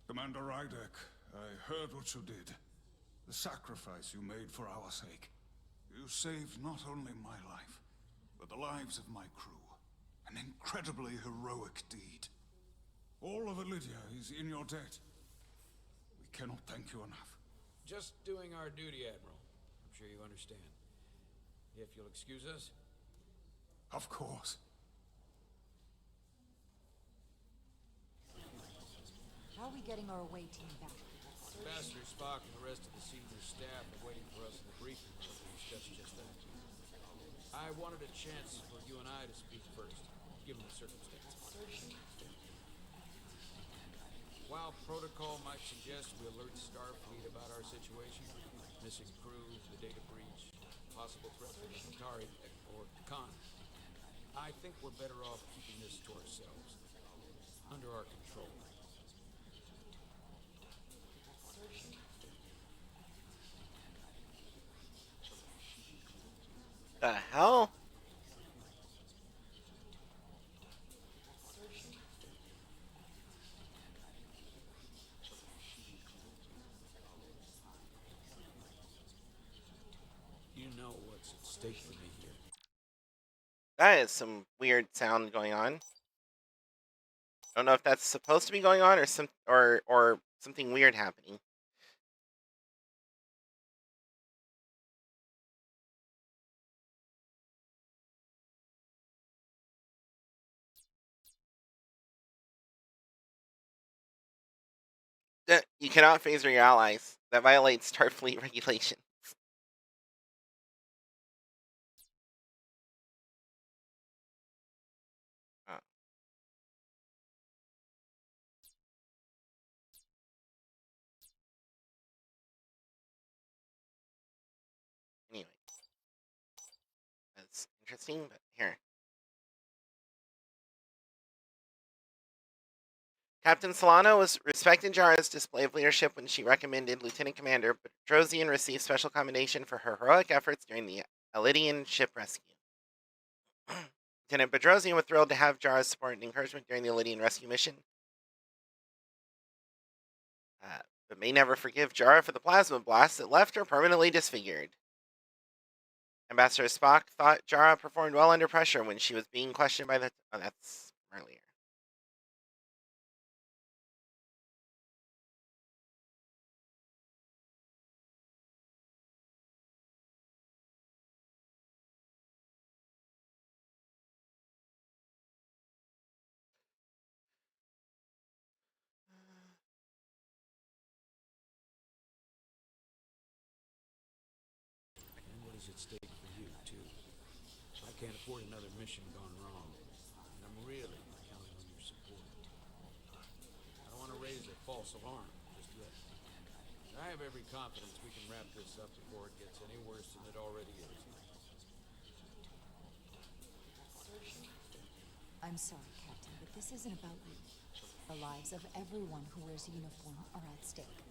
Commander Rydek, I heard what you did. The sacrifice you made for our sake. You saved not only my life, but the lives of my crew. An incredibly heroic deed. All of Elydia is in your debt. We cannot thank you enough. Just doing our duty, Admiral. I'm sure you understand. If you'll excuse us. Of course. How are we getting our away team back? Ambassador Spock and the rest of the senior staff are waiting for us in the briefing room to discuss just that. I wanted a chance for you and I to speak first, given the circumstances. While Protocol might suggest we alert Starfleet about our situation. Missing crew, the data breach, possible threat to the Atari or Khan. I think we're better off keeping this to ourselves. Under our control. The hell? You know what's at stake for me here. That is some weird sound going on. Don't know if that's supposed to be going on or something weird happening. You cannot phaser your allies. That violates Starfleet regulations. Oh. Anyway. That's interesting, but here. Captain Solano was respected Jara's display of leadership when she recommended Lieutenant Commander Bedrosian receive special commendation for her heroic efforts during the Elidian ship rescue. Lieutenant Bedrosian was thrilled to have Jara's support and encouragement during the Elidian rescue mission, but may never forgive Jara for the plasma blast that left her permanently disfigured. Ambassador Spock thought Jara performed well under pressure when she was being questioned by the... Oh, that's earlier. And what is at stake for you, too? I can't afford another mission gone wrong. And I'm really counting on your support. I don't want to raise a false alarm just yet. I have every confidence we can wrap this up before it gets any worse than it already is. I'm sorry, Captain, but this isn't about you. The lives of everyone who wears a uniform are at stake.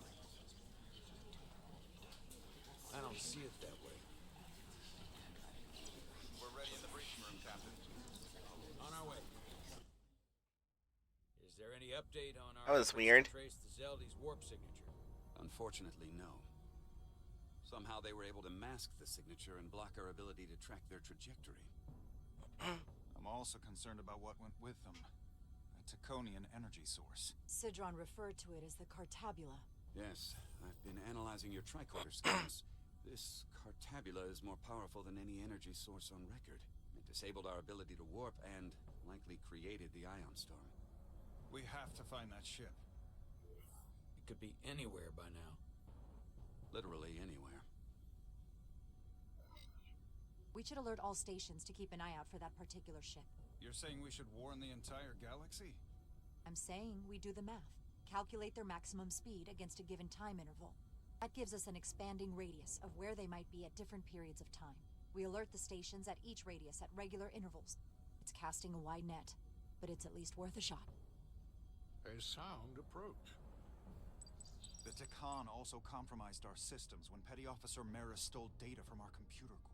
I don't see it that way. We're ready in the briefing room, Captain. On our way. Is there any update on our That was efforts weird. to trace the Zeldy's warp signature? Unfortunately, no. Somehow they were able to mask the signature and block our ability to track their trajectory. I'm also concerned about what went with them. A Taconian energy source. Sidron referred to it as the Cartabula. Yes, I've been analyzing your tricorder scans. This Cartabula is more powerful than any energy source on record. It disabled our ability to warp and likely created the ion storm. We have to find that ship. It could be anywhere by now. Literally anywhere. We should alert all stations to keep an eye out for that particular ship. You're saying we should warn the entire galaxy? I'm saying we do the math. Calculate their maximum speed against a given time interval. That gives us an expanding radius of where they might be at different periods of time. We alert the stations at each radius at regular intervals. It's casting a wide net, but it's at least worth a shot. A sound approach. The Takan also compromised our systems when Petty Officer Mera stole data from our computer core.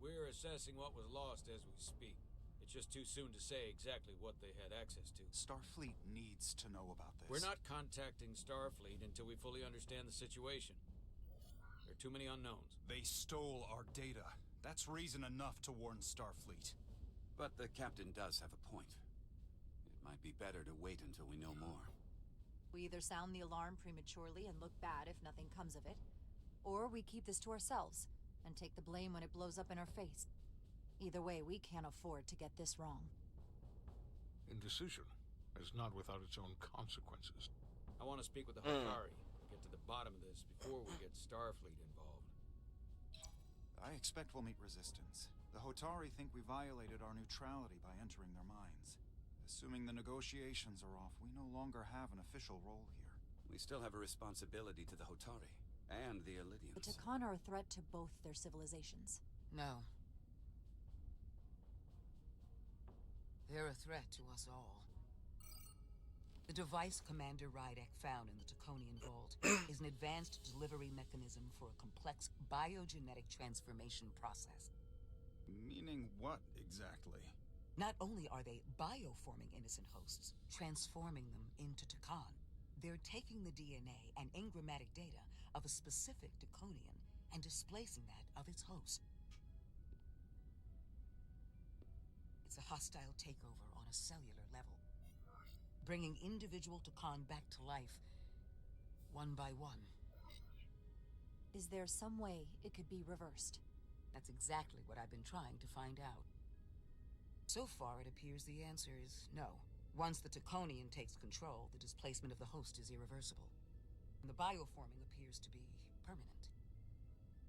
We're assessing what was lost as we speak. It's just too soon to say exactly what they had access to. Starfleet needs to know about this. We're not contacting Starfleet until we fully understand the situation. There are too many unknowns. They stole our data. That's reason enough to warn Starfleet. But the captain does have a point. It might be better to wait until we know more. We either sound the alarm prematurely and look bad if nothing comes of it, or we keep this to ourselves and take the blame when it blows up in our face. Either way, we can't afford to get this wrong. Indecision is not without its own consequences. I want to speak with the Hatari, get to the bottom of this before we get Starfleet involved. I expect we'll meet resistance. The Hotari think we violated our neutrality by entering their minds. Assuming the negotiations are off, we no longer have an official role here. We still have a responsibility to the Hotari and the Elydians. The Takan are a threat to both their civilizations. No. They're a threat to us all. The device Commander Rydek found in the Taconian Vault is an advanced delivery mechanism for a complex biogenetic transformation process. Meaning what, exactly? Not only are they bioforming innocent hosts, transforming them into Takan, they're taking the DNA and engrammatic data of a specific Taconian and displacing that of its host. It's a hostile takeover on a cellular level, bringing individual Takan back to life, one by one. Is there some way it could be reversed? That's exactly what I've been trying to find out. So far, it appears the answer is no. Once the Taconian takes control, the displacement of the host is irreversible. And the bioforming appears to be permanent.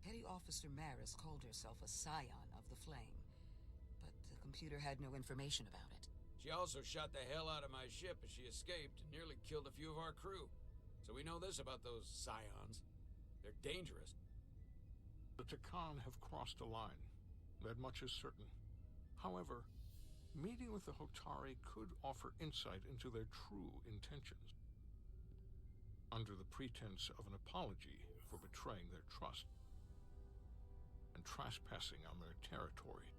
Petty Officer Maris called herself a scion of the Flame, but the computer had no information about it. She also shot the hell out of my ship as she escaped and nearly killed a few of our crew. So we know this about those scions. They're dangerous. The Takan have crossed a line. That much is certain. However, meeting with the Hotari could offer insight into their true intentions. Under the pretense of an apology for betraying their trust and trespassing on their territory.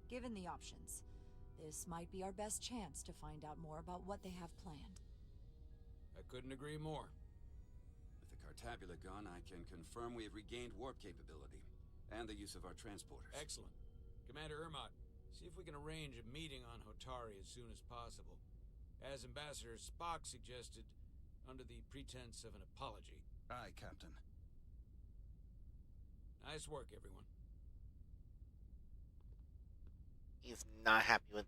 Given the options, this might be our best chance to find out more about what they have planned. I couldn't agree more. With the Cartabula gone, I can confirm we have regained warp capability and the use of our transporters. Excellent. Commander Ermot, see if we can arrange a meeting on Hotari as soon as possible. As Ambassador Spock suggested, under the pretense of an apology. Aye, Captain. Nice work, everyone. He's not happy with...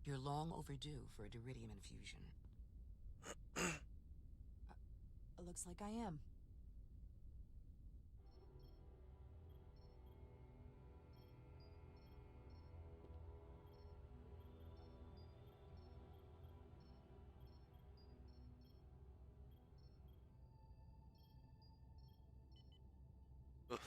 You're long overdue for a Duridium infusion. Looks like I am. Oof.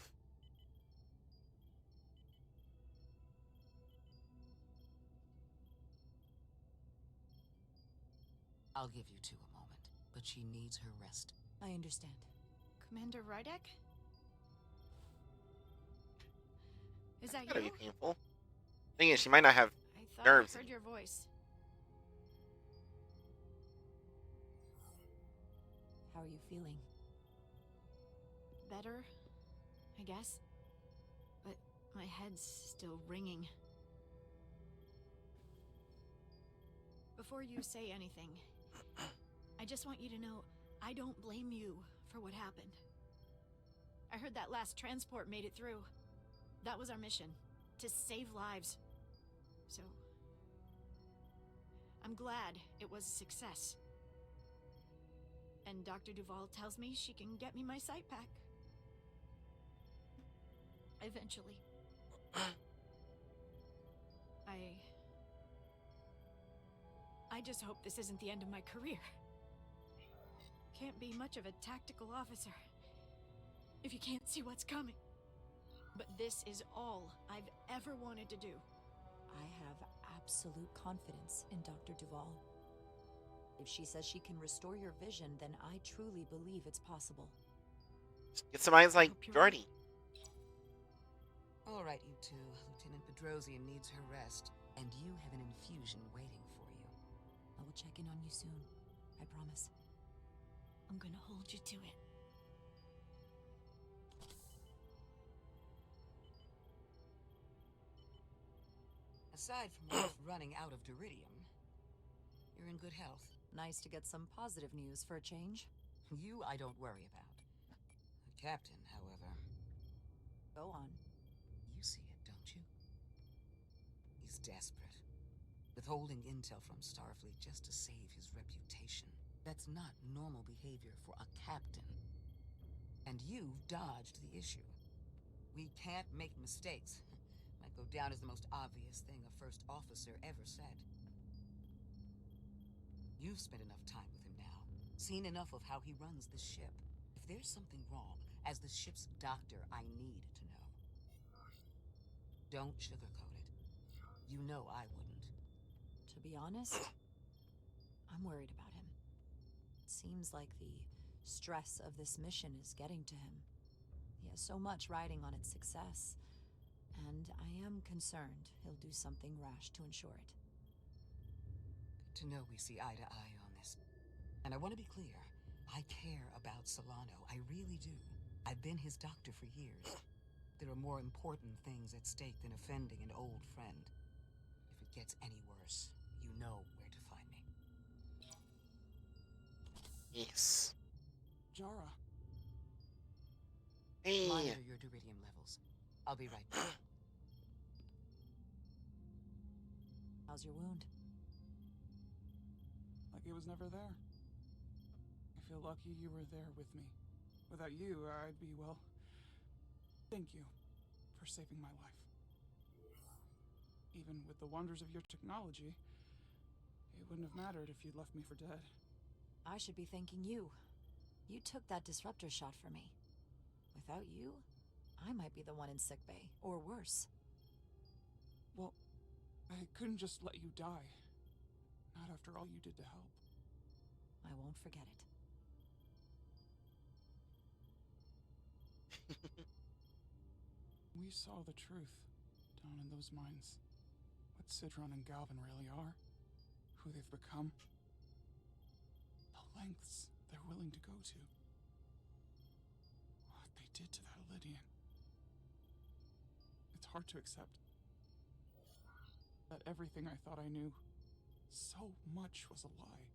I'll give you two a moment, but she needs her rest. I understand. Commander Rydek? Is that Gotta you? be painful. Thing is, she might not have I thought nerves. I heard your voice. How are you feeling? Better, I guess. But my head's still ringing. Before you say anything, I just want you to know I don't blame you for what happened. I heard that last transport made it through. That was our mission, to save lives. So, I'm glad it was a success. And Dr. Duval tells me she can get me my sight pack. Eventually. I just hope this isn't the end of my career. Can't be much of a tactical officer if you can't see what's coming. But this is all I've ever wanted to do. I have absolute confidence in Dr. Duval. If she says she can restore your vision, then I truly believe it's possible. Get some eyes like Jordy. All right, you two. Lieutenant Bedrosian needs her rest, and you have an infusion waiting for you. I will check in on you soon. I promise. I'm gonna hold you to it. Aside from life running out of Duridium, you're in good health. Nice to get some positive news for a change. You I don't worry about. The captain, however... Go on. You see it, don't you? He's desperate. Withholding intel from Starfleet just to save his reputation. That's not normal behavior for a captain. And you've dodged the issue. We can't make mistakes. My go down as the most obvious thing a first officer ever said. You've spent enough time with him now, seen enough of how he runs the ship. If there's something wrong, as the ship's doctor, I need to know. Don't sugarcoat it. You know I wouldn't. To be honest, I'm worried about him. It seems like the stress of this mission is getting to him. He has so much riding on its success, and I am concerned he'll do something rash to ensure it. Good to know we see eye to eye on this. And I want to be clear, I care about Solano, I really do. I've been his doctor for years. There are more important things at stake than offending an old friend. If it gets any worse, you know where to find me. Yes. Jara. Hey. Monitor your duridium levels. I'll be right back. How's your wound? Like it was never there. I feel lucky you were there with me. Without you, I'd be, well... Thank you for saving my life. Even with the wonders of your technology, it wouldn't have mattered if you'd left me for dead. I should be thanking you. You took that disruptor shot for me. Without you, I might be the one in sickbay, or worse. Well, I couldn't just let you die. Not after all you did to help. I won't forget it. We saw the truth down in those mines. What Sidron and Galvin really are. Who they've become. The lengths they're willing to go to. What they did to that Lydian. It's hard to accept. That everything I thought I knew, so much was a lie.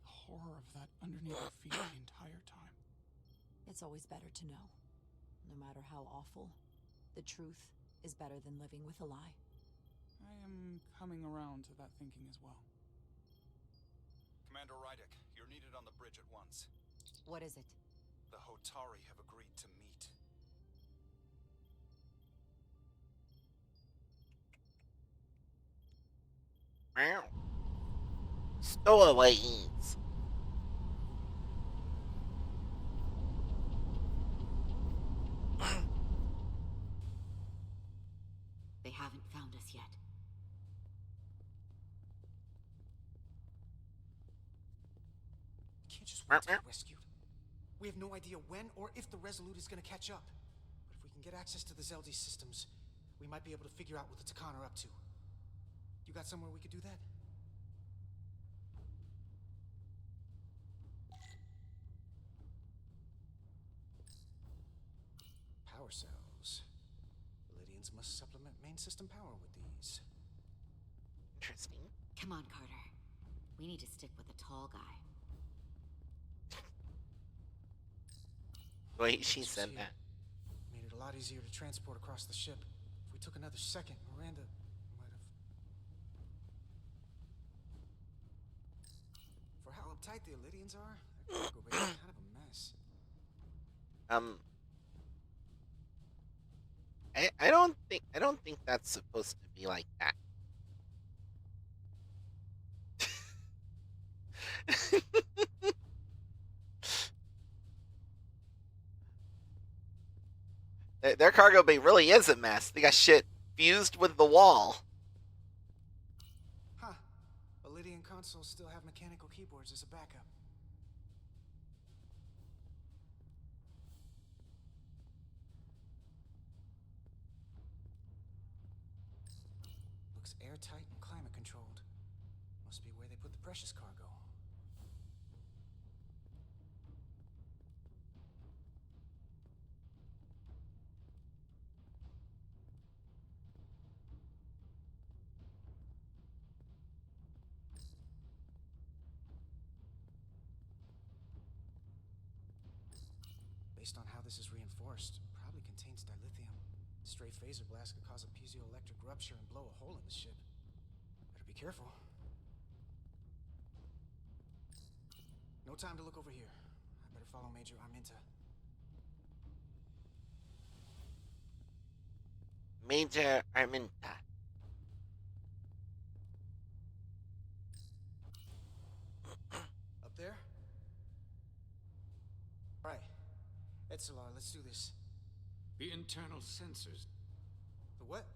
The horror of that underneath our feet the entire time. It's always better to know. No matter how awful, the truth is better than living with a lie. I am coming around to that thinking as well. Commander Rydick, you're needed on the bridge at once. What is it? The Hotari have agreed to meet. Meow. Stowaways. They haven't found us yet. We can't just wait to get rescued. We have no idea when or if the Resolute is gonna catch up. But if we can get access to the Zeldi systems, we might be able to figure out what the Takan are up to. You got somewhere we could do that? Power cells. Lydians must supplement main system power with these. Interesting. Come on, Carter. We need to stick with the tall guy. Wait, she said that. Made it a lot easier to transport across the ship. If we took another second, Miranda might have... For how uptight the Lydians are, their cargo bay is kind of a mess. I don't think that's supposed to be like that. Their cargo bay really is a mess. They got shit fused with the wall. Huh. Lydian consoles still have mechanical keyboards as a backup. Looks airtight and climate controlled. Must be where they put the precious cargo. Based on how this is reinforced, probably contains dilithium. Stray phaser blast could cause a piezoelectric rupture and blow a hole in the ship. Better be careful. No time to look over here. I better follow Major Arminta. Major Arminta. Up there? Right. Etzelar, let's do this. The internal sensors. The what?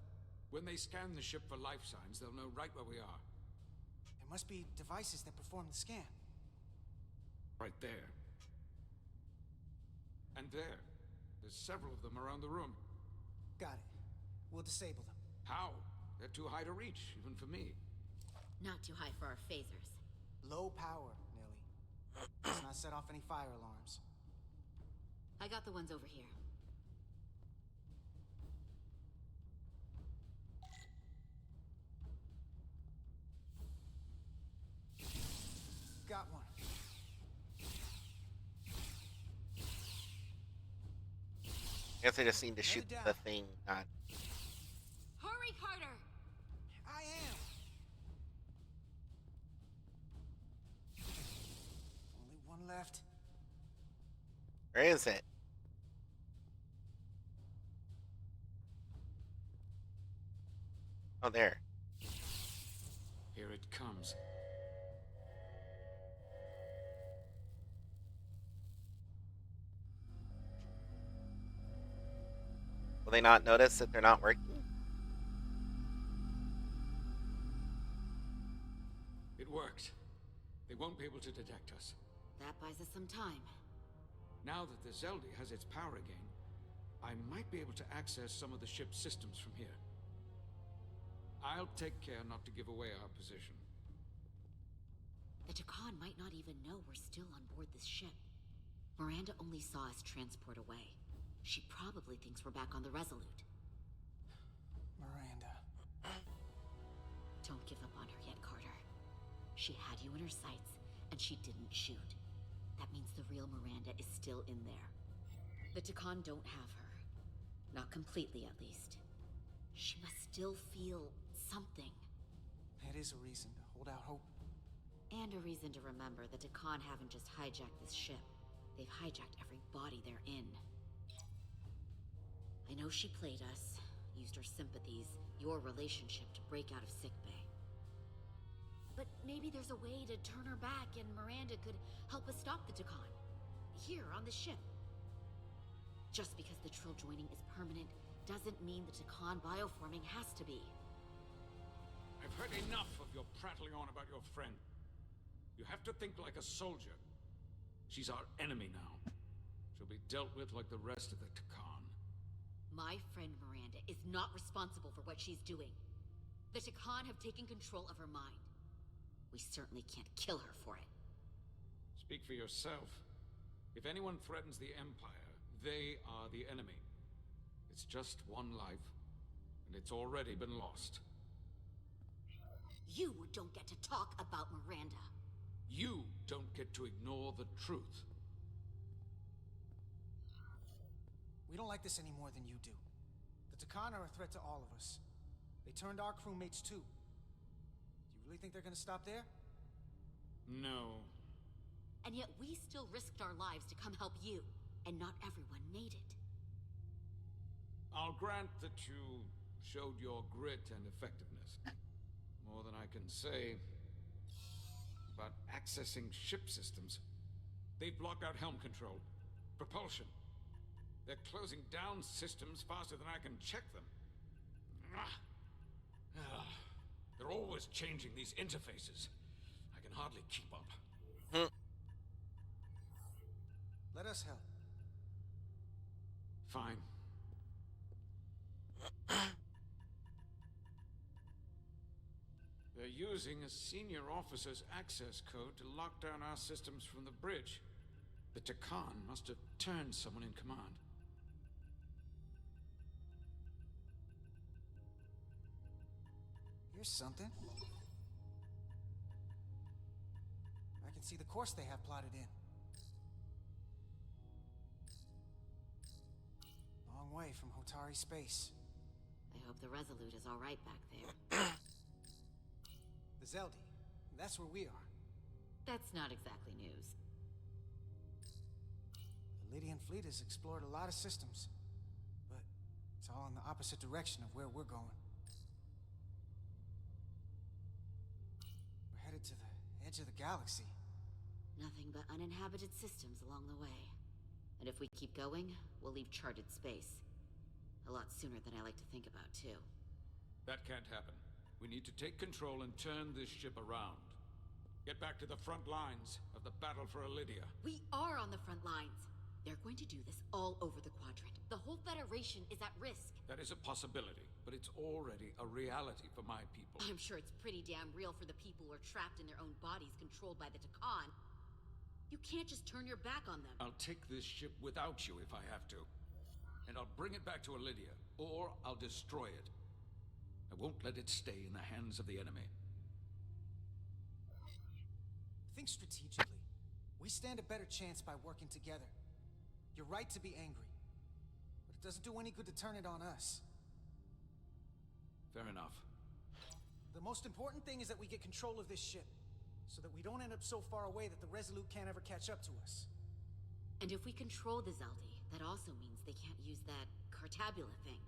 When they scan the ship for life signs, they'll know right where we are. There must be devices that perform the scan. Right there. And there. There's several of them around the room. Got it. We'll disable them. How? They're too high to reach, even for me. Not too high for our phasers. Low power, Nilly. Let's not set off any fire alarms. I got the ones over here. Got one. I guess I just need to shoot the thing, not. Hurry, Carter! I am. Only one left. Where is it? Oh, there. Here it comes. Will they not notice that they're not working? It worked. They won't be able to detect us. That buys us some time. Now that the Zeldi has its power again, I might be able to access some of the ship's systems from here. I'll take care not to give away our position. The Takan might not even know we're still on board this ship. Miranda only saw us transport away. She probably thinks we're back on the Resolute. Miranda. Don't give up on her yet, Carter. She had you in her sights, and she didn't shoot. That means the real Miranda is still in there. The Takan don't have her. Not completely, at least. She must still feel something. That is a reason to hold out hope. And a reason to remember that Takan haven't just hijacked this ship. They've hijacked every body they're in. I know she played us, used her sympathies, your relationship to break out of sickbay. But maybe there's a way to turn her back and Miranda could help us stop the Takan. Here, on the ship. Just because the Trill joining is permanent doesn't mean the Takan bioforming has to be. I've heard enough of your prattling on about your friend. You have to think like a soldier. She's our enemy now. She'll be dealt with like the rest of the Takan. My friend Miranda is not responsible for what she's doing. The Takan have taken control of her mind. We certainly can't kill her for it. Speak for yourself. If anyone threatens the Empire, they are the enemy. It's just one life, and it's already been lost. You don't get to talk about Miranda. You don't get to ignore the truth. We don't like this any more than you do. The Takan are a threat to all of us. They turned our crewmates too. Do you really think they're gonna stop there? No. And yet we still risked our lives to come help you, and not everyone made it. I'll grant that you showed your grit and effectiveness. More than I can say about accessing ship systems. They've blocked out helm control, propulsion. They're closing down systems faster than I can check them. They're always changing these interfaces. I can hardly keep up. Let us help. Fine. They're using a senior officer's access code to lock down our systems from the bridge. The Takan must have turned someone in command. Here's something. I can see the course they have plotted in. Long way from Hotari space. I hope the Resolute is all right back there. The Zeldi. That's where we are. That's not exactly news. The Lydian fleet has explored a lot of systems, but It's all in the opposite direction of where we're going. We're headed to the edge of the galaxy. Nothing but uninhabited systems along the way. And if we keep going, we'll leave charted space. A lot sooner than I like to think about, too. That can't happen. We need to take control and turn this ship around. Get back to the front lines of the battle for Elydia. We are on the front lines. They're going to do this all over the quadrant. The whole Federation is at risk. That is a possibility, but it's already a reality for my people. I'm sure it's pretty damn real for the people who are trapped in their own bodies controlled by the Takan. You can't just turn your back on them. I'll take this ship without you if I have to. And I'll bring it back to Elydia, or I'll destroy it. I won't let it stay in the hands of the enemy. Think strategically. We stand a better chance by working together. You're right to be angry. But it doesn't do any good to turn it on us. Fair enough. The most important thing is that we get control of this ship, so that we don't end up so far away that the Resolute can't ever catch up to us. And if we control the Zeldi, that also means they can't use that Cartabula thing.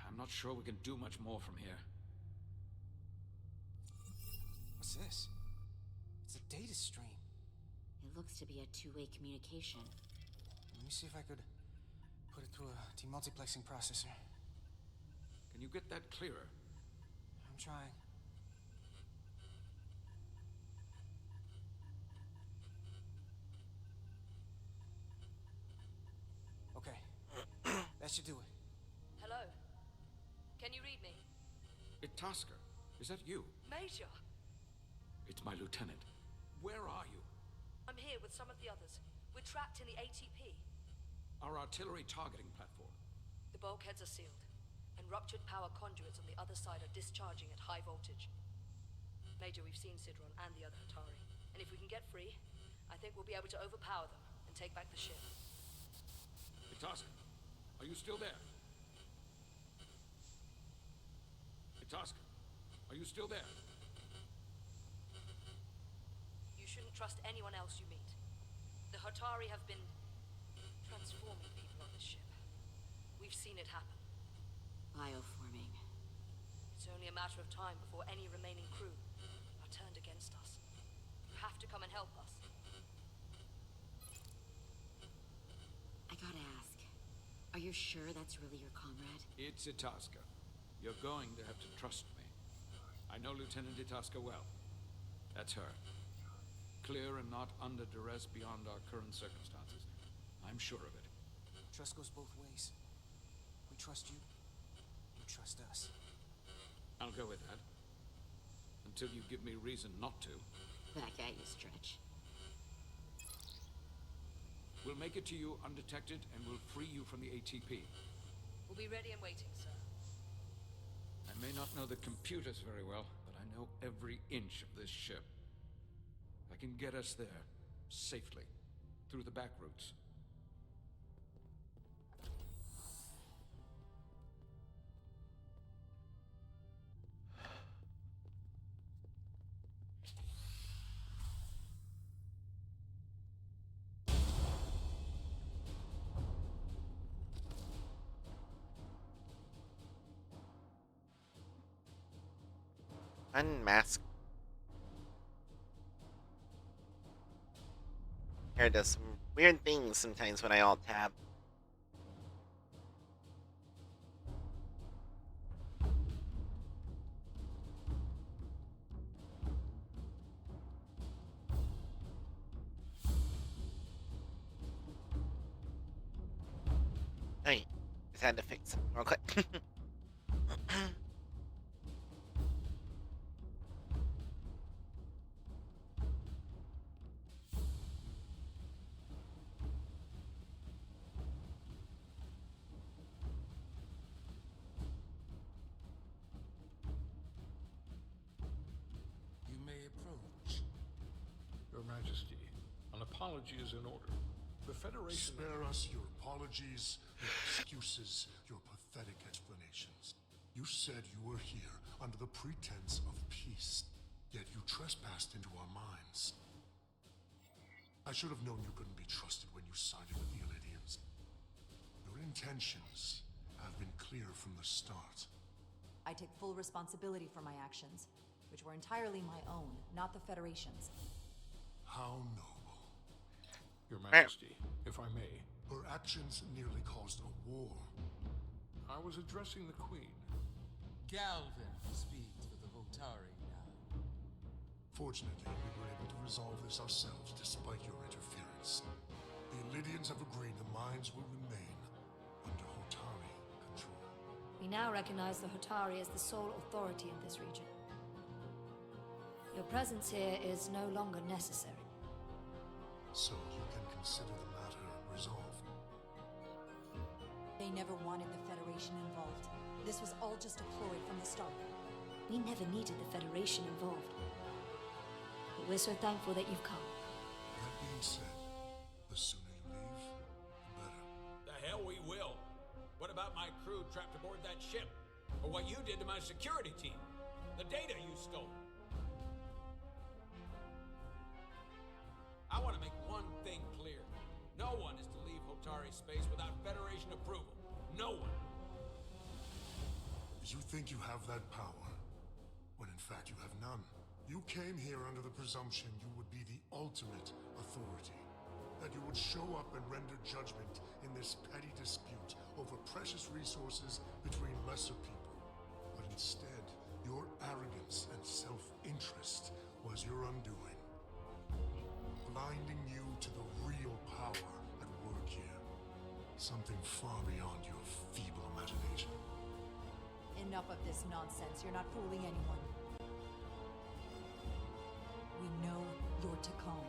I'm not sure we can do much more from here. What's this? It's a data stream. It looks to be a two-way communication. Let me see if I could put it through a demultiplexing processor. Can you get that clearer? I'm trying. Okay. That should do it. Hello? Can you read me? Itasca, is that you? Major! It's my lieutenant. Where are you? I'm here with some of the others. We're trapped in the ATP. Our artillery targeting platform. The bulkheads are sealed, and ruptured power conduits on the other side are discharging at high voltage. Major, we've seen Sidron and the other Hatari, and if we can get free, I think we'll be able to overpower them and take back the ship. Itasca, are you still there? Itasca, are you still there? You shouldn't trust anyone else you meet. The Hatari have been transforming people on this ship. We've seen it happen. Bioforming. It's only a matter of time before any remaining crew are turned against us. You have to come and help us. I gotta ask, are you sure that's really your comrade? It's Itasca. You're going to have to trust me. I know Lieutenant Itasca well. That's her. Clear and not under duress beyond our current circumstances. I'm sure of it. Trust goes both ways. We trust you. You trust us. I'll go with that. Until you give me reason not to. Back at you, Stretch. We'll make it to you undetected, and we'll free you from the ATP. We'll be ready and waiting, sir. I may not know the computers very well, but I know every inch of this ship. I can get us there, safely, through the back routes. Unmask. Here does some weird things sometimes when I alt tab. Hey, just had to fix it real quick. You may approach. Your Majesty, an apology is in order. The Federation... Spare us your apologies, your excuses, your pathetic explanations. You said you were here under the pretense of peace, yet you trespassed into our minds. I should have known you couldn't be trusted when you sided with the Elydians. Your intentions, have been clear from the start. I take full responsibility for my actions, which were entirely my own, not the Federation's. How noble. Your Majesty, if I may. Her actions nearly caused a war. I was addressing the Queen. Galvin speaks for the Hotari now. Fortunately, we were able to resolve this ourselves despite your interference. The Illydians have agreed the mines will remain under Hotari control. We now recognize the Hotari as the sole authority in this region. Your presence here is no longer necessary. So you can consider the matter resolved. They never wanted the Federation involved. This was all just a ploy from the start. We never needed the Federation involved. But we're so thankful that you've come. That being said, the sooner you leave, the better. The hell we will. What about my crew trapped aboard that ship? Or what you did to my security team? The data you stole? I want to make one thing clear. No one is to leave Hotari space without Federation approval. No one. You think you have that power, when in fact you have none. You came here under the presumption you would be the ultimate authority. That you would show up and render judgment in this petty dispute over precious resources between lesser people. But instead, your arrogance and self-interest was your undoing. Blinding you to the real power at work here. Something far beyond your feeble imagination. Enough of this nonsense. You're not fooling anyone. We know you're Takan.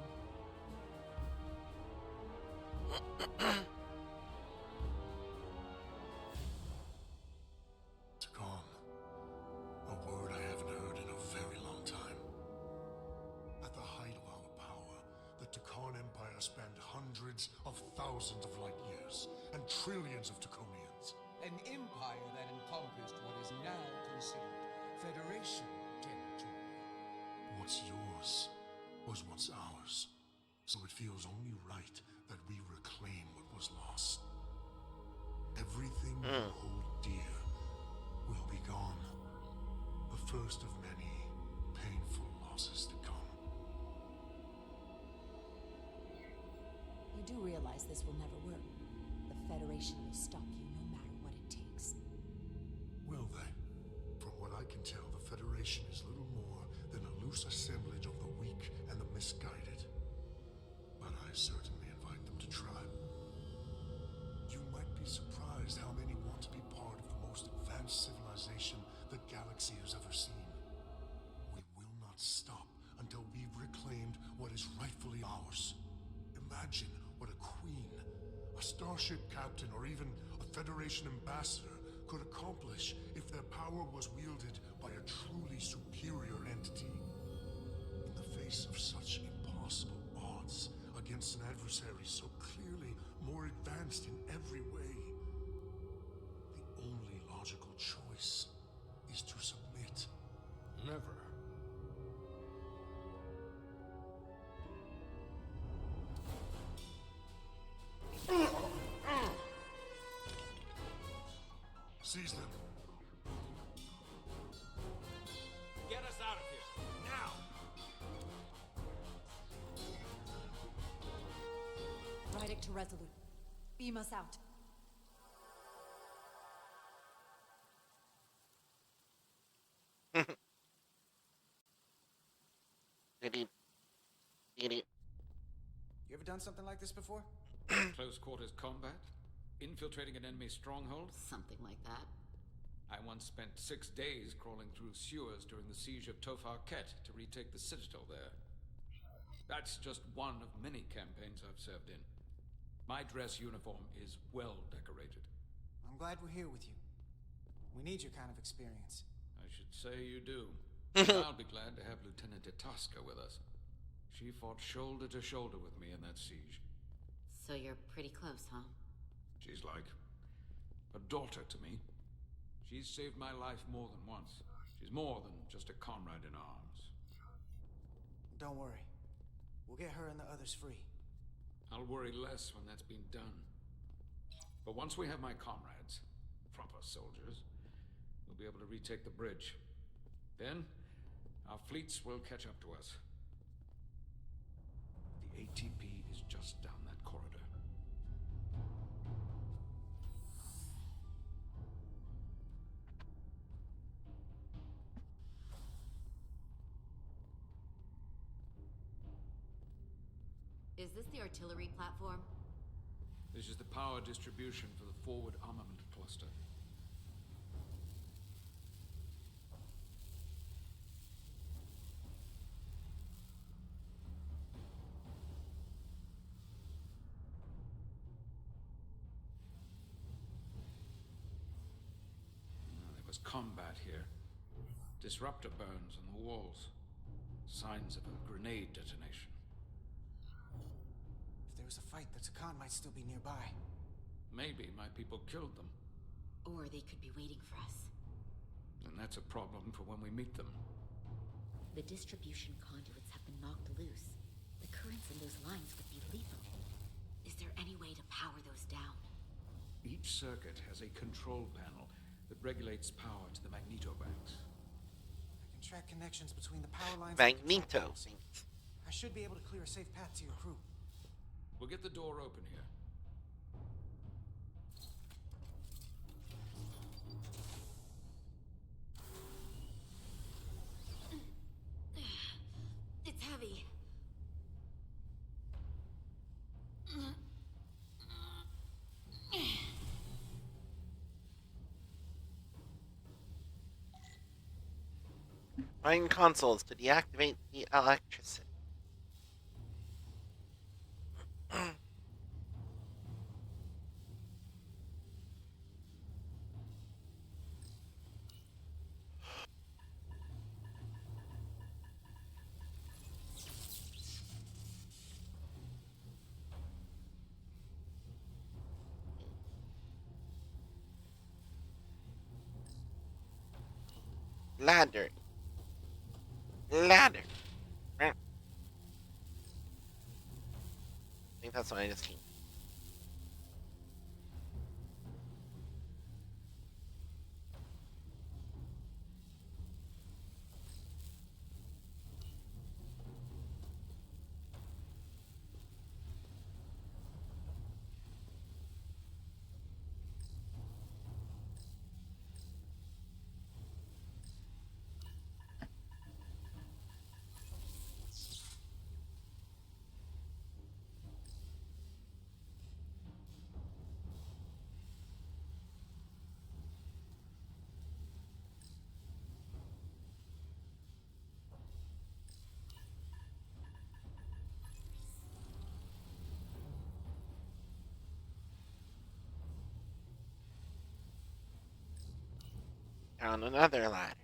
Takan. A word I haven't heard in a very long time. At the height of our power, the Takan Empire spanned hundreds of thousands of light years and trillions of Taconians. An empire that encompassed what is now considered Federation territory. What's yours was once ours, so it feels only right that we reclaim what was lost. Everything you hold dear will be gone. The first of many painful losses to come. You do realize this will never work. The Federation will stop you no matter what it takes. Will they? From what I can tell, the Federation is little more than a loose assemblage of the weak and the misguided. But I certainly invite them to try. You might be surprised how many want to be part of the most advanced civilization the galaxy has ever seen. We will not stop until we've reclaimed what is rightfully ours. Imagine what a queen, a starship captain, or even a Federation ambassador could accomplish if their power was wielded by a truly superior entity. In the face of such impossible odds against an adversary so clearly more advanced in every way, the only logical choice is to submit. Never. Seize them. Get us out of here. Now! Rydick to Resolute. Beam us out. You ever done something like this before? Close quarters combat? Infiltrating an enemy stronghold? Something like that. I once spent 6 days crawling through sewers during the siege of Tofar Ket to retake the citadel there. That's just one of many campaigns I've served in. My dress uniform is well decorated. I'm glad we're here with you. We need your kind of experience. I should say you do. I'll be glad to have Lieutenant Itasca with us. She fought shoulder to shoulder with me in that siege. So you're pretty close, huh? She's like a daughter to me. She's saved my life more than once. She's more than just a comrade in arms. Don't worry. We'll get her and the others free. I'll worry less when that's been done. But once we have my comrades, proper soldiers, we'll be able to retake the bridge. Then, our fleets will catch up to us. The ATP is just down that corridor. Is this the artillery platform? This is the power distribution for the forward armament cluster. There was combat here. Disruptor burns on the walls. Signs of a grenade detonation. If there was a fight, the Takan might still be nearby. Maybe my people killed them. Or they could be waiting for us. And that's a problem for when we meet them. The distribution conduits have been knocked loose. The currents in those lines would be lethal. Is there any way to power those down? Each circuit has a control panel that regulates power to the magnetobanks. I can track connections between the power lines. Magneto. I should be able to clear a safe path to your crew. We'll get the door open here. It's heavy. Find consoles to deactivate the electricity. Ladder. Ladder. I think that's what I just came. Down another ladder.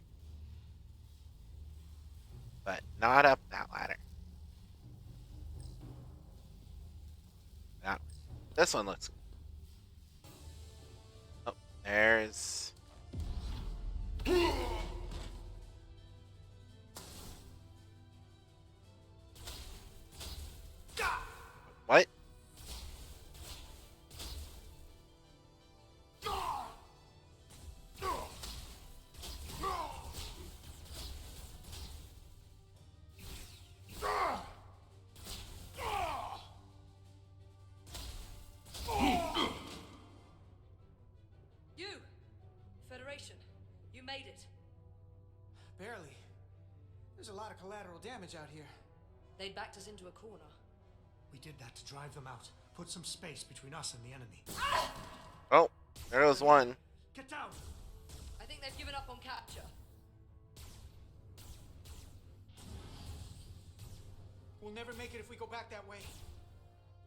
But not up that ladder. That one. This one looks good. Oh, there's... What? You! Federation, you made it. Barely. There's a lot of collateral damage out here. They backed us into a corner. We did that to drive them out. Put some space between us and the enemy. Oh, there was one. Get down! I think they've given up on capture. We'll never make it if we go back that way.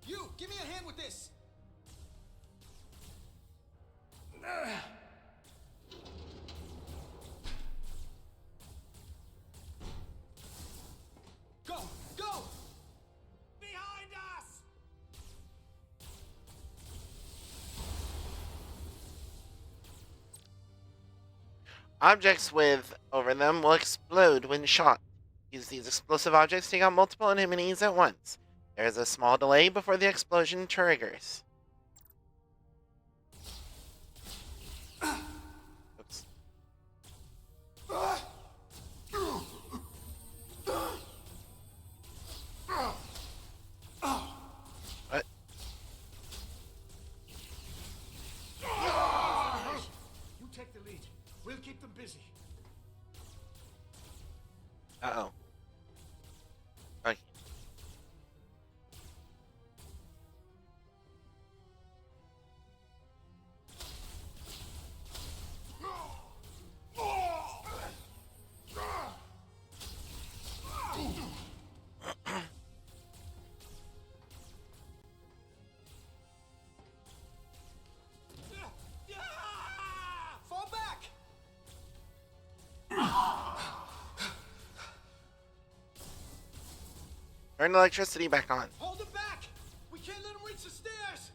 You, give me a hand with this! Go! Go! Behind us! Objects with over them will explode when shot. Use these explosive objects to take out multiple enemies at once. There is a small delay before the explosion triggers. Turn the electricity back on. Hold him back! We can't let him reach the stairs!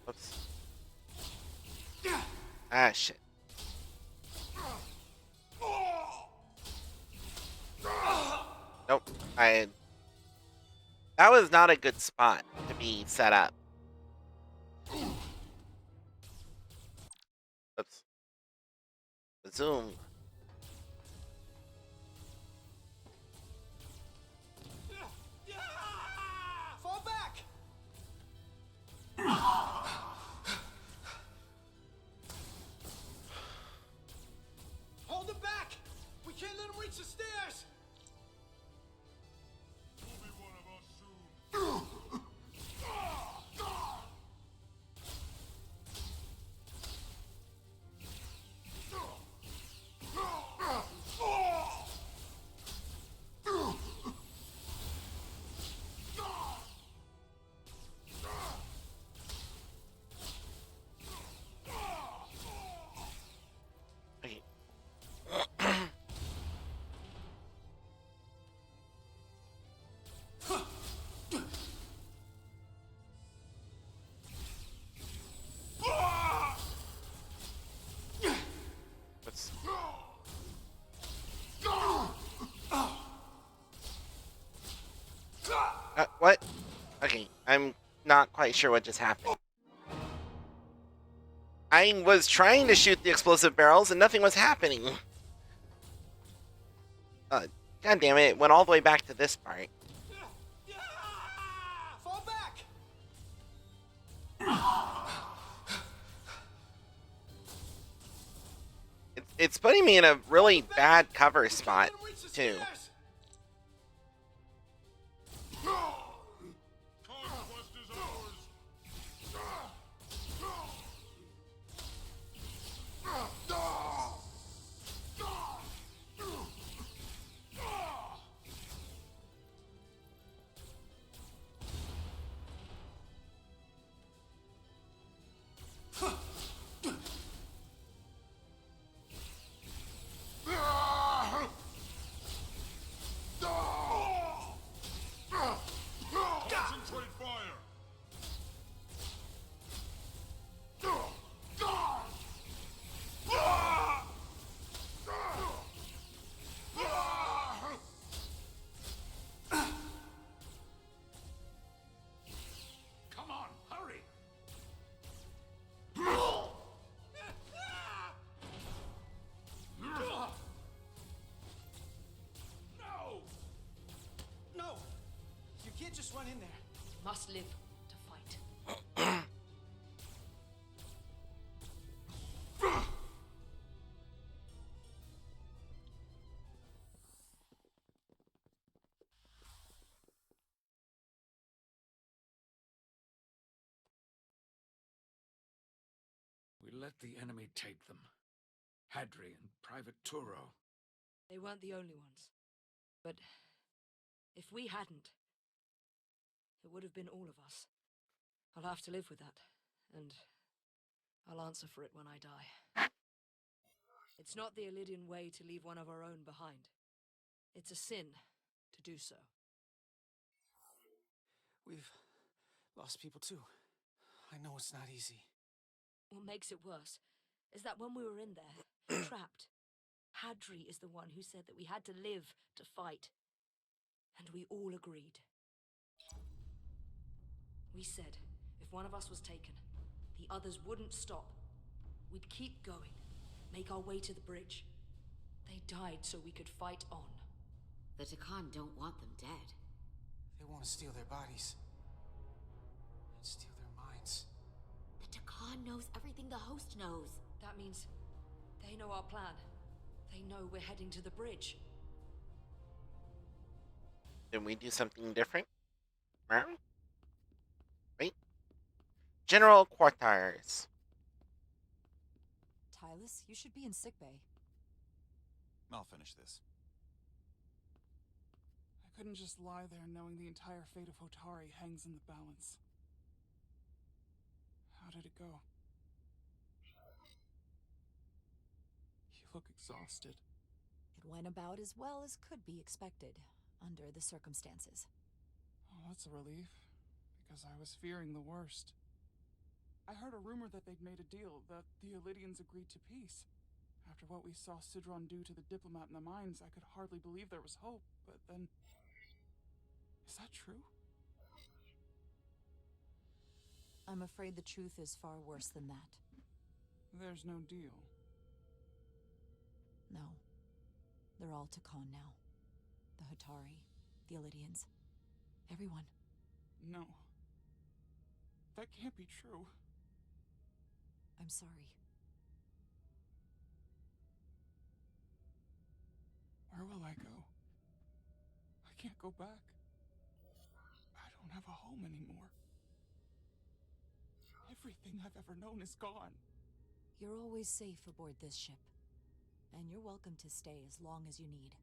Oops. Ah, shit. Nope. That was not a good spot to be set up. Oops. Zoom. Fall back! Hold him back! We can't let him reach the stairs! What? Okay, I'm not quite sure what just happened. I was trying to shoot the explosive barrels and nothing was happening. God damn it, it went all the way back to this part. Fall back! It's putting me in a really bad cover spot, too. Just run in there. Must live to fight. We let the enemy take them. Hadri and Private Turo. They weren't the only ones. But if we hadn't, it would have been all of us. I'll have to live with that, and I'll answer for it when I die. It's not the Illidian way to leave one of our own behind. It's a sin to do so. We've lost people too. I know it's not easy. What makes it worse is that when we were in there, trapped, Hadri is the one who said that we had to live to fight. And we all agreed. We said if one of us was taken, the others wouldn't stop. We'd keep going, make our way to the bridge. They died so we could fight on. The Takan don't want them dead. They want to steal their bodies. And steal their minds. The Takan knows everything the host knows. That means they know our plan. They know we're heading to the bridge. Did we do something different? Wait. General quarters. Tylus, you should be in sickbay. I'll finish this. I couldn't just lie there knowing the entire fate of Hotari hangs in the balance. How did it go? look exhausted. It went about as well as could be expected, under the circumstances. Oh, that's a relief, because I was fearing the worst. I heard a rumor that they'd made a deal, that the Elydians agreed to peace. After what we saw Sidron do to the diplomat in the mines, I could hardly believe there was hope, but then... Is that true? I'm afraid the truth is far worse than that. There's no deal. No. They're all Takan now. The Hatari, the Elydians, everyone. No. That can't be true. I'm sorry. Where will I go? I can't go back. I don't have a home anymore. Everything I've ever known is gone. You're always safe aboard this ship. And you're welcome to stay as long as you need.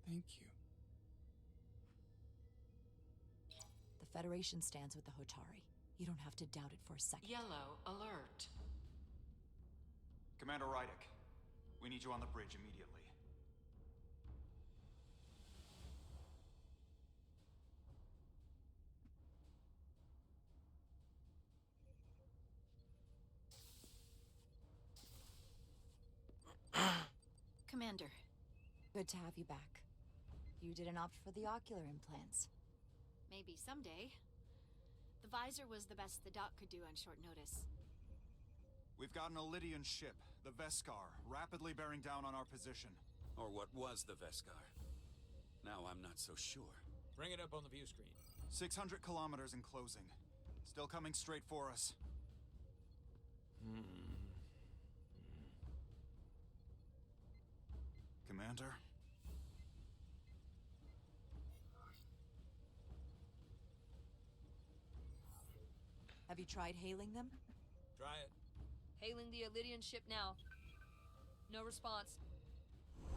Thank you. The Federation stands with the Hotari. You don't have to doubt it for a second. Yellow alert. Commander Rydick, we need you on the bridge immediately. Commander. Good to have you back. You didn't opt for the ocular implants. Maybe someday. The visor was the best the doc could do on short notice. We've got an Elydian ship, the Veskar, rapidly bearing down on our position. Or what was the Veskar. Now I'm not so sure. Bring it up on the view screen. 600 kilometers in closing. Still coming straight for us. Commander? Have you tried hailing them? Try it. Hailing the Elydian ship now. No response.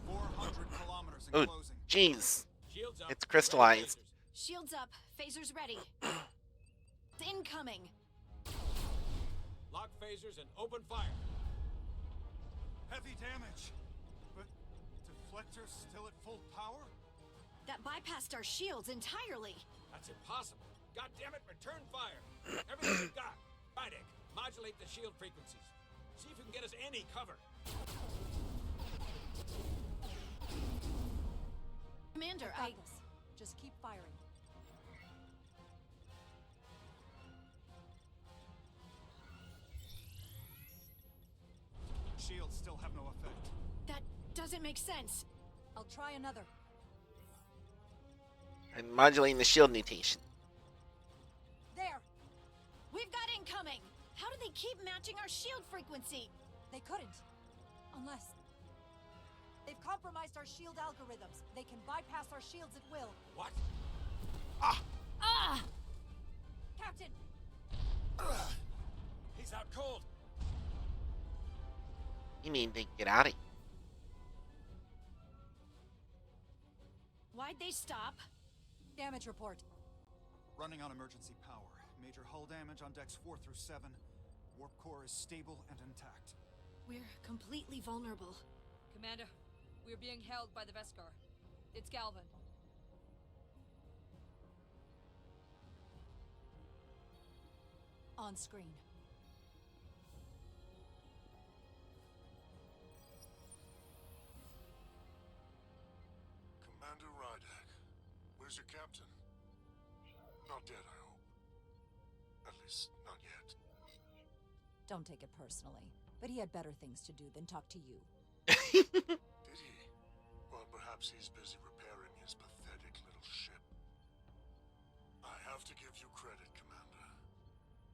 400 kilometers in Oh, closing. jeez. Shields up. It's crystallized. Shields up. Phasers ready. Incoming. Lock phasers and open fire. Heavy damage. But deflectors still at full power? That bypassed our shields entirely. That's impossible. God damn it, return fire. Everything you've got. Rydick, modulate the shield frequencies. See if you can get us any cover. Commander, I've got this. Just keep firing. Shields still have no effect. That doesn't make sense. I'll try another. And modulating the shield mutation. There! We've got incoming! How do they keep matching our shield frequency? They couldn't. Unless... They've compromised our shield algorithms. They can bypass our shields at will. What? Ah! Captain! He's out cold. You mean they get out of here? Why'd they stop? Damage report. Running on emergency power. Major hull damage on decks 4 through 7. Warp core is stable and intact. We're completely vulnerable. Commander, we're being held by the Veskar. It's Galvin. On screen. Commander Rydick, where's your captain? Not dead, I hope. At least, not yet. Don't take it personally, but he had better things to do than talk to you. Did he? Well, perhaps he's busy repairing his pathetic little ship. I have to give you credit, Commander.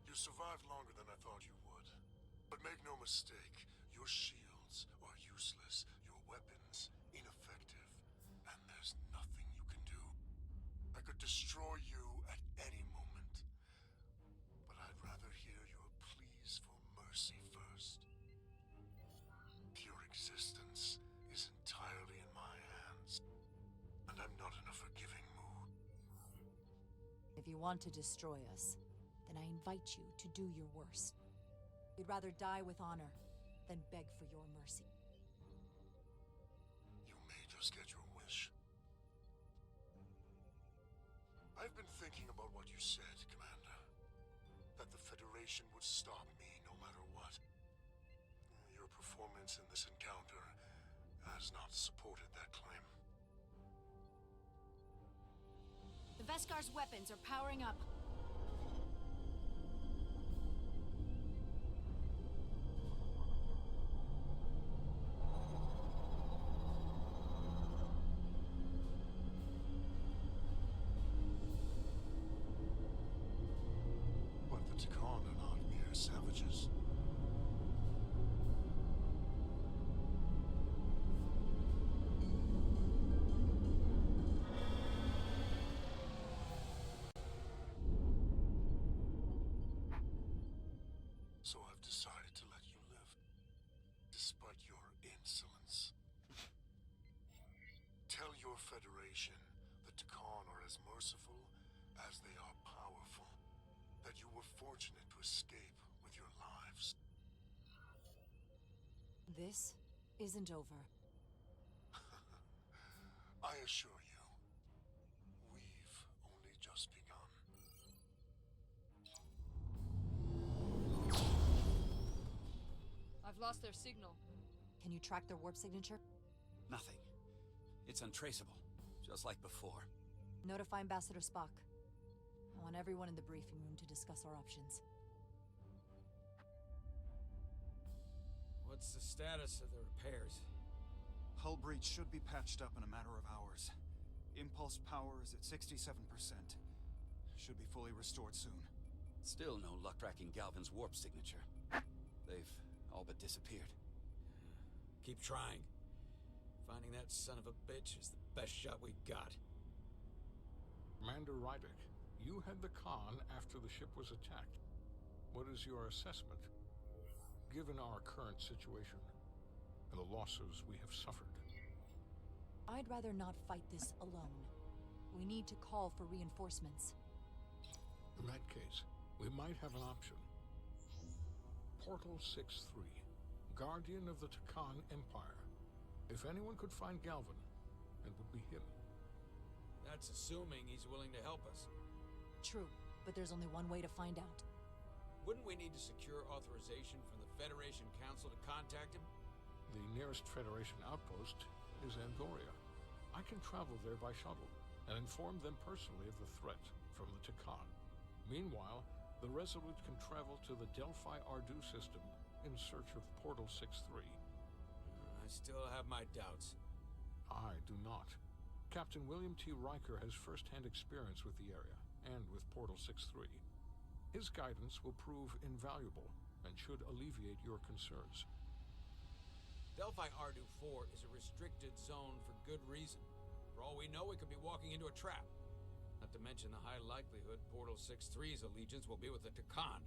You survived longer than I thought you would. But make no mistake, your shields are useless, your weapons ineffective, and there's nothing you can do. I could destroy you at any moment. But I'd rather hear your pleas for mercy first. Your existence is entirely in my hands, and I'm not in a forgiving mood. If you want to destroy us, then I invite you to do your worst. We'd rather die with honor then beg for your mercy. You may just get your wish. I've been thinking about what you said, Commander. That the Federation would stop me no matter what. Your performance in this encounter has not supported that claim. The Veskar's weapons are powering up. But the Takan are not mere savages. So I've decided to let you live, despite your insolence. Tell your Federation the Takan are as merciful as they are powerful. That you were fortunate to escape with your lives. This isn't over. I assure you, we've only just begun. I've lost their signal. Can you track their warp signature? Nothing. It's untraceable, just like before. Notify Ambassador Spock. I want everyone in the briefing room to discuss our options. What's the status of the repairs? Hull breach should be patched up in a matter of hours. Impulse power is at 67%. Should be fully restored soon. Still no luck tracking Galvin's warp signature. They've all but disappeared. Keep trying. Finding that son of a bitch is the best shot we got. Commander Rydick, you had the Khan after the ship was attacked. What is your assessment, given our current situation and the losses we have suffered? I'd rather not fight this alone. We need to call for reinforcements. In that case, we might have an option. Portal 6-3, Guardian of the Takan Empire. If anyone could find Galvin, it would be him. That's assuming he's willing to help us. True, but there's only one way to find out. Wouldn't we need to secure authorization from the Federation Council to contact him? The nearest Federation outpost is Andoria. I can travel there by shuttle and inform them personally of the threat from the Takan. Meanwhile, the Resolute can travel to the Delphi Ardu system in search of Portal 6-3. I still have my doubts. I do not. Captain William T. Riker has first-hand experience with the area and with Portal 6-3. His guidance will prove invaluable and should alleviate your concerns. Delphi Ardu 4 is a restricted zone for good reason. For all we know, we could be walking into a trap. Not to mention the high likelihood Portal 6-3's allegiance will be with the Takan.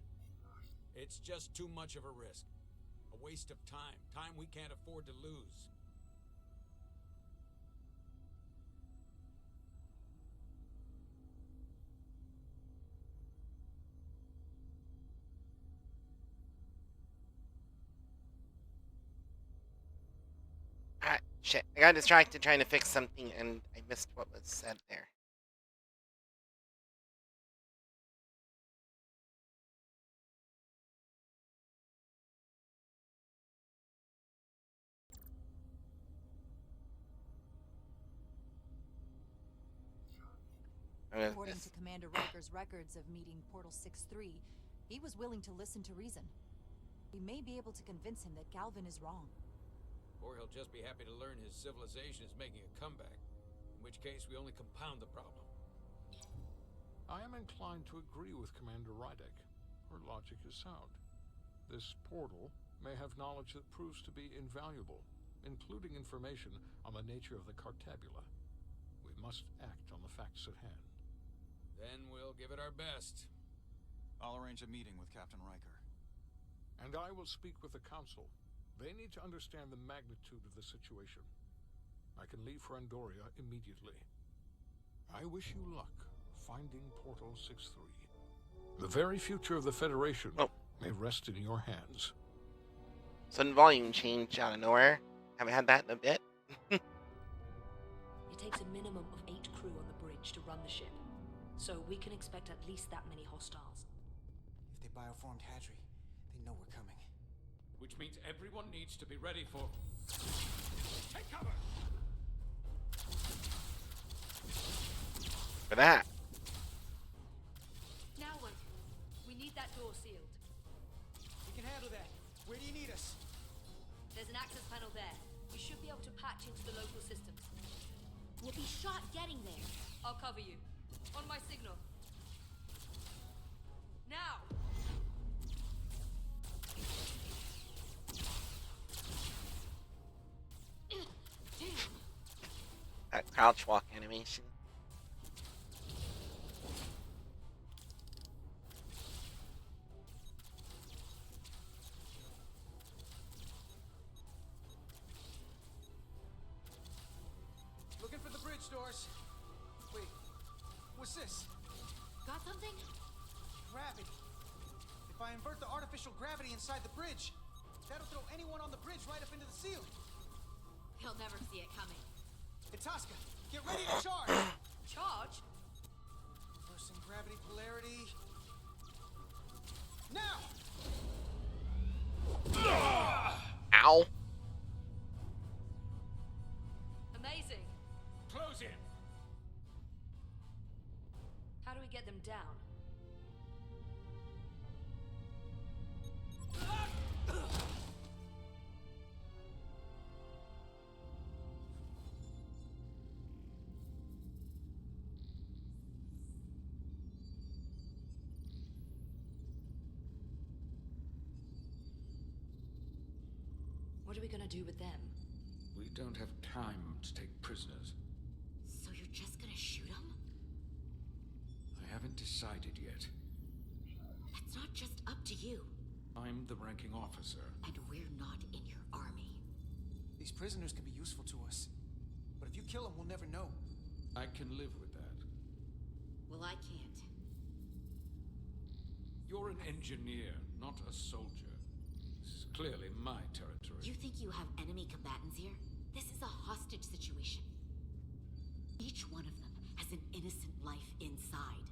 It's just too much of a risk. A waste of time. Time we can't afford to lose. Ah, shit. I got distracted trying to fix something and I missed what was said there. According to Commander Riker's records of meeting Portal 6-3, he was willing to listen to reason. We may be able to convince him that Galvin is wrong. Or he'll just be happy to learn his civilization is making a comeback. In which case, we only compound the problem. I am inclined to agree with Commander Rydick. Her logic is sound. This portal may have knowledge that proves to be invaluable, including information on the nature of the Cartabula. We must act on the facts at hand. Then we'll give it our best. I'll arrange a meeting with Captain Riker. And I will speak with the Council. They need to understand the magnitude of the situation. I can leave for Andoria immediately. I wish you luck finding Portal 6-3. The very future of the Federation may rest in your hands. Sudden volume change out of nowhere. Haven't had that in a bit. It takes a minimum of 8 crew on the bridge to run the ship. So we can expect at least that many hostiles. If they bioformed Hadri, they know we're coming. Which means everyone needs to be ready for... Take cover! For that. Now what? We need that door sealed. We can handle that. Where do you need us? There's an access panel there. We should be able to patch into the local systems. We'll be shot getting there. I'll cover you. On my signal. Now! That crouch walk animation. Looking for the bridge doors. Wait, what's this? Got something? Gravity. If I invert the artificial gravity inside the bridge, that'll throw anyone on the bridge right up into the ceiling. He'll never see it coming. Itasca, get ready to charge! Charge? Reversing gravity polarity. Now! Ow. Amazing. Close in. How do we get them down? What are we gonna do with them? We don't have time to take prisoners. So you're just gonna shoot him? I haven't decided yet. That's not just up to you. I'm the ranking officer. And we're not in your army. These prisoners can be useful to us. But if you kill them, we'll never know. I can live with that. Well, I can't. You're an engineer, not a soldier. This is clearly my territory. You think you have enemy combatants here? This is a hostage situation. Each one of them has an innocent life inside.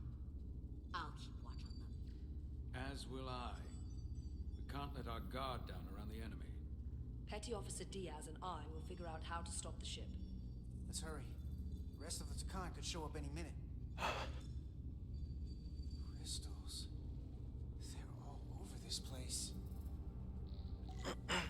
I'll keep watch on them. As will I. We can't let our guard down around the enemy. Petty Officer Diaz and I will figure out how to stop the ship. Let's hurry. The rest of the Takan could show up any minute. Crystals. They're all over this place. Huh.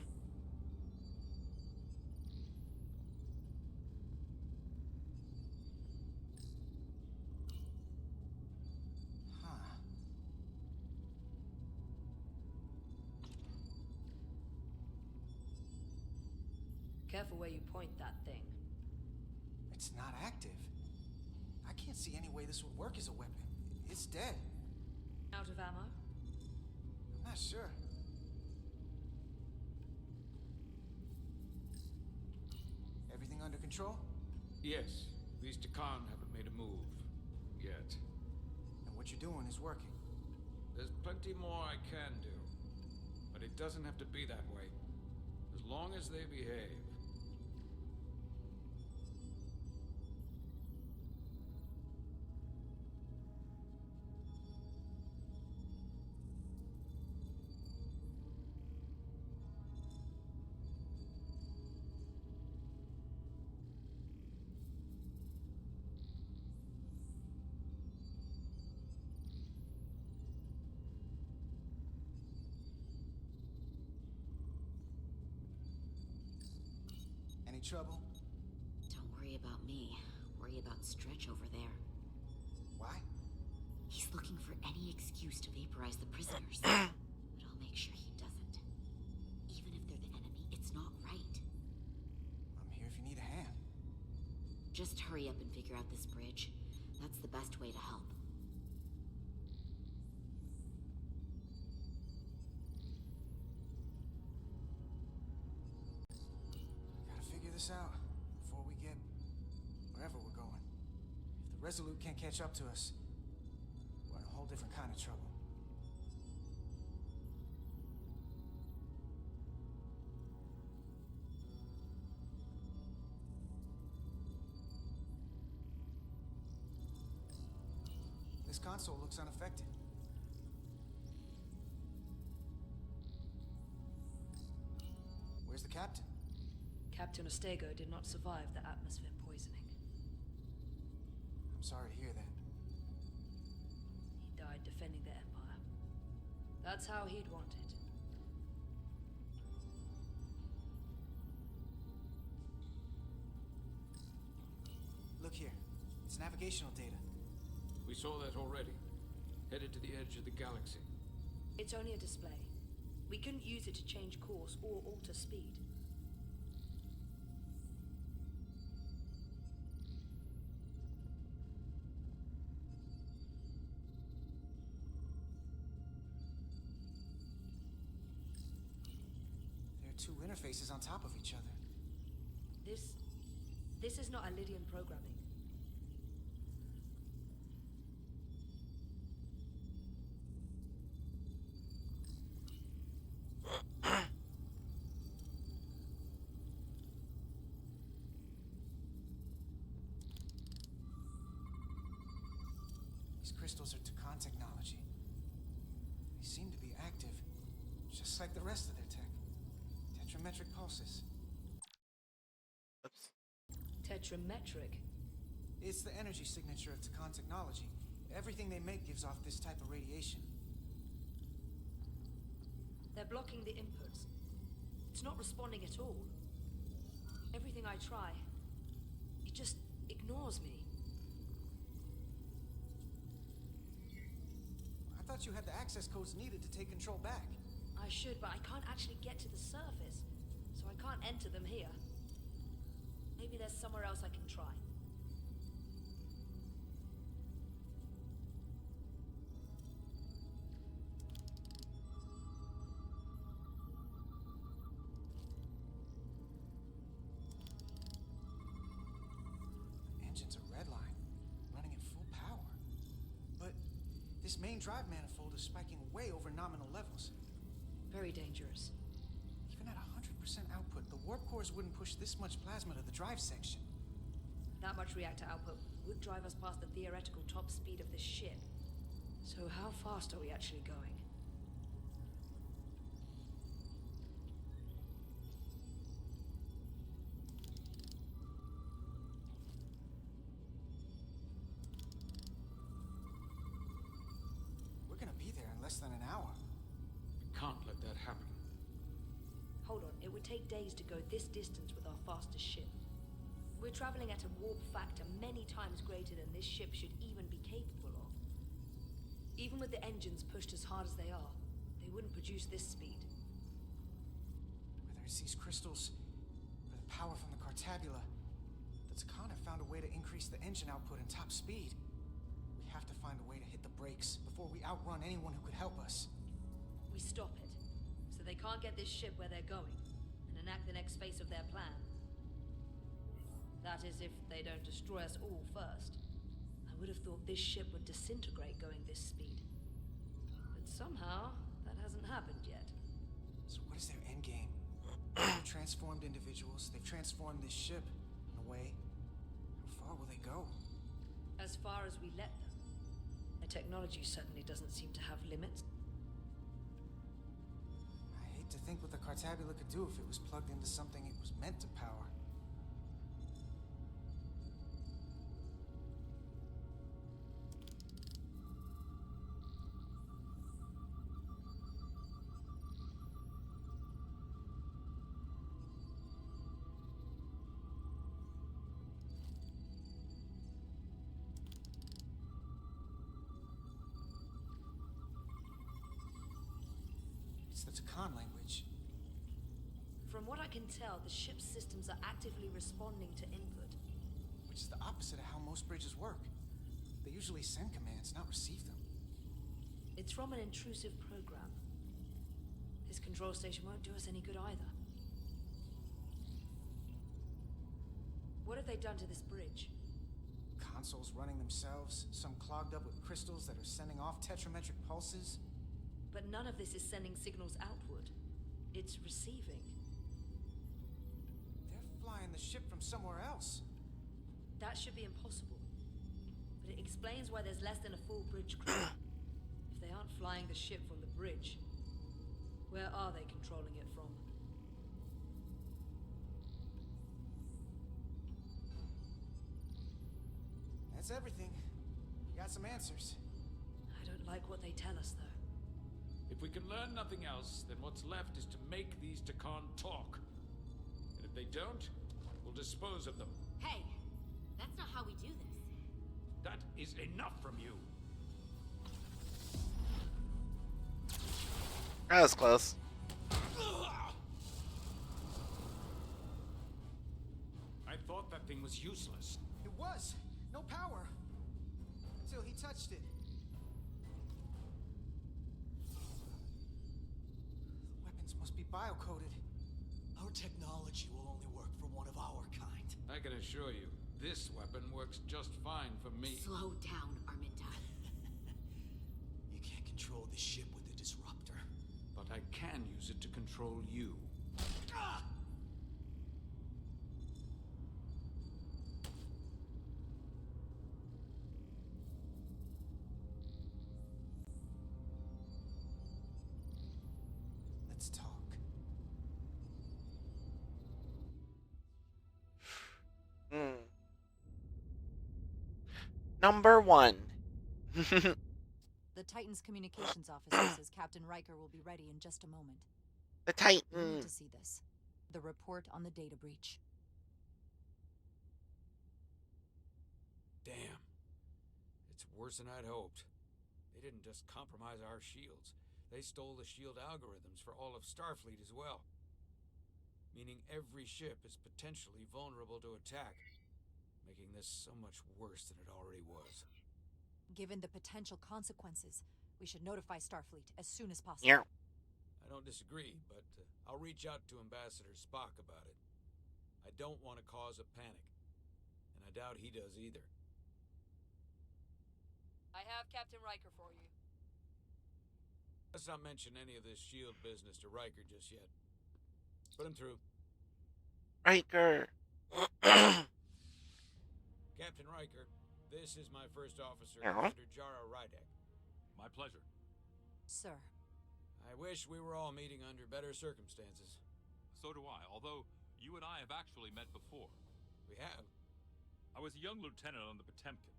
Careful where you point that thing. It's not active. I can't see any way this would work as a weapon. It's dead. Out of ammo? I'm not sure. Everything under control? Yes, these Takan haven't made a move. Yet. And what you're doing is working. There's plenty more I can do. But it doesn't have to be that way. As long as they behave. Any trouble? Don't worry about me. Worry about Stretch over there. Why? He's looking for any excuse to vaporize the prisoners. But I'll make sure he doesn't. Even if they're the enemy, it's not right. I'm here if you need a hand. Just hurry up and figure out this bridge. That's the best way to help. Gotta figure this out before we get wherever we're going. If the Resolute can't catch up to us, we're in a whole different kind of trouble. This console looks unaffected. Where's the captain? Captain Ostego did not survive the atmosphere poisoning. I'm sorry to hear that. He died defending the Empire. That's how he'd want it. Look here. It's navigational data. We saw that already. Headed to the edge of the galaxy. It's only a display. We couldn't use it to change course or alter speed. There are two interfaces on top of each other. This is not Lydian programming. These crystals are Takan technology. They seem to be active, just like the rest of their tech. Tetrametric pulses. Oops. Tetrametric? It's the energy signature of Takan technology. Everything they make gives off this type of radiation. They're blocking the inputs. It's not responding at all. Everything I try, it just ignores me. I thought you had the access codes needed to take control back. I should, but I can't actually get to the surface, so I can't enter them here. Maybe there's somewhere else I can try. Engine's a red line, running at full power. But this main drive manifold is spiking way over nominal levels. Very dangerous. Even at 100% output, the warp cores wouldn't push this much plasma to the drive section. That much reactor output would drive us past the theoretical top speed of this ship. So how fast are we actually going? We're gonna be there in less than an hour. We can't let that happen. Hold on, it would take days to go this distance with our fastest ship. We're traveling at a warp factor many times greater than this ship should even be capable of. Even with the engines pushed as hard as they are, they wouldn't produce this speed. Whether it's these crystals or the power from the Cartabula, the Takan have found a way to increase the engine output and top speed. We have to find a way to hit the brakes before we outrun anyone who could help us. We stop it, so they can't get this ship where they're going, and enact the next phase of their plan. That is, if they don't destroy us all first. I would have thought this ship would disintegrate going this speed. But somehow, that hasn't happened yet. So what is their endgame? They're transformed individuals. They've transformed this ship, in a way. How far will they go? As far as we let them. Their technology certainly doesn't seem to have limits. I hate to think what the Cartabula could do if it was plugged into something it was meant to power. It's the Takan language. From what I can tell, the ship's systems are actively responding to input. Which is the opposite of how most bridges work. They usually send commands, not receive them. It's from an intrusive program. This control station won't do us any good either. What have they done to this bridge? Consoles running themselves, some clogged up with crystals that are sending off tetrametric pulses. But none of this is sending signals outward. It's receiving. They're flying the ship from somewhere else. That should be impossible. But it explains why there's less than a full bridge crew. If they aren't flying the ship from the bridge, where are they controlling it from? That's everything. You got some answers. I don't like what they tell us, though. If we can learn nothing else, then what's left is to make these Takan talk. And if they don't, we'll dispose of them. Hey, that's not how we do this. That is enough from you. That was close. I thought that thing was useless. It was. No power. Until he touched it. The weapons must be biocoded. Our technology will only work for one of our kind. I can assure you, this weapon works just fine for me. Slow down, Arminta. You can't control the ship with a disruptor. But I can use it to control you. Ah! Let's talk. Number 1. The Titan's communications officer says Captain Riker will be ready in just a moment. The You Titan. need to see this. The report on the data breach. Damn. It's worse than I'd hoped. They didn't just compromise our shields. They stole the shield algorithms for all of Starfleet as well. Meaning every ship is potentially vulnerable to attack, making this so much worse than it already was. Given the potential consequences, we should notify Starfleet as soon as possible. Yeah. I don't disagree, but I'll reach out to Ambassador Spock about it. I don't want to cause a panic, and I doubt he does either. I have Captain Riker for you. Let's not mention any of this shield business to Riker just yet. Put him through. Riker. Captain Riker, this is my first officer, Yeah. Commander Jara Rydek. My pleasure. Sir. I wish we were all meeting under better circumstances. So do I, although you and I have actually met before. We have? I was a young lieutenant on the Potemkin.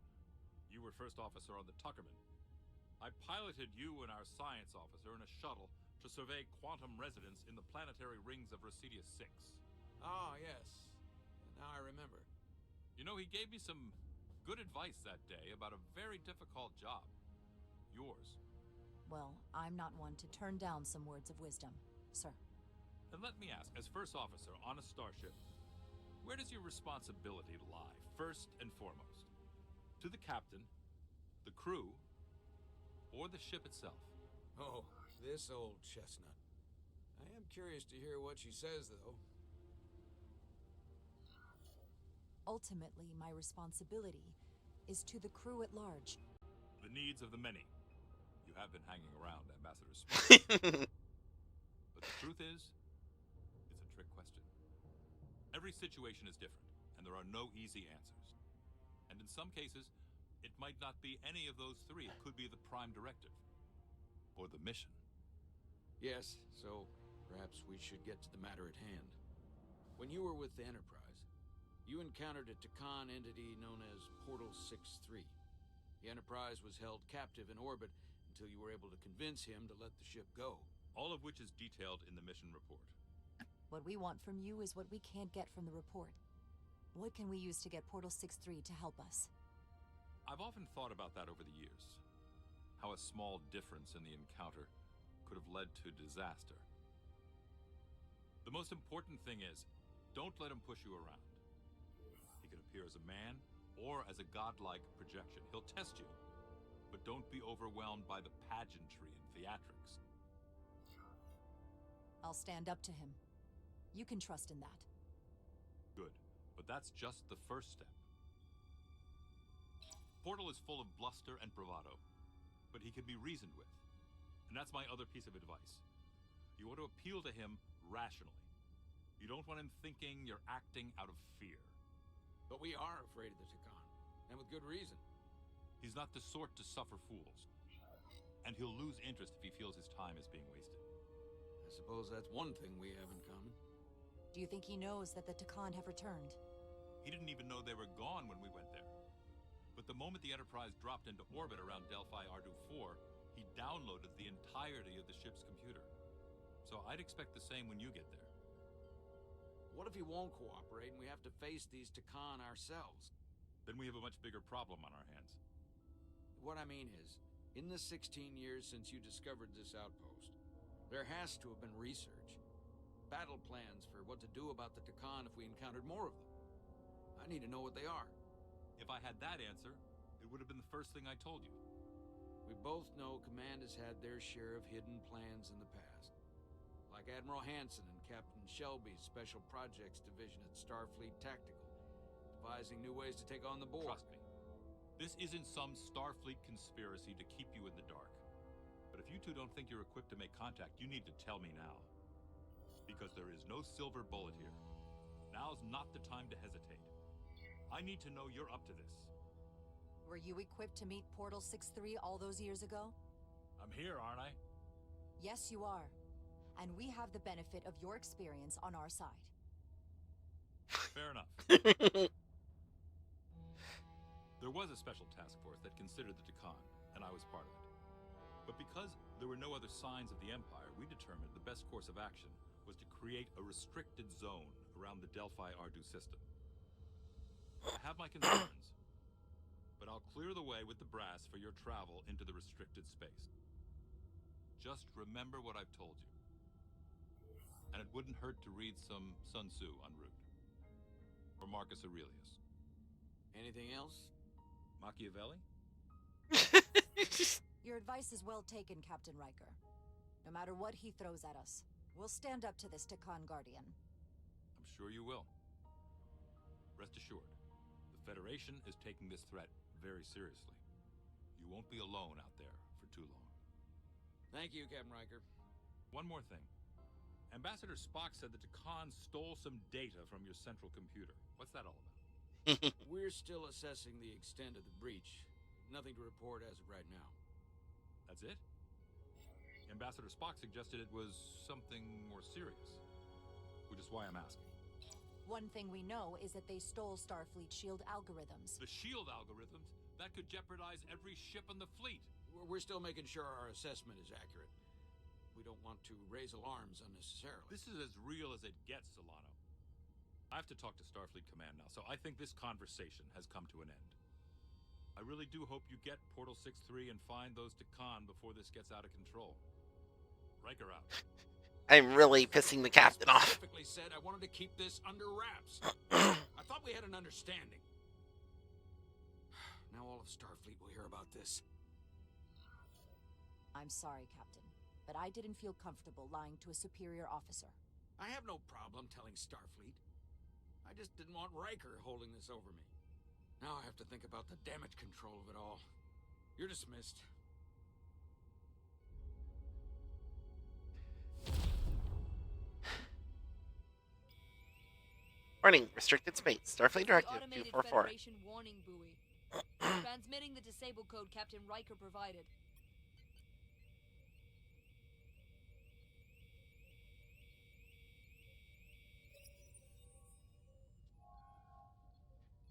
You were first officer on the Tuckerman. I piloted you and our science officer in a shuttle to survey quantum resonance in the planetary rings of Residius 6. Ah, yes. Now I remember. You know, he gave me some good advice that day about a very difficult job. Yours. Well, I'm not one to turn down some words of wisdom, sir. Then let me ask, as first officer on a starship, where does your responsibility lie, first and foremost? To the captain, the crew, or the ship itself? Oh, this old chestnut. I am curious to hear what she says, though. Ultimately, my responsibility is to the crew at large. The needs of the many. You have been hanging around, Ambassador Spock. But the truth is, it's a trick question. Every situation is different, and there are no easy answers. And in some cases, it might not be any of those three. It could be the prime directive. Or the mission. Yes, so perhaps we should get to the matter at hand. When you were with the Enterprise, you encountered a Takan entity known as Portal 6-3. The Enterprise was held captive in orbit until you were able to convince him to let the ship go. All of which is detailed in the mission report. What we want from you is what we can't get from the report. What can we use to get Portal 6-3 to help us? I've often thought about that over the years. How a small difference in the encounter could have led to disaster. The most important thing is, don't let him push you around. He can appear as a man or as a godlike projection. He'll test you, but don't be overwhelmed by the pageantry and theatrics. I'll stand up to him. You can trust in that. Good, but that's just the first step. Portal is full of bluster and bravado, but he can be reasoned with. And that's my other piece of advice. You want to appeal to him rationally. You don't want him thinking you're acting out of fear. But we are afraid of the Takan, and with good reason. He's not the sort to suffer fools. And he'll lose interest if he feels his time is being wasted. I suppose that's one thing we have in common. Do you think he knows that the Takan have returned? He didn't even know they were gone when we went there. But the moment the Enterprise dropped into orbit around Delphi Ardu 4, he downloaded the entirety of the ship's computer. So I'd expect the same when you get there. What if he won't cooperate and we have to face these Takan ourselves? Then we have a much bigger problem on our hands. What I mean is, in the 16 years since you discovered this outpost, there has to have been research. Battle plans for what to do about the Takan if we encountered more of them. I need to know what they are. If I had that answer, it would have been the first thing I told you. We both know Command has had their share of hidden plans in the past. Like Admiral Hansen and Captain Shelby's Special Projects Division at Starfleet Tactical, devising new ways to take on the Borg. Trust me. This isn't some Starfleet conspiracy to keep you in the dark. But if you two don't think you're equipped to make contact, you need to tell me now. Because there is no silver bullet here. Now's not the time to hesitate. I need to know you're up to this. Were you equipped to meet Portal 6-3 all those years ago? I'm here, aren't I? Yes, you are. And we have the benefit of your experience on our side. Fair enough. There was a special task force that considered the Takan, and I was part of it. But because there were no other signs of the Empire, we determined the best course of action was to create a restricted zone around the Delphi Ardu system. I have my concerns, but I'll clear the way with the brass for your travel into the restricted space. Just remember what I've told you. And it wouldn't hurt to read some Sun Tzu en route. Or Marcus Aurelius. Anything else? Machiavelli? Your advice is well taken, Captain Riker. No matter what he throws at us, we'll stand up to this Takan Guardian. I'm sure you will. Rest assured, the Federation is taking this threat very seriously. You won't be alone out there for too long. Thank you, Captain Riker. One more thing. Ambassador Spock said that Takan stole some data from your central computer. What's that all about? We're still assessing the extent of the breach. Nothing to report as of right now. That's it? Ambassador Spock suggested it was something more serious. Which is why I'm asking. One thing we know is that they stole Starfleet shield algorithms. The shield algorithms? That could jeopardize every ship in the fleet. We're still making sure our assessment is accurate. We don't want to raise alarms unnecessarily. This is as real as it gets, Solano. I have to talk to Starfleet Command now, so I think this conversation has come to an end. I really do hope you get Portal 6-3 and find those Takan before this gets out of control. Riker out. I'm really pissing the captain off. I specifically said I wanted to keep this under wraps. I thought we had an understanding. Now all of Starfleet will hear about this. I'm sorry, Captain, but I didn't feel comfortable lying to a superior officer. I have no problem telling Starfleet. I just didn't want Riker holding this over me. Now I have to think about the damage control of it all. You're dismissed. Warning, restricted space. Starfleet Directive Automated 244. Federation warning buoy. Transmitting the disable code Captain Riker provided.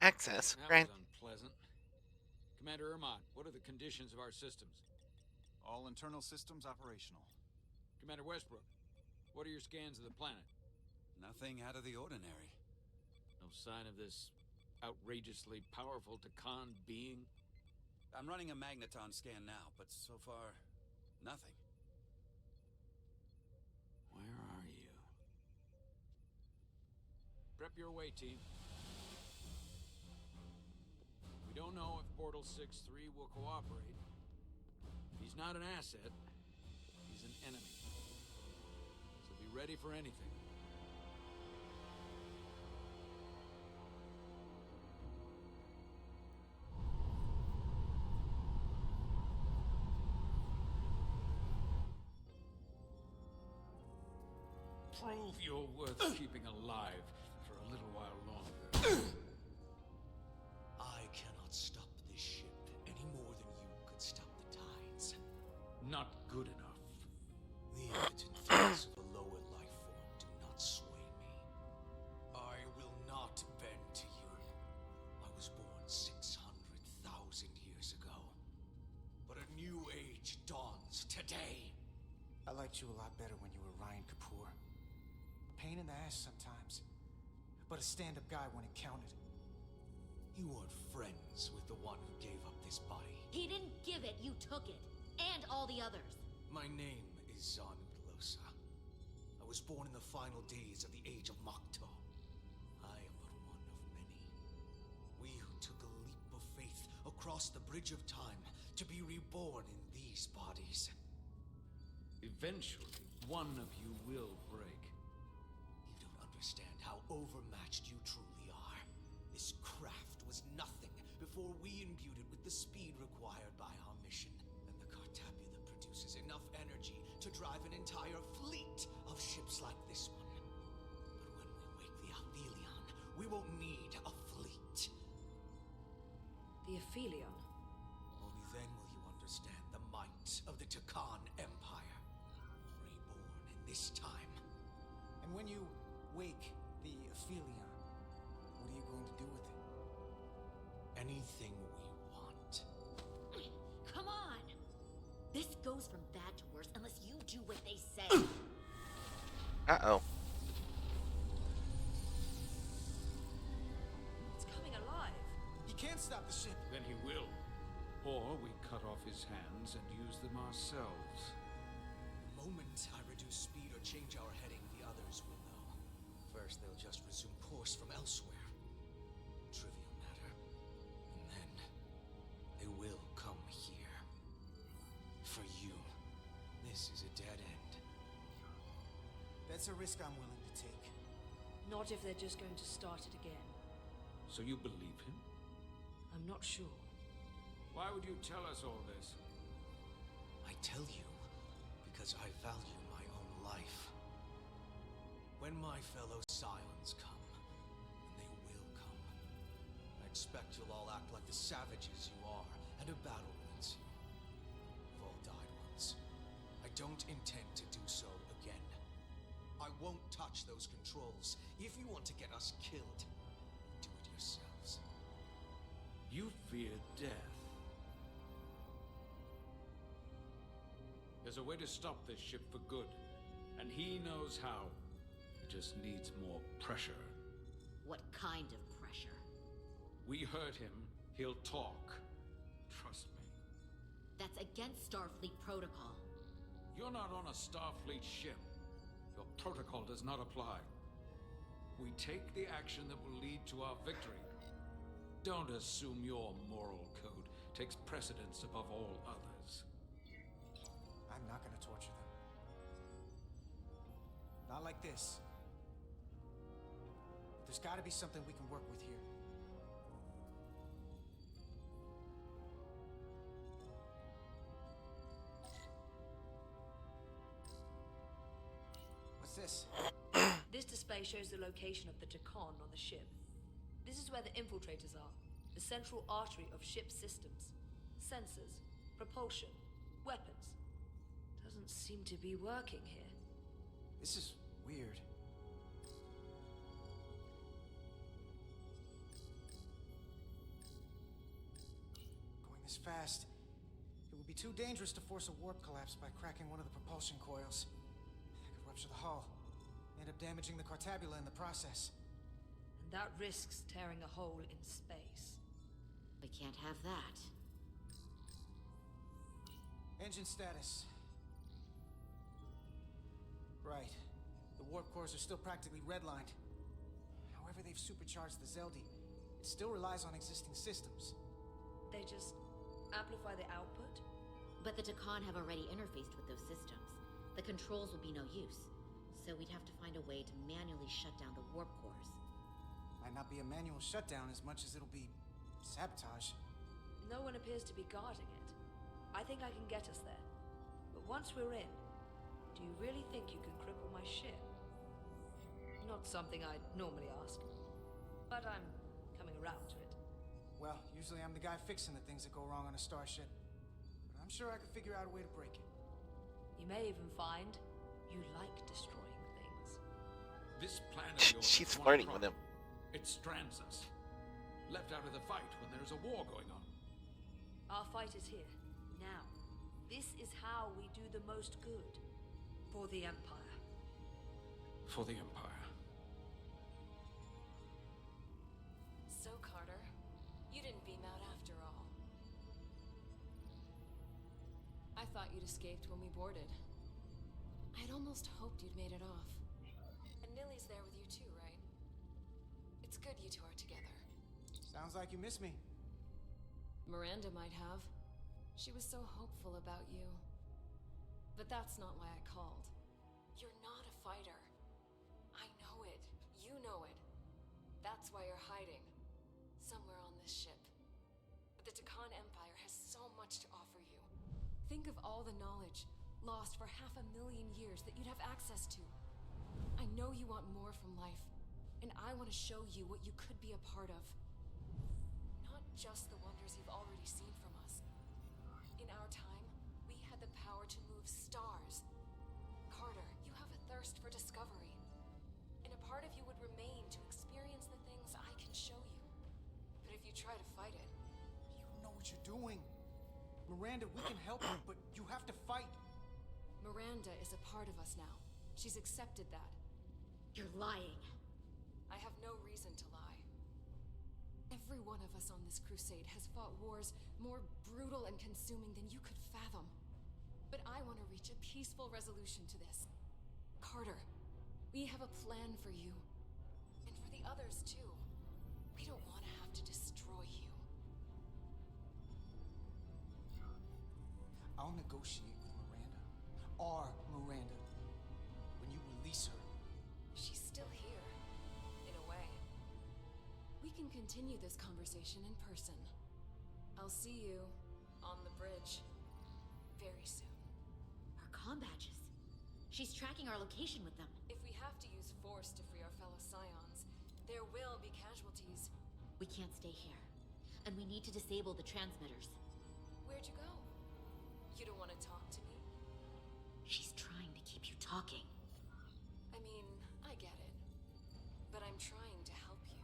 Access That granted. was unpleasant. Commander Irmont, what are the conditions of our systems? All internal systems operational. Commander Westbrook, what are your scans of the planet? Nothing out of the ordinary. No sign of this outrageously powerful Takan being? I'm running a magneton scan now, but so far, nothing. Where are you? Prep your way, team. We don't know if Portal 6-3 will cooperate. He's not an asset. He's an enemy. So be ready for anything. Prove you're worth keeping alive for a little while longer. I cannot stop this ship any more liked you a lot better when you were Ryan Kapoor. Pain in the ass sometimes, but a stand-up guy when it counted. You weren't friends with the one who gave up this body. He didn't give it, you took it. And all the others. My name is Zanu Losa. I was born in the final days of the Age of Makto. I am but one of many. We who took a leap of faith across the bridge of time to be reborn in these bodies. Eventually, one of you will break. You don't understand how overmatched you truly are. This craft was nothing before we imbued it with the speed required by our mission. And the Cartabula produces enough energy to drive an entire fleet of ships like this one. But when we wake the Aphelion, we won't need a fleet. The Aphelion? Only then will you understand the might of the Takan Empire. Reborn in this time. And when you wake the Aphelion, what are you going to do with it? Anything we want. Come on! This goes from bad to worse unless you do what they say. Uh-oh. It's coming alive. He can't stop the ship. Then he will. Or we cut off his hands and use them ourselves. The moment I reduce speed or change our heading, the others will know. First, they'll just resume course from elsewhere. Trivial matter. And then, they will come here. For you, this is a dead end. That's a risk I'm willing to take. Not if they're just going to start it again. So you believe him? I'm not sure. Why would you tell us all this? I tell you because I value my own life. When my fellow Scions come, and they will come, I expect you'll all act like the savages you are, and a battle will ensue. We've all died once. I don't intend to do so again. I won't touch those controls. If you want to get us killed, do it yourselves. You fear death. There's a way to stop this ship for good, and he knows how. He just needs more pressure. What kind of pressure? We hurt him, he'll talk. Trust me. That's against Starfleet protocol. You're not on a Starfleet ship. Your protocol does not apply. We take the action that will lead to our victory. Don't assume your moral code takes precedence above all others. I'm not gonna torture them. Not like this. There's gotta be something we can work with here. What's this? This display shows the location of the Takan on the ship. This is where the infiltrators are. The central artery of ship systems. Sensors, propulsion, weapons. Doesn't seem to be working here. This is weird. Going this fast, it would be too dangerous to force a warp collapse by cracking one of the propulsion coils. I could rupture the hull, end up damaging the Cartabula in the process. And that risks tearing a hole in space. We can't have that. Engine status. Right. The warp cores are still practically redlined. However they've supercharged the Zeldi, it still relies on existing systems. They just amplify the output? But the Takan have already interfaced with those systems. The controls will be no use. So we'd have to find a way to manually shut down the warp cores. Might not be a manual shutdown as much as it'll be sabotage. No one appears to be guarding it. I think I can get us there. But once we're in, do you really think you can cripple my ship? Not something I'd normally ask. But I'm coming around to it. Well, usually I'm the guy fixing the things that go wrong on a starship. But I'm sure I could figure out a way to break it. You may even find you like destroying things. This plan of yours She's is one flirting with problem. him. It strands us. Left out of the fight when there's a war going on. Our fight is here, now. This is how we do the most good. For the Empire. For the Empire. So, Carter, you didn't beam out after all. I thought you'd escaped when we boarded. I'd almost hoped you'd made it off. And Nilly's there with you too, right? It's good you two are together. Sounds like you miss me. Miranda might have. She was so hopeful about you. But that's not why I called. You're not a fighter. I know it. You know it. That's why you're hiding. Somewhere on this ship. But the Takan Empire has so much to offer you. Think of all the knowledge lost for 500,000 years that you'd have access to. I know you want more from life, and I want to show you what you could be a part of. Not just the wonders you've already seen from us. In our time, we had the power to move stars. Carter, you have a thirst for discovery. And a part of you would remain to experience the things I can show you. But if you try to fight it... You don't know what you're doing. Miranda, we can help you, but you have to fight. Miranda is a part of us now. She's accepted that. You're lying. I have no reason to lie. Every one of us on this crusade has fought wars more brutal and consuming than you could fathom. But I want to reach a peaceful resolution to this. Carter, we have a plan for you. And for the others, too. We don't want to have to destroy you. I'll negotiate with Miranda. Our Miranda. When you release her. She's still here, in a way. We can continue this conversation in person. I'll see you on the bridge very soon. Our comm badges. She's tracking our location with them. If we have to use force to free our fellow Scions, there will be casualties. We can't stay here. And we need to disable the transmitters. Where'd you go? You don't want to talk to me? She's trying to keep you talking. I mean, I get it. But I'm trying to help you.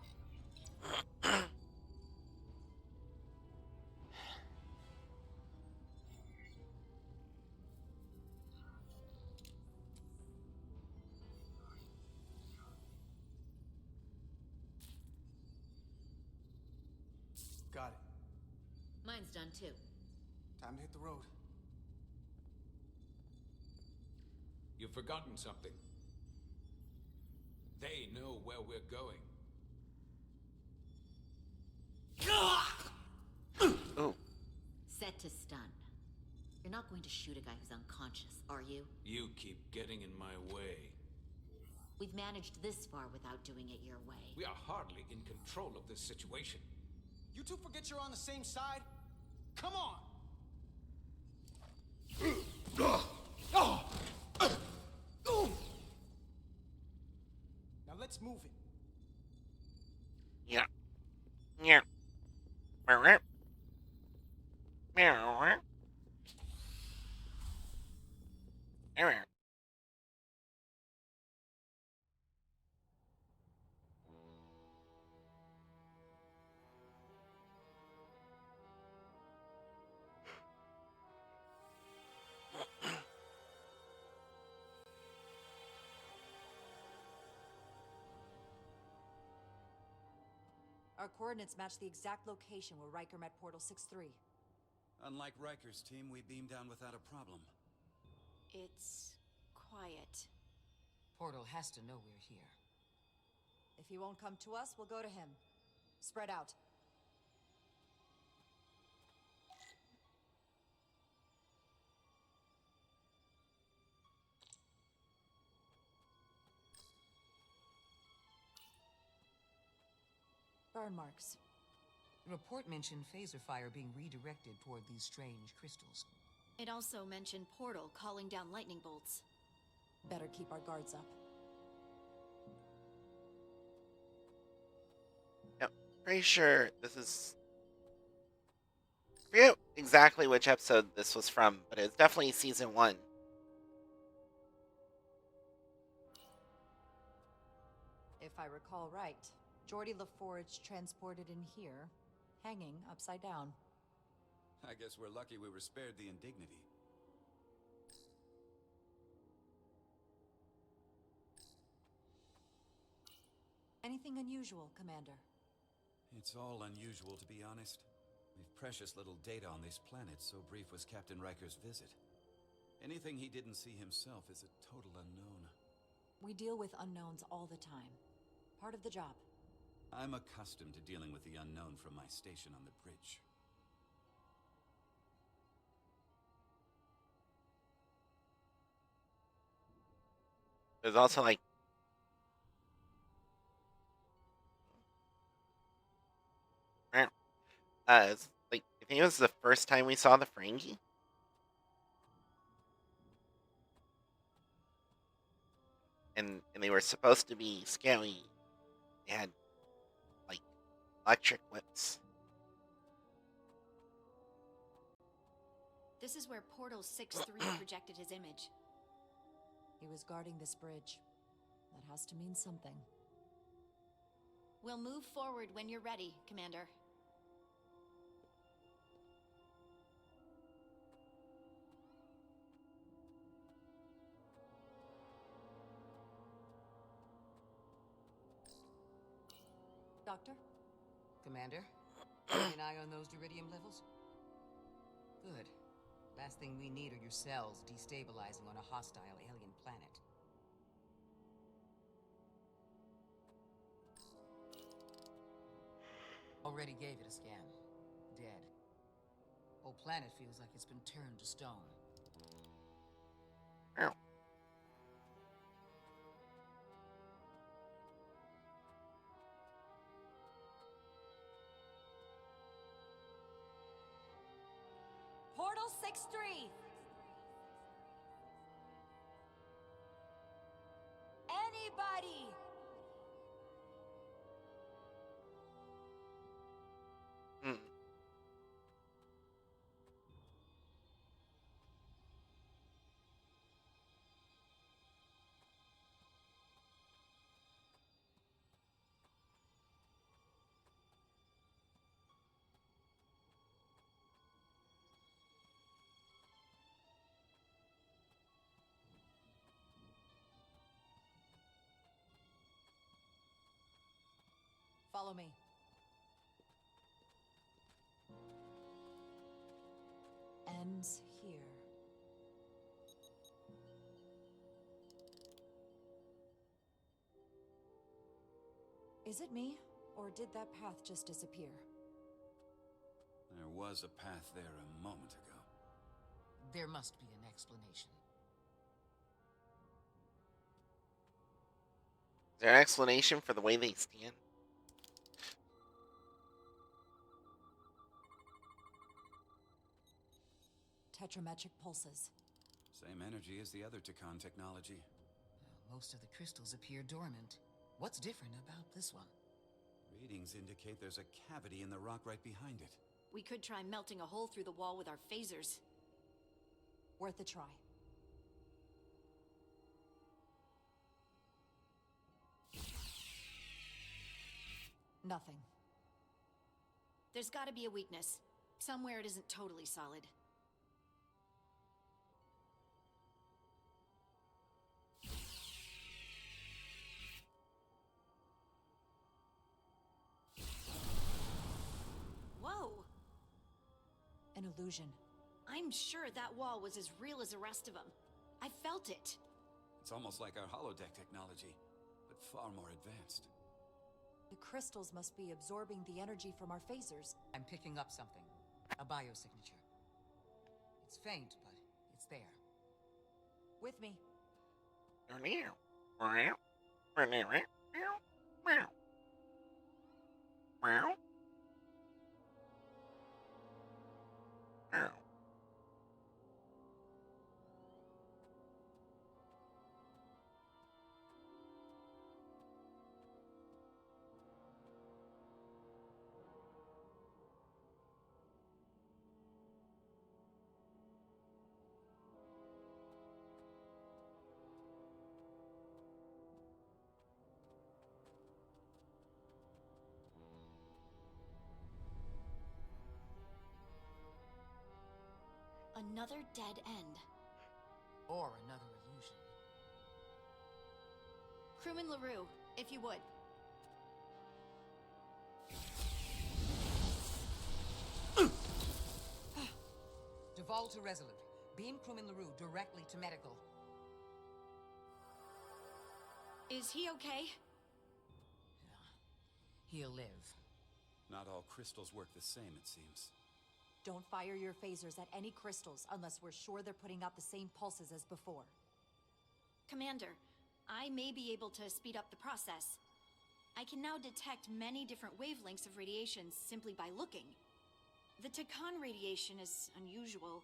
Got it. Mine's done too. Time to hit the road. You've forgotten something. They know where we're going. Oh. Set to stun. You're not going to shoot a guy who's unconscious, are you? You keep getting in my way. We've managed this far without doing it your way. We are hardly in control of this situation. You two forget you're on the same side? Come on! Now let's move it. Yeah. Yeah. Meow. Meow. Meow. Our coordinates match the exact location where Riker met Portal 6-3. Unlike Riker's team, we beamed down without a problem. It's quiet. Portal has to know we're here. If he won't come to us, we'll go to him. Spread out. Burn marks. The report mentioned phaser fire being redirected toward these strange crystals. It also mentioned Portal calling down lightning bolts. Better keep our guards up. Yep. Pretty sure this is... I forget exactly which episode this was from, but it's definitely season 1. If I recall right, Geordi LaForge transported in here, hanging upside down. I guess we're lucky we were spared the indignity. Anything unusual, Commander? It's all unusual, to be honest. We've precious little data on this planet, so brief was Captain Riker's visit. Anything he didn't see himself is a total unknown. We deal with unknowns all the time. Part of the job. I'm accustomed to dealing with the unknown from my station on the bridge. There's also like it's like I think it was the first time we saw the Ferengi. And they were supposed to be scary. They had like electric whips. This is where Portal 6-3 projected his image. He was guarding this bridge. That has to mean something. We'll move forward when you're ready, Commander. Doctor? Commander, keeping an eye on those iridium levels? Good. Last thing we need are your cells destabilizing on a hostile alien planet. Already gave it a scan. Dead. Whole planet feels like it's been turned to stone. Ow. Portal 6-3! Anybody! Hmm. Follow me. Ends here. Is it me, or did that path just disappear? There was a path there a moment ago. There must be an explanation. Is there an explanation for the way they stand? Tetrametric pulses. Same energy as the other Takan technology. Most of the crystals appear dormant. What's different about this one? Readings indicate there's a cavity in the rock right behind it. We could try melting a hole through the wall with our phasers. Worth a try. Nothing. There's gotta be a weakness. Somewhere it isn't totally solid. Whoa! An illusion. I'm sure that wall was as real as the rest of them. I felt it. It's almost like our holodeck technology, but far more advanced. The crystals must be absorbing the energy from our phasers. I'm picking up something. A biosignature. It's faint, but it's there. With me. Another dead end. Or another illusion. Crewman LaRue, if you would. All to Resolute. Beam crewman LaRue directly to medical. Is he okay? He'll live. Not all crystals work the same, it seems. Don't fire your phasers at any crystals unless we're sure they're putting out the same pulses as before. Commander, I may be able to speed up the process. I can now detect many different wavelengths of radiation simply by looking. The Takan radiation is unusual,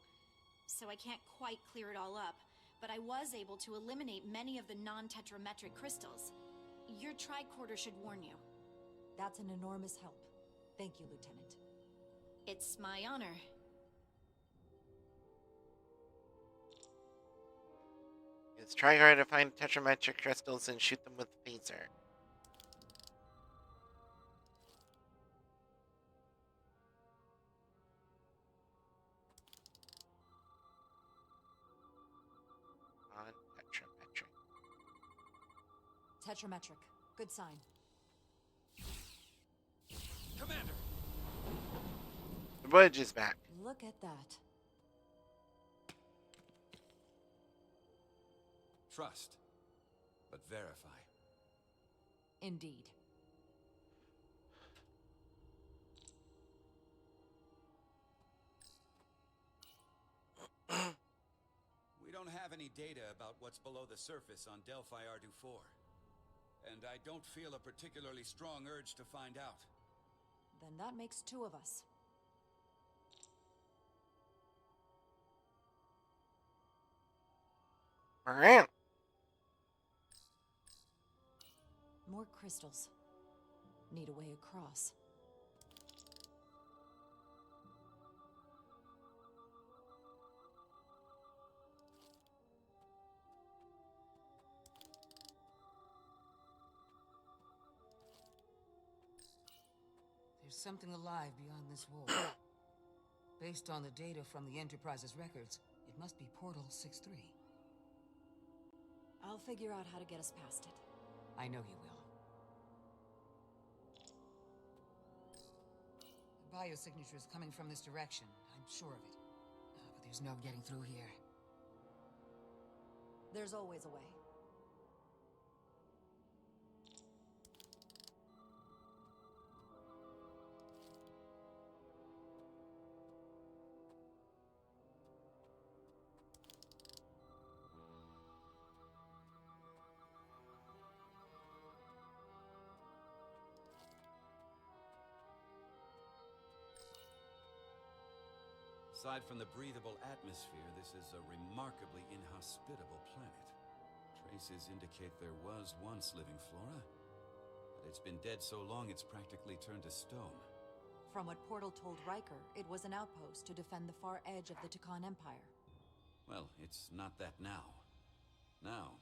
so I can't quite clear it all up, but I was able to eliminate many of the non-tetrametric crystals. Your tricorder should warn you. That's an enormous help. Thank you, Lieutenant. It's my honor. Let's try hard to find tetrametric crystals and shoot them with the phaser. Non-tetrametric. Tetrametric. Good sign. Commander! The Voyage is back. Look at that. Trust, but verify. Indeed. We don't have any data about what's below the surface on Delphi Ardu-4. And I don't feel a particularly strong urge to find out. Then that makes two of us. Alright. More crystals. Need a way across. There's something alive beyond this wall. Based on the data from the Enterprise's records, it must be Portal 6-3. I'll figure out how to get us past it. I know you will. The biosignature is coming from this direction. I'm sure of it. But there's no getting through here. There's always a way. Aside from the breathable atmosphere, this is a remarkably inhospitable planet. Traces indicate there was once living flora, but it's been dead so long it's practically turned to stone. From what Portal told Riker, it was an outpost to defend the far edge of the Takan Empire. Well, it's not that now. Now,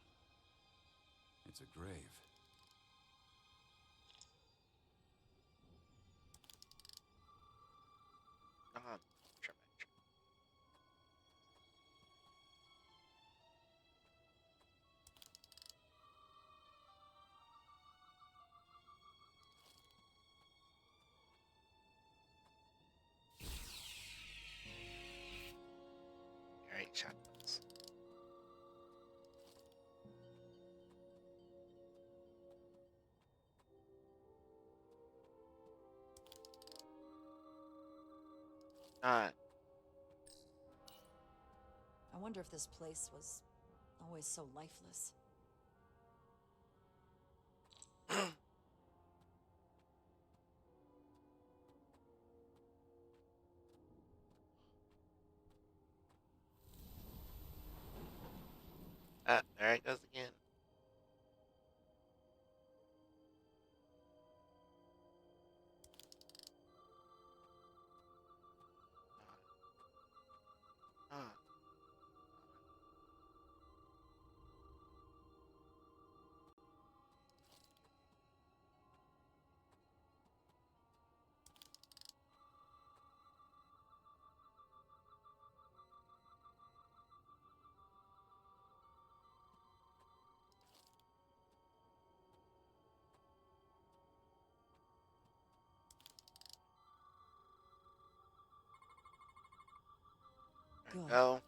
it's a grave. Alright, shotguns. I wonder if this place was always so lifeless. There it goes again. Good. Go.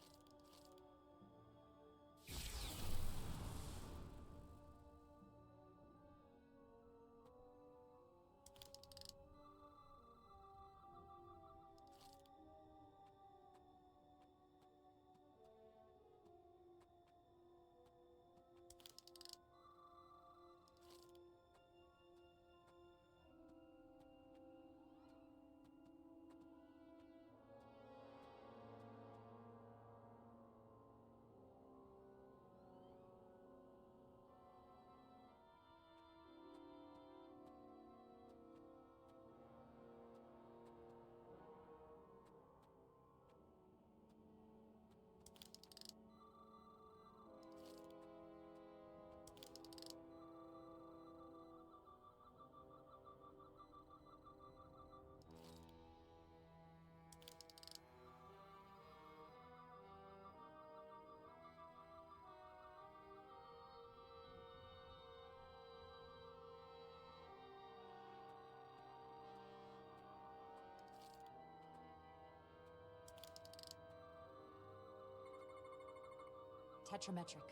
Tetrametric.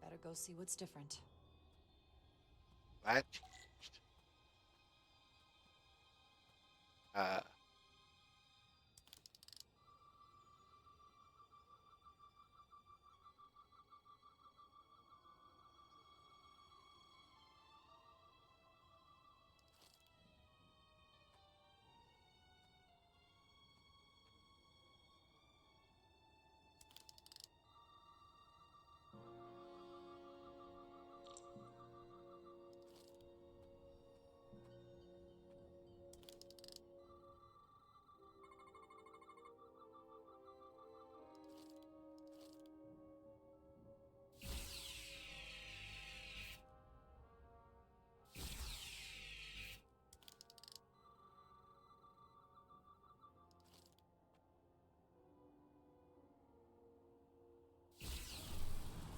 Better go see what's different. That changed.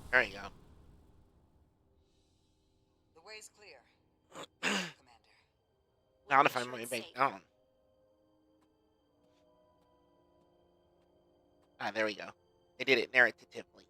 There you go. The way's clear. Commander. Now to find my way back down. Ah, there we go. I did it narratively.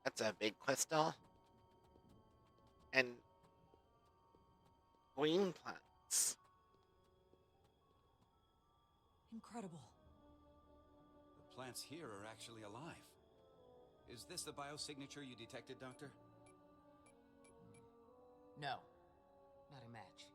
That's a big crystal. And green plants. Incredible. The plants here are actually alive. Is this the biosignature you detected, Doctor? No. Not a match.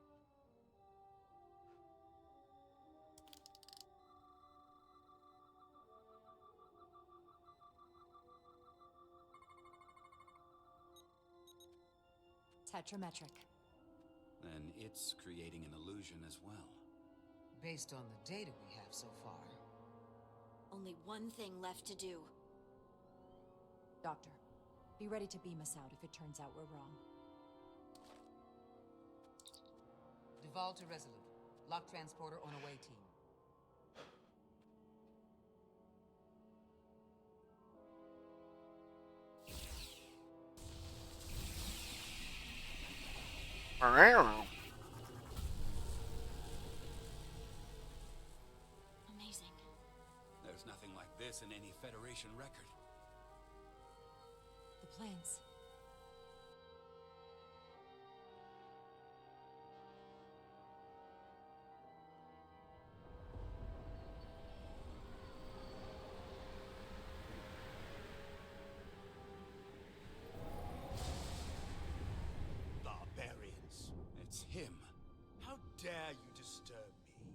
Tetrametric. Then it's creating an illusion as well. Based on the data we have so far. Only one thing left to do. Doctor, be ready to beam us out if it turns out we're wrong. Devolve to Resolute. Lock transporter on away team. Amazing. There's nothing like this in any Federation record. The plans. Barbarians. It's him. How dare you disturb me?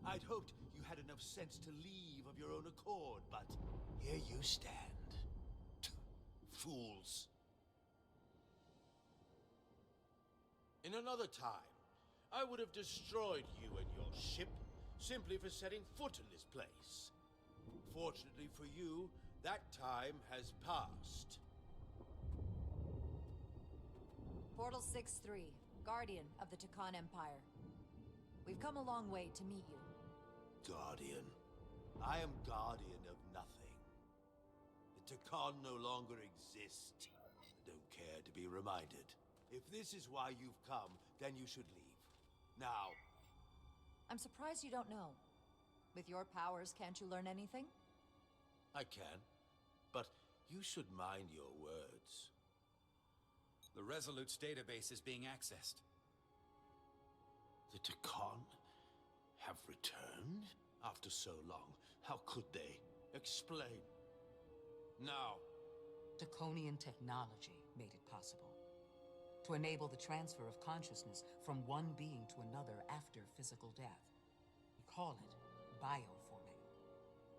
I'd hoped you had enough sense to leave of your own accord, but here you stand. Fools. In another time, I would have destroyed you and your ship simply for setting foot in this place. Fortunately for you, that time has passed. Portal 6-3, Guardian of the Takan Empire. We've come a long way to meet you. Guardian. I am guardian of nothing. The Takan no longer exist. I don't care to be reminded. If this is why you've come, then you should leave. Now. I'm surprised you don't know. With your powers, can't you learn anything? I can. But you should mind your words. The Resolute's database is being accessed. The Takan have returned? After so long, how could they? Explain. Now. Draconian technology made it possible. To enable the transfer of consciousness from one being to another after physical death. We call it bioforming.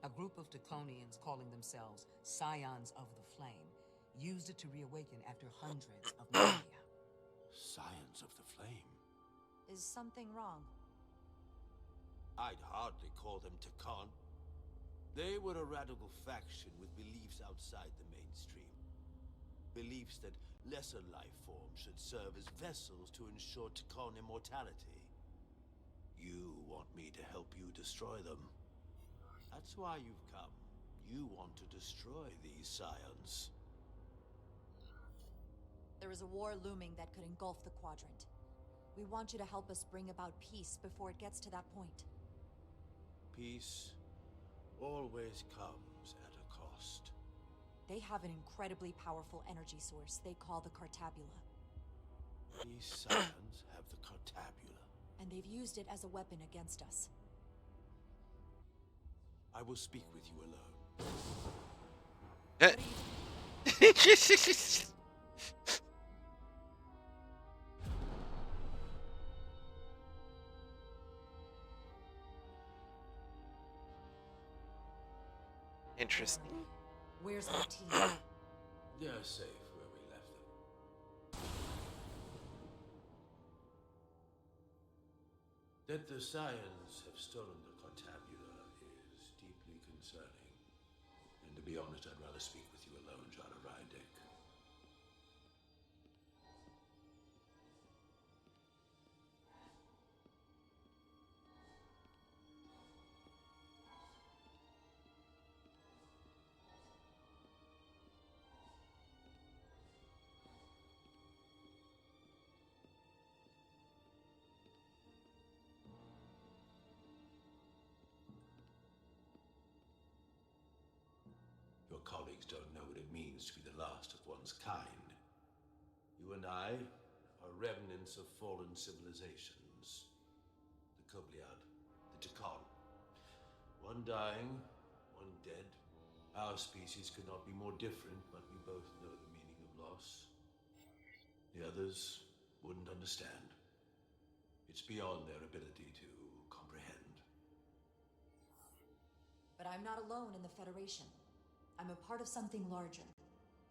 A group of Draconians calling themselves Scions of the Flame used it to reawaken after hundreds of millennia. Scions of the Flame? Is something wrong? I'd hardly call them Takan. They were a radical faction with beliefs outside the mainstream. Beliefs that lesser life forms should serve as vessels to ensure Takan immortality. You want me to help you destroy them. That's why you've come. You want to destroy these scions. There is a war looming that could engulf the Quadrant. We want you to help us bring about peace before it gets to that point. Peace always comes at a cost. They have an incredibly powerful energy source they call the Cartabula. These scions have the Cartabula. And they've used it as a weapon against us. I will speak with you alone. Interesting. Where's my team? They're safe where we left them. That the Scions have stolen the Cartabula is deeply concerning. And to be honest, I'd rather speak with you alone, Jara Rydek. Your colleagues don't know what it means to be the last of one's kind. You and I are remnants of fallen civilizations. The Kobliad, the Takan. One dying, one dead. Our species could not be more different, but we both know the meaning of loss. The others wouldn't understand. It's beyond their ability to comprehend. But I'm not alone in the Federation. I'm a part of something larger,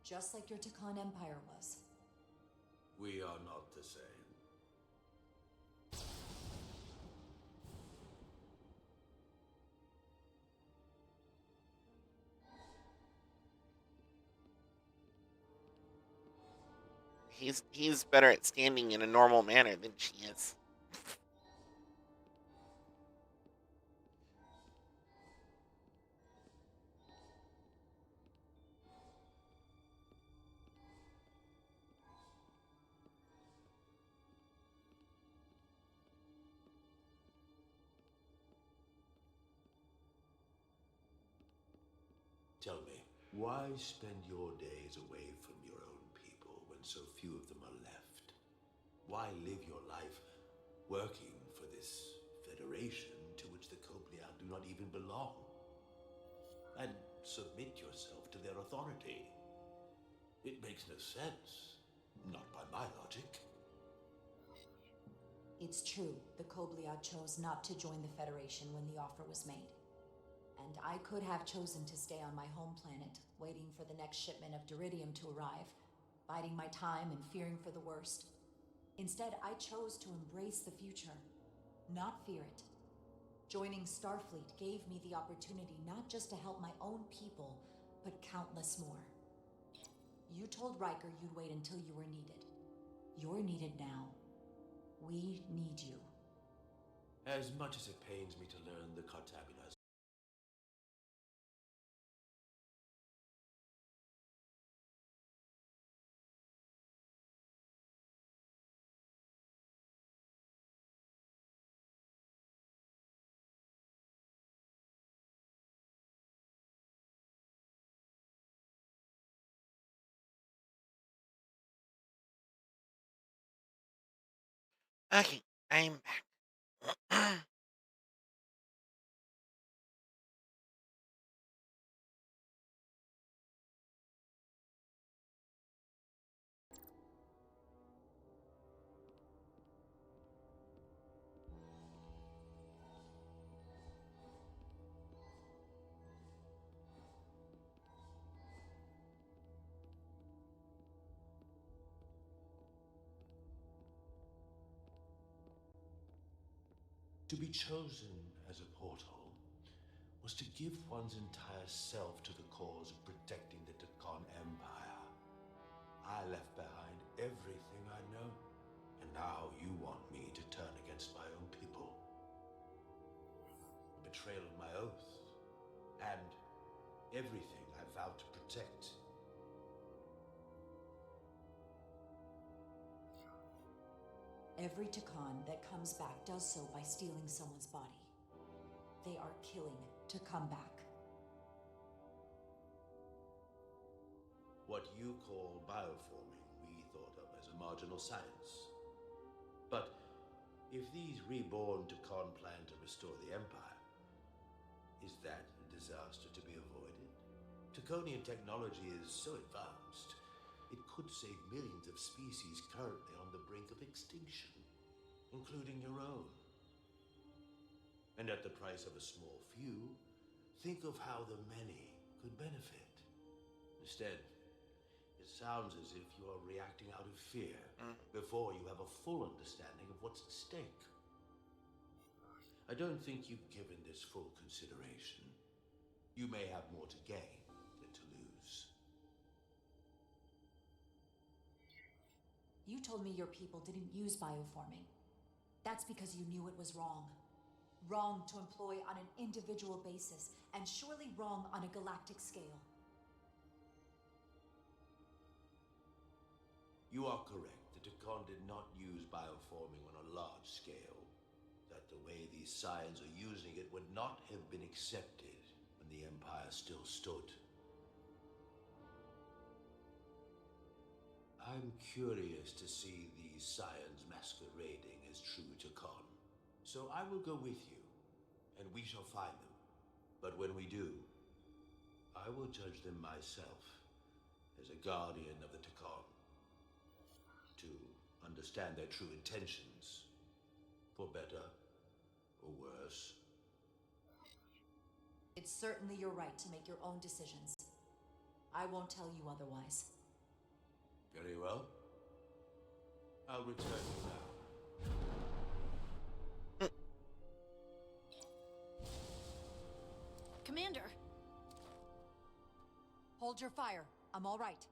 just like your Takan Empire was. We are not the same. He's better at standing in a normal manner than she is. Tell me, why spend your days away from your own people when so few of them are left? Why live your life working for this federation to which the Kobliad do not even belong? And submit yourself to their authority? It makes no sense. Not by my logic. It's true, the Kobliad chose not to join the Federation when the offer was made. And I could have chosen to stay on my home planet, waiting for the next shipment of Duridium to arrive, biding my time and fearing for the worst. Instead, I chose to embrace the future, not fear it. Joining Starfleet gave me the opportunity not just to help my own people, but countless more. You told Riker you'd wait until you were needed. You're needed now. We need you. As much as it pains me to learn the Cartabulars, Okay, I'm back. to be chosen as a portal was to give one's entire self to the cause of protecting the Takon Empire. I left behind everything I know, and now you want me to turn against my own people. Betrayal of my oath, and everything I vowed to protect. Every Takon that comes back does so by stealing someone's body. They are killing to come back. What you call bioforming, we thought of as a marginal science. But if these reborn Takon plan to restore the Empire, is that a disaster to be avoided? Takonian technology is so advanced, it could save millions of species currently on the brink of extinction, including your own. And at the price of a small few, think of how the many could benefit. Instead, it sounds as if you are reacting out of fear before you have a full understanding of what's at stake. I don't think you've given this full consideration. You may have more to gain than to lose. You told me your people didn't use bioforming. That's because you knew it was wrong. Wrong to employ on an individual basis, and surely wrong on a galactic scale. You are correct. The Takon did not use bioforming on a large scale. That the way these scions are using it would not have been accepted when the Empire still stood. I'm curious to see these scions masquerading as true Takon. So I will go with you, and we shall find them. But when we do, I will judge them myself as a guardian of the Takon, to understand their true intentions, for better or worse. It's certainly your right to make your own decisions. I won't tell you otherwise. Very well. I'll return you now. Commander! Hold your fire. I'm all right.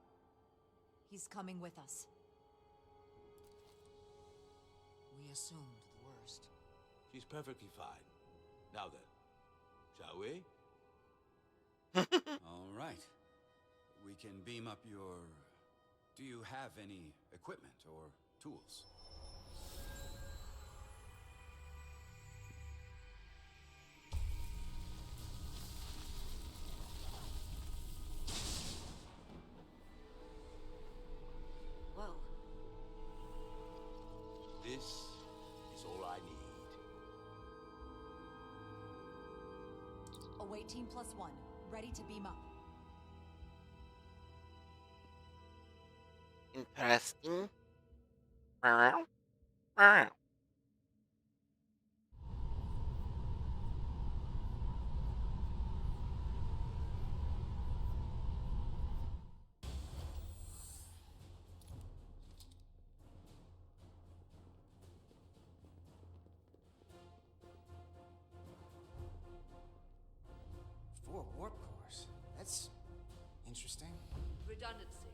He's coming with us. We assumed the worst. She's perfectly fine. Now then, shall we? All right. We can beam up your... Do you have any equipment or tools? Whoa. This is all I need. Away team +1, ready to beam up. Interesting. Meow. Meow. Four warp cores. That's interesting. Redundancy.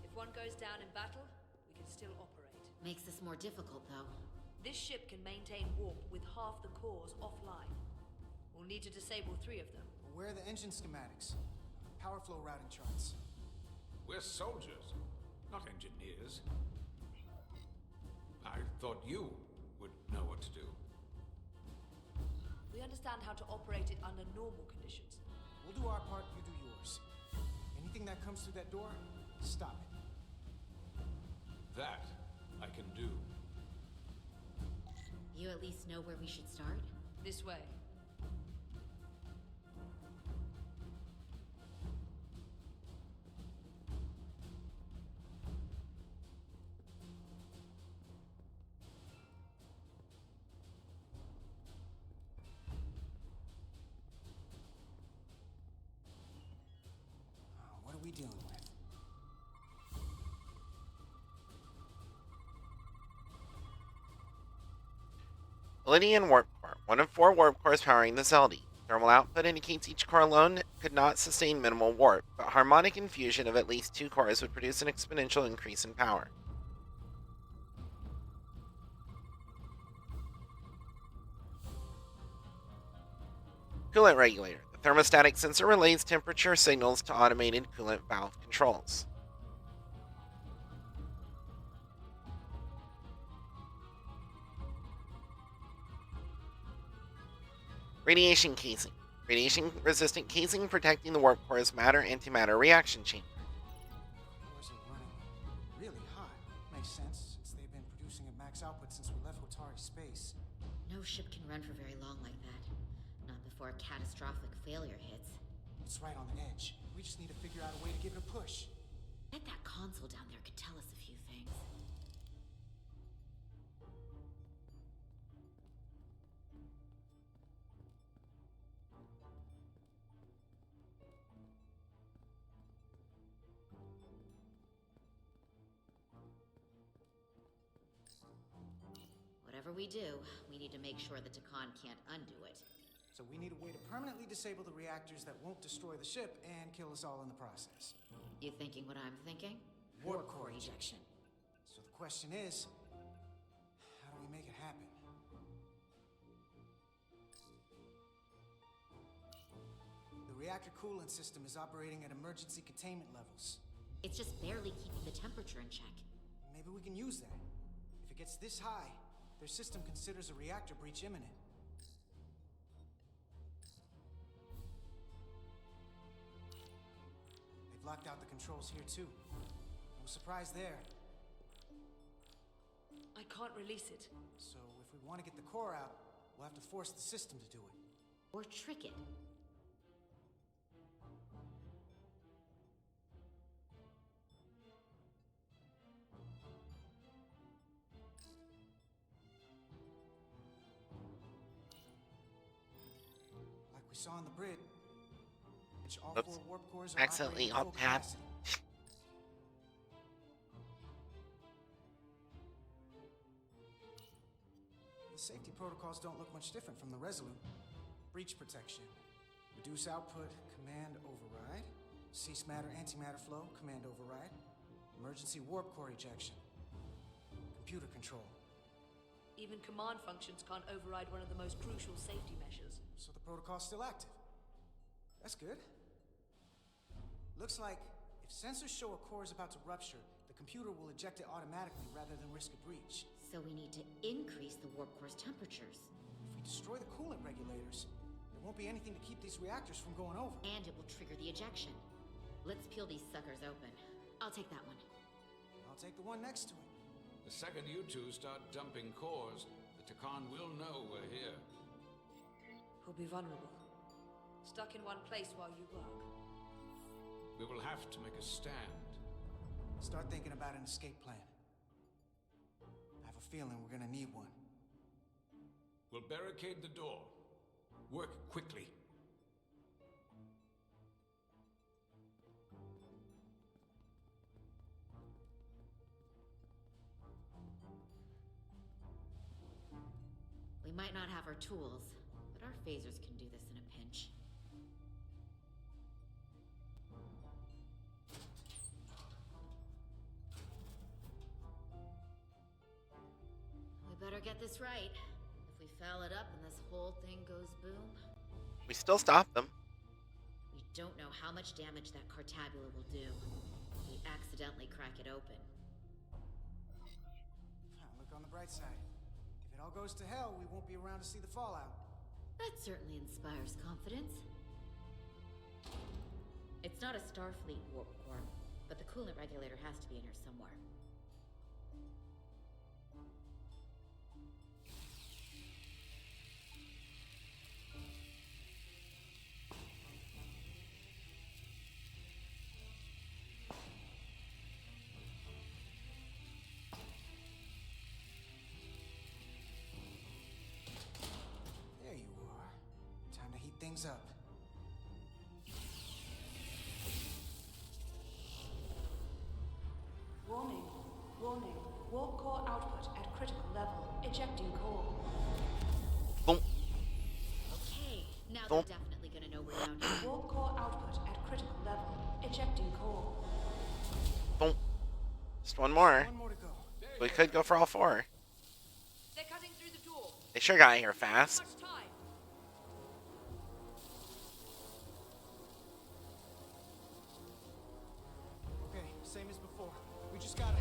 If one goes down in battle, we can still operate. Makes this more difficult, though. This ship can maintain warp with half the cores offline. We'll need to disable 3 of them. Where are the engine schematics? Power flow routing charts. We're soldiers, not engineers. I thought you would know what to do. We understand how to operate it under normal conditions. We'll do our part, you do yours. Anything that comes through that door, stop it. That I can do. You at least know where we should start? This way. What are we dealing with? Lydian Warp Core, one of 4 warp cores powering the Zeldy. Thermal output indicates each core alone could not sustain minimal warp, but harmonic infusion of at least 2 cores would produce an exponential increase in power. Coolant regulator. The thermostatic sensor relays temperature signals to automated coolant valve controls. Radiation casing. Radiation-resistant casing protecting the warp core's matter-antimatter reaction chamber. Cores are running really hot. Makes sense, since they've been producing at max output since we left Otari space. No ship can run for very long like that. Not before a catastrophic failure hits. It's right on the edge. We just need to figure out a way to give it a push. Bet that console down there could tell us a few things. Whatever we do, we need to make sure the Takan can't undo it. So we need a way to permanently disable the reactors that won't destroy the ship and kill us all in the process. You thinking what I'm thinking? Warp core ejection. So the question is, how do we make it happen? The reactor coolant system is operating at emergency containment levels. It's just barely keeping the temperature in check. Maybe we can use that. If it gets this high, their system considers a reactor breach imminent. They've locked out the controls here too. No surprise there. I can't release it. So if we want to get the core out, we'll have to force the system to do it. Or trick it. Like we saw on the bridge, all Oops. 4 warp cores are Accidentally operating at full alt-tab. capacity. The safety protocols don't look much different from the Resolute. Breach protection. Reduce output, command override. Cease matter, antimatter flow, command override. Emergency warp core ejection. Computer control. Even command functions can't override one of the most crucial safety measures. So the protocol's still active. That's good. Looks like if sensors show a core is about to rupture, the computer will eject it automatically rather than risk a breach. So we need to increase the warp core's temperatures. If we destroy the coolant regulators, there won't be anything to keep these reactors from going over. And it will trigger the ejection. Let's peel these suckers open. I'll take that one. I'll take the one next to it. The second you two start dumping cores, the Takan will know we're here. We'll be vulnerable. Stuck in one place while you work. We will have to make a stand. Start thinking about an escape plan. I have a feeling we're gonna need one. We'll barricade the door. Work quickly. We might not have our tools, but our phasers can do this in a pinch. get this right. If we foul it up and this whole thing goes boom, We still stop them. we don't know how much damage that Cartabula will do. We accidentally crack it open. Look on the bright side. If it all goes to hell, we won't be around to see the fallout. That certainly inspires confidence. It's not a Starfleet warp core, but the coolant regulator has to be in here somewhere. There you are. Time to heat things up. Warning. Warning. Warp core output at critical level. Ejecting core. Boom. Okay, now Boom. they're definitely gonna know we're down here. Warp core output at critical level. Ejecting core. Boom. Just one more. One more to go. We could go for all 4. They're cutting through the door. They sure got here fast. Much time. Okay, same as before. We just gotta...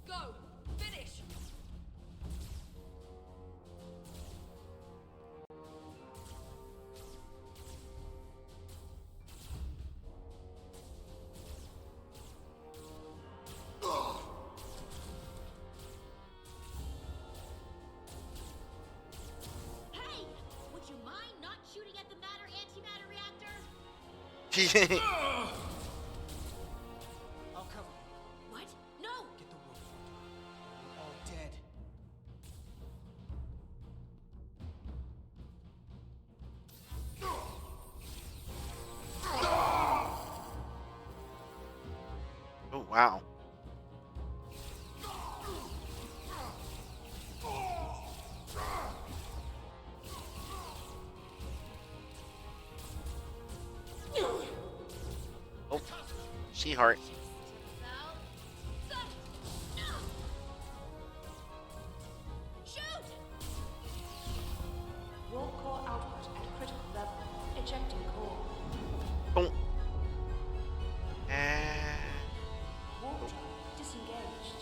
Go. Finish. Hey! Would you mind not shooting at the matter-antimatter reactor? I'll cover. What? No! Get the wolf. We're all dead. Oh, wow. Oh, She-Heart. Shoot! Warp core output at critical level. Ejecting core. Boom. Warp drive disengaged.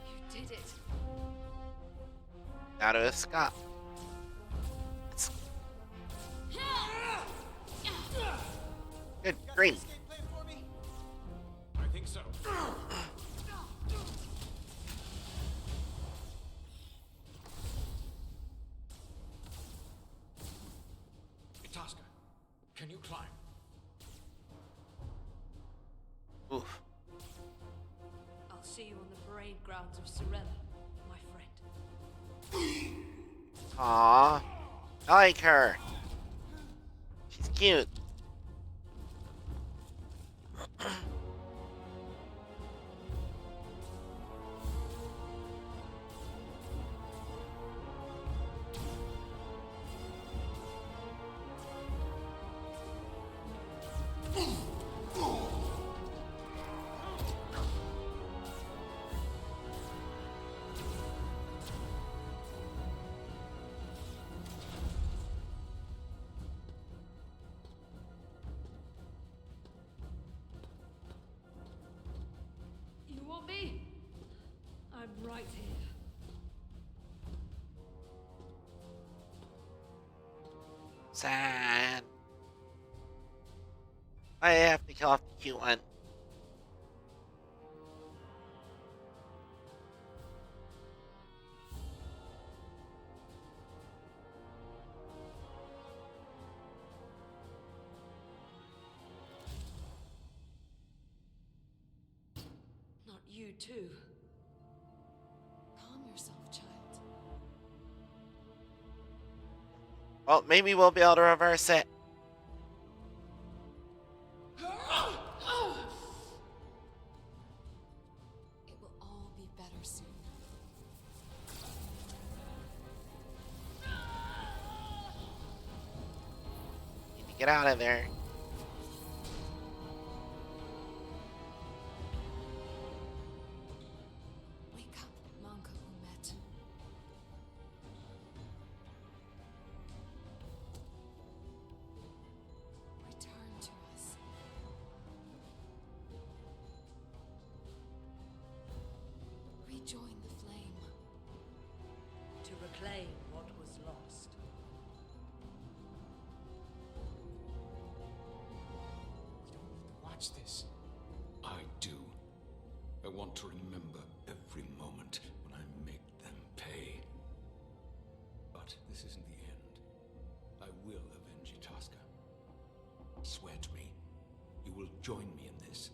You did it. Now to escape. Good green. Escape plan for me? I think so. Itasca, can you climb? Oof. I'll see you on the parade grounds of Sorella, my friend. Aww. I like her. She's cute. You want me? I'm right here. Sad. I have to kill off the cute one. You too. Calm yourself, child. Well, maybe we'll be able to reverse it. It will all be better soon. Need to get out of there. Wake up, Manka Umet. Return to us. Rejoin the flame. To reclaim what was lost. We don't need to watch this. I do. I want to remember every moment when I make them pay. But this isn't the end. I will avenge Itasca. Swear to me, you will join me in this.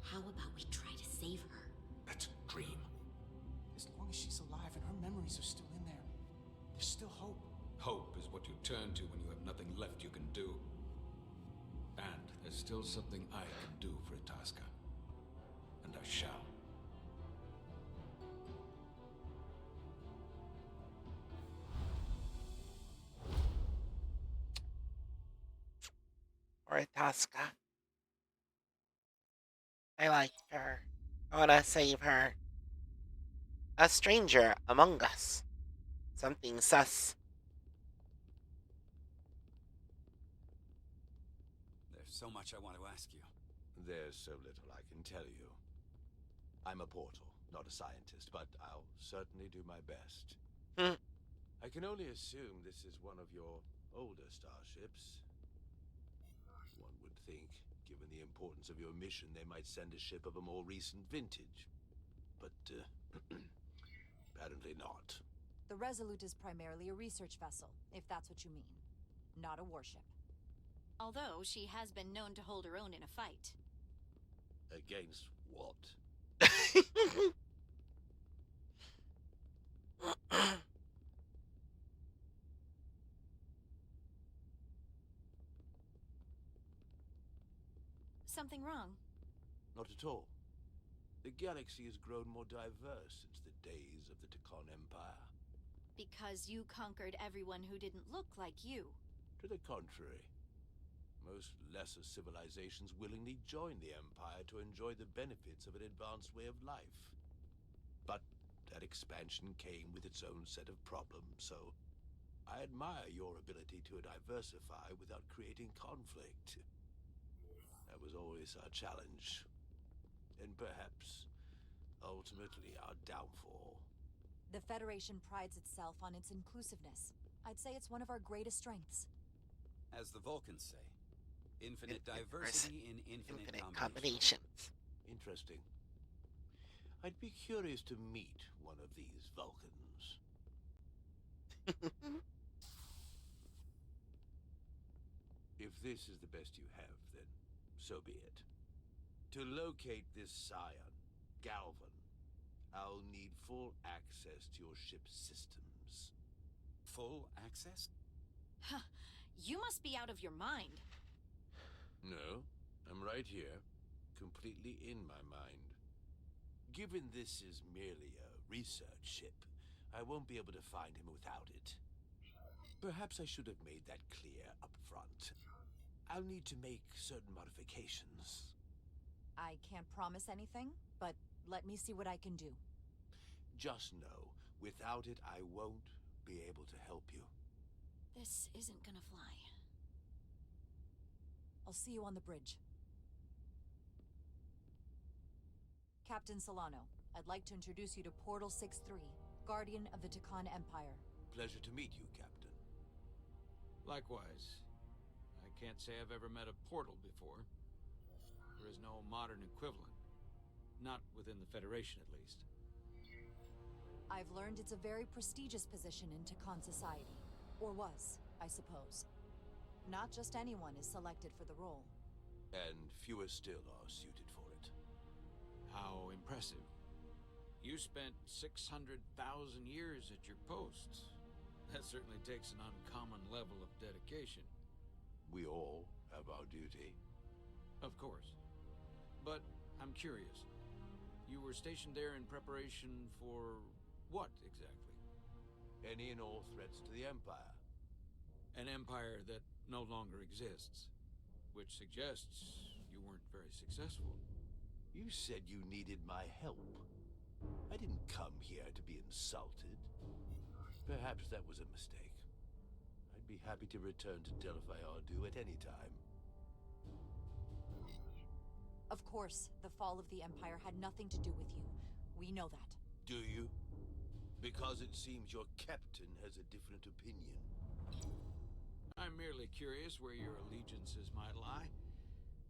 How about we try to save her? That's a dream. As long as she's alive and her memories are still in there, there's still hope. Hope is what you turn to when you have nothing left you can do. And there's still something I can do for Itasca. And I shall. Or Itasca. I like her. I want to save her. A stranger among us. Something sus. There's so much I want to ask you. There's so little I can tell you. I'm a portal, not a scientist, but I'll certainly do my best. I can only assume this is one of your older starships. One would think, given the importance of your mission, they might send a ship of a more recent vintage. But, apparently not. The Resolute is primarily a research vessel, if that's what you mean. Not a warship. Although she has been known to hold her own in a fight. Against what? Something wrong? Not at all. The galaxy has grown more diverse since the days of the Tekon Empire. Because you conquered everyone who didn't look like you. To the contrary. Most lesser civilizations willingly joined the Empire to enjoy the benefits of an advanced way of life. But that expansion came with its own set of problems, so I admire your ability to diversify without creating conflict. That was always our challenge. And perhaps, ultimately, our downfall. The Federation prides itself on its inclusiveness. I'd say it's one of our greatest strengths. As the Vulcans say, infinite diversity in infinite combinations. Interesting. I'd be curious to meet one of these Vulcans. If this is the best you have, then so be it. To locate this scion, Galvan, I'll need full access to your ship's systems. Full access? Huh. You must be out of your mind. No, I'm right here, completely in my mind. Given this is merely a research ship, I won't be able to find him without it. Perhaps I should have made that clear up front. I'll need to make certain modifications. I can't promise anything, but let me see what I can do. Just know, without it, I won't be able to help you. This isn't gonna fly. I'll see you on the bridge. Captain Solano, I'd like to introduce you to Portal 6-3, Guardian of the Tekon Empire. Pleasure to meet you, Captain. Likewise. I can't say I've ever met a portal before. There is no modern equivalent. Not within the Federation, at least. I've learned it's a very prestigious position in Tekon society. Or was, I suppose. Not just anyone is selected for the role. And fewer still are suited for it. How impressive. You spent 600,000 years at your post. That certainly takes an uncommon level of dedication. We all have our duty. Of course. But I'm curious. You were stationed there in preparation for what exactly? Any and all threats to the Empire. An empire that no longer exists. Which suggests you weren't very successful. You said you needed my help. I didn't come here to be insulted. Perhaps that was a mistake. I'd be happy to return to Delphi Ardu at any time. Of course, the fall of the Empire had nothing to do with you. We know that. Do you? Because it seems your captain has a different opinion. I'm merely curious where your allegiances might lie.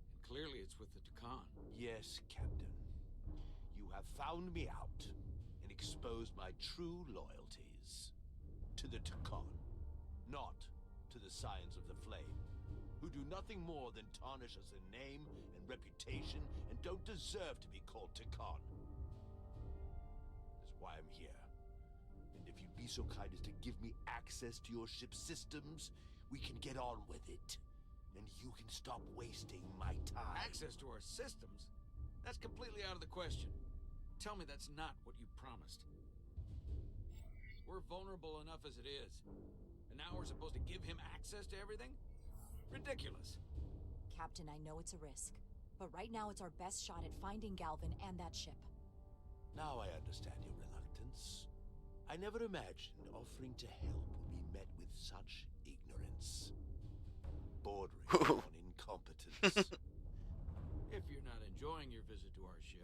And clearly it's with the Takan. Yes, Captain. You have found me out and exposed my true loyalties. To the Takan, not to the Scions of the Flame, who do nothing more than tarnish us in name and reputation and don't deserve to be called Takan. That's why I'm here. And if you'd be so kind as to give me access to your ship's systems, we can get on with it. And you can stop wasting my time. Access to our systems? That's completely out of the question. Tell me that's not what you promised. We're vulnerable enough as it is. And now we're supposed to give him access to everything? Ridiculous. Captain, I know it's a risk. But right now it's our best shot at finding Galvin and that ship. Now I understand your reluctance. I never imagined offering to help would be met with such ignorance. Bordering on incompetence. If you're not enjoying your visit to our ship,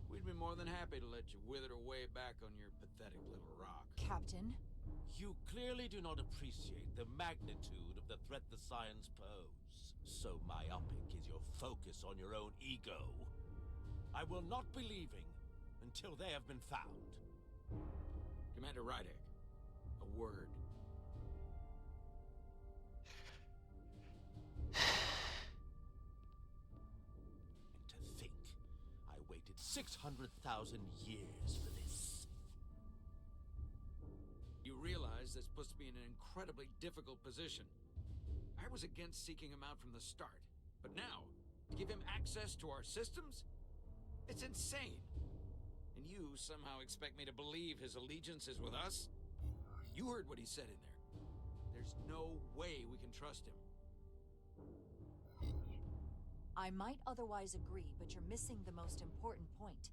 we'd be more than happy to let you wither away back on your pathetic little rock. Captain? You clearly do not appreciate the magnitude of the threat the Scions pose. So myopic is your focus on your own ego. I will not be leaving until they have been found. Commander Rydek, a word. And to think, I waited 600,000 years for this. You realize that's supposed to be in an incredibly difficult position. I was against seeking him out from the start, but now, to give him access to our systems? It's insane. And you somehow expect me to believe his allegiance is with us? You heard what he said in there. There's no way we can trust him. I might otherwise agree, but you're missing the most important point.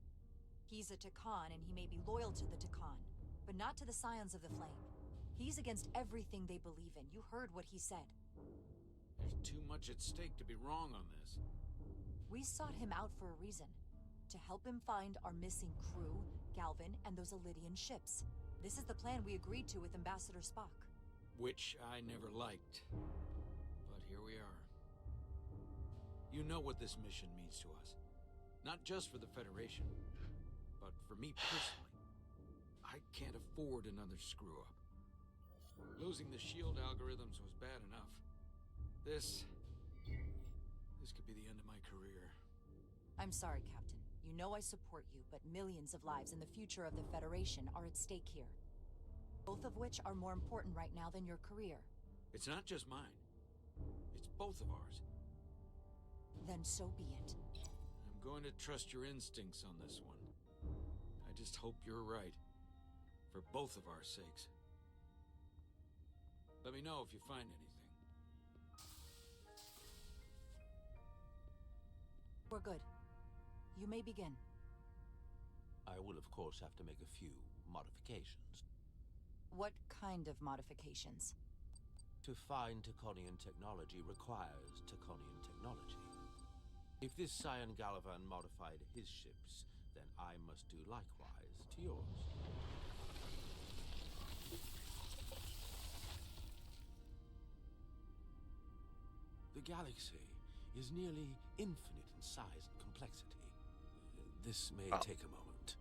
He's a Takan, and he may be loyal to the Takan, but not to the Scions of the Flame. He's against everything they believe in. You heard what he said. There's too much at stake to be wrong on this. We sought him out for a reason. To help him find our missing crew, Galvin, and those Elydian ships. This is the plan we agreed to with Ambassador Spock. Which I never liked. But here we are. You know what this mission means to us. Not just for the Federation, but for me personally. I can't afford another screw-up. Losing the shield algorithms was bad enough. This could be the end of my career. I'm sorry, Captain. You know I support you, but millions of lives and the future of the Federation are at stake here. Both of which are more important right now than your career. It's not just mine. It's both of ours. Then so be it. I'm going to trust your instincts on this one. I just hope you're right. For both of our sakes. Let me know if you find anything. We're good. You may begin. I will, of course, have to make a few modifications. What kind of modifications? To find Taconian technology requires Taconian technology. If this Scion Galavan modified his ships, then I must do likewise to yours. The galaxy is nearly infinite in size and complexity. This may take a moment.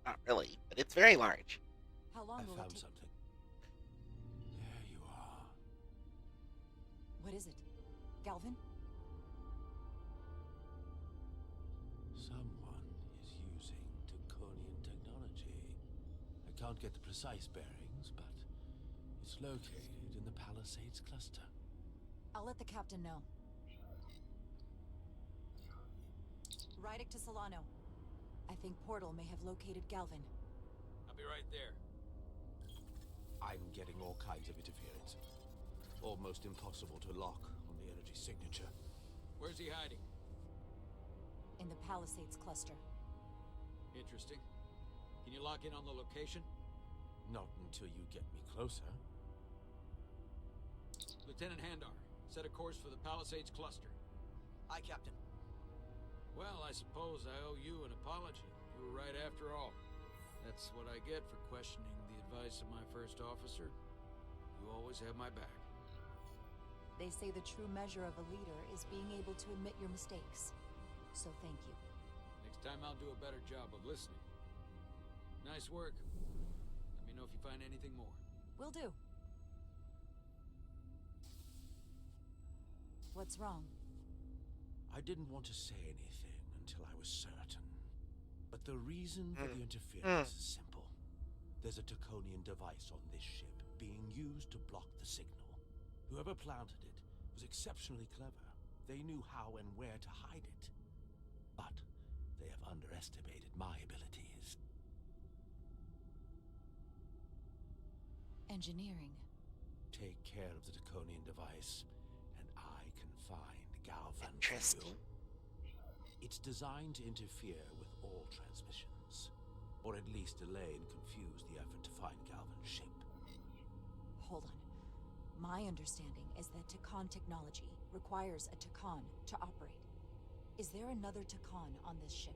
Not really, but it's very large. How long will I found it take? something. There you are. What is it? Galvin? Someone is using Draconian technology. I can't get the precise bearings, but it's located in the Palisades cluster. I'll let the captain know. Rydick to Solano. I think Portal may have located Galvin. I'll be right there. I'm getting all kinds of interference. Almost impossible to lock on the energy signature. Where's he hiding? In the Palisades cluster. Interesting. Can you lock in on the location? Not until you get me closer. Lieutenant Handar, set a course for the Palisades cluster. Aye, Captain. Well, I suppose I owe you an apology. You were right after all. That's what I get for questioning the advice of my first officer. You always have my back. They say the true measure of a leader is being able to admit your mistakes. So thank you. Next time I'll do a better job of listening. Nice work. Let me know if you find anything more. Will do. What's wrong? I didn't want to say anything until I was certain. But the reason for the interference is simple. There's a Draconian device on this ship being used to block the signal. Whoever planted it was exceptionally clever. They knew how and where to hide it. But they have underestimated my abilities. Engineering. Take care of the Draconian device, and I can find Galvin. Interesting. It's designed to interfere with all transmissions, or at least delay and confuse the effort to find Galvin's ship. Hold on. My understanding is that Takan technology requires a Takan to operate. Is there another Takan on this ship?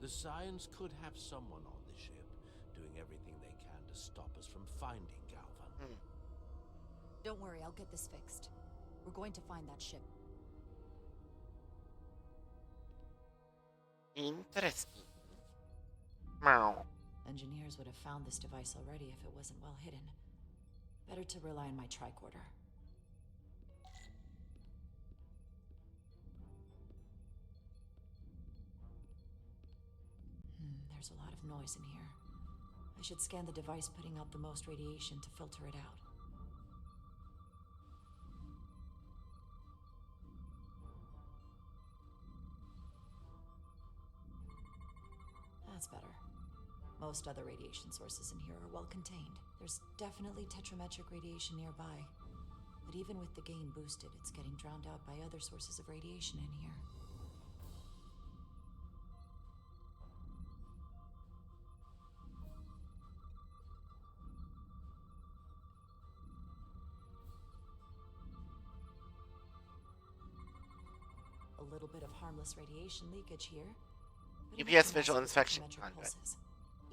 The Scions could have someone on the ship, doing everything they can to stop us from finding Galvin. Don't worry, I'll get this fixed. We're going to find that ship. Interesting. Meow. Engineers would have found this device already if it wasn't well hidden. Better to rely on my tricorder. There's a lot of noise in here. I should scan the device putting out the most radiation to filter it out. That's better. Most other radiation sources in here are well contained. There's definitely tetrametric radiation nearby. But even with the gain boosted, it's getting drowned out by other sources of radiation in here. A little bit of harmless radiation leakage here. UPS visual inspection conduit.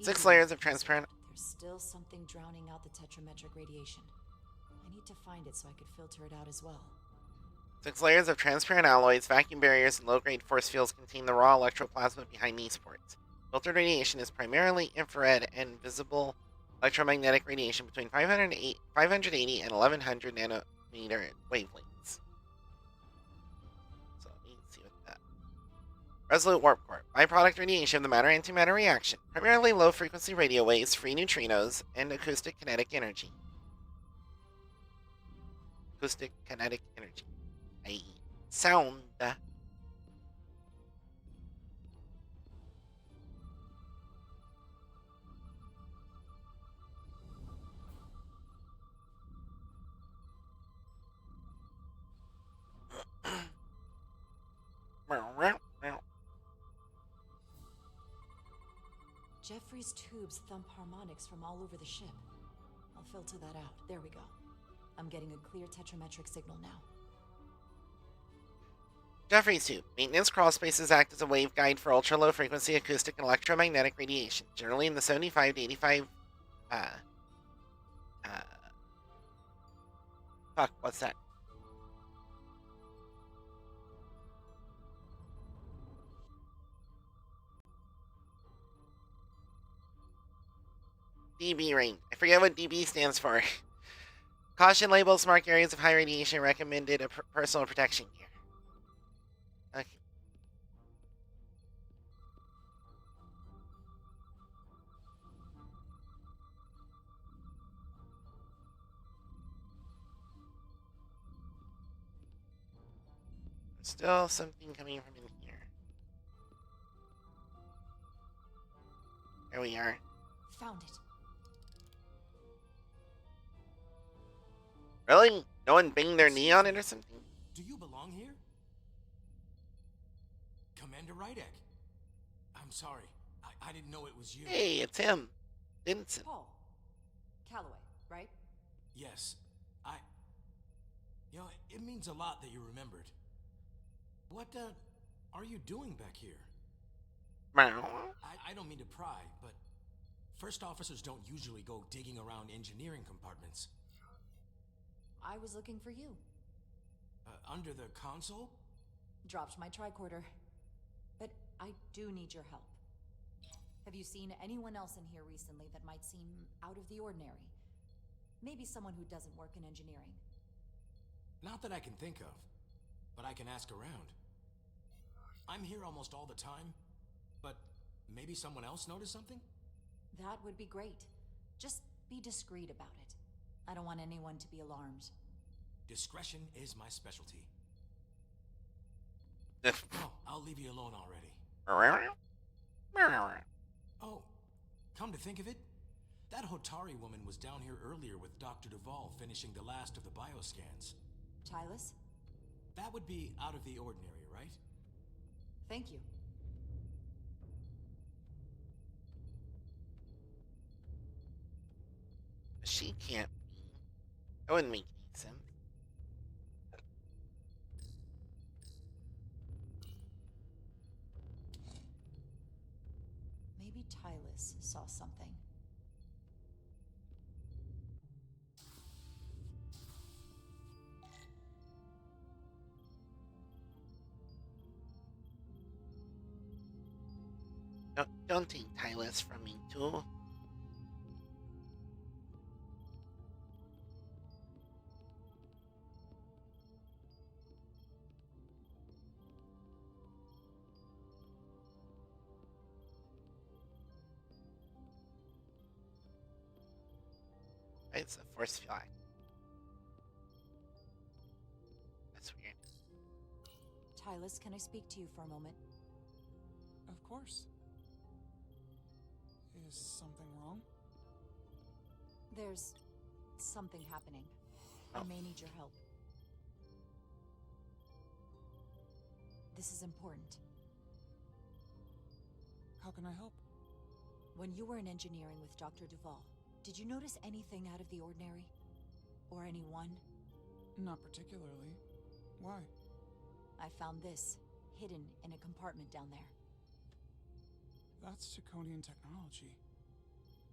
6 layers of transparent. There's still something drowning out the tetrametric radiation. I need to find it so I could filter it out as well. 6 layers of transparent alloys, vacuum barriers, and low-grade force fields contain the raw electroplasma behind these ports. Filtered radiation is primarily infrared and visible electromagnetic radiation between 580 and 1100 nanometer wavelengths. So let me see what that. Resolute warp core. Byproduct radiation of the matter-antimatter reaction. Primarily low-frequency radio waves, free neutrinos, and acoustic kinetic energy. Acoustic kinetic energy. I.e. sound. Jeffrey's tubes thump harmonics from all over the ship. I'll filter that out. There we go. I'm getting a clear tetrametric signal now. Jeffrey's tube. Maintenance crawl spaces act as a waveguide for ultra-low frequency acoustic and electromagnetic radiation, generally in the 75 to 85. Fuck, what's that? dB range. I forget what dB stands for. Caution labels mark areas of high radiation, recommended a personal protection gear. Okay. Still something coming from in here. There we are. Found it. Really? No one banged their knee on it or something? Do you belong here? Commander Rydek. I'm sorry. I didn't know it was you. Hey, it's him. Vincent. Paul. Calloway, right? Yes. You know, it means a lot that you remembered. What, are you doing back here? I don't mean to pry, but first officers don't usually go digging around engineering compartments. I was looking for you. Under the console? Dropped my tricorder. But I do need your help. Have you seen anyone else in here recently that might seem out of the ordinary? Maybe someone who doesn't work in engineering. Not that I can think of, but I can ask around. I'm here almost all the time, but maybe someone else noticed something? That would be great. Just be discreet about it. I don't want anyone to be alarmed. Discretion is my specialty. If I'll leave you alone already. Oh, come to think of it, that Hotari woman was down here earlier with Dr. Duvall finishing the last of the bioscans. Tylus? That would be out of the ordinary, right? Thank you. She can't be. That wouldn't make any sense. Maybe Tylus saw something. Don't take Tylus from me, too. It's a force field. That's weird. Tylus, can I speak to you for a moment? Of course. Is something wrong? There's something happening. I may need your help. This is important. How can I help? When you were in engineering with Dr. Duvall, did you notice anything out of the ordinary? Or anyone? Not particularly. Why? I found this, hidden in a compartment down there. That's Draconian technology.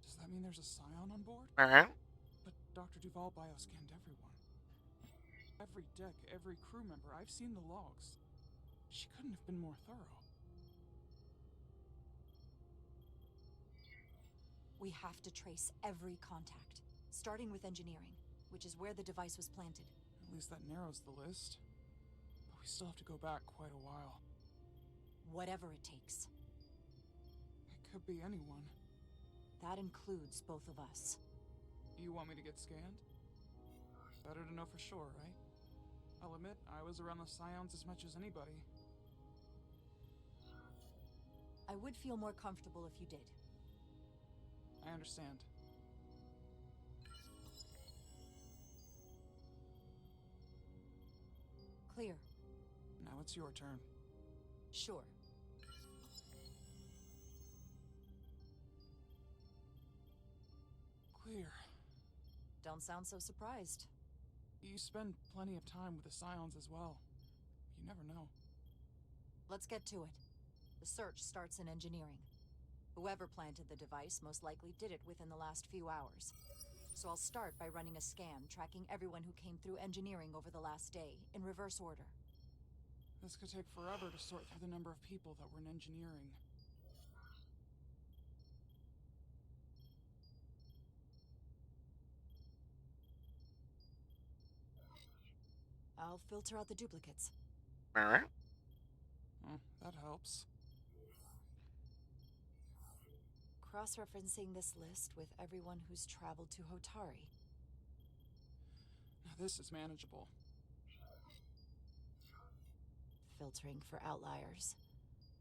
Does that mean there's a scion on board? But Dr. Duvall bioscanned everyone. Every deck, every crew member. I've seen the logs. She couldn't have been more thorough. We have to trace every contact, starting with engineering, which is where the device was planted. At least that narrows the list. But we still have to go back quite a while. Whatever it takes. It could be anyone. That includes both of us. You want me to get scanned? Better to know for sure, right? I'll admit, I was around the Scions as much as anybody. I would feel more comfortable if you did. I understand. Clear. Now it's your turn. Sure. Clear. Don't sound so surprised. You spend plenty of time with the Scions as well. You never know. Let's get to it. The search starts in engineering. Whoever planted the device most likely did it within the last few hours. So I'll start by running a scan, tracking everyone who came through engineering over the last day, in reverse order. This could take forever to sort through the number of people that were in engineering. I'll filter out the duplicates. That helps. Cross-referencing this list with everyone who's traveled to Hotari. Now this is manageable. filtering for outliers.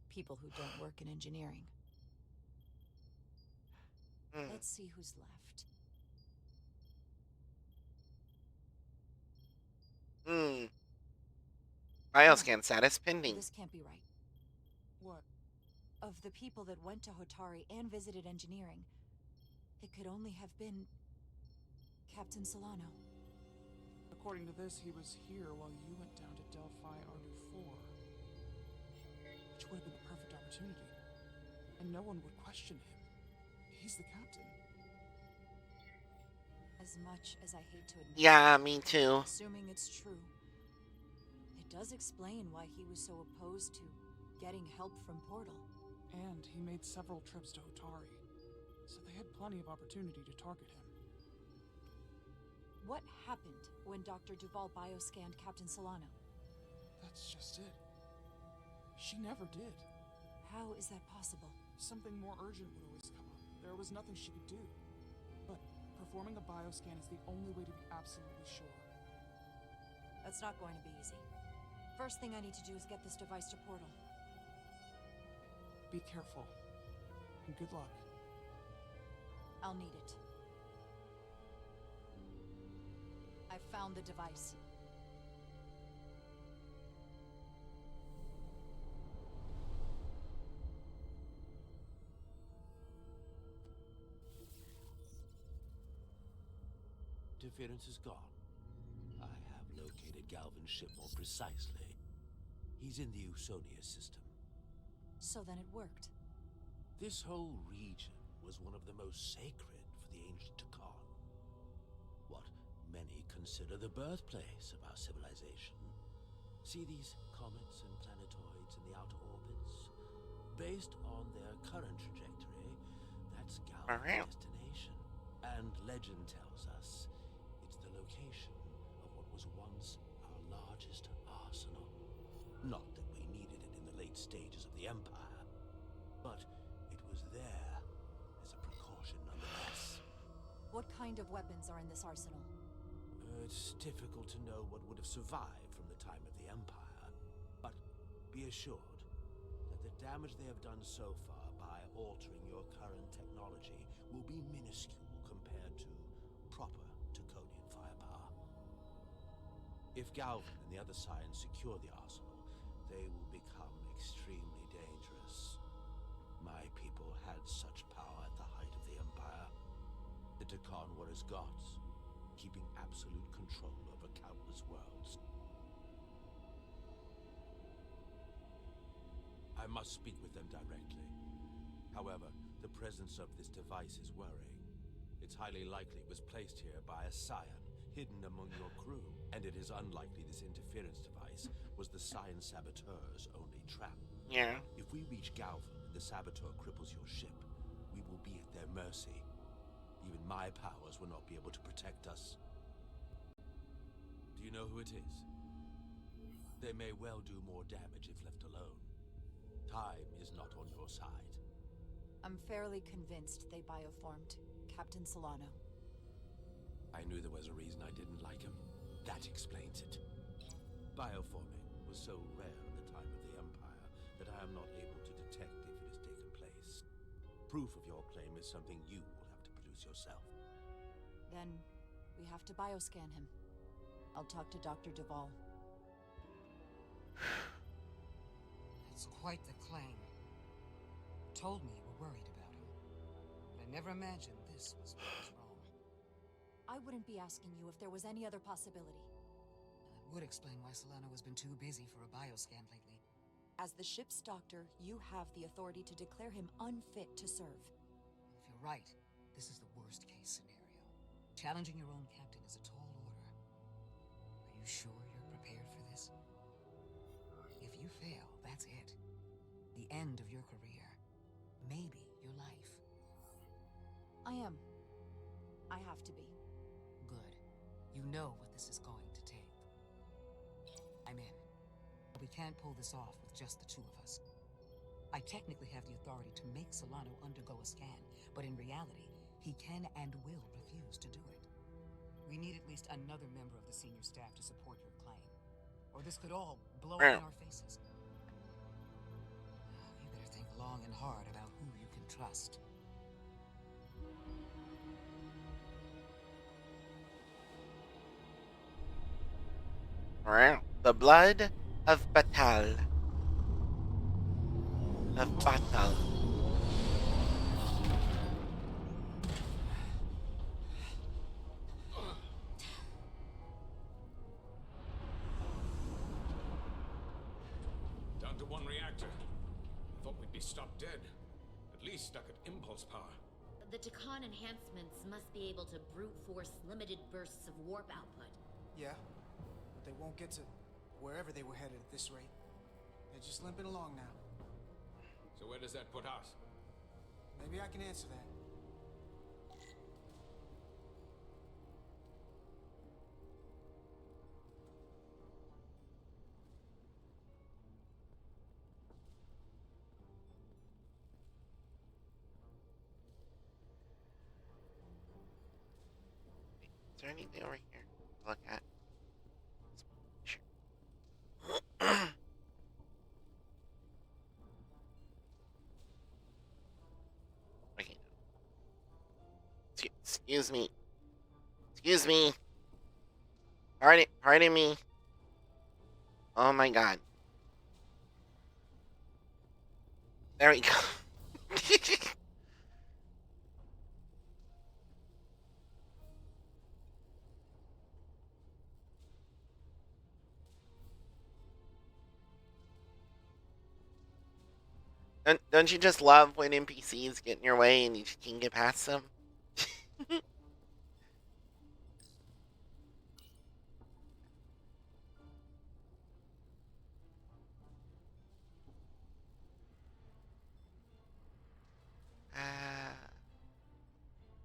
People who don't work in engineering. Let's see who's left. Bioscan status pending. This can't be right. What? Of the people that went to Hotari and visited engineering, it could only have been Captain Solano. According to this, he was here while you went down to Delphi Ardu 4. Which would have been the perfect opportunity. And no one would question him. He's the captain. As much as I hate to admit Yeah, me too. Assuming it's true, it does explain why he was so opposed to getting help from Portal. And he made several trips to Hotari, so they had plenty of opportunity to target him. What happened when Dr. Duval bioscanned Captain Solano? That's just it. She never did. How is that possible? Something more urgent would always come up. There was nothing she could do. But performing a bioscan is the only way to be absolutely sure. That's not going to be easy. First thing I need to do is get this device to Portal. Be careful. And good luck. I'll need it. I found the device. Interference is gone. I have located Galvin's ship more precisely. He's in the Usonia system. So then it worked. This whole region was one of the most sacred for the ancient Takan. What many consider the birthplace of our civilization. See these comets and planetoids in the outer orbits? Based on their current trajectory, that's Galvin's destination. And legend tells us it's the location of what was once our largest arsenal. Not that we needed it in the late stages of the Empire, but it was there as a precaution nonetheless. What kind of weapons are in this arsenal? It's difficult to know what would have survived from the time of the Empire, but be assured that the damage they have done so far by altering your current technology will be minuscule compared to proper Taconian firepower. If Galvin and the other Scions secure the arsenal, they will become extremely dangerous. My people had such power at the height of the Empire. The Takan were as gods, keeping absolute control over countless worlds. I must speak with them directly. However, the presence of this device is worrying. It's highly likely it was placed here by a Scion, hidden among your crew, and it is unlikely this interference device was the Scion Saboteur's only trap. Yeah. If we reach Galvin and the Saboteur cripples your ship, we will be at their mercy. Even my powers will not be able to protect us. Do you know who it is? They may well do more damage if left alone. Time is not on your side. I'm fairly convinced they bioformed Captain Solano. I knew there was a reason I didn't like him. That explains it. Bioforming was so rare at the time of the Empire that I am not able to detect if it has taken place. Proof of your claim is something you will have to produce yourself. Then we have to bioscan him. I'll talk to Dr. Duval. It's quite the claim. Told me you were worried about him. But I never imagined this was what was wrong. I wouldn't be asking you if there was any other possibility. That would explain why Solano has been too busy for a bioscan lately. As the ship's doctor, you have the authority to declare him unfit to serve. If you're right, this is the worst case scenario. Challenging your own captain is a tall order. Are you sure you're prepared for this? If you fail, that's it. The end of your career. Maybe your life. I am. I have to be. Good. You know what this is going to take. I'm in. But we can't pull this off with just the two of us. I technically have the authority to make Solano undergo a scan, but in reality, he can and will refuse to do it. We need at least another member of the senior staff to support your claim. Or this could all blow up in our faces. long and hard about who you can trust. The blood of Batal. Of Batal. Down to one reactor. Thought we'd be stopped dead. At least stuck at impulse power. The Takan enhancements must be able to brute force limited bursts of warp output. Yeah, but they won't get to wherever they were headed at this rate. They're just limping along now. So where does that put us? Maybe I can answer that. Is there anything over here to look at? Okay. Excuse me. Excuse me. Pardon me. Oh my god. There we go. Don't you just love when NPCs get in your way and you just can't get past them?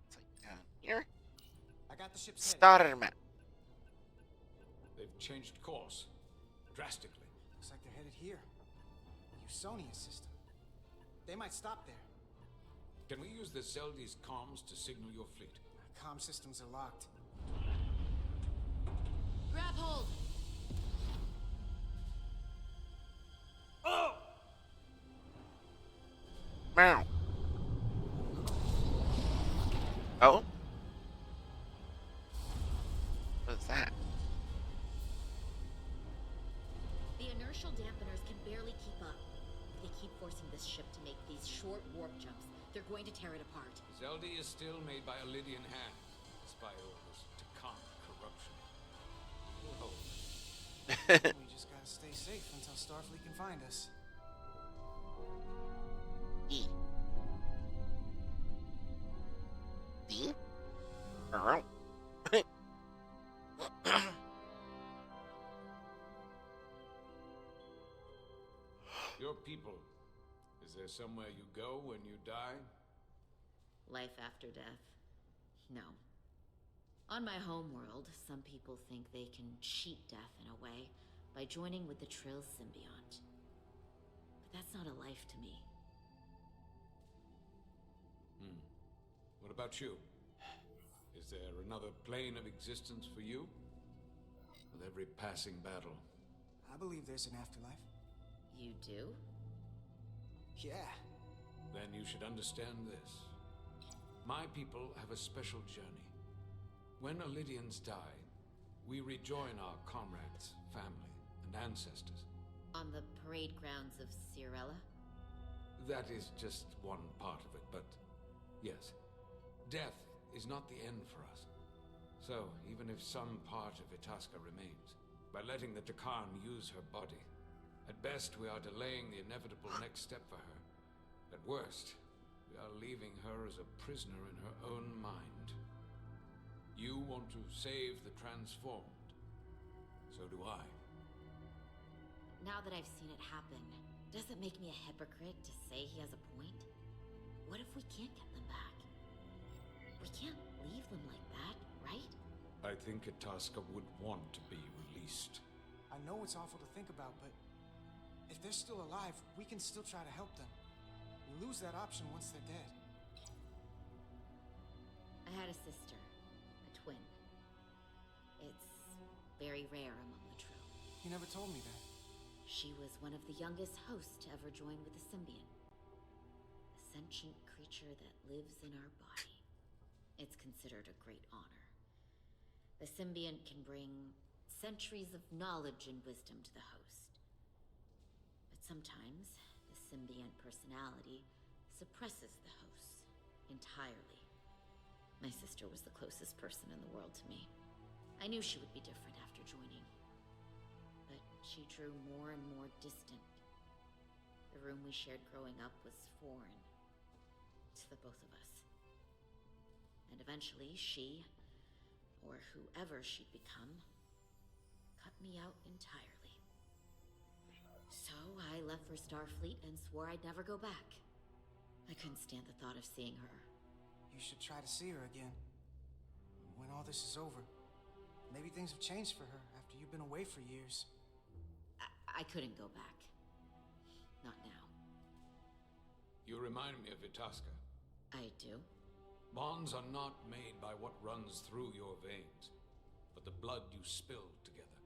It's like down here. I got the ship's Starter map. They've changed course. Drastically. Looks like they're headed here. The Usonia system. They might stop there. Can we use the Zeldi's comms to signal your fleet? Comm systems are locked. Grab hold! Oh! Meow. Oh? What's that? The inertial dampeners can barely keep up. If they keep forcing this ship to make these short warp jumps, they're going to tear it apart. Zeldi is still made by Lydian hands, despite all this Takan corruption. We'll hold. We just gotta stay safe until Starfleet can find us. E. D? Oh. Your people. Is there somewhere you go when you die? Life after death? No. On my homeworld, some people think they can cheat death in a way by joining with the Trill symbiont. But that's not a life to me. What about you? Is there another plane of existence for you? With every passing battle. I believe there's an afterlife. You do? Yeah. Then you should understand this. My people have a special journey. When Lydians die, we rejoin our comrades, family, and ancestors. On the parade grounds of Cirella? That is just one part of it, but yes. Death is not the end for us. So, even if some part of Itasca remains, by letting the Takan use her body, at best we are delaying the inevitable next step for her. At worst, we are leaving her as a prisoner in her own mind. You want to save the transformed. So do I. Now that I've seen it happen, does it make me a hypocrite to say he has a point? What if we can't get them back? We can't leave them like that, right? I think Itasca would want to be released. I know it's awful to think about, but if they're still alive, we can still try to help them. We lose that option once they're dead. I had a sister, a twin. It's very rare among the Trill. You never told me that. She was one of the youngest hosts to ever join with the symbiont. sentient creature that lives in our body. It's considered a great honor. The symbiont can bring centuries of knowledge and wisdom to the host. But sometimes, the symbiont personality suppresses the host entirely. My sister was the closest person in the world to me. I knew she would be different after joining. But she drew more and more distant. The room we shared growing up was foreign to the both of us. And eventually she, or whoever she'd become, cut me out entirely. So I left for Starfleet and swore I'd never go back. I couldn't stand the thought of seeing her. You should try to see her again. When all this is over. Maybe things have changed for her after you've been away for years. I couldn't go back. Not now. You remind me of Itasca. I do? Bonds are not made by what runs through your veins, but the blood you spilled together.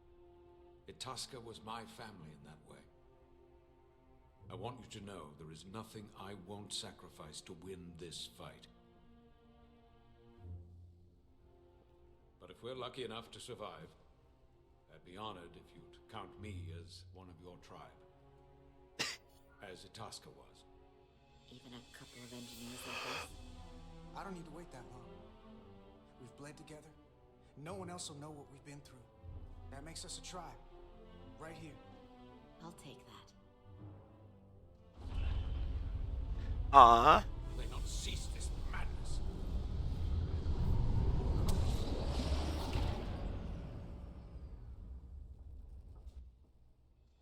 Itasca was my family in that way. I want you to know there is nothing I won't sacrifice to win this fight. But if we're lucky enough to survive, I'd be honored if you'd count me as one of your tribe. As Itasca was. Even a couple of engineers like this? I don't need to wait that long. We've bled together. No one else will know what we've been through. That makes us a tribe. Right here. I'll take that. Aww. Will they not cease this madness?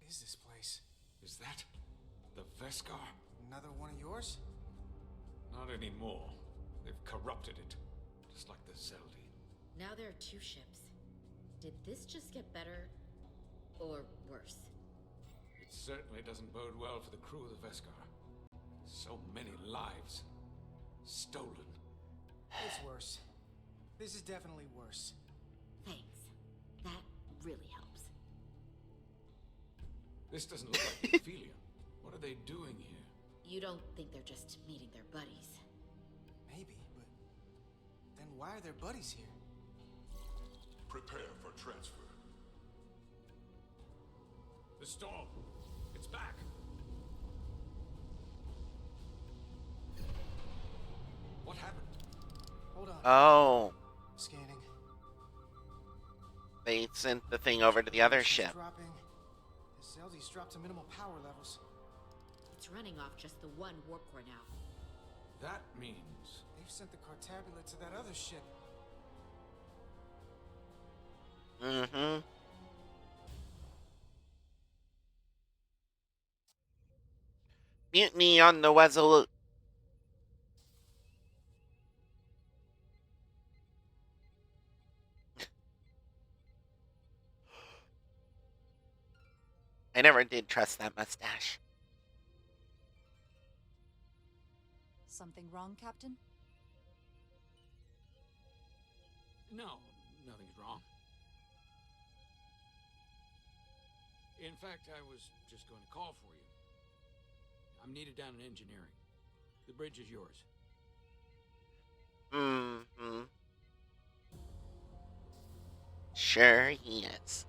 What is this place? Is that the Veskar? Another one of yours? Not anymore. They've corrupted it. Just like the Zeldi. Now there are 2 ships. Did this just get better? Or worse? It certainly doesn't bode well for the crew of the Veskar. So many lives stolen. It's worse. This is definitely worse. Thanks. That really helps. This doesn't look like Ophelia. What are they doing here? You don't think they're just meeting their buddies? Maybe, but then why are their buddies here? Prepare for transfer. The storm. It's back. What happened? Hold on. Oh. Scanning. They sent the thing over to the other ship. Dropping. The Zeldi's dropped to minimal power levels. It's running off just the one warp core now. That means... They've sent the Cartabula to that other ship. Mm-hmm. Mutiny on the Resolute. I never did trust that mustache. Something wrong, Captain? No, nothing's wrong. In fact, I was just going to call for you. I'm needed down in engineering. The bridge is yours. Mm-hmm. Sure he is.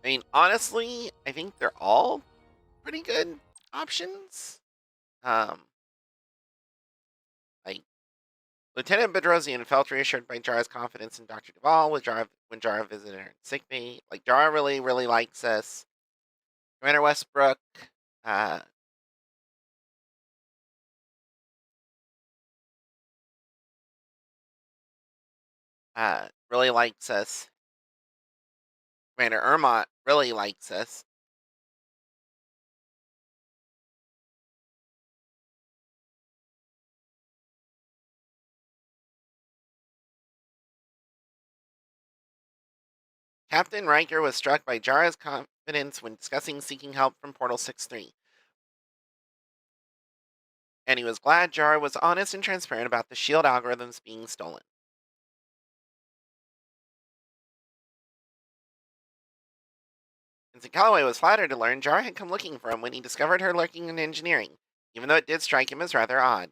I mean, honestly, I think they're all pretty good options. Like Lieutenant Bedrosian felt reassured by Jara's confidence in Dr. Duvall when Jara visited her in sickbay. Like Jara really, really likes us. Commander Westbrook, really likes us. Commander Ermont really likes us. Captain Riker was struck by Jara's confidence when discussing seeking help from Portal 6-3, and he was glad Jara was honest and transparent about the shield algorithms being stolen. Vincent Calloway was flattered to learn Jara had come looking for him when he discovered her lurking in engineering, even though it did strike him as rather odd.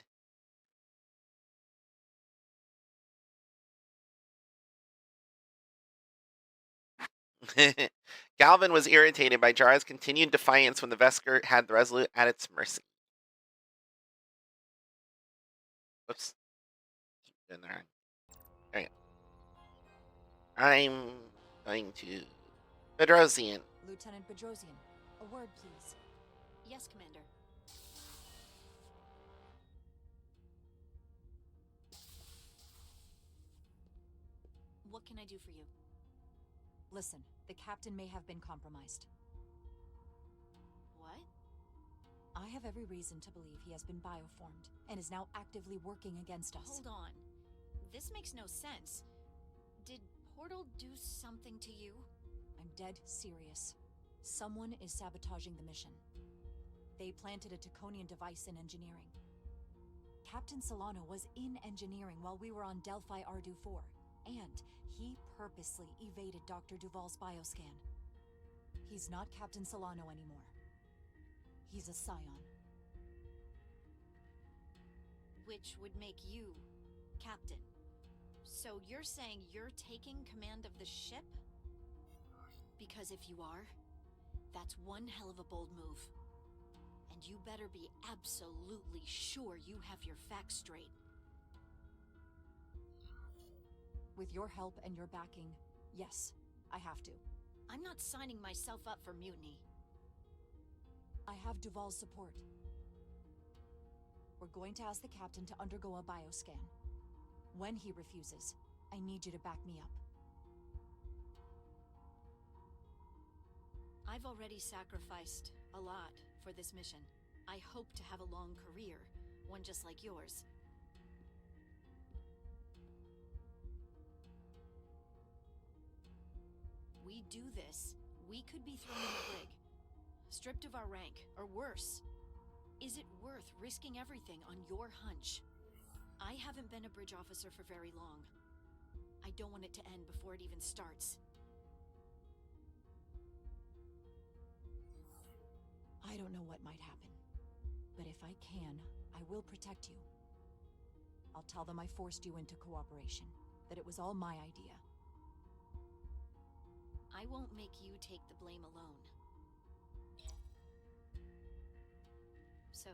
Galvin was irritated by Jara's continued defiance when the Vesker had the Resolute at its mercy. Oops. Keep doing that. There you go. I'm going to Bedrosian. Lieutenant Bedrosian, a word, please. Yes, Commander. What can I do for you? Listen, the captain may have been compromised. What? I have every reason to believe he has been bioformed and is now actively working against us. Hold on. This makes no sense. Did Portal do something to you? I'm dead serious. Someone is sabotaging the mission. They planted a Taconian device in engineering. Captain Solano was in engineering while we were on Delphi Ardu 4, and he purposely evaded Dr. Duval's bioscan. He's not Captain Solano anymore. He's a Scion. Which would make you Captain. So you're saying you're taking command of the ship? Because if you are, that's one hell of a bold move. And you better be absolutely sure you have your facts straight. With your help and your backing, yes, I have to. I'm not signing myself up for mutiny. I have Duval's support. We're going to ask the captain to undergo a bioscan. When he refuses, I need you to back me up. I've already sacrificed a lot for this mission. I hope to have a long career, one just like yours. We do this, we could be thrown in the brig, stripped of our rank, or worse. Is it worth risking everything on your hunch? I haven't been a bridge officer for very long. I don't want it to end before it even starts. I don't know what might happen, but if I can, I will protect you. I'll tell them I forced you into cooperation, that it was all my idea. I won't make you take the blame alone. So,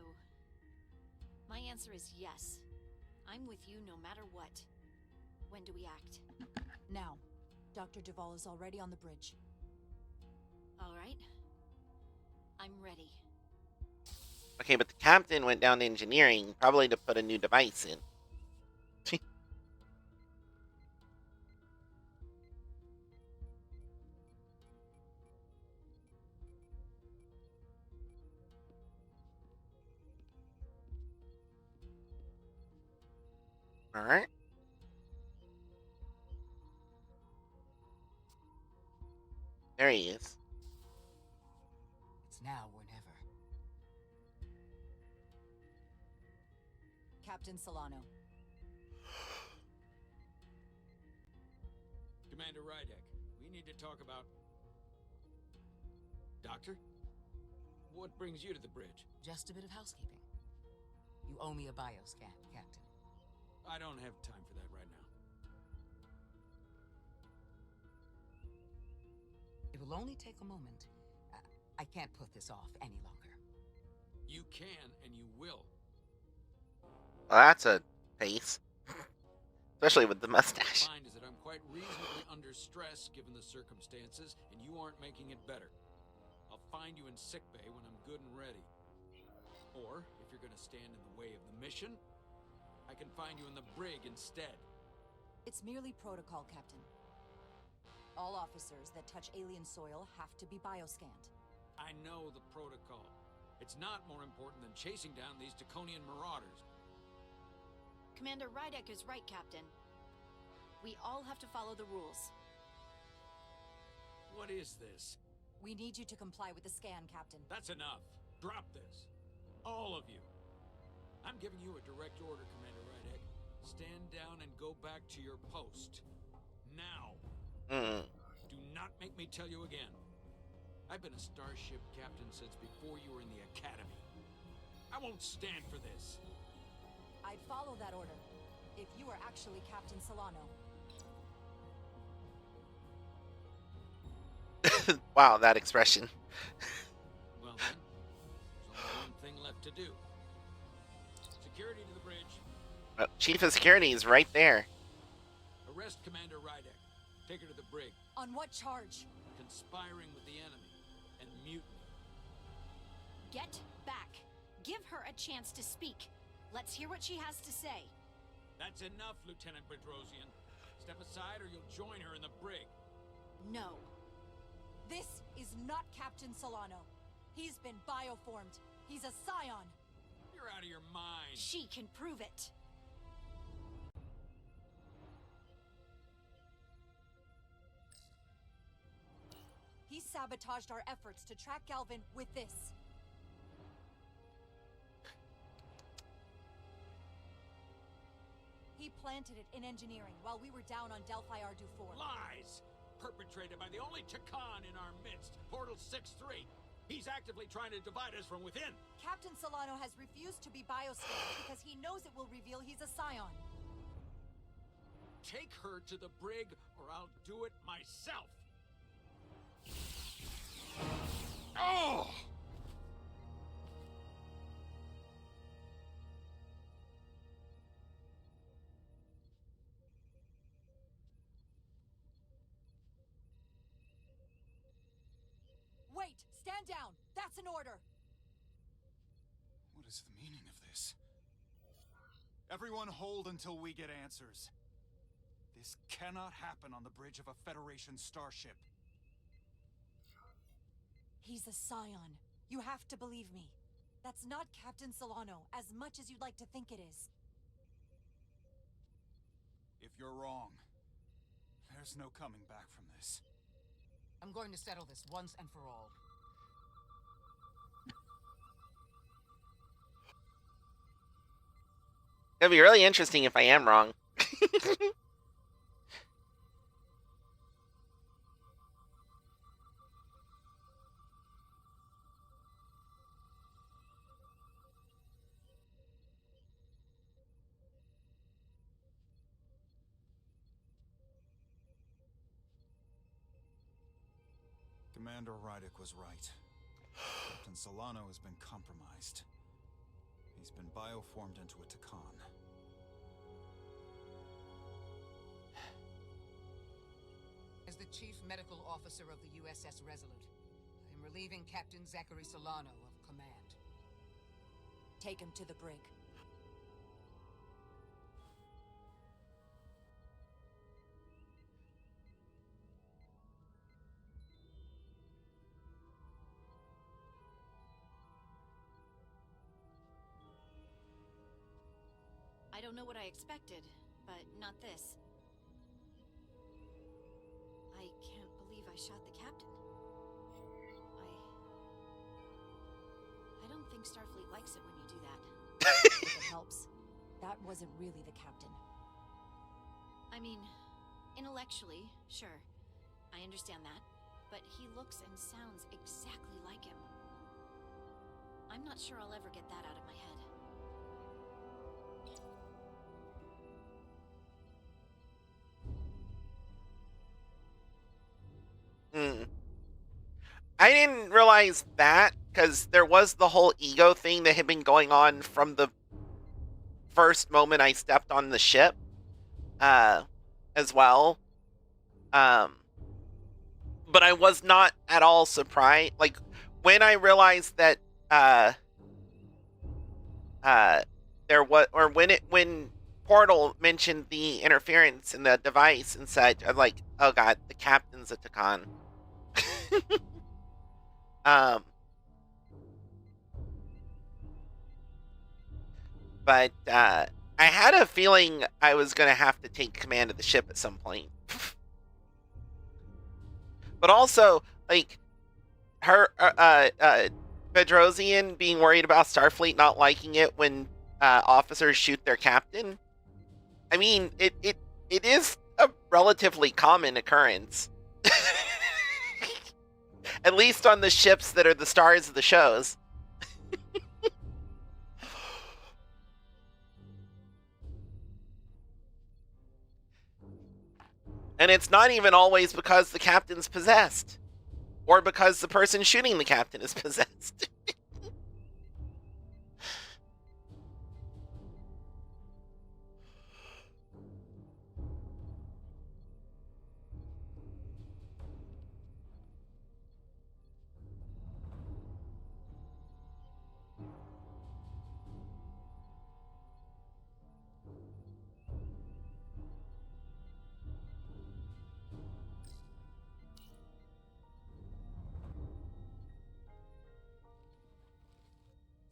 my answer is yes. I'm with you no matter what. When do we act? Now. Dr. Duval is already on the bridge. All right. I'm ready. Okay, but the captain went down to engineering, probably to put a new device in. Alright. There he is. It's now or never. Captain Solano. Commander Rydek, we need to talk about... Doctor? What brings you to the bridge? Just a bit of housekeeping. You owe me a bioscan, Captain. I don't have time for that right now. It will only take a moment. I can't put this off any longer. You can, and you will. Well, that's a pace. Especially with the mustache. What I find is that I'm quite reasonably under stress given the circumstances, and you aren't making it better. I'll find you in sickbay when I'm good and ready. Or, if you're gonna stand in the way of the mission, I can find you in the brig instead. It's merely protocol, Captain. All officers that touch alien soil have to be bioscanned. I know the protocol. It's not more important than chasing down these Taconian marauders. Commander Rydek is right, Captain. We all have to follow the rules. What is this? We need you to comply with the scan, Captain. That's enough. Drop this. All of you. I'm giving you a direct order, Commander Rydek. Stand down and go back to your post. Now. Do not make me tell you again. I've been a starship captain since before you were in the academy. I won't stand for this. I'd follow that order, if you were actually Captain Solano. Wow, that expression. Well then, there's only one thing left to do. Security to the bridge. Chief of Security is right there. Arrest Commander Rydek. Take her to the brig. On what charge? Conspiring with the enemy and mutiny. Get back. Give her a chance to speak. Let's hear what she has to say. That's enough, Lieutenant Bedrosian. Step aside or you'll join her in the brig. No. This is not Captain Solano. He's been bioformed. He's a scion. You're out of your mind. She can prove it. He sabotaged our efforts to track Galvin with this. He planted it in engineering while we were down on Delphi Ardu 4. Lies! Perpetrated by the only Takan in our midst, Portal 6-3. He's actively trying to divide us from within. Captain Solano has refused to be bioscanned because he knows it will reveal he's a scion. Take her to the brig or I'll do it myself. Oh! Wait! Stand down! That's an order! What is the meaning of this? Everyone hold until we get answers. This cannot happen on the bridge of a Federation starship. He's a scion. You have to believe me. That's not Captain Solano, as much as you'd like to think it is. If you're wrong, there's no coming back from this. I'm going to settle this once and for all. It'll be really interesting if I am wrong. Commander Rydek was right. Captain Solano has been compromised. He's been bioformed into a Takan. As the Chief Medical Officer of the USS Resolute, I am relieving Captain Zachary Solano of command. Take him to the brig. I don't know what I expected, but not this. I can't believe I shot the captain. I don't think Starfleet likes it when you do that. If it helps. That wasn't really the captain. I mean, intellectually, sure. I understand that. But he looks and sounds exactly like him. I'm not sure I'll ever get that out of my head. I didn't realize that, because there was the whole ego thing that had been going on from the first moment I stepped on the ship, as well. But I was not at all surprised. Like, when I realized that, there was, or when Portal mentioned the interference in the device and such, I'm like, oh god, the captain's a Takan. But I had a feeling I was going to have to take command of the ship at some point. But also, like, her Bedrosian being worried about Starfleet not liking it when officers shoot their captain. I mean, it is a relatively common occurrence. At least on the ships that are the stars of the shows. And it's not even always because the captain's possessed. Or because the person shooting the captain is possessed.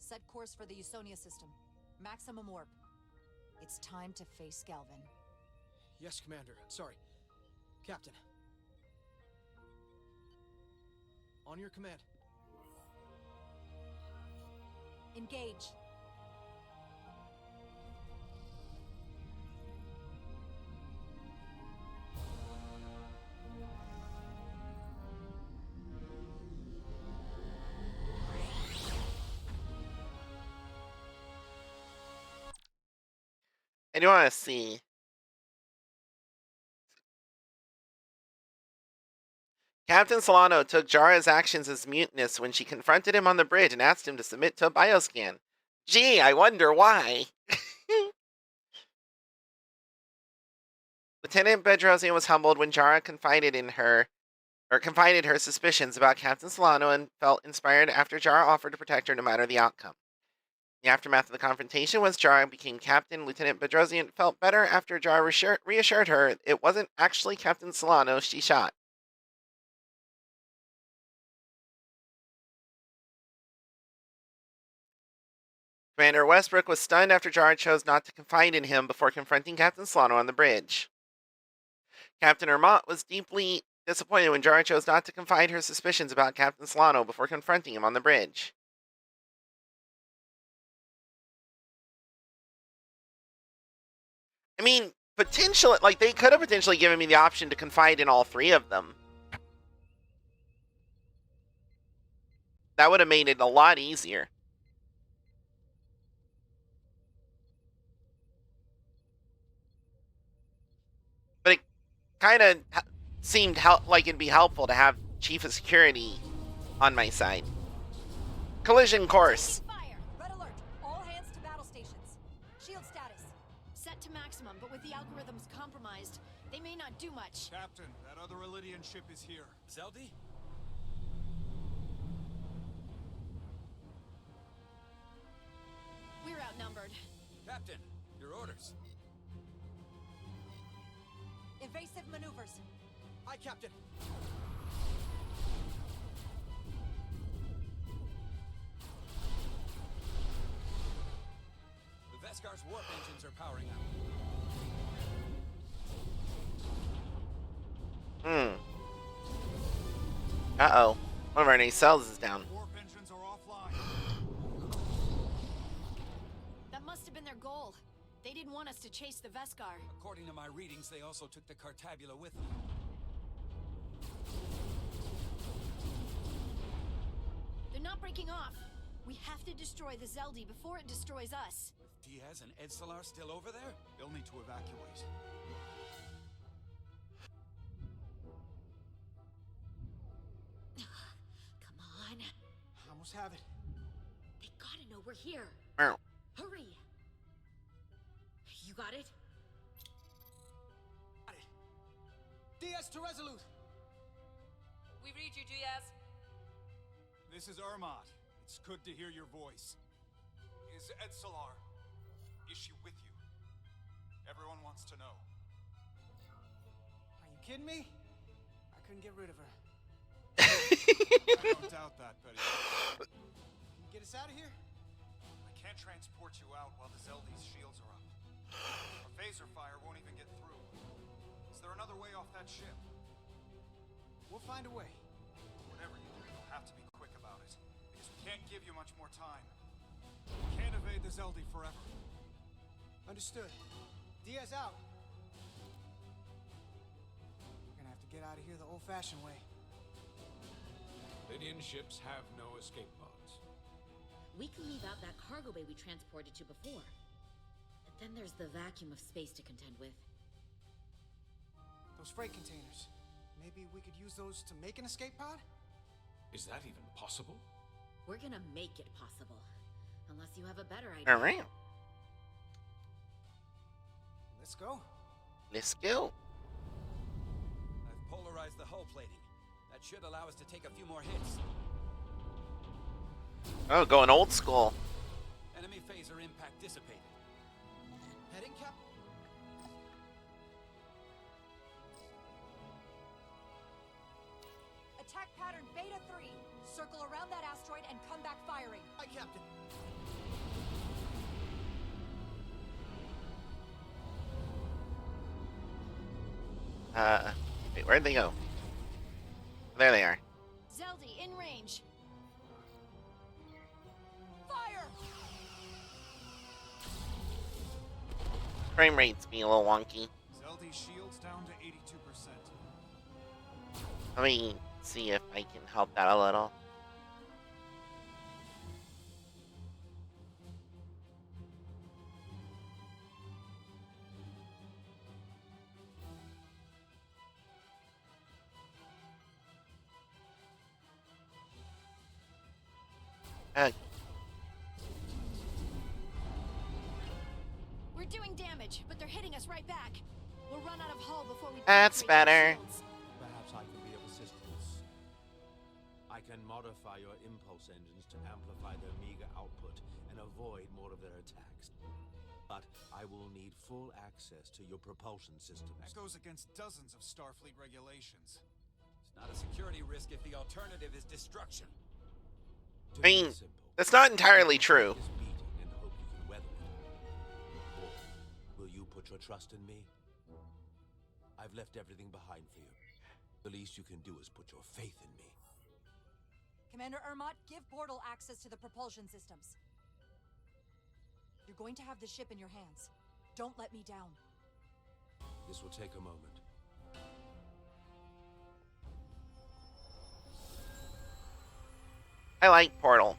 Set course for the Usonia system. Maximum warp. It's time to face Galvin. Yes, Commander. Sorry. Captain. On your command. Engage. I do want to see. Captain Solano took Jara's actions as mutinous when she confronted him on the bridge and asked him to submit to a bioscan. Gee, I wonder why. Lieutenant Bedrosian was humbled when Jara confided her suspicions about Captain Solano and felt inspired after Jara offered to protect her no matter the outcome. The aftermath of the confrontation, once Jara became captain, Lieutenant Bedrosian felt better after Jara reassured her it wasn't actually Captain Solano she shot. Commander Westbrook was stunned after Jara chose not to confide in him before confronting Captain Solano on the bridge. Captain Ermont was deeply disappointed when Jara chose not to confide her suspicions about Captain Solano before confronting him on the bridge. I mean, potentially, like, they could have potentially given me the option to confide in all three of them. That would have made it a lot easier. But it kind of seemed like it'd be helpful to have Chief of Security on my side. Collision course. Fire! Red alert! All hands to battle stations. Shield status. Set to maximum, but with the algorithms compromised, they may not do much. Captain, that other Elydian ship is here. Zeldi? We're outnumbered. Captain, your orders. Evasive maneuvers. Aye, Captain. The Vescar's warp engines are powering up. Uh-oh. One of our nacelles is down. Warp engines are offline. That must have been their goal. They didn't want us to chase the Vescar. According to my readings, they also took the Cartabula with them. They're not breaking off. We have to destroy the Zeldi before it destroys us. With Diaz and Edsalar still over there? They'll need to evacuate. Come on. I almost have it. They gotta know we're here. Meow. Hurry. You got it? Got it. Diaz to Resolute. We read you, Diaz. This is Ermont. It's good to hear your voice. Is Edsalar? Is she with you? Everyone wants to know. Are you kidding me? I couldn't get rid of her. I don't doubt that, Betty. Can you get us out of here? I can't transport you out while the Zeldi's shields are up. A phaser fire won't even get through. Is there another way off that ship? We'll find a way. Whatever you do, you'll have to be Can't give you much more time. Can't evade the Zeldi forever. Understood. Diaz out. We're gonna have to get out of here the old-fashioned way. Lydian ships have no escape pods. We can leave out that cargo bay we transported to before. But then there's the vacuum of space to contend with. Those freight containers. Maybe we could use those to make an escape pod? Is that even possible? We're gonna make it possible. Unless you have a better idea. All right. Let's go. Let's go. I've polarized the hull plating. That should allow us to take a few more hits. Oh, going old school. Enemy phaser impact dissipated. Heading, Cap? Attack pattern Beta 3. Circle around that asteroid and come back firing. Hi, Captain. Wait, where'd they go? There they are. Zeldi, in range. Fire! Frame rate's being a little wonky. Zeldi shields down to 82%. Let me see if I can help that a little. We're doing damage, but they're hitting us right back. We'll run out of hull before we. That's better. Perhaps I can be of assistance. I can modify your impulse engines to amplify their meager output and avoid more of their attacks. But I will need full access to your propulsion systems. That goes against dozens of Starfleet regulations. It's not a security risk if the alternative is destruction. I mean, that's not entirely true. And hope you can weather it. Or will you put your trust in me? I've left everything behind for you. The least you can do is put your faith in me. Commander Ermot, give portal access to the propulsion systems. You're going to have the ship in your hands. Don't let me down. This will take a moment. I like Portal.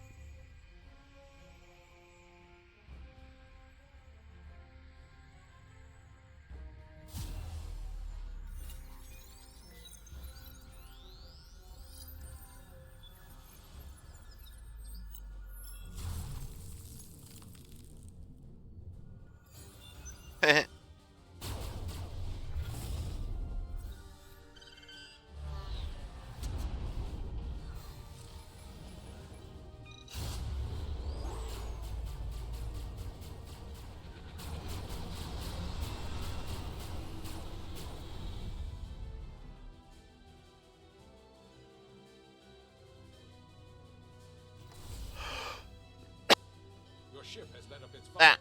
Your ship has let up its fire.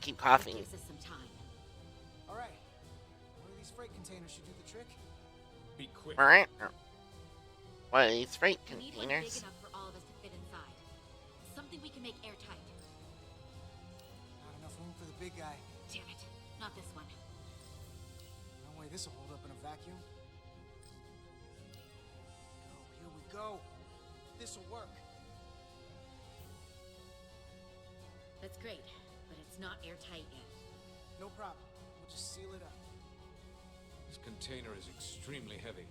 Keep coughing. Gives us some time. All right. One of these freight containers should do the trick. Be quick. Alright. What are these freight We need one big containers? enough for all of us to fit inside. Something we can make airtight. Not enough room for the big guy. Damn it. Not this one. No way this will hold up in a vacuum. Oh, here we go. This'll work. That's great, but it's not airtight yet. No problem. We'll just seal it up. This container is extremely heavy.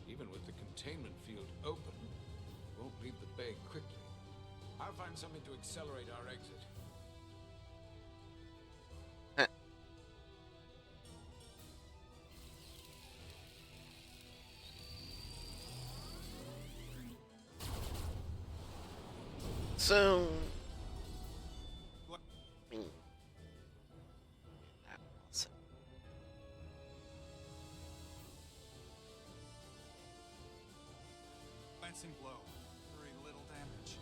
Even with the containment field open, it won't leave the bay quickly. I'll find something to accelerate our exit. So... Glancing blow. Very little damage.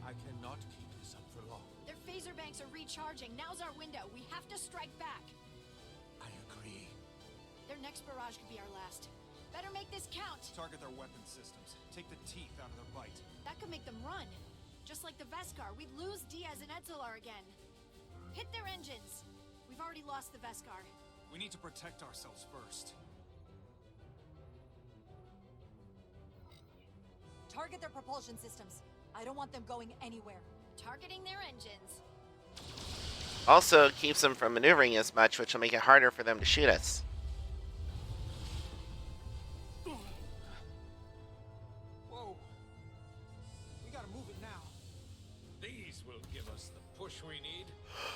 I cannot keep this up for long. Their phaser banks are recharging. Now's our window. We have to strike back. I agree. Their next barrage could be our last. Better make this count. Target their weapon systems. Take the teeth out of their bite. That could make them run. Just like the Veskar, we'd lose Diaz and Etzelar again. Hit their engines. We've already lost the Veskar. We need to protect ourselves first. Target their propulsion systems. I don't want them going anywhere. Targeting their engines. Also, it keeps them from maneuvering as much, which will make it harder for them to shoot us. Whoa. We gotta move it now. These will give us the push we need.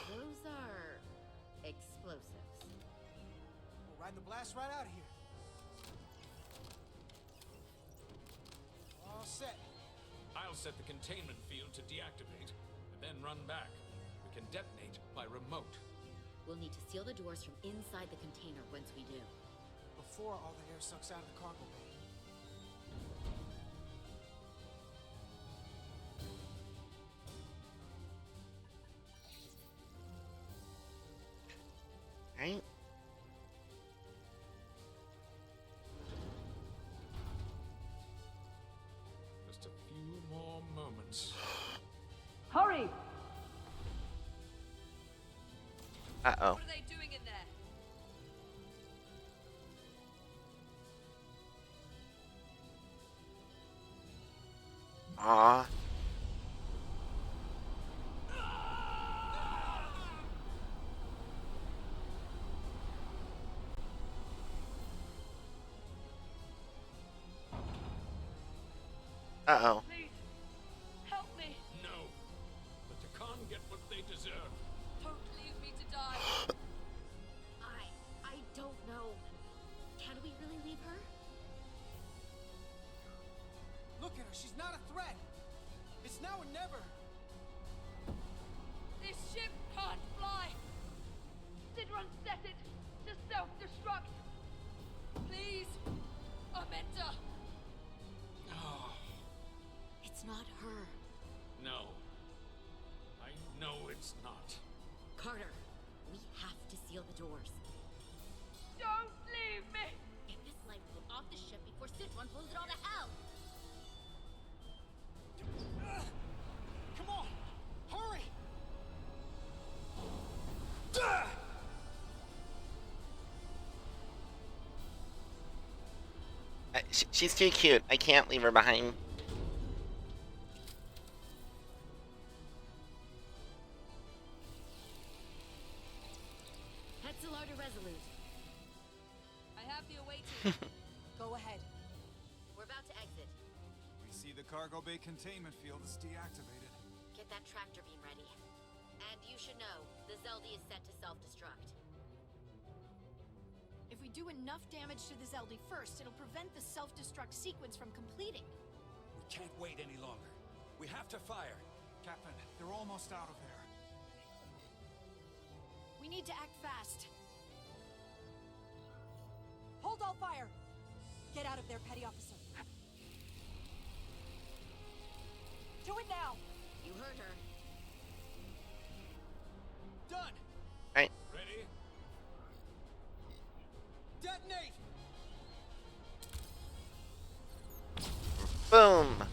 Those are explosives. We'll ride the blast right out of here. All set. I'll set the containment field to deactivate, and then run back. We can detonate by remote. We'll need to seal the doors from inside the container once we do. Before all the air sucks out of the cargo bay. Right? Just a few more moments. Hurry! Uh-oh. What are they doing in there? Aw. Uh-oh. Please, help me. No. The Takan get what they deserve. Don't leave me to die. I don't know. Can we really leave her? Look at her, she's not a threat. It's now or never. This ship can't fly. Sidron set it to self-destruct. Please, Amenta. It's not her. No. I know it's not. Carter, we have to seal the doors. Don't leave me. Get this light flow off the ship before Citron blows it all to hell. Come on, hurry! She's too cute. I can't leave her behind. Etzelar to Resolute. I have the awaiting. Go ahead. We're about to exit. We see the cargo bay containment field is deactivated. Get that tractor beam ready. And you should know, the Zeldy is set to self-destruct. If we do enough damage to the Zeldy first, it'll prevent the self-destruct sequence from completing. We can't wait any longer. We have to fire. Captain, they're almost out of there. We need to act fast. Hold all fire! Get out of there, Petty Officer. Do it now! You heard her. Done! Right. Ready? Detonate! Boom!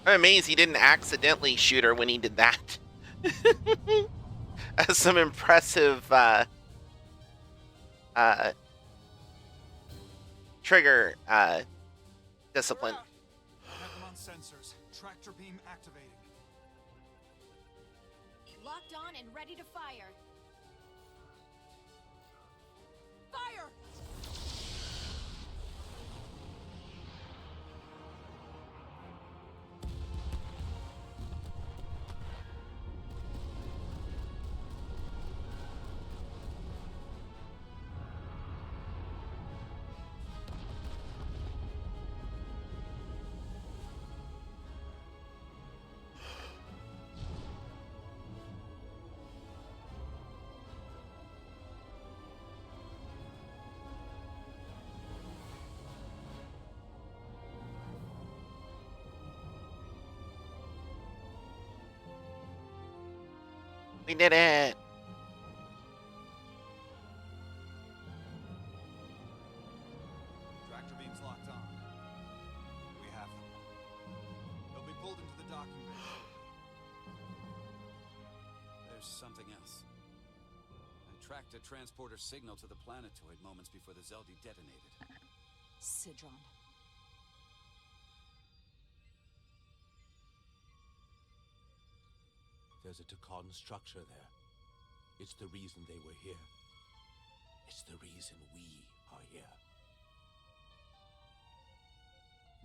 I'm amazed he didn't accidentally shoot her when he did that. That's some impressive trigger discipline. Have them on sensors. Tractor beam activating. Locked on and ready to fire. Fire! We did it! something else. I tracked a transporter signal to the planetoid moments before the Zeldi detonated. Sidron. There's a Takan structure there. It's the reason they were here. It's the reason we are here.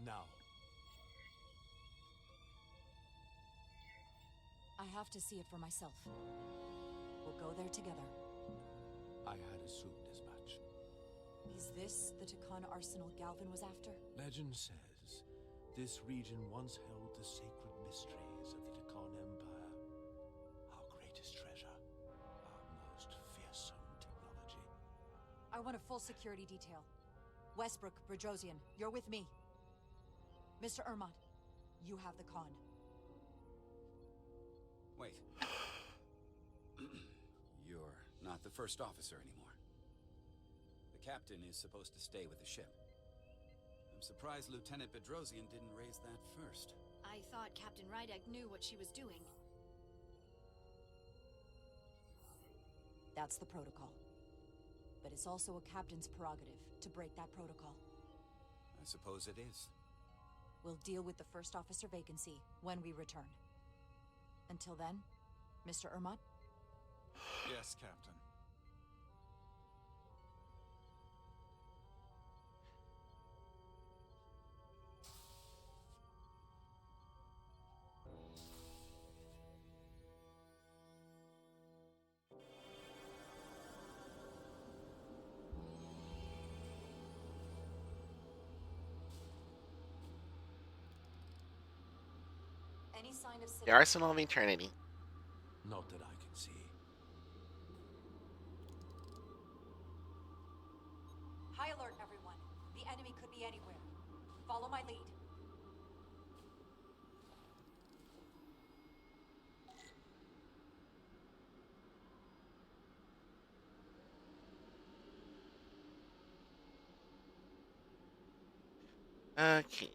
Now. I have to see it for myself. We'll go there together. I had assumed as much. Is this the Takan arsenal Galvin was after? Legend says this region once held the sacred mysteries of the Takan Empire. Our greatest treasure. Our most fearsome technology. I want a full security detail. Westbrook, Bredrosian, you're with me. Mr. Ermont, you have the con. Wait. You're not the first officer anymore. The captain is supposed to stay with the ship. I'm surprised Lieutenant Bedrosian didn't raise that first. I thought Captain Rydek knew what she was doing. That's the protocol. But it's also a captain's prerogative to break that protocol. I suppose it is. We'll deal with the first officer vacancy when we return. Until then, Mr. Ermont? Yes, Captain. Any sign of The Arsenal of Eternity. Not that I can see. High alert, everyone. The enemy could be anywhere. Follow my lead. Okay.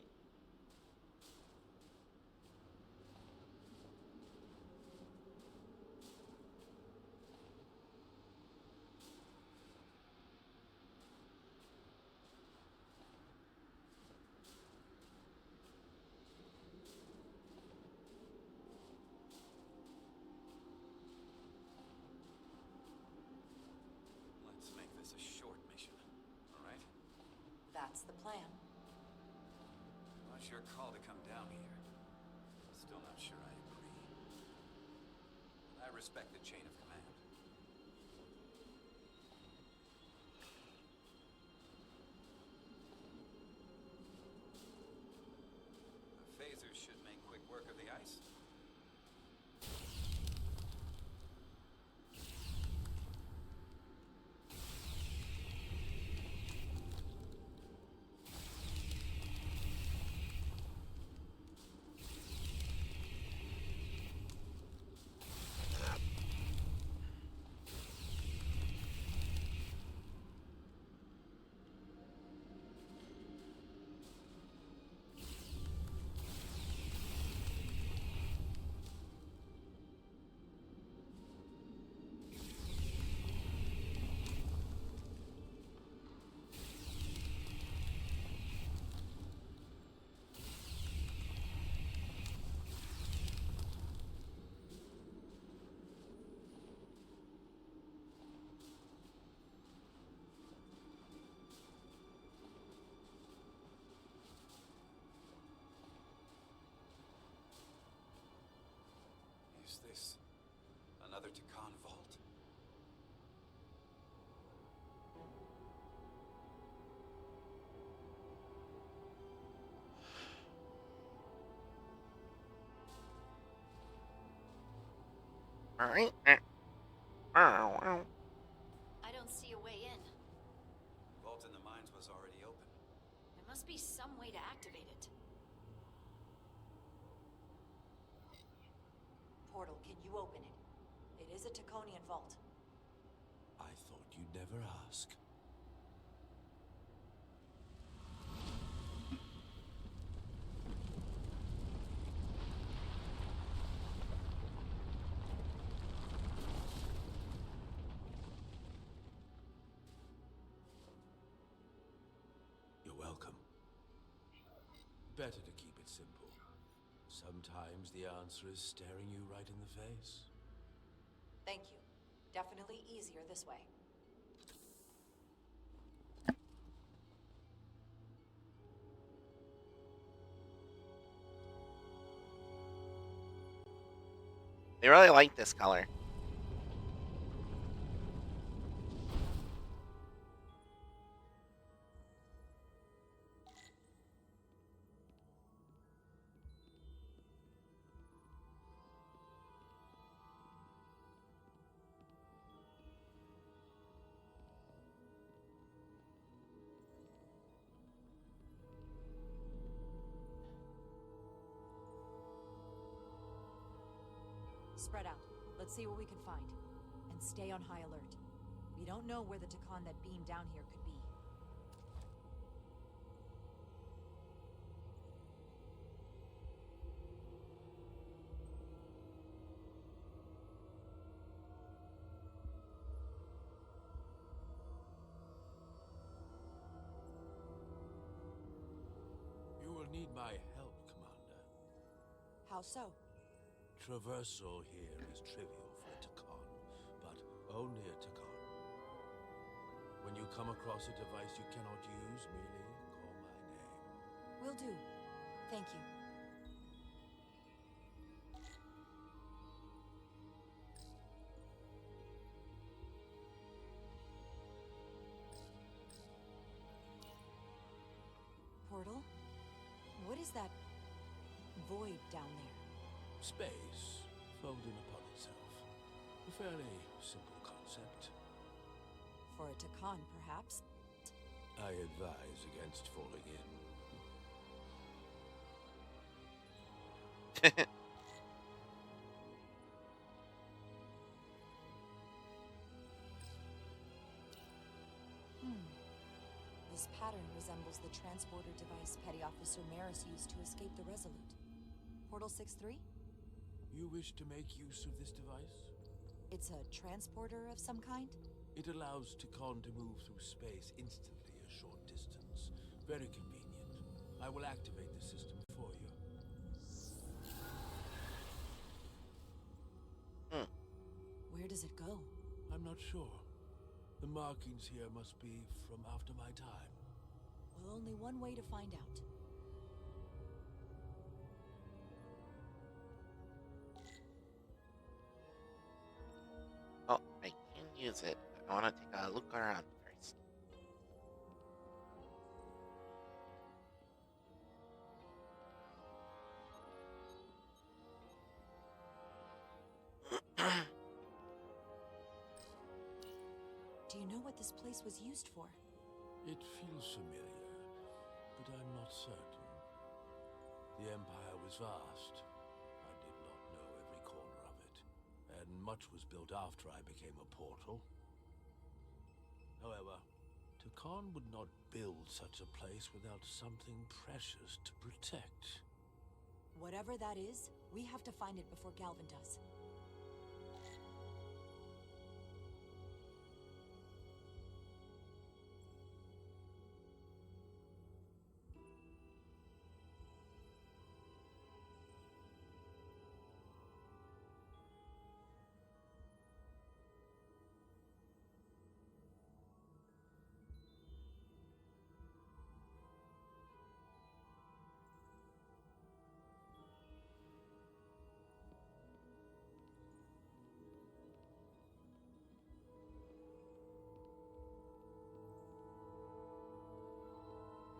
Let's make this a short mission, all right? That's the plan. It was your call to come down here. Still not sure I agree. But I respect the chain of command. The phasers should make quick work of the ice. Is this another Takan vault? Alright. I don't see a way in. Vault in the mines was already open. There must be some way to activate it. Portal, can you open it? It is a Taconian vault. I thought you'd never ask. better to keep it simple. Sometimes the answer is staring you right in the face. Thank you. Definitely easier this way. They really like this color. Spread out. Let's see what we can find. And stay on high alert. We don't know where the Takan that beamed down here could be. You will need my help, Commander. How so? Traversal here is trivial for a Takan, but only a Takan. When you come across a device you cannot use, merely call my name. Will do. Thank you. Portal? What is that void down there? Space, folding upon itself. A fairly simple concept. For a Takan, perhaps? I advise against falling in. This pattern resembles the transporter device Petty Officer Maris used to escape the Resolute. Portal 6-3? You wish to make use of this device? It's a transporter of some kind? It allows Takan to move through space instantly a short distance. Very convenient. I will activate the system for you. Where does it go? I'm not sure. The markings here must be from after my time. Well, only one way to find out. Oh, I can use it. I want to take a look around first. Do you know what this place was used for? It feels familiar, but I'm not certain. The Empire was vast. I did not know every corner of it, and much was built after I became a portal. However, Takan would not build such a place without something precious to protect. Whatever that is, we have to find it before Galvin does.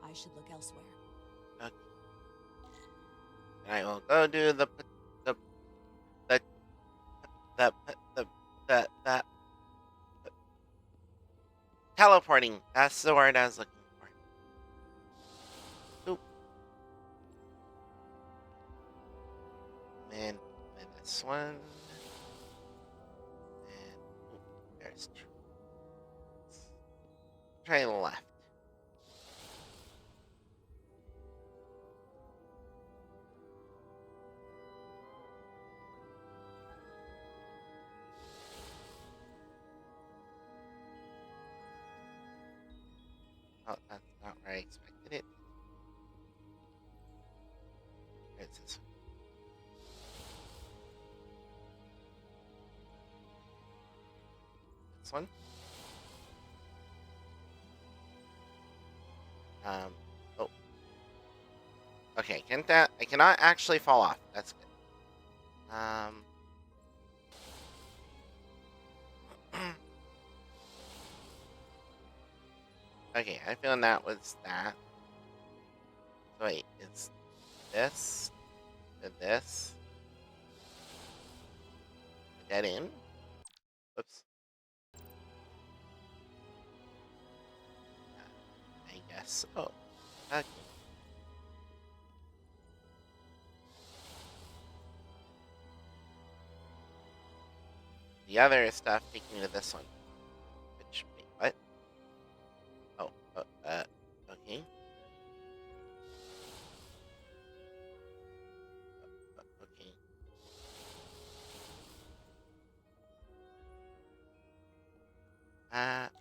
I should look elsewhere. Okay. I will go do the teleporting. That's the word I was looking for. Oop. And this one. And there's two. Try the left. Oh, that's not where I expected it. this one. Oh. Okay, I cannot actually fall off. That's good. Okay, I feel that was that. So wait, it's this, and this. Dead end? Whoops. I guess. Oh. Okay. The other stuff taking me to this one. Which, wait, what? Oh, okay. Okay.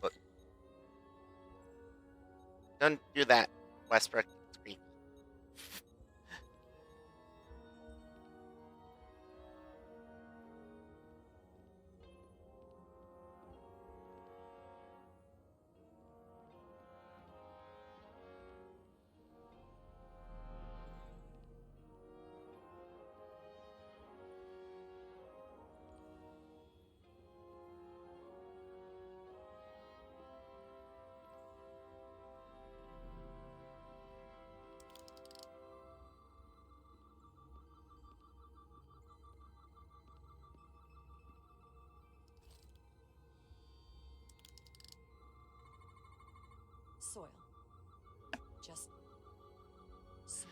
Look. Don't do that, Westbrook. It's creepy. Soil. Just soil.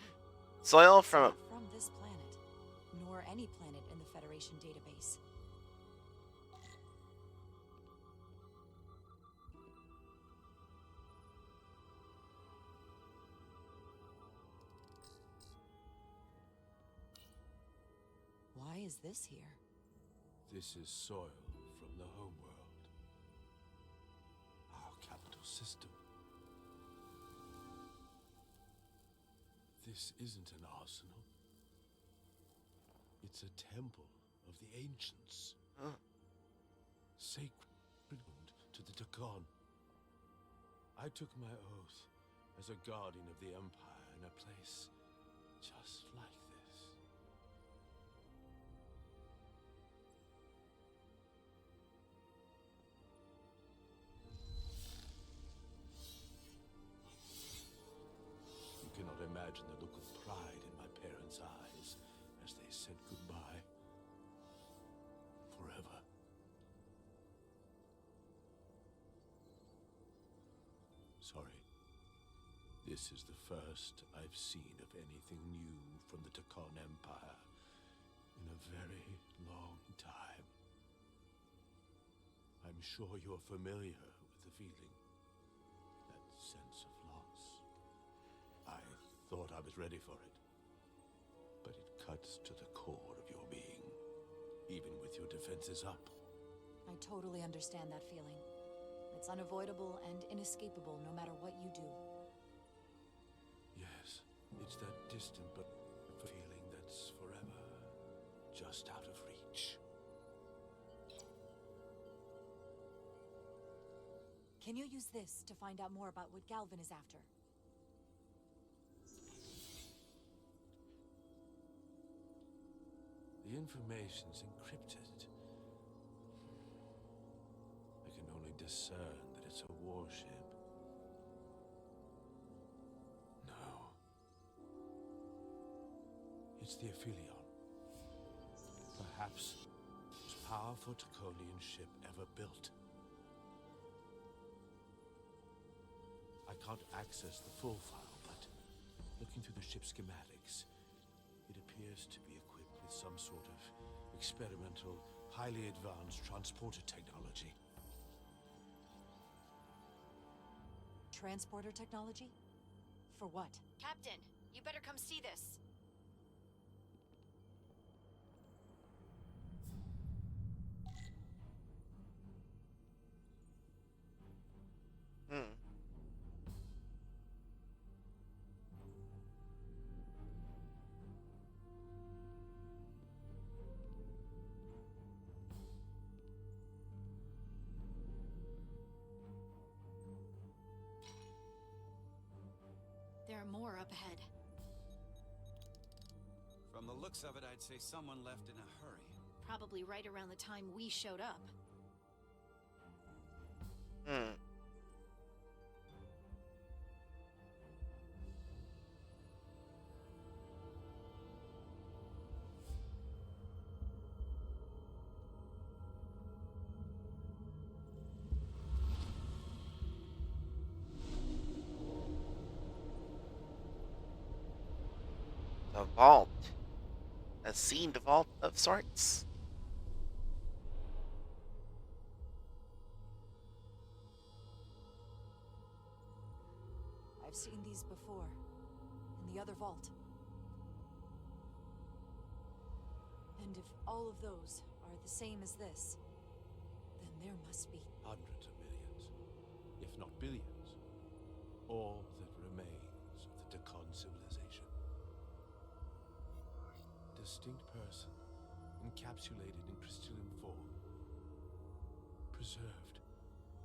Soil It's from not from this planet, nor any planet in the Federation database. Why is this here? This is soil from the homeworld. Our capital system. This isn't an arsenal. It's a temple of the ancients. Sacred to the Takon. I took my oath as a guardian of the Empire in a place just like this. You cannot imagine the look of pride in my parents' eyes as they said goodbye. Forever. Sorry. This is the first I've seen of anything new from the Takon Empire in a very long time. I'm sure you're familiar with the feeling. That sense of loss. I thought I was ready for it. But it cuts to the core of your being, even with your defenses up. I totally understand that feeling. It's unavoidable and inescapable no matter what you do. Yes, it's that distant but feeling that's forever just out of reach. Can you use this to find out more about what Galvin is after? The information's encrypted. I can only discern that it's a warship. No. It's the Aphelion. Perhaps the most powerful Takonian ship ever built. I can't access the full file, but looking through the ship's schematics, it appears to be equipped with some sort of experimental, highly advanced transporter technology. Transporter technology? For what? Captain, you better come see this. there more up ahead? From the looks of it, I'd say someone left in a hurry. Probably right around the time we showed up. The vault. A seed vault of sorts. I've seen these before, in the other vault. And if all of those are the same as this, then there must be... Hundreds of millions, if not billions. All that remains of the Deccan civilization. Distinct person, encapsulated in crystalline form. Preserved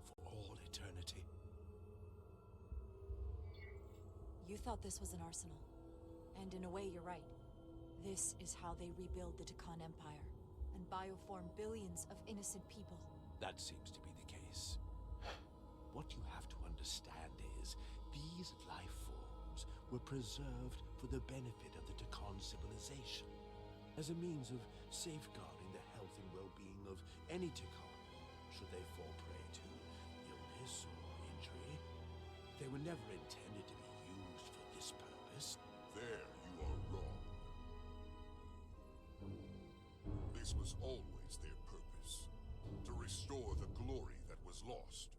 for all eternity. You thought this was an arsenal. And in a way, you're right. This is how they rebuild the Deccan Empire and bioform billions of innocent people. That seems to be the case. What you have to understand is, these life forms were preserved for the benefit of the Deccan civilization, as a means of safeguarding the health and well-being of any Deccan, should they fall prey to illness or injury. They were never intended to be used for this purpose. There you are wrong. This was always their purpose, to restore the glory that was lost.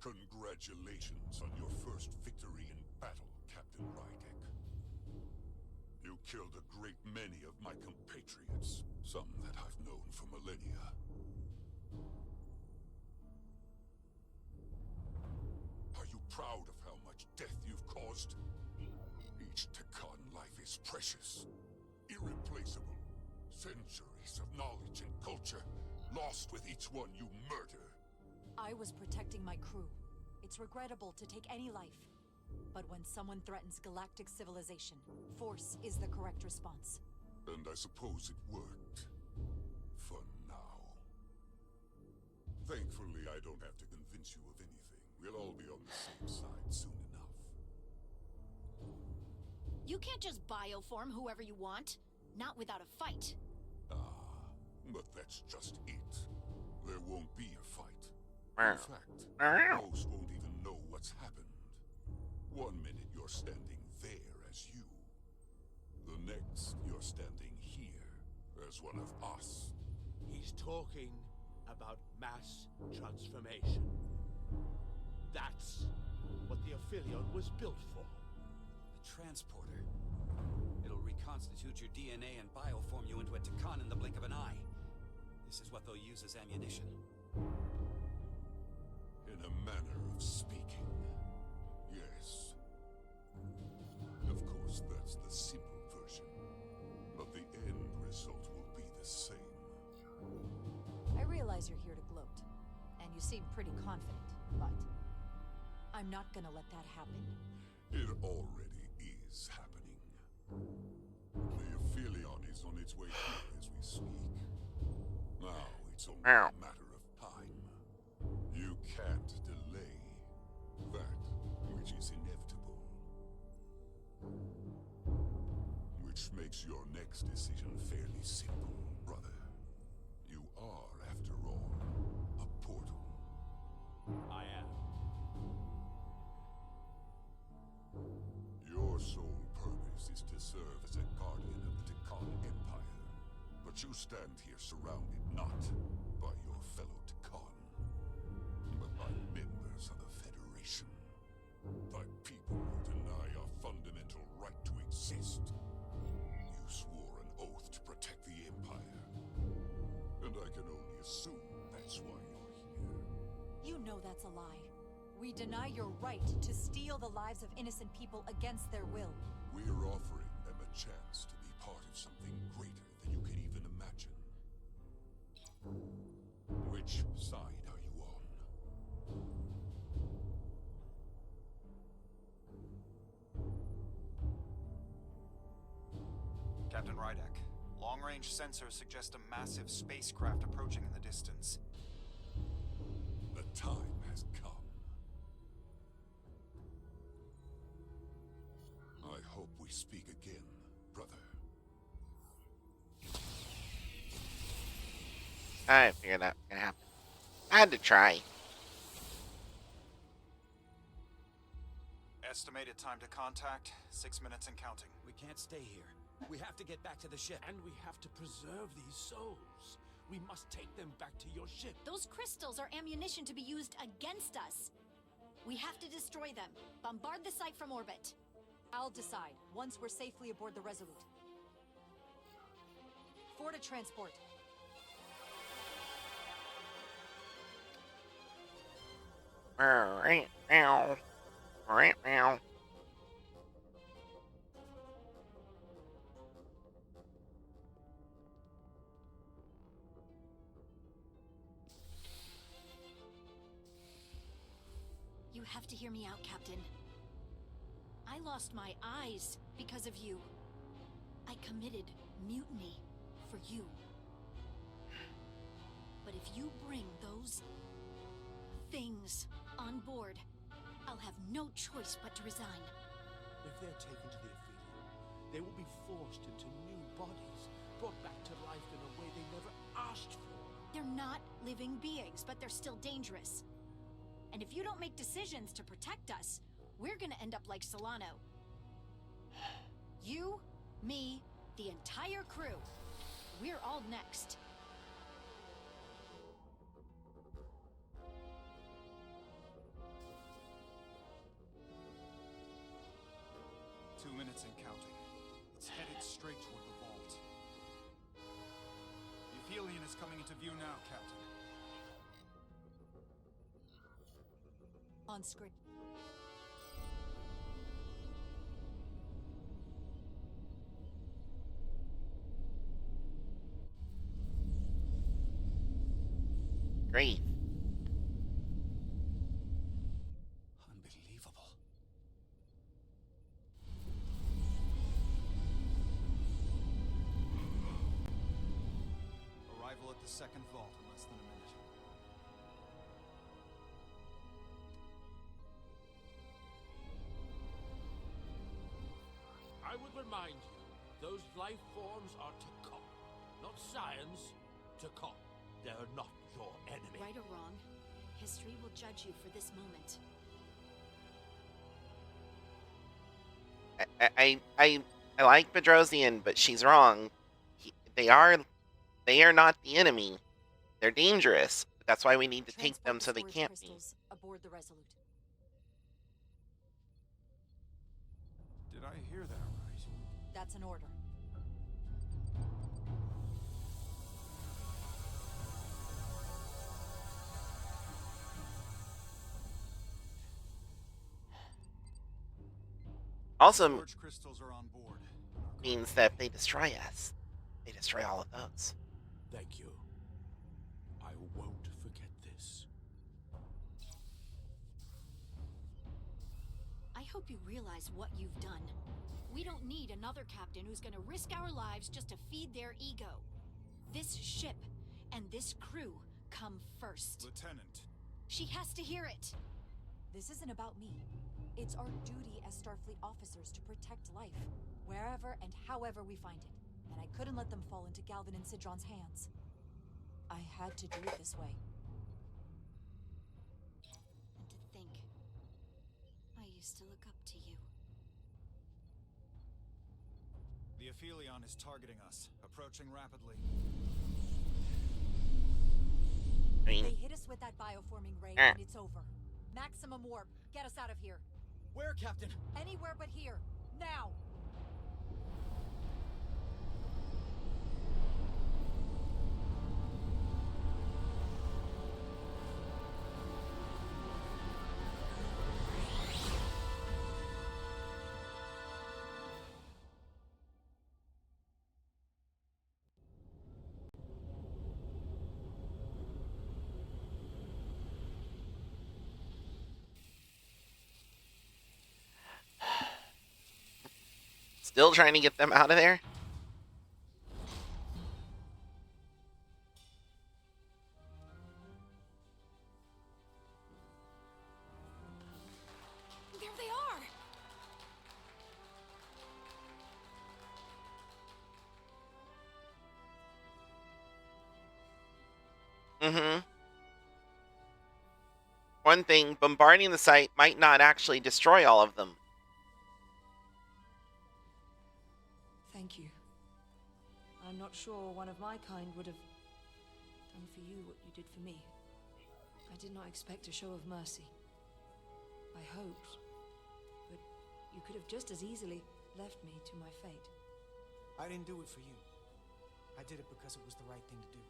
Congratulations on your first victory in battle, Captain Rydek. You killed a great many of my compatriots, some that I've known for millennia. Are you proud of how much death you've caused? Each Deccan life is precious, irreplaceable. Centuries of knowledge and culture, lost with each one you murder. I was protecting my crew. It's regrettable to take any life. But when someone threatens galactic civilization, force is the correct response. And I suppose it worked. For now. Thankfully, I don't have to convince you of anything. We'll all be on the same side soon enough. You can't just bioform whoever you want. Not without a fight. But that's just it. There won't be a fight. In fact, most won't even know what's happened. One minute you're standing there as you. The next you're standing here as one of us. He's talking about mass transformation. That's what the Aphelion was built for. The transporter. It'll reconstitute your DNA and bioform you into a Deccan in the blink of an eye. This is what they'll use as ammunition. In a manner of speaking, yes. Of course, that's the simple version. But the end result will be the same. I realize you're here to gloat, and you seem pretty confident, but I'm not gonna let that happen. It already is happening. The Aphelion is on its way here as we speak. Now it's only a matter of time. You can't delay that which is inevitable. Which makes your next decision fairly simple, brother. You are, after all, a portal. I am. Your sole purpose is to serve as a guardian of the Deccan Empire. But you stand here surrounded not by your fellow Deccan, but by members of the Federation. By people who deny our fundamental right to exist. You swore an oath to protect the Empire. And I can only assume that's why you're here. You know that's a lie. We deny your right to steal the lives of innocent people against their will. We're offering them a chance to be part of something greater than you can even imagine. Which side are you on? Captain Rydek, long-range sensors suggest a massive spacecraft approaching in the distance. The time has come. I hope we speak again, brother. I figured that was gonna happen. I had to try. Estimated time to contact, 6 minutes and counting. We can't stay here. We have to get back to the ship. And we have to preserve these souls. We must take them back to your ship. Those crystals are ammunition to be used against us. We have to destroy them. Bombard the site from orbit. I'll decide, once we're safely aboard the Resolute. Forward to transport. You have to hear me out, Captain. I lost my eyes because of you. I committed mutiny for you. But if you bring those things on board, I'll have no choice but to resign. If they're taken to the Ophelia, they will be forced into new bodies, brought back to life in a way they never asked for. They're not living beings, but they're still dangerous. And if you don't make decisions to protect us, we're gonna end up like Solano. You, me, the entire crew. We're all next. Two minutes and counting. It's headed straight toward the vault. The Aphelion is coming into view now, Captain. On screen. Great. Unbelievable. Arrival at the second vault in less than a minute. I would remind you, those life forms are Takon, not science. Takon. They're not your enemy. Right or wrong, history will judge you for this moment. I like Bedrosian, but she's wrong. They are not the enemy. They're dangerous. That's why we need to take them so they can't be. Aboard the Resolute. Did I hear that right? That's an order. Also Storage crystals are on board. means that if they destroy us, they destroy all of those. Thank you. I won't forget this. I hope you realize what you've done. We don't need another captain who's gonna risk our lives just to feed their ego. This ship and this crew come first. Lieutenant. She has to hear it. This isn't about me. It's our duty as Starfleet officers to protect life, wherever and however we find it. And I couldn't let them fall into Galvin and Sidron's hands. I had to do it this way. And to think, I used to look up to you. The Aphelion is targeting us, approaching rapidly. They hit us with that bioforming ray, and it's over. Maximum warp. Get us out of here. Where, Captain? Anywhere but here. Now! Still trying to get them out of there? There they are! Mm-hmm. One thing, bombarding the site might not actually destroy all of them. Thank you. I'm not sure one of my kind would have done for you what you did for me. I did not expect a show of mercy. I hoped, but you could have just as easily left me to my fate. I didn't do it for you. I did it because it was the right thing to do.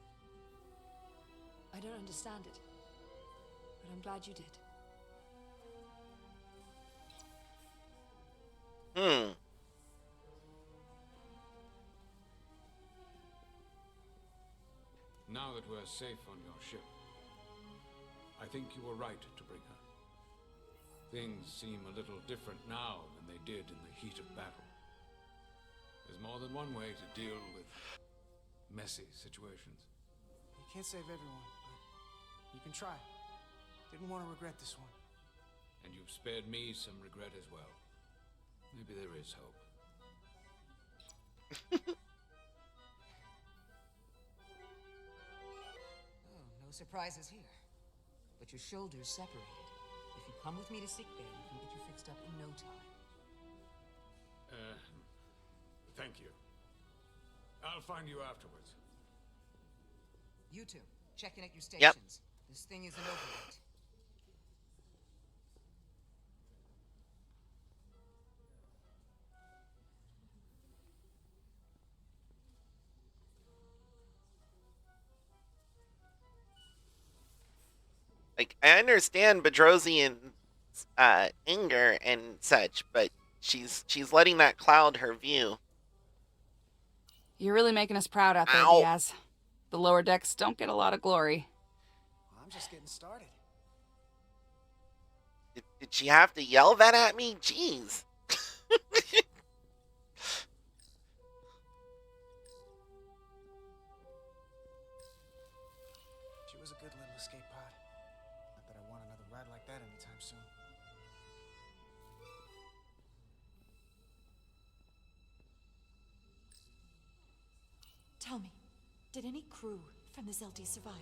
I don't understand it, but I'm glad you did. Now that we're safe on your ship, I think you were right to bring her. Things seem a little different now than they did in the heat of battle. There's more than one way to deal with messy situations. You can't save everyone, but you can try. Didn't want to regret this one. And you've spared me some regret as well. Maybe there is hope. No surprises here. But your shoulders separated. If you come with me to sickbay, we can get you fixed up in no time. Thank you. I'll find you afterwards. You two, check in at your stations. Yep. This thing isn't over yet. Like, I understand Bedrosian's anger and such, but she's letting that cloud her view. You're really making us proud out there, Ow. Diaz. The lower decks don't get a lot of glory. Well, I'm just getting started. Did she have to yell that at me? Jeez. She was a good little escape pod. Not that I want another ride like that anytime soon. Tell me, did any crew from the Zelti survive?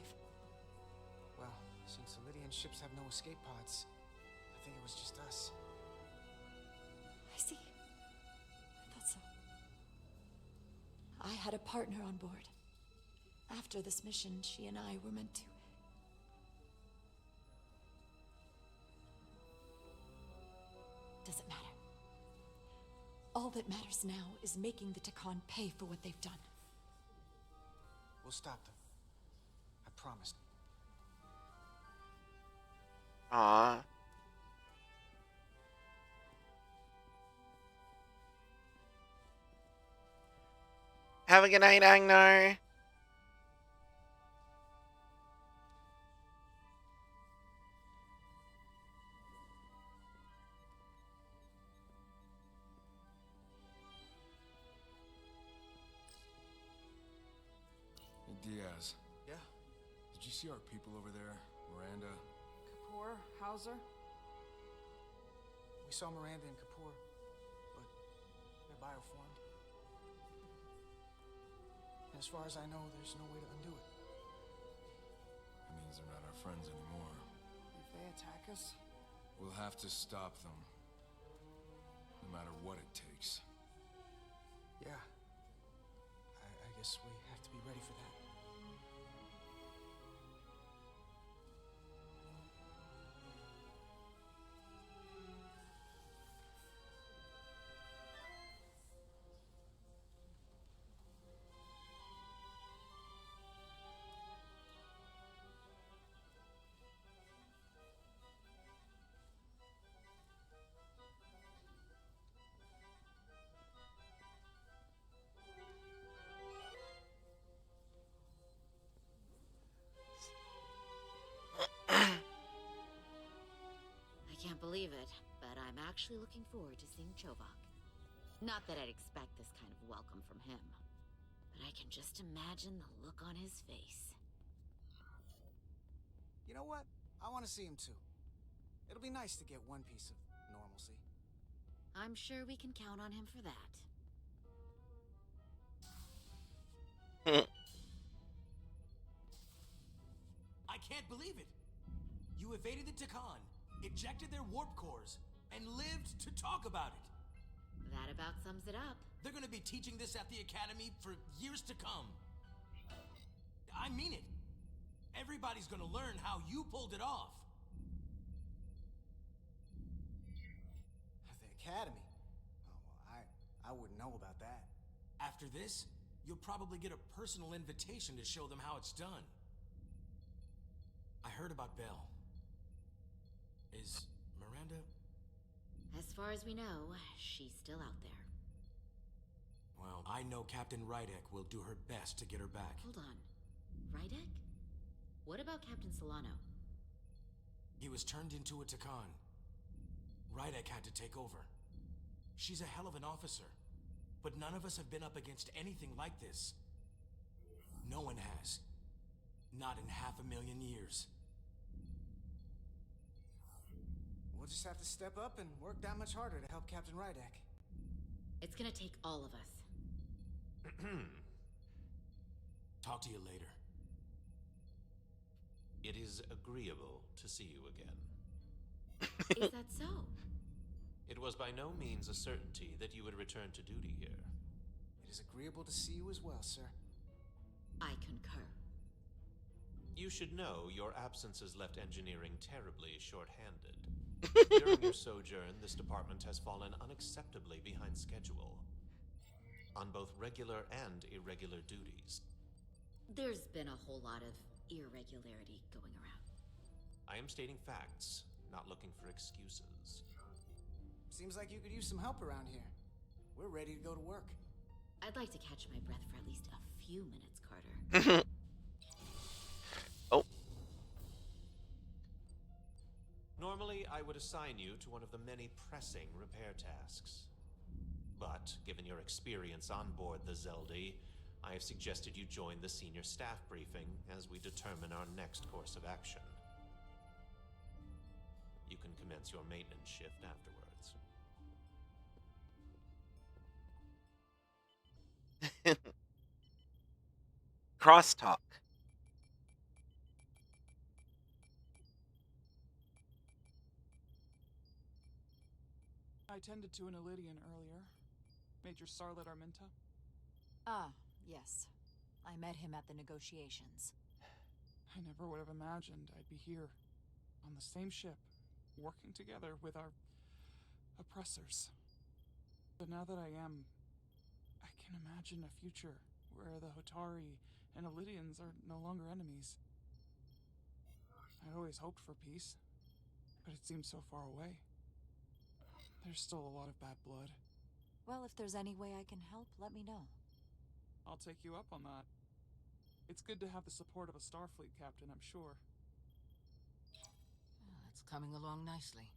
Well, since the Lydian ships have no escape pods, I think it was just us. I see. I thought so. I had a partner on board. After this mission, she and I were meant to. Doesn't matter. All that matters now is making the Takan pay for what they've done. We'll stop them. I promised. Aww. Have a good night, Agnar. Diaz. Yeah? Did you see our people over there? Miranda? Kapoor, Hauser? We saw Miranda and Kapoor, but they're bioformed. As far as I know, there's no way to undo it. That means they're not our friends anymore. If they attack us? We'll have to stop them. No matter what it takes. Yeah. I guess we have to be ready for that. I can't believe it, but I'm actually looking forward to seeing Chovok. Not that I'd expect this kind of welcome from him, but I can just imagine the look on his face. You know what? I want to see him too. It'll be nice to get one piece of normalcy. I'm sure we can count on him for that. I can't believe it! You evaded the Takan, ejected their warp cores, and lived to talk about it! That about sums it up. They're gonna be teaching this at the Academy for years to come. I mean it! Everybody's gonna learn how you pulled it off! At the Academy? Oh, well, I wouldn't know about that. After this, you'll probably get a personal invitation to show them how it's done. I heard about Belle. Is Miranda... As far as we know, she's still out there. Well, I know Captain Rydek will do her best to get her back. Hold on. Rydek? What about Captain Solano? He was turned into a Takan. Rydek had to take over. She's a hell of an officer, but none of us have been up against anything like this. No one has. Not in 500,000 years. We'll just have to step up and work that much harder to help Captain Rydek. It's gonna take all of us. Talk to you later. It is agreeable to see you again. Is that so? It was by no means a certainty that you would return to duty here. It is agreeable to see you as well, sir. I concur. You should know your absence has left engineering terribly short-handed. During your sojourn, this department has fallen unacceptably behind schedule on both regular and irregular duties. There's been a whole lot of irregularity going around. I am stating facts, not looking for excuses. Seems like you could use some help around here. We're ready to go to work. I'd like to catch my breath for at least a few minutes, Carter. Oh. Normally, I would assign you to one of the many pressing repair tasks. But, given your experience on board the Zeldy, I have suggested you join the senior staff briefing as we determine our next course of action. You can commence your maintenance shift afterwards. Crosstalk. I tended to an Elydian earlier. Major Sarlet Arminta. Ah, yes. I met him at the negotiations. I never would have imagined I'd be here, on the same ship, working together with our oppressors. But now that I am, I can imagine a future where the Hotari and Elydians are no longer enemies. I'd always hoped for peace, but it seems so far away. There's still a lot of bad blood. Well, if there's any way I can help, let me know. I'll take you up on that. It's good to have the support of a Starfleet captain, I'm sure. It's coming along nicely.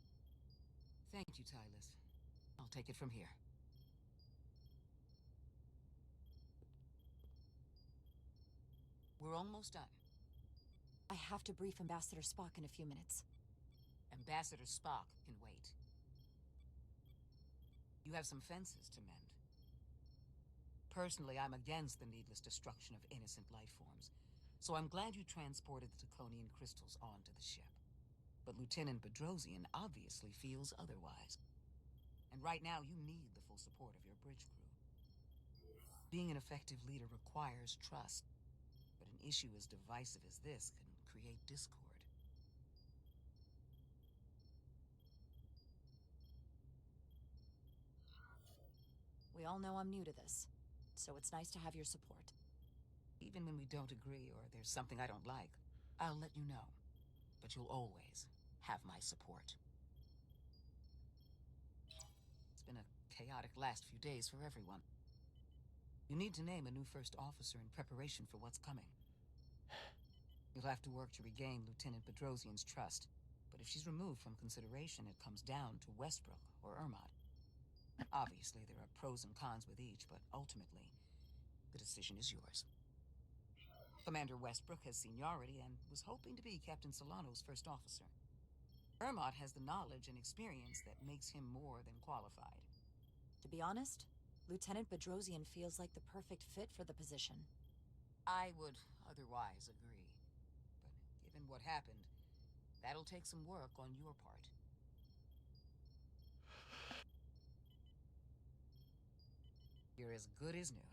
Thank you, Tylus. I'll take it from here. We're almost done. I have to brief Ambassador Spock in a few minutes. Ambassador Spock can wait. You have some fences to mend. Personally, I'm against the needless destruction of innocent life forms, so I'm glad you transported the Taconian crystals onto the ship. But Lieutenant Bedrosian obviously feels otherwise. And right now, you need the full support of your bridge crew. Being an effective leader requires trust, but an issue as divisive as this can create discord. We all know I'm new to this, so it's nice to have your support. Even when we don't agree or there's something I don't like, I'll let you know. But you'll always have my support. It's been a chaotic last few days for everyone. You need to name a new first officer in preparation for what's coming. You'll have to work to regain Lieutenant Bedrosian's trust, but if she's removed from consideration, it comes down to Westbrook or Ermot. Obviously, there are pros and cons with each, but ultimately, the decision is yours. Commander Westbrook has seniority and was hoping to be Captain Solano's first officer. Ermot has the knowledge and experience that makes him more than qualified. To be honest, Lieutenant Bedrosian feels like the perfect fit for the position. I would otherwise agree. But given what happened, that'll take some work on your part. You're as good as new.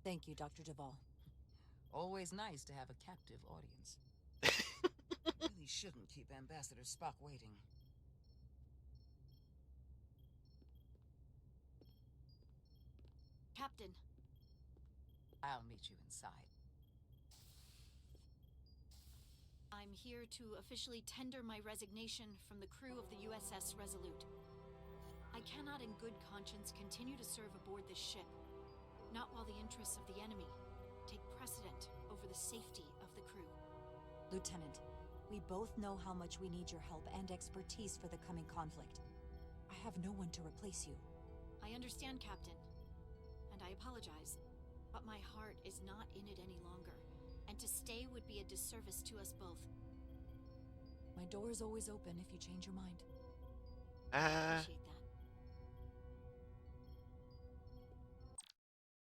Thank you, Dr. Duvall. Always nice to have a captive audience. Really shouldn't keep Ambassador Spock waiting. Captain. I'll meet you inside. I'm here to officially tender my resignation from the crew of the USS Resolute. I cannot in good conscience continue to serve aboard this ship, not while the interests of the enemy take precedent over the safety of the crew. Lieutenant, we both know how much we need your help and expertise for the coming conflict. I have no one to replace you. I understand, Captain, and I apologize, but my heart is not in it any longer, and to stay would be a disservice to us both. My door is always open if you change your mind. I appreciate that.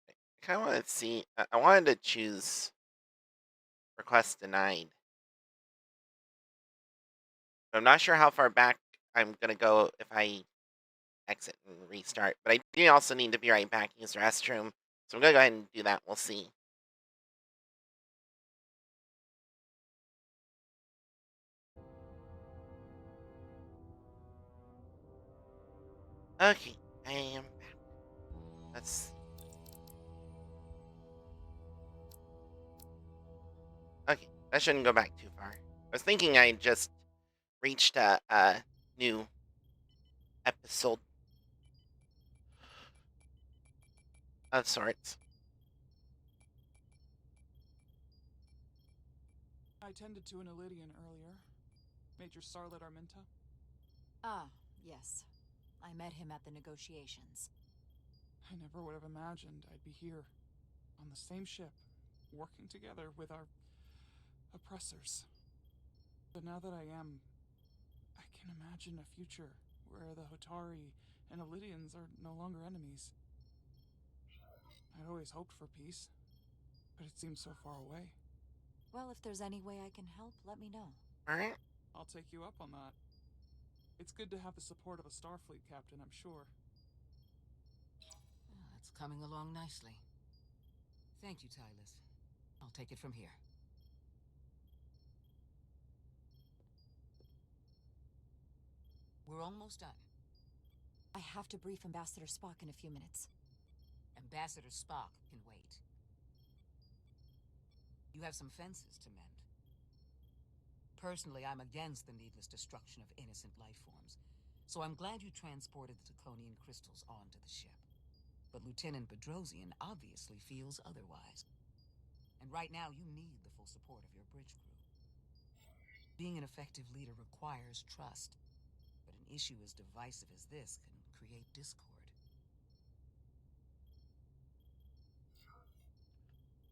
I kind of wanted to see. I wanted to choose request denied. But I'm not sure how far back I'm gonna go if I exit and restart. But I do also need to be right back and use the restroom. So I'm gonna go ahead and do that. We'll see. Okay, I am back. Let's see. Okay, that shouldn't go back too far. I was thinking I just reached a new episode of sorts. I tended to an Elydian earlier. Major Sarlet Arminta. Ah, yes. I met him at the negotiations. I never would have imagined I'd be here, on the same ship, working together with our oppressors. But now that I am, I can imagine a future where the Hotari and Elydians are no longer enemies. I'd always hoped for peace, but it seems so far away. Well, if there's any way I can help, let me know. Alright. I'll take you up on that. It's good to have the support of a Starfleet captain, I'm sure. That's coming along nicely. Thank you, Tylus. I'll take it from here. We're almost done. I have to brief Ambassador Spock in a few minutes. Ambassador Spock can wait. You have some fences to mend. Personally, I'm against the needless destruction of innocent life forms, so I'm glad you transported the Taconian crystals onto the ship. But Lieutenant Bedrosian obviously feels otherwise. And right now, you need the full support of your bridge crew. Being an effective leader requires trust, but an issue as divisive as this can create discord.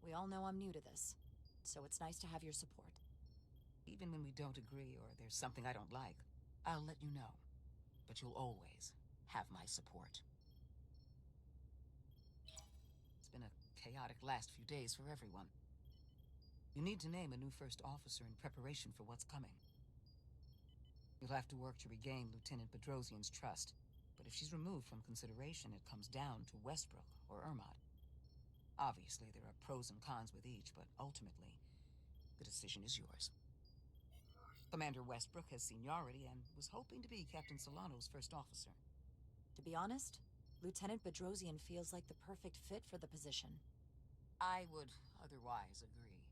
We all know I'm new to this, so it's nice to have your support. Even when we don't agree or there's something I don't like, I'll let you know. But you'll always have my support. It's been a chaotic last few days for everyone. You need to name a new first officer in preparation for what's coming. You'll have to work to regain Lieutenant Bedrosian's trust, but if she's removed from consideration, it comes down to Westbrook or Ermot. Obviously, there are pros and cons with each, but ultimately, the decision is yours. Commander Westbrook has seniority and was hoping to be Captain Solano's first officer. To be honest, Lieutenant Bedrosian feels like the perfect fit for the position. I would otherwise agree.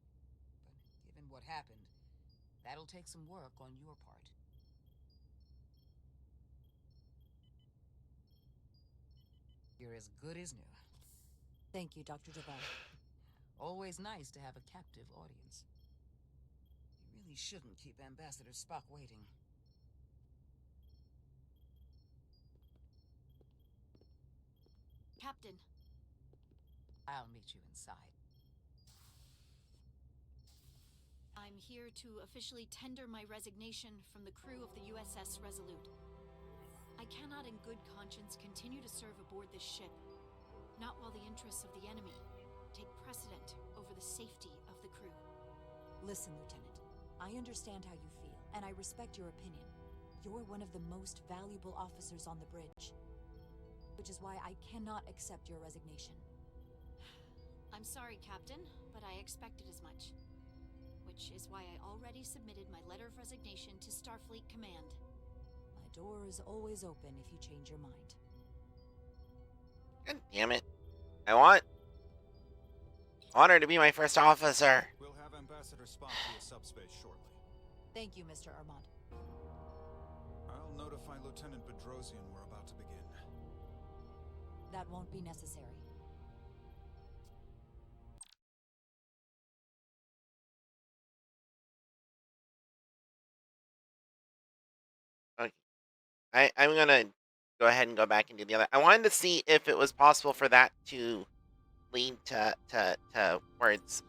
But given what happened, that'll take some work on your part. You're as good as new. Thank you, Dr. Duvall. Always nice to have a captive audience. You really shouldn't keep Ambassador Spock waiting. Captain. I'll meet you inside. I'm here to officially tender my resignation from the crew of the USS Resolute. I cannot in good conscience continue to serve aboard this ship, not while the interests of the enemy take precedent over the safety of the crew. Listen, Lieutenant, I understand how you feel, and I respect your opinion. You're one of the most valuable officers on the bridge, which is why I cannot accept your resignation. I'm sorry, Captain, but I expected as much. Which is why I already submitted my letter of resignation to Starfleet Command. My door is always open if you change your mind. God damn it. I want her to be my first officer. We'll have Ambassador Spock via subspace shortly. Thank you, Mr. Armand. I'll notify Lieutenant Bedrosian we're about to begin. That won't be necessary. Okay. I'm gonna go ahead and go back and do the other. I wanted to see if it was possible for that to lead to words.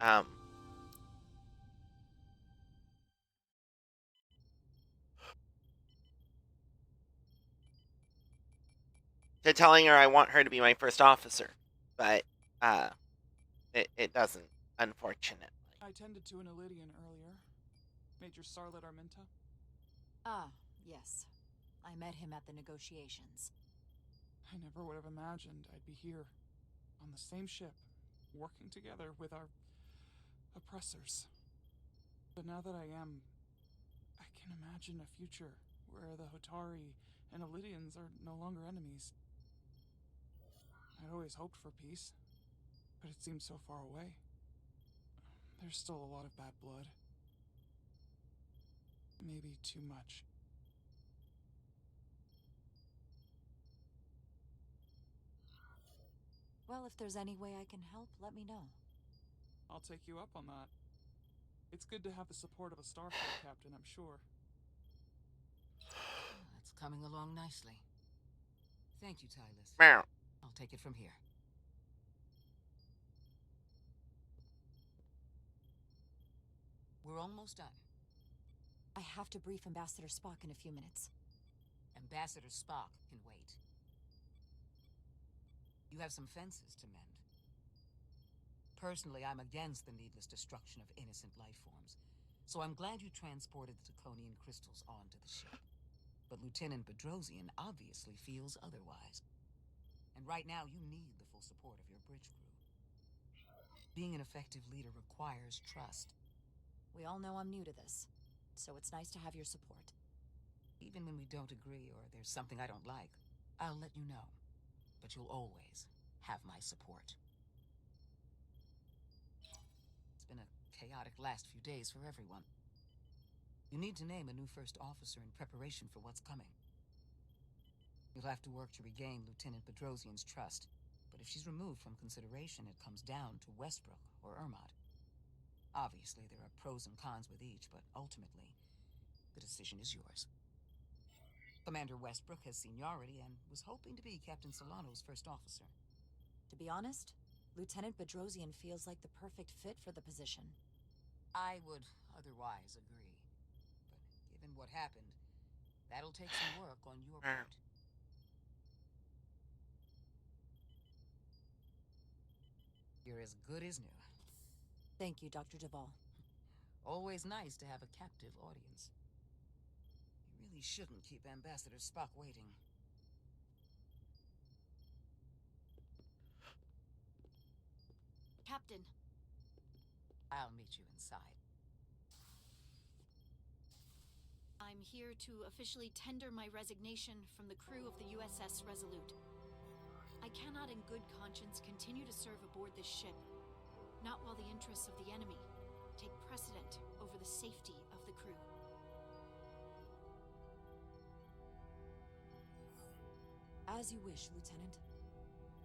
To telling her I want her to be my first officer, but it doesn't, unfortunately. I tended to an Elydian earlier. Major Sarlet Arminta. Ah, yes. I met him at the negotiations. I never would have imagined I'd be here, on the same ship, working together with our oppressors. But now that I am, I can imagine a future where the Hotari and Elydians are no longer enemies. I'd always hoped for peace, but it seems so far away. There's still a lot of bad blood. Maybe too much. Well, if there's any way I can help, let me know. I'll take you up on that. It's good to have the support of a Starfleet captain, I'm sure. It's coming along nicely. Thank you, Tylus. Meow. I'll take it from here. We're almost done. I have to brief Ambassador Spock in a few minutes. Ambassador Spock can wait. You have some fences to mend. Personally, I'm against the needless destruction of innocent life forms, so I'm glad you transported the Taconian crystals onto the ship. But Lieutenant Bedrosian obviously feels otherwise. And right now, you need the full support of your bridge crew. Being an effective leader requires trust. We all know I'm new to this, so it's nice to have your support. Even when we don't agree or there's something I don't like, I'll let you know. But you'll always have my support. It's been a chaotic last few days for everyone. You need to name a new first officer in preparation for what's coming. You'll have to work to regain Lieutenant Bedrosian's trust, but if she's removed from consideration, it comes down to Westbrook or Ermot. Obviously, there are pros and cons with each, but ultimately, the decision is yours. Commander Westbrook has seniority and was hoping to be Captain Solano's first officer. To be honest, Lieutenant Bedrosian feels like the perfect fit for the position. I would otherwise agree. But given what happened, that'll take some work on your part. You're as good as new. Thank you, Dr. Duvall. Always nice to have a captive audience. You really shouldn't keep Ambassador Spock waiting. Captain. I'll meet you inside. I'm here to officially tender my resignation from the crew of the USS Resolute. I cannot in good conscience continue to serve aboard this ship, not while the interests of the enemy take precedent over the safety of the crew. As you wish, Lieutenant.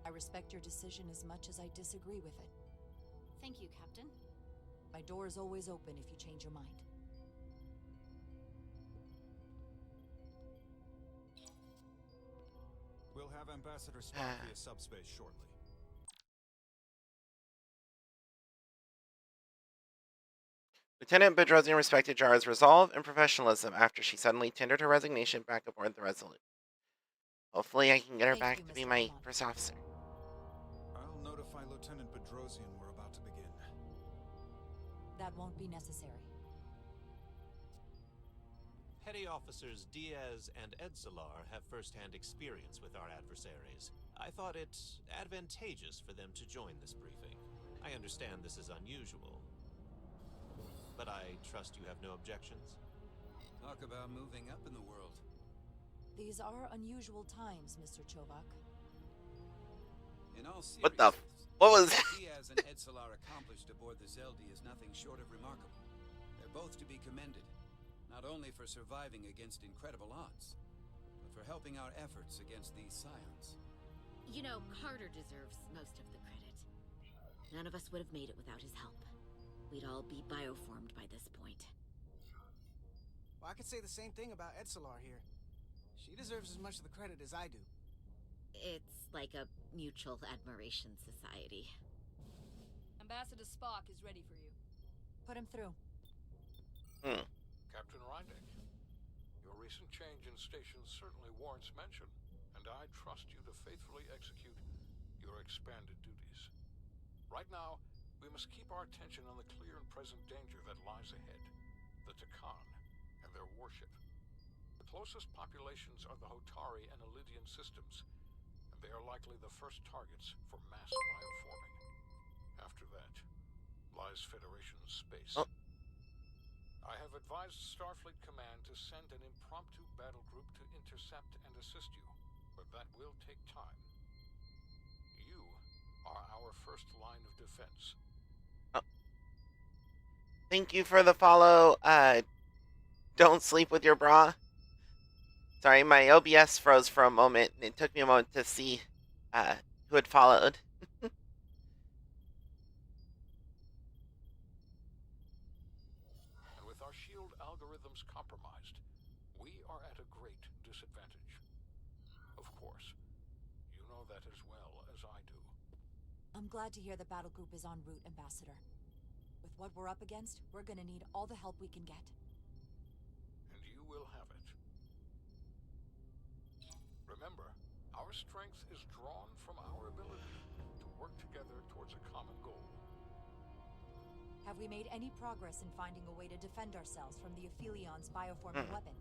I respect your decision as much as I disagree with it. Thank you, Captain. My door is always open if you change your mind. We'll have Ambassador Spock via subspace shortly. Lieutenant Bedrosian respected Jara's resolve and professionalism after she suddenly tendered her resignation back aboard the Resolute. Hopefully I can get her back to be my first officer. I'll notify Lieutenant Bedrosian we're about to begin. That won't be necessary. Petty Officers Diaz and Edsalar have first-hand experience with our adversaries. I thought it advantageous for them to join this briefing. I understand this is unusual, but I trust you have no objections? Talk about moving up in the world. These are unusual times, Mr. Chovak. In all seriousness, What the? What was that? Diaz and Edsalar accomplished aboard the Zeldi is nothing short of remarkable. They're both to be commended, not only for surviving against incredible odds, but for helping our efforts against these scions. You know, Carter deserves most of the credit. None of us would have made it without his help. We'd all be bioformed by this point. Well, I could say the same thing about Edsalar here. She deserves as much of the credit as I do. It's like a mutual admiration society. Ambassador Spock is ready for you. Put him through. Captain Rydek, your recent change in station certainly warrants mention, and I trust you to faithfully execute your expanded duties. Right now, we must keep our attention on the clear and present danger that lies ahead, the Takan and their warship. The closest populations are the Hotari and Elydian systems, and they are likely the first targets for mass bioforming. After that lies Federation space. I have advised Starfleet Command to send an impromptu battle group to intercept and assist you, but that will take time. You are our first line of defense. Thank you for the follow. Don't sleep with your bra. Sorry, my OBS froze for a moment, and it took me a moment to see who had followed. And with our shield algorithms compromised, we are at a great disadvantage. Of course, you know that as well as I do. I'm glad to hear the battle group is en route, Ambassador. With what we're up against, we're gonna need all the help we can get. And you will have it. Remember, our strength is drawn from our ability to work together towards a common goal. Have we made any progress in finding a way to defend ourselves from the Aphilion's bioforming weapon?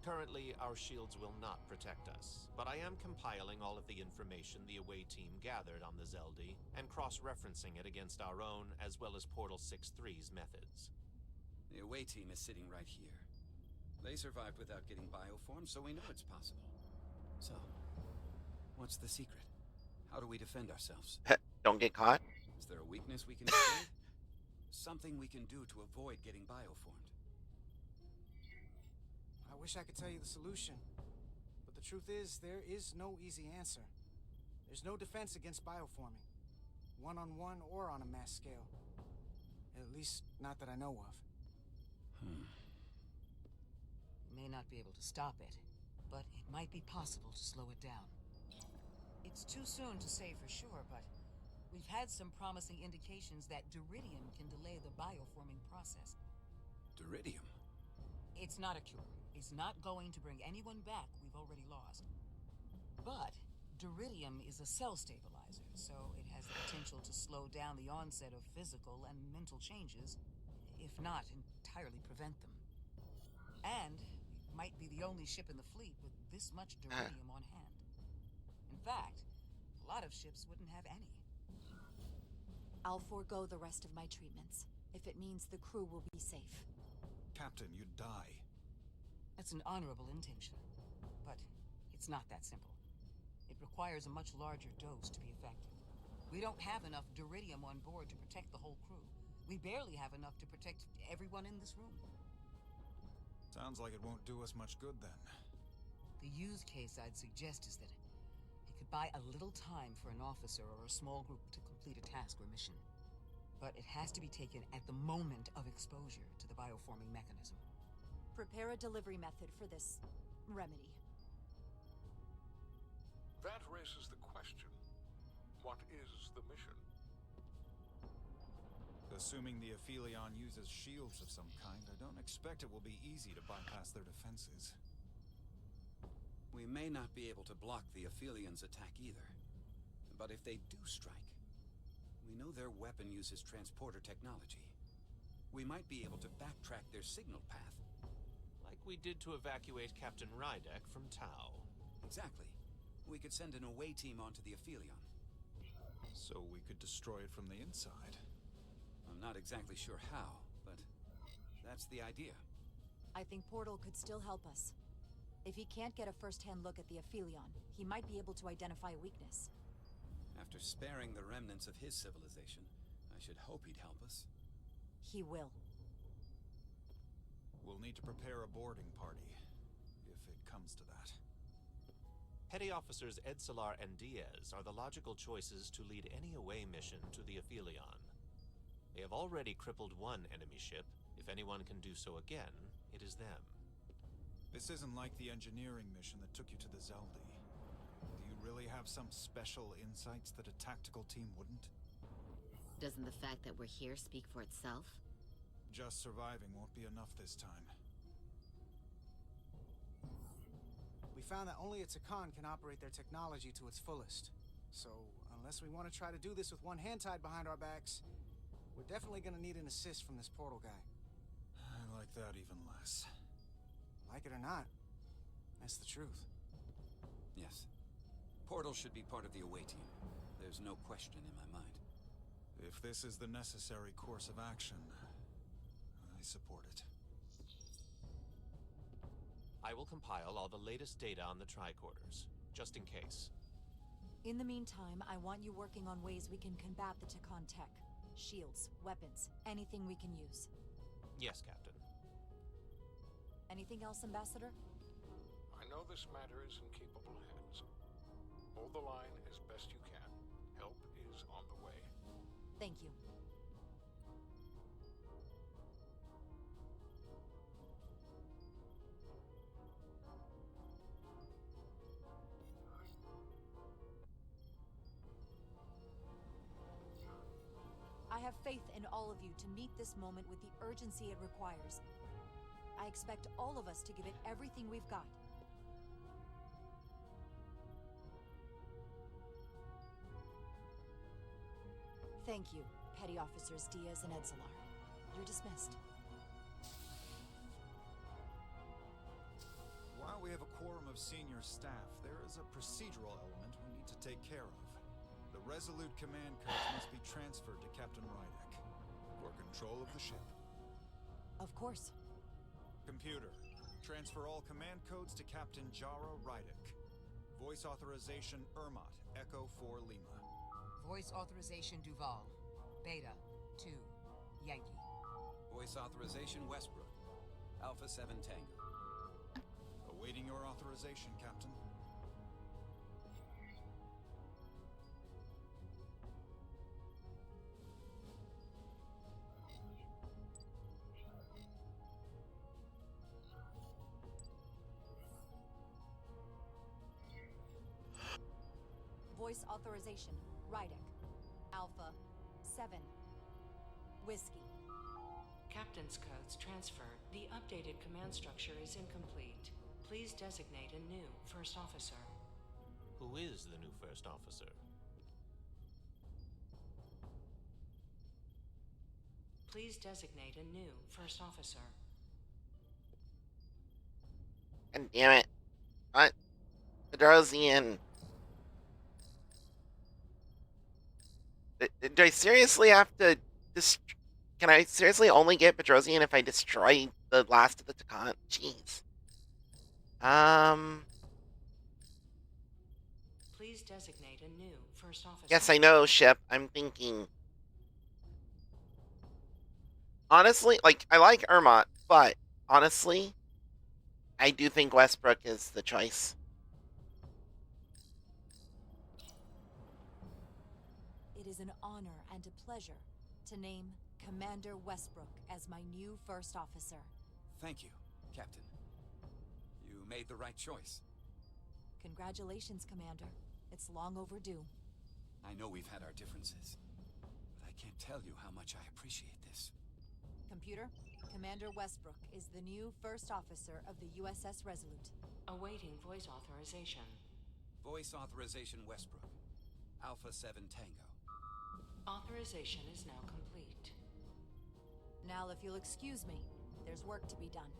Currently, our shields will not protect us, but I am compiling all of the information the away team gathered on the Zeldi and cross-referencing it against our own as well as Portal 6-3's methods. The away team is sitting right here. They survived without getting bioformed, so we know it's possible. So, what's the secret? How do we defend ourselves? Don't get caught. Is there a weakness we can exploit? Something we can do to avoid getting bioformed? I wish I could tell you the solution, but the truth is, there is no easy answer. There's no defense against bioforming, one-on-one or on a mass scale. At least, not that I know of. You may not be able to stop it, but it might be possible to slow it down. It's too soon to say for sure, but we've had some promising indications that Duridium can delay the bioforming process. Duridium? It's not a cure. It's not going to bring anyone back we've already lost. But Duridium is a cell stabilizer, so it has the potential to slow down the onset of physical and mental changes, if not entirely prevent them. And we might be the only ship in the fleet with this much Duridium on hand. In fact, a lot of ships wouldn't have any. I'll forego the rest of my treatments, if it means the crew will be safe. Captain, you'd die. That's an honorable intention, but it's not that simple. It requires a much larger dose to be effective. We don't have enough Duridium on board to protect the whole crew. We barely have enough to protect everyone in this room. Sounds like it won't do us much good then. The use case I'd suggest is that it could buy a little time for an officer or a small group to complete a task or mission. But it has to be taken at the moment of exposure to the bioforming mechanism. Prepare a delivery method for this remedy. That What is the mission? Assuming the Aphelion uses shields of some kind, I don't expect it will be easy to bypass their defenses. We may not be able to block the Aphelion's attack either. But if they do strike, we know their weapon uses transporter technology. We might be able to backtrack their signal path. Like we did to evacuate Captain Rydek from Tau. Exactly. We could send an away team onto the Aphelion. So we could destroy it from the inside. I'm not exactly sure how, but that's the idea. I think Portal could still help us. If he can't get a first-hand look at the Aphelion, he might be able to identify a weakness. After sparing the remnants of his civilization, I should hope he'd help us. He will. We'll need to prepare a boarding party, if it comes to that. Petty Officers Edsalar and Diaz are the logical choices to lead any away mission to the Aphelion. They have already crippled one enemy ship. If anyone can do so again, it is them. This isn't like the engineering mission that took you to the Zeldi. Do you really have some special insights that a tactical team wouldn't? Doesn't the fact that we're here speak for itself? Just surviving won't be enough this time. We found that only a Takan can operate their technology to its fullest. So, unless we want to try to do this with one hand tied behind our backs, we're definitely gonna need an assist from this portal guy. I like that even less. Like it or not, that's the truth. Yes. Portal should be part of the away team. There's no question in my mind. If this is the necessary course of action, I support it. I will compile all the latest data on the tricorders, just in case. In the meantime, I want you working on ways we can combat the Takan tech. Shields, weapons, anything we can use. Yes, Captain. Anything else, Ambassador? I know this matter is in capable hands. Hold the line as best you can. Help is on the way. Thank you. I have faith in all of you to meet this moment with the urgency it requires. I expect all of us to give it everything we've got. Thank you, Petty Officers Diaz and Edsalar. You're dismissed. While we have a quorum of senior staff, there is a procedural element we need to take care of. The Resolute command codes must be transferred to Captain Rydek for control of the ship. Of course. Computer, transfer all command codes to Captain Jaro Rydek. Voice authorization Ermot, Echo 4 Lima. Voice authorization Duval. Beta 2 Yankee. Voice authorization Westbrook. Alpha 7 Tango. Awaiting your authorization, Captain. Voice authorization, Rydek. Alpha 7 Whiskey. Captain's codes transferred. The updated command structure is incomplete. Please designate a new first officer. Who is the new first officer? Please designate a new first officer. God damn it. What? Bedrosian. Do I seriously have to can I seriously only get Bedrosian if I destroy the last of the Takan? Jeez. Please designate a new first officer. Yes, I know, Ship. I'm thinking. Honestly, like, I like Ermot, but honestly, I do think Westbrook is the choice. It is an honor and a pleasure to name Commander Westbrook as my new first officer. Thank you, Captain. You made the right choice. Congratulations, Commander. It's long overdue. I know we've had our differences, but I can't tell you how much I appreciate this. Computer, Commander Westbrook is the new first officer of the USS Resolute. Awaiting voice authorization. Voice authorization Westbrook. Alpha 7 Tango. Authorization is now complete. Now, if you'll excuse me, there's work to be done.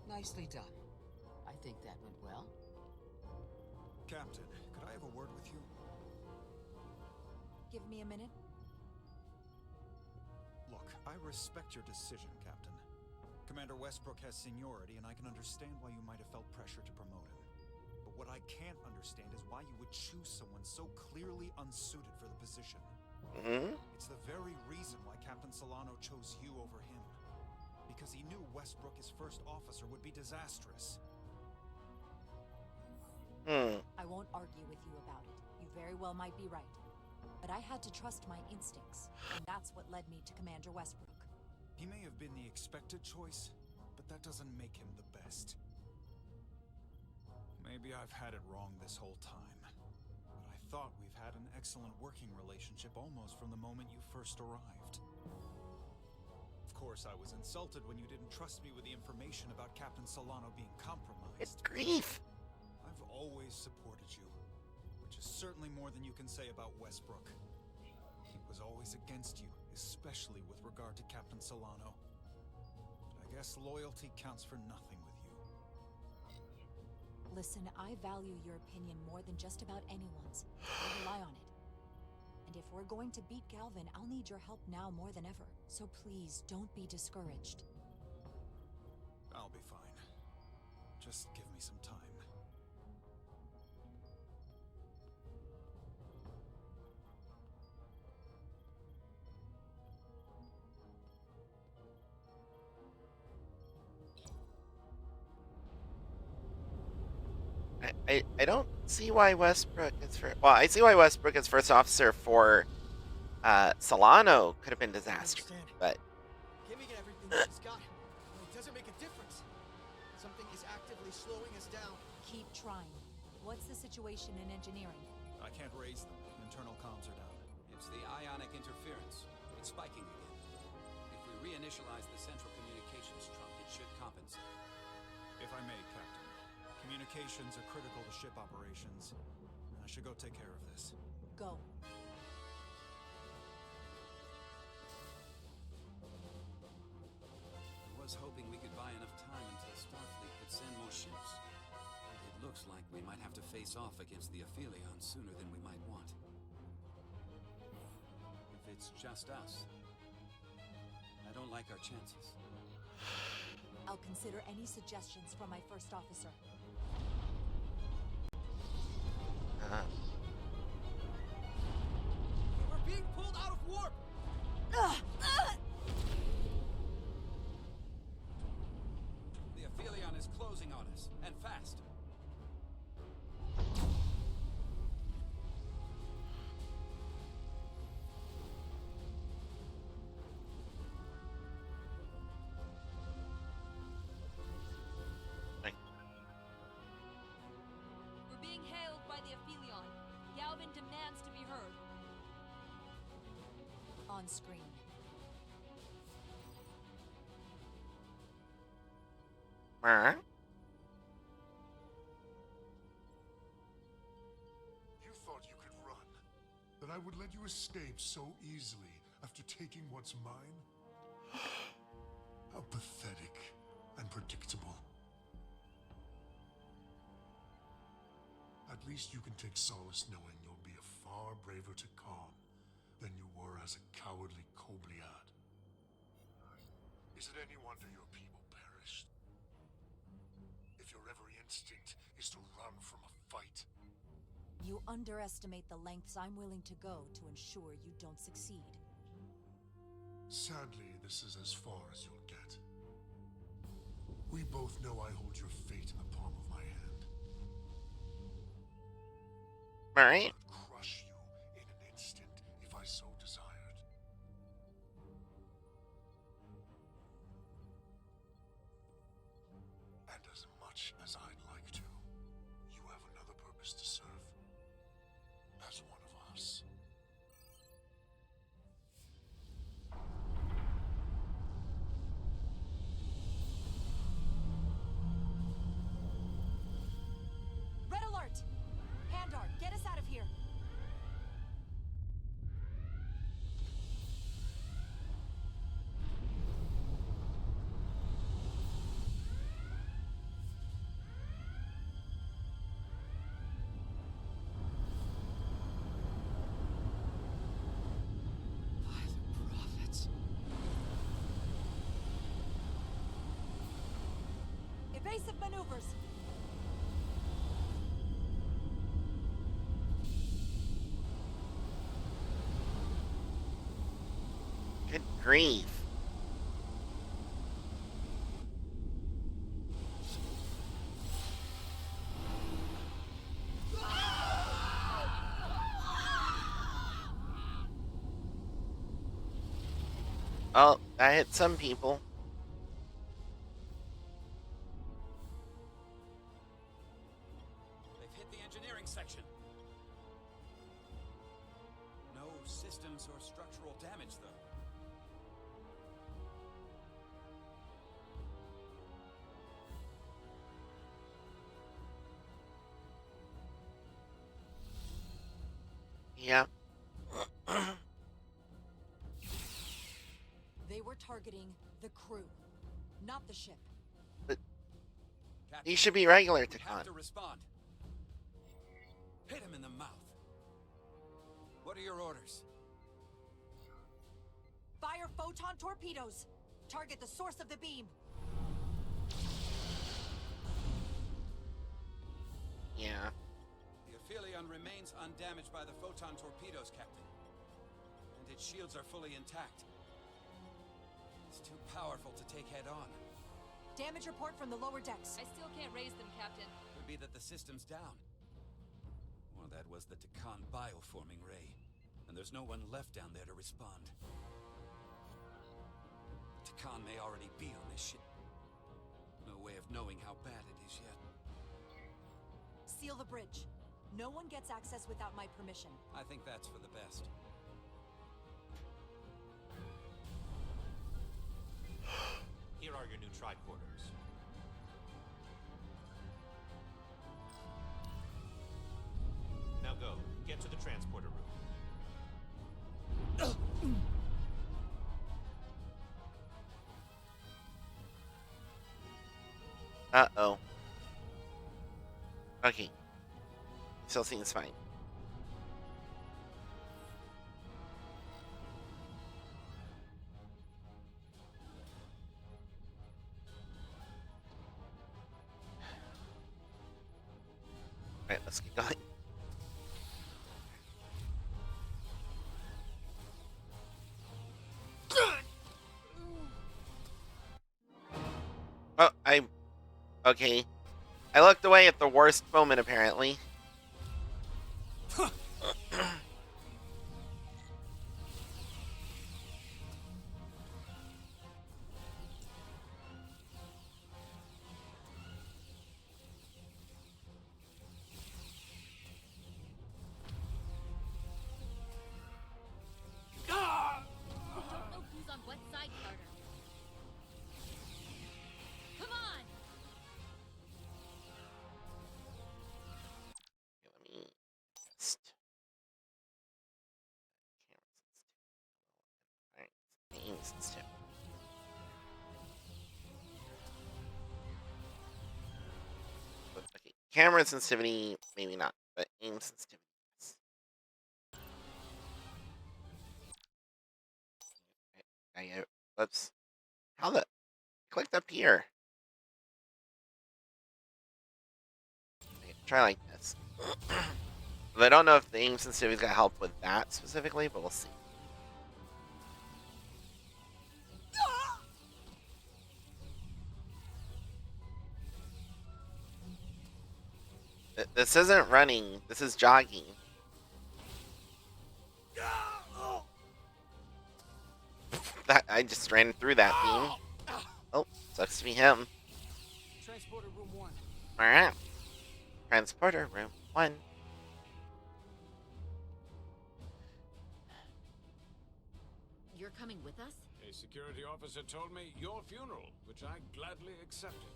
Nicely done. I think that went well. Captain, could I have a word with you? Give me a minute. Look, I respect your decision, Captain. Commander Westbrook has seniority, and I can understand why you might have felt pressure to promote him. But what I can't understand is why you would choose someone so clearly unsuited for the position. It's the very reason why Captain Solano chose you over him. Because he knew Westbrook as first officer would be disastrous. I won't argue with you about it. You very well might be right. But I had to trust my instincts, and that's what led me to Commander Westbrook. He may have been the expected choice, but that doesn't make him the best. Maybe I've had it wrong this whole time, but I thought we've had an excellent working relationship almost from the moment you first arrived. Of course, I was insulted when you didn't trust me with the information about Captain Solano being compromised. It's grief. I've always supported you, which is certainly more than you can say about Westbrook. He was always against you, especially with regard to Captain Solano. But I guess loyalty counts for nothing with you. Listen, I value your opinion more than just about anyone's. I rely on it. And if we're going to beat Galvin, I'll need your help now more than ever. So please, don't be discouraged. I'll be fine. Just give me some time. I don't see why Westbrook is first. Well, I see why Westbrook is first officer for Solano could have been disaster, but Giving it everything that she's got, it doesn't make a difference. Something is actively slowing us down. Keep trying. What's the situation in engineering? I can't raise them. Internal comms are down. It's the ionic interference. It's spiking again. If we reinitialize the central communications trunk, it should compensate. If I may, Captain. Communications are critical to ship operations. I should go take care of this. Go. I was hoping we could buy enough time until Starfleet could send more ships. It looks like we might have to face off against the Aphelion sooner than we might want. If it's just us, I don't like our chances. I'll consider any suggestions from my first officer. We're being pulled out of warp! The Aphelion is closing on us, and fast. We're being hailed by the Aphelion. Galvin demands to be heard. On screen. You thought you could run? That I would let you escape so easily after taking what's mine? How pathetic and predictable. At least you can take solace knowing you'll be a far braver Takan than you were as a cowardly Kobliad. Is it any wonder your people perished? If your every instinct is to run from a fight. You underestimate the lengths I'm willing to go to ensure you don't succeed. Sadly, this is as far as you'll get. We both know I hold your fate in the palm of my hand. Alright. I'd crush you in an instant if I so desired. And as much as I'd like to, you have another purpose to serve. Evasive maneuvers! Good grief. Oh, that hit some people. They've hit the engineering section. No systems or structural damage, though. Yeah. They were targeting the crew, not the ship. But Captain, he should be regular you to have con. to respond. Hit him in the mouth. What are your orders? Fire photon torpedoes! Target the source of the beam! Yeah. The Aphelion remains undamaged by the photon torpedoes, Captain. And its shields are fully intact. It's too powerful to take head-on. Damage report from the lower decks. I still can't raise them, Captain. Could be that the system's down. Or that was the Takan bioforming ray. And there's no one left down there to respond. Takan may already be on this ship. No way of knowing how bad it is yet. Seal the bridge. No one gets access without my permission. I think that's for the best. Here are your new tricorders. Now go. Get to the transporter room. Uh-oh. Okay. Still seems fine. Alright, let's keep going. Oh, okay. I looked away at the worst moment, apparently. Don't know who's on what side, Carter. Come on! Let me just... Alright, aim sensitive. Okay, camera sensitivity, maybe not, but aim sensitivity, yes. Whoops. How the... Clicked up here. Okay, try like this. But I don't know if the aim sensitivity's gonna help with that specifically, but we'll see. This isn't running, this is jogging. That I just ran through that beam. Oh, sucks to be him. Transporter room 1. Alright. Transporter room 1. You're coming with us? A security officer told me your funeral, which I gladly accepted.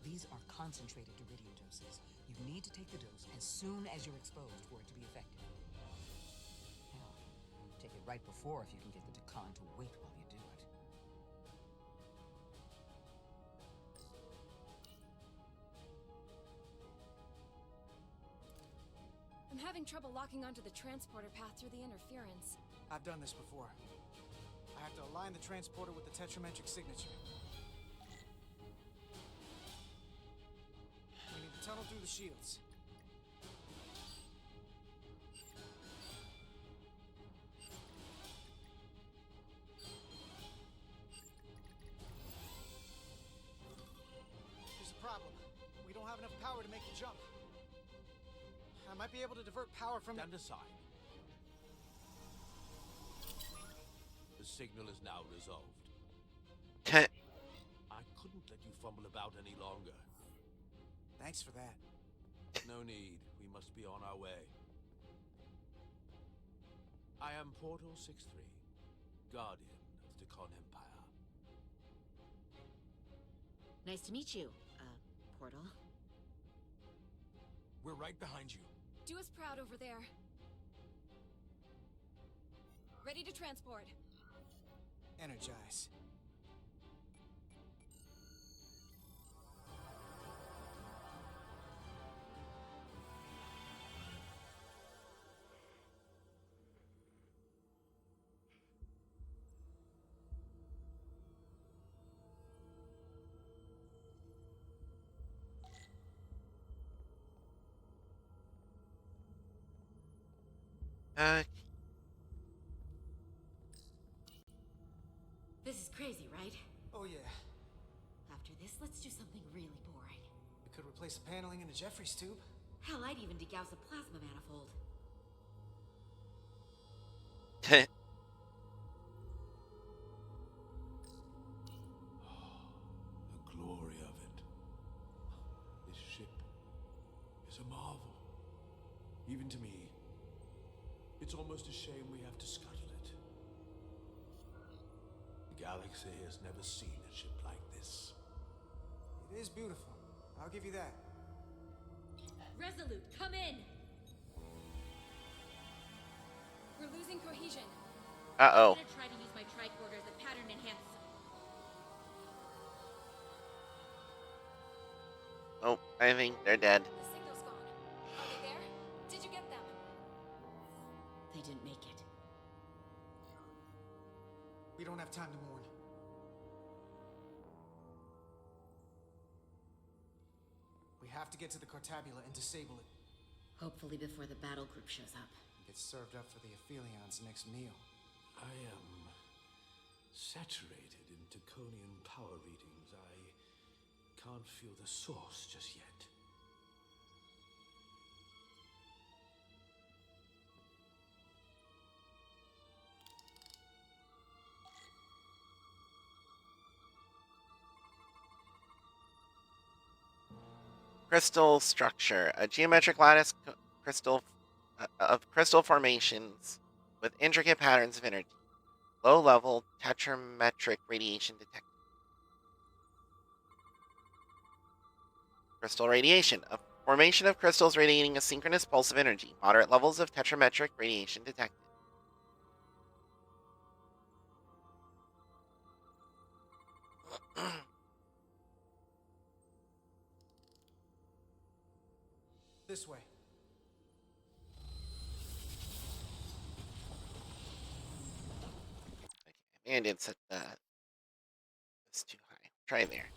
These are concentrated iridium doses. You need to take the dose as soon as you're exposed for it to be effective. Now, take it right before if you can get the Takan to wait while you do it. I'm having trouble locking onto the transporter path through the interference. I've done this before. I have to align the transporter with the tetrametric signature. Tunnel through the shields. There's a problem. We don't have enough power to make the jump. I might be able to divert power from... Stand aside. The signal is now resolved. I couldn't let you fumble about any longer. Thanks for that. No need. We must be on our way. I am Portal 6-3, Guardian of the Con Empire. Nice to meet you, Portal. We're right behind you. Do us proud over there. Ready to transport. Energize. This is crazy, right? Oh yeah. After this, let's do something really boring. We could replace the paneling in the Jeffries tube. Hell, I'd even degauss a plasma manifold. The glory of it. This ship is a marvel. Even to me. It's almost a shame we have to scuttle it. The galaxy has never seen a ship like this. It is beautiful. I'll give you that. Resolute, come in! We're losing cohesion. Uh-oh. I'm gonna try to use my tricorder as a pattern enhancer. Oh, I think they're dead. The signal's gone. Are they there? Did you get them? They didn't make it. We don't have time to mourn. We have to get to the Cartabula and disable it. Hopefully before the battle group shows up. Get served up for the Aphelions' next meal. I am saturated in Taconian power readings. I can't feel the source just yet. Crystal structure. A geometric lattice crystal of crystal formations with intricate patterns of energy. Low-level tetrametric radiation detected. Crystal radiation. A formation of crystals radiating a synchronous pulse of energy. Moderate levels of tetrametric radiation detected. This way. Maybe I did set that. It's too high. Try there.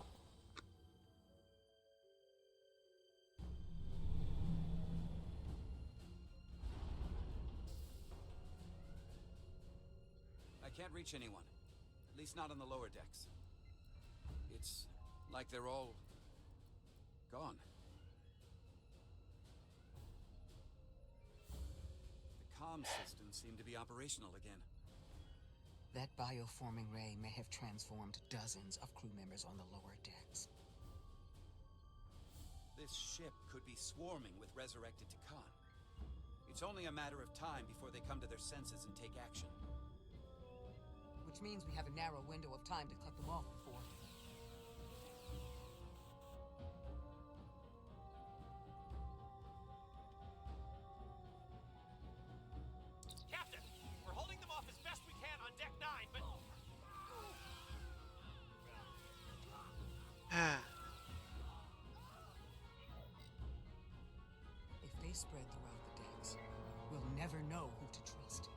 I can't reach anyone. At least not on the lower decks. It's like they're all gone. The comm systems seem to be operational again. That bioforming ray may have transformed dozens of crew members on the lower decks. This ship could be swarming with resurrected Takan. It's only a matter of time before they come to their senses and take action. Which means we have a narrow window of time to cut them off before. Captain, we're holding them off as best we can on deck 9, but... If they spread throughout the decks, we'll never know who to trust.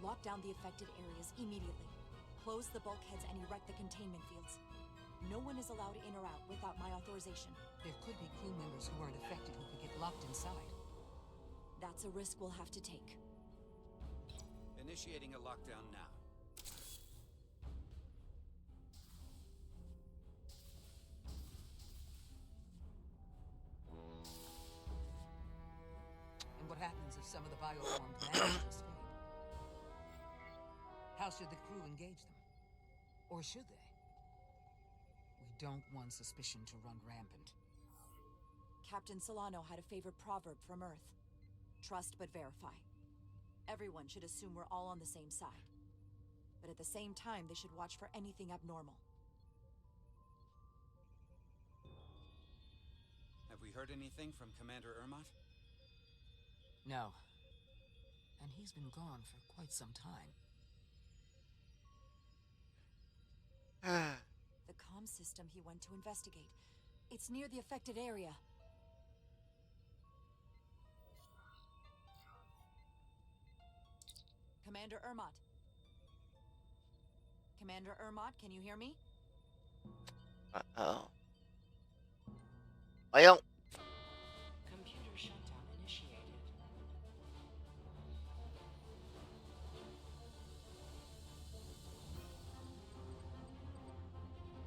Lock down the affected areas immediately. Close the bulkheads and erect the containment fields. No one is allowed in or out without my authorization. There could be crew members who aren't affected who could get locked inside. That's a risk we'll have to take. Initiating a lockdown now. And what happens if some of the bioformed manage just fade? How should the crew engage them? Or should they? We don't want suspicion to run rampant. Captain Solano had a favorite proverb from Earth. Trust but verify. Everyone should assume we're all on the same side. But at the same time, they should watch for anything abnormal. Have we heard anything from Commander Ermot? No. And he's been gone for quite some time. The comm system he went to investigate. It's near the affected area. Commander Ermot. Commander Ermot, can you hear me? Uh-oh. Well. Computer shutdown initiated.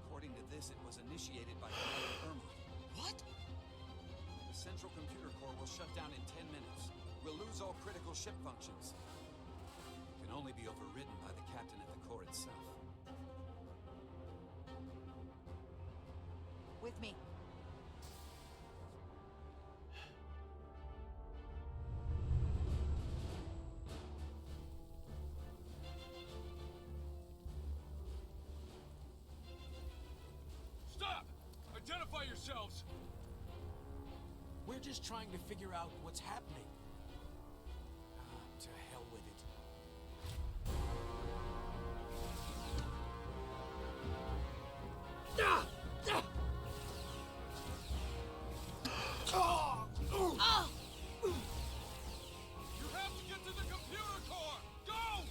According to this, it was initiated by Commander Ermot. What? The central computer core will shut down in 10 minutes. We'll lose all critical ship functions. It can only be overridden by the captain at the core itself. With me. Stop! Identify yourselves! We're just trying to figure out what's happening. To hell with it. You have to get to the computer core! Go!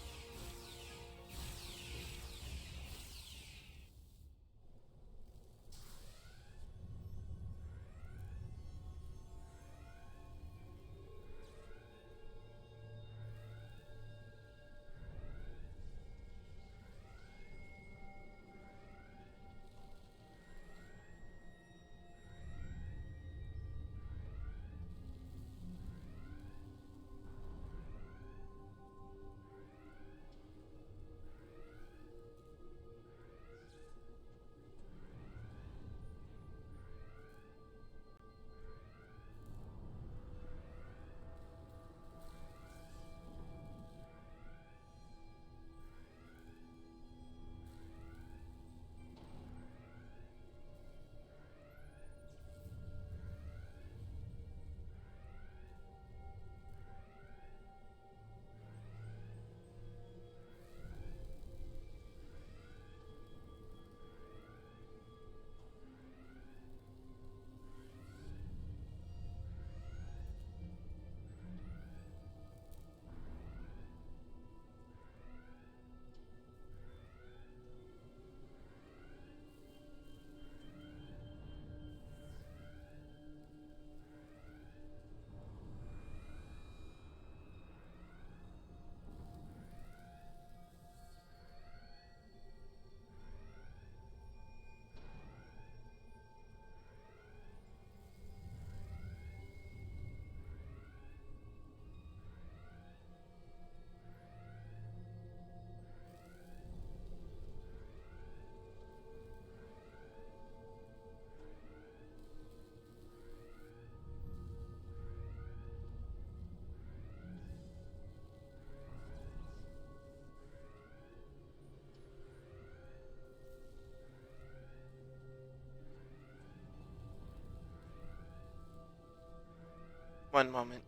One moment.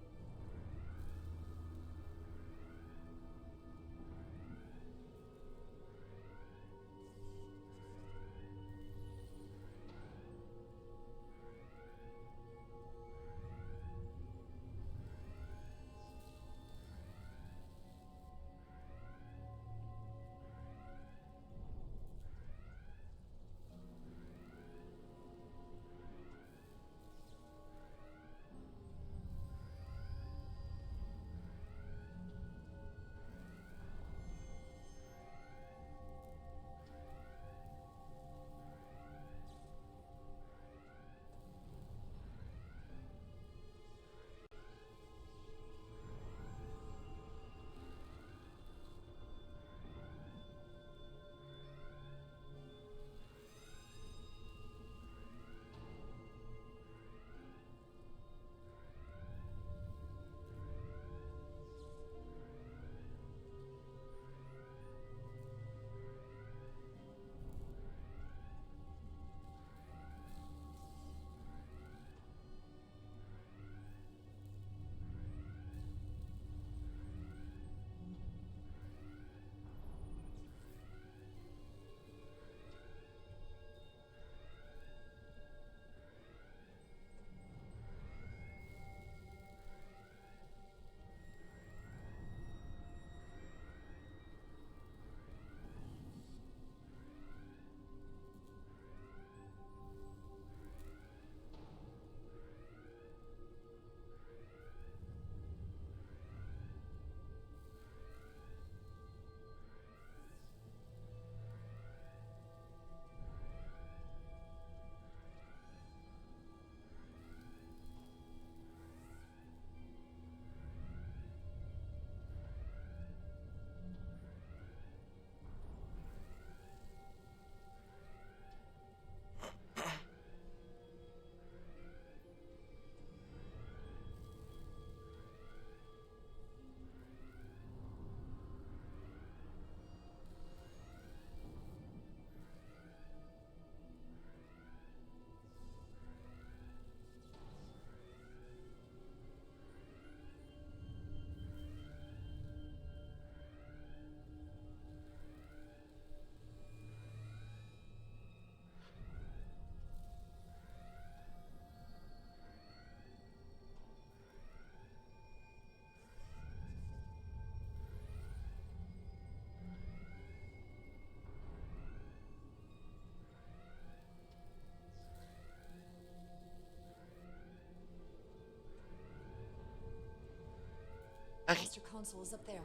master console is up there.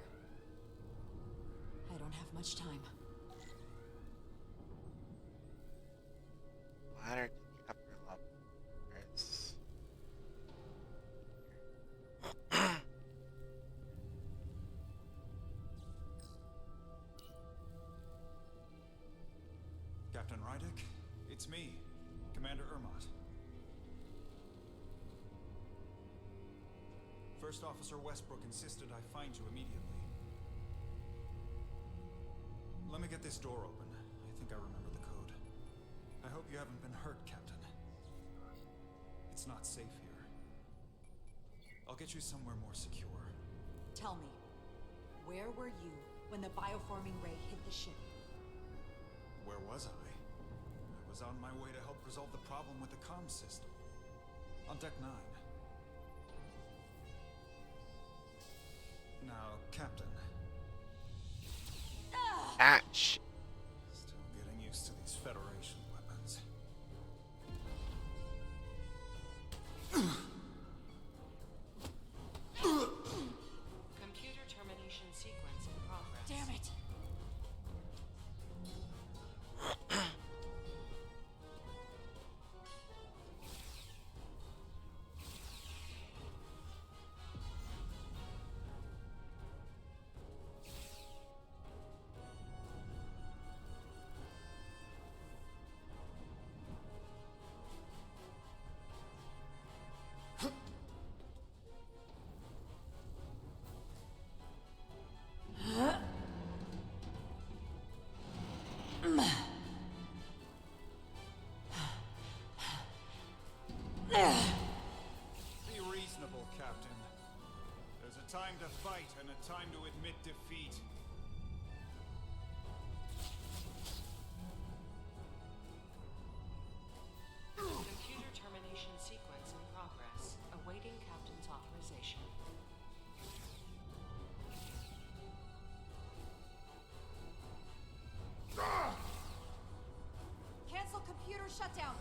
I don't have much time. Ladder to the upper level. There's... Captain Rydick, it's me, Commander Ermot. First Officer Westbrook insisted I find you immediately. Let me get this door open. I think I remember the code. I hope you haven't been hurt, Captain. It's not safe here. I'll get you somewhere more secure. Tell me, where were you when the bioforming ray hit the ship? Where was I? I was on my way to help resolve the problem with the comm system. On Deck 9. Now, Captain. Atch. Still getting used to these Federation weapons. Computer termination sequence in progress. Damn it! Be reasonable, Captain. There's a time to fight and a time to admit defeat. Computer termination sequence in progress. Awaiting Captain's authorization. Cancel computer shutdown.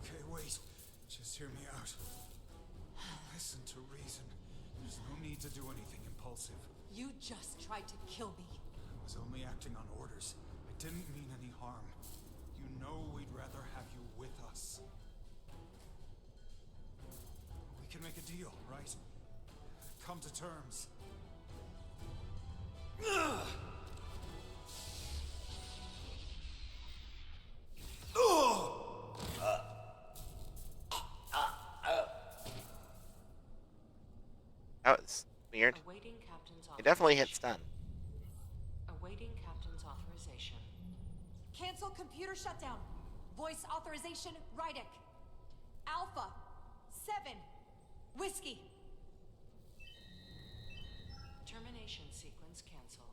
Okay, wait. Just hear me out. Listen to reason. There's no need to do anything impulsive. You just tried to kill me. I was only acting on orders. I didn't mean any harm. You know we'd rather have you with us. We can make a deal, right? Come to terms. That was weird. Awaiting Captain's It definitely hit authorization. stun. Awaiting Captain's authorization. Cancel computer shutdown. Voice authorization, Rydick. Alpha 7 Whiskey. Termination sequence cancelled.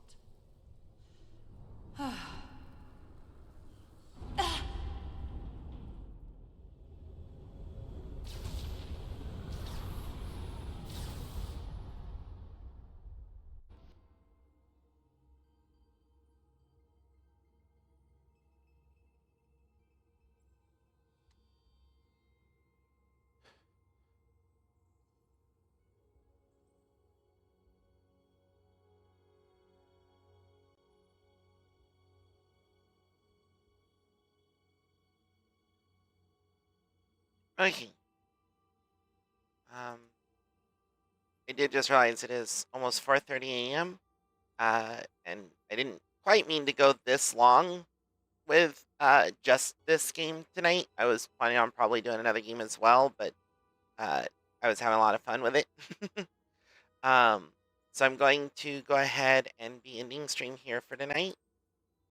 Okay. I did just realize it is almost 4:30 a.m. And I didn't quite mean to go this long with just this game tonight. I was planning on probably doing another game as well, but I was having a lot of fun with it. um, so I'm going to go ahead and be ending stream here for tonight.